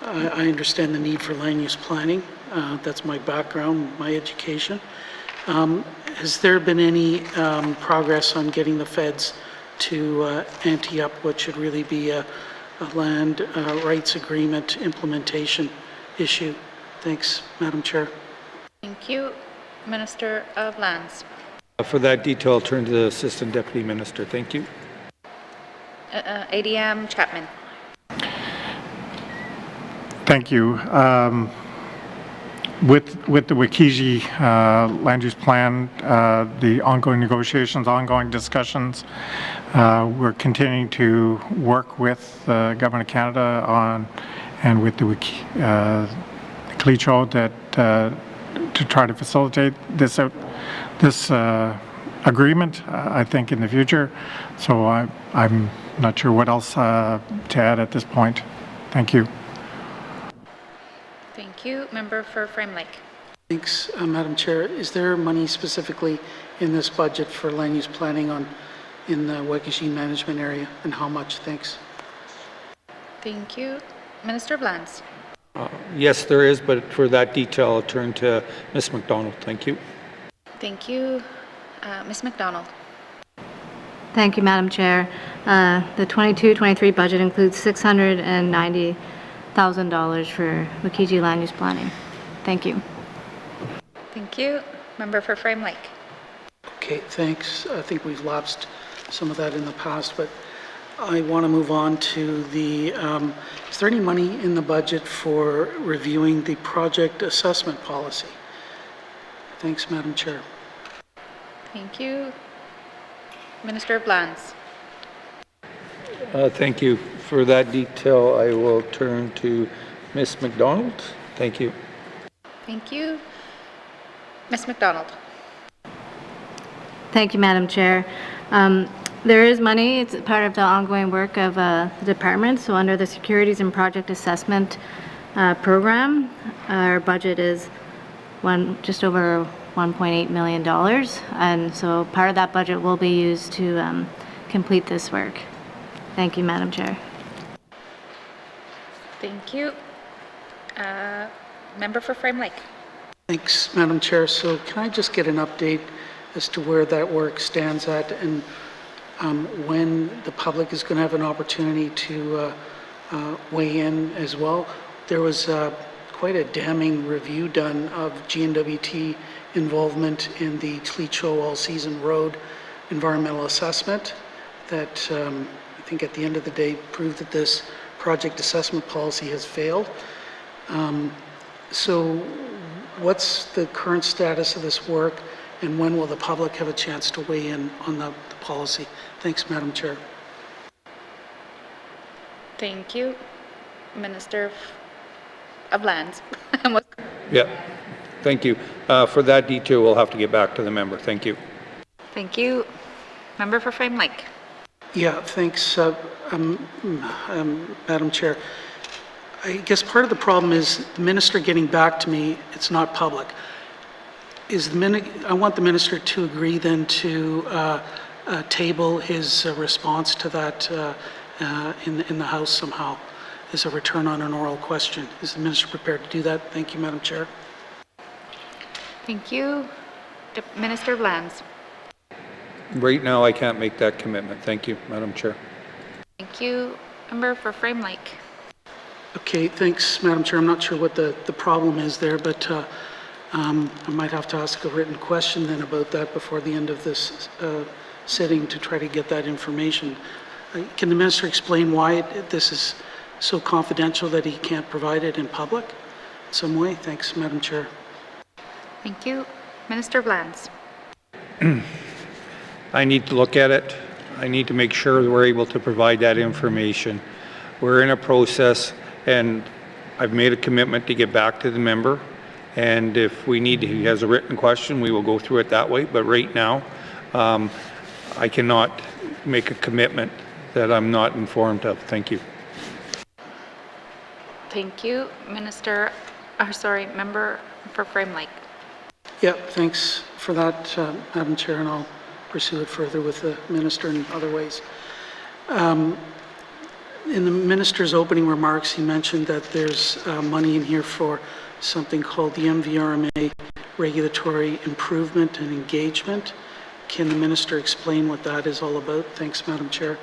I understand the need for land use planning. That's my background, my education. Has there been any progress on getting the feds to ante up what should really be a land rights agreement implementation issue? Thanks, Madam Chair. Thank you. Minister of Lands. For that detail, I'll turn to the Assistant Deputy Minister. Thank you. ADM Chapman. Thank you. With the Wekiji land use plan, the ongoing negotiations, ongoing discussions, we're continuing to work with the Government of Canada on and with the Cleacho that to try to facilitate this agreement, I think, in the future. So I'm not sure what else to add at this point. Thank you. Thank you. Member for Frame Lake. Thanks, Madam Chair. Is there money specifically in this budget for land use planning in the Waikiki management area, and how much? Thanks. Thank you. Minister of Lands. Yes, there is, but for that detail, I'll turn to Ms. McDonald. Thank you. Thank you. Ms. McDonald. Thank you, Madam Chair. The 22-23 budget includes $690,000 for Wekiji land use planning. Thank you. Thank you. Member for Frame Lake. Okay, thanks. I think we've lapsed some of that in the past, but I want to move on to the, is there any money in the budget for reviewing the project assessment policy? Thanks, Madam Chair. Thank you. Minister of Lands. Thank you. For that detail, I will turn to Ms. McDonald. Thank you. Thank you. Ms. McDonald. Thank you, Madam Chair. There is money. It's part of the ongoing work of the department. So under the Securities and Project Assessment Program, our budget is just over $1.8 million. And so part of that budget will be used to complete this work. Thank you, Madam Chair. Thank you. Member for Frame Lake. Thanks, Madam Chair. So can I just get an update as to where that work stands at, and when the public is going to have an opportunity to weigh in as well? There was quite a damning review done of GNWT involvement in the Cleacho All-Season Road environmental assessment that I think at the end of the day proved that this project assessment policy has failed. So what's the current status of this work, and when will the public have a chance to weigh in on the policy? Thanks, Madam Chair. Thank you. Minister of Lands. Yeah, thank you. For that detail, we'll have to get back to the member. Thank you. Thank you. Member for Frame Lake. Yeah, thanks, Madam Chair. I guess part of the problem is the minister getting back to me, it's not public. I want the minister to agree then to table his response to that in the House somehow as a return on an oral question. Is the minister prepared to do that? Thank you, Madam Chair. Thank you. Minister of Lands. Right now, I can't make that commitment. Thank you, Madam Chair. Thank you. Member for Frame Lake. Okay, thanks, Madam Chair. I'm not sure what the problem is there, but I might have to ask a written question then about that before the end of this sitting to try to get that information. Can the minister explain why this is so confidential that he can't provide it in public in some way? Thanks, Madam Chair. Thank you. Minister of Lands. I need to look at it. I need to make sure that we're able to provide that information. We're in a process, and I've made a commitment to get back to the member. And if he has a written question, we will go through it that way. But right now, I cannot make a commitment that I'm not informed of. Thank you. Thank you. Member for Frame Lake. Yeah, thanks for that, Madam Chair, and I'll pursue it further with the minister in other ways. In the minister's opening remarks, he mentioned that there's money in here for something called the MVRMA Regulatory Improvement and Engagement. Can the minister explain what that is all about? Thanks, Madam Chair.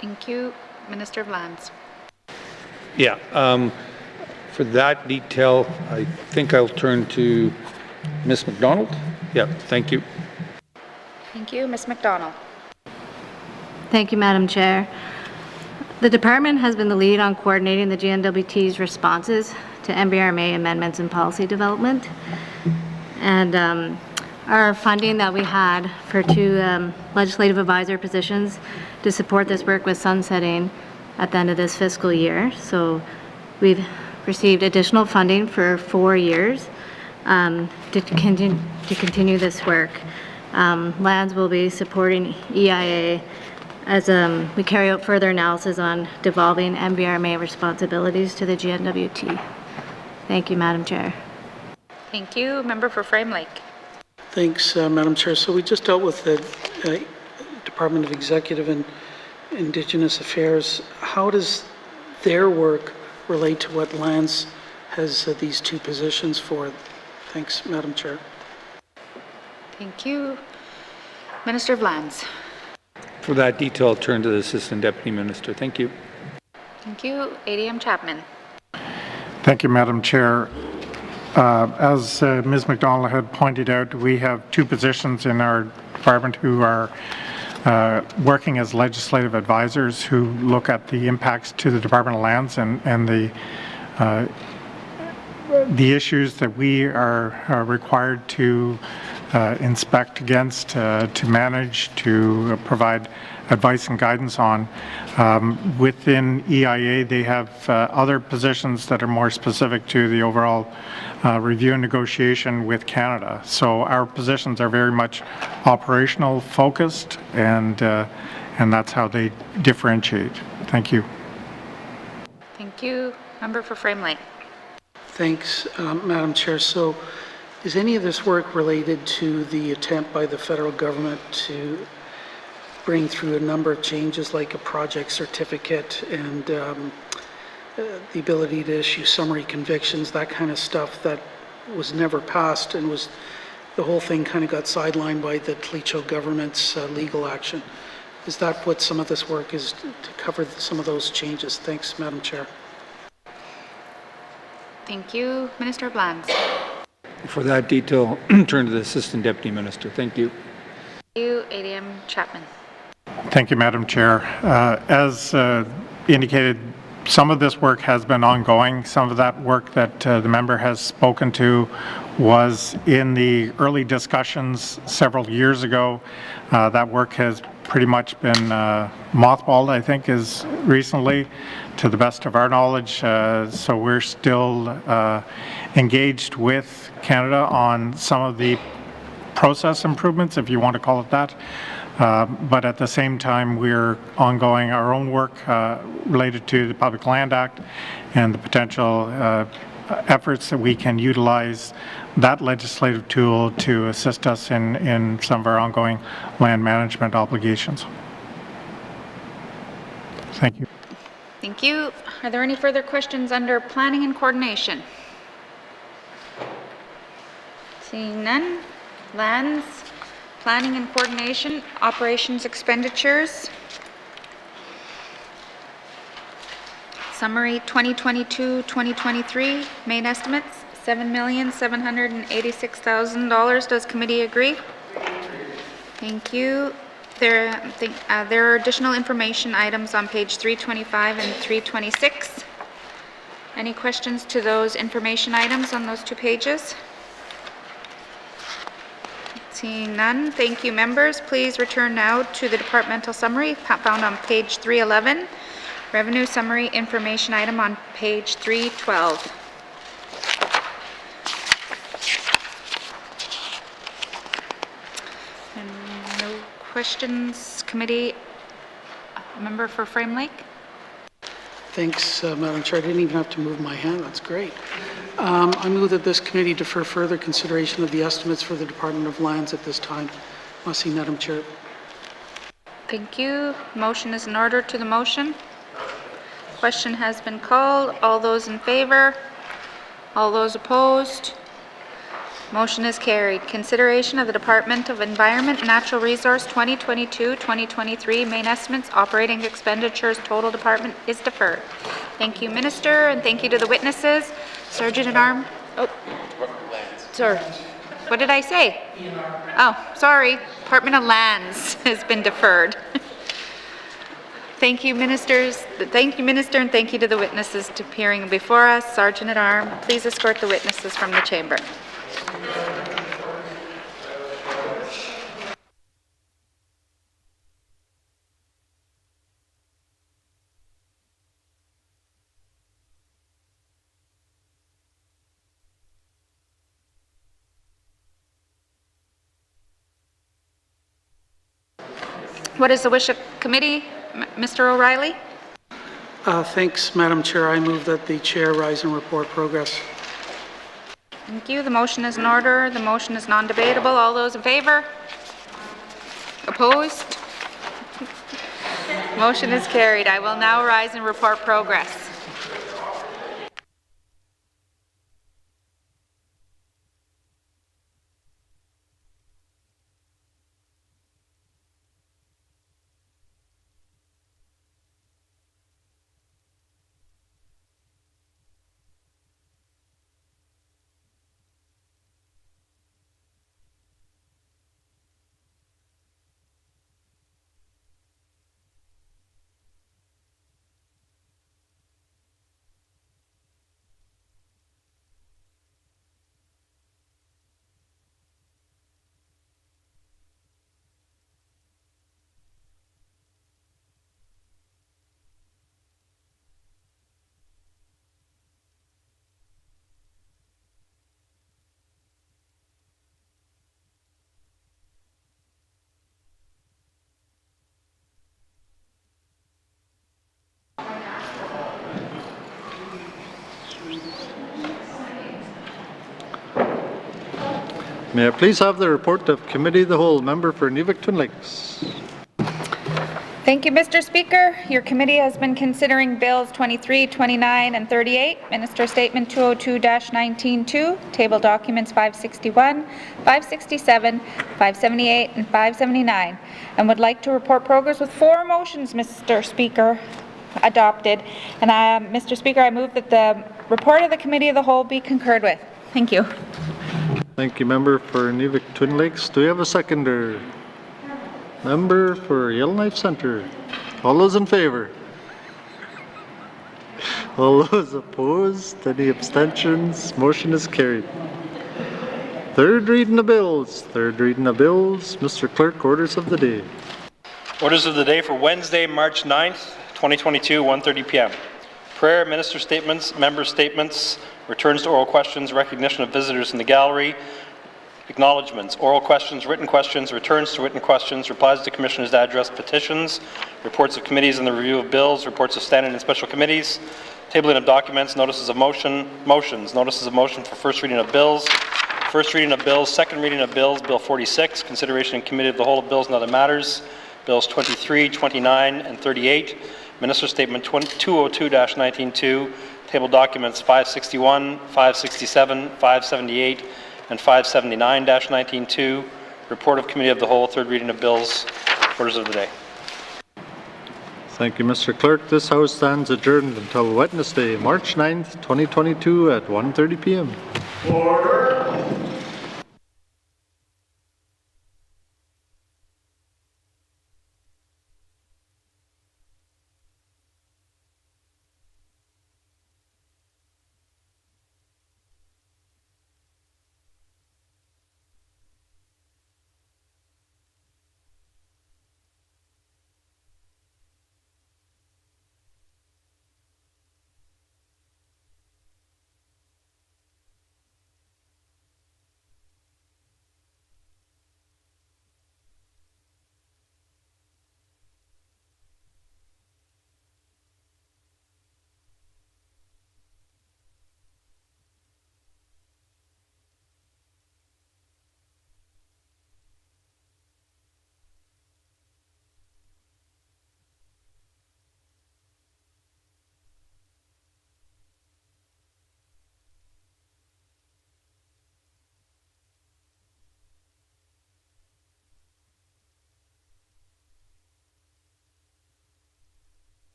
Thank you. Minister of Lands. Yeah, for that detail, I think I'll turn to Ms. McDonald. Yeah, thank you. Thank you. Ms. McDonald. Thank you, Madam Chair. The department has been the lead on coordinating the GNWT's responses to MVRMA amendments and policy development. And our funding that we had for 2 legislative advisor positions to support this work was sunsetting at the end of this fiscal year. So we've received additional funding for 4 years to continue this work. Lands will be supporting EIA as we carry out further analysis on devolving MVRMA responsibilities to the GNWT. Thank you, Madam Chair. Thank you. Member for Frame Lake. Thanks, Madam Chair. So we just dealt with the Department of Executive and Indigenous Affairs. How does their work relate to what Lands has these 2 positions for? Thanks, Madam Chair. Thank you. Minister of Lands. For that detail, I'll turn to the Assistant Deputy Minister. Thank you. Thank you. ADM Chapman. Thank you, Madam Chair. As Ms. McDonald had pointed out, we have 2 positions in our department who are working as legislative advisors who look at the impacts to the Department of Lands and the issues that we are required to inspect against, to manage, to provide advice and guidance on. Within EIA, they have other positions that are more specific to the overall review and negotiation with Canada. So our positions are very much operational focused, and that's how they differentiate. Thank you. Thank you. Member for Frame Lake. Thanks, Madam Chair. So is any of this work related to the attempt by the federal government to bring through a number of changes like a project certificate and the ability to issue summary convictions, that kind of stuff that was never passed and was the whole thing kind of got sidelined by the Clecho government's legal action? Is that what some of this work is to cover some of those changes? Thanks, Madam Chair. Thank you. Minister of Lands. For that detail, turn to the Assistant Deputy Minister. Thank you. Thank you. ADM Chapman. Thank you, Madam Chair. As indicated, some of this work has been ongoing. Some of that work that the member has spoken to was in the early discussions several years ago. That work has pretty much been mothballed, I think, as recently, to the best of our knowledge. So we're still engaged with Canada on some of the process improvements, if you want to call it that. But at the same time, we're ongoing our own work related to the Public Land Act and the potential efforts that we can utilize that legislative tool to assist us in some of our ongoing land management obligations. Thank you. Thank you. Are there any further questions under Planning and Coordination? Seeing none. Lands, Planning and Coordination, Operations Expenditures. Summary 2022-2023, main estimates, $7,786,000. Does committee agree? Thank you. There are additional information items on page 325 and 326. Any questions to those information items on those 2 pages? Seeing none, thank you, members. Please return now to the departmental summary found on page 311. Revenue summary information item on page 312. And no questions, committee. Member for Frame Lake. Thanks, Madam Chair. I didn't even have to move my hand. That's great. I move that this committee defer further consideration of the estimates for the Department of Lands at this time. Merci, Madam Chair. Thank you. Motion is in order to the motion. Question has been called. All those in favor? All those opposed? Motion is carried. Consideration of the Department of Environment and Natural Resource 2022-2023 main estimates, operating expenditures, total department is deferred. Thank you, Minister, and thank you to the witnesses. Sergeant at Arms. Oh, sorry. What did I say? Oh, sorry. Department of Lands has been deferred. Thank you, ministers. Thank you, Minister, and thank you to the witnesses to appearing before us. Sergeant at Arms, please escort the witnesses from the chamber. What is the wish of committee? Mr. O'Reilly? Thanks, Madam Chair. I move that the chair rise and report progress. Thank you. The motion is in order. The motion is non-debatable. All those in favor? Opposed? Motion is carried. I will now rise and report progress. May I please have the report of Committee of the Whole, Member for Inuvik-Twin Lakes. Thank you, Mr. Speaker. Your committee has been considering Bills 23, 29, and 38, Minister Statement 202-19-2, Table Documents 561, 567, 578, and 579, and would like to report progress with 4 motions, Mr. Speaker, adopted. And Mr. Speaker, I move that the report of the Committee of the Whole be concurred with. Thank you. Thank you, Member for Inuvik-Twin Lakes. Do we have a seconder? Member for Yellowknife Centre. All those in favor? All those opposed? Any abstentions? Motion is carried. Third reading of bills. Third reading of bills. Mr. Clerk, orders of the day. Orders of the day for Wednesday, March 9th, 2022, 1:30 p.m. Prayer, minister statements, member statements, returns to oral questions, recognition of visitors in the gallery, acknowledgements, oral questions, written questions, returns to written questions, replies to commissioners' address, petitions, reports of committees and the review of bills, reports of standing and special committees, tabling of documents, notices of motion, motions, notices of motion for first reading of bills, first reading of bills, second reading of bills, Bill 46, consideration in committee of the whole of bills and other matters, bills 23, 29, and 38, Minister Statement 202-19-2, table documents 561, 567, 578, and 579-19-2, report of Committee of the Whole, third reading of bills, orders of the day. Thank you, Mr. Clerk. This House stands adjourned until Wednesday, March 9th, 2022 at 1:30 p.m. Order.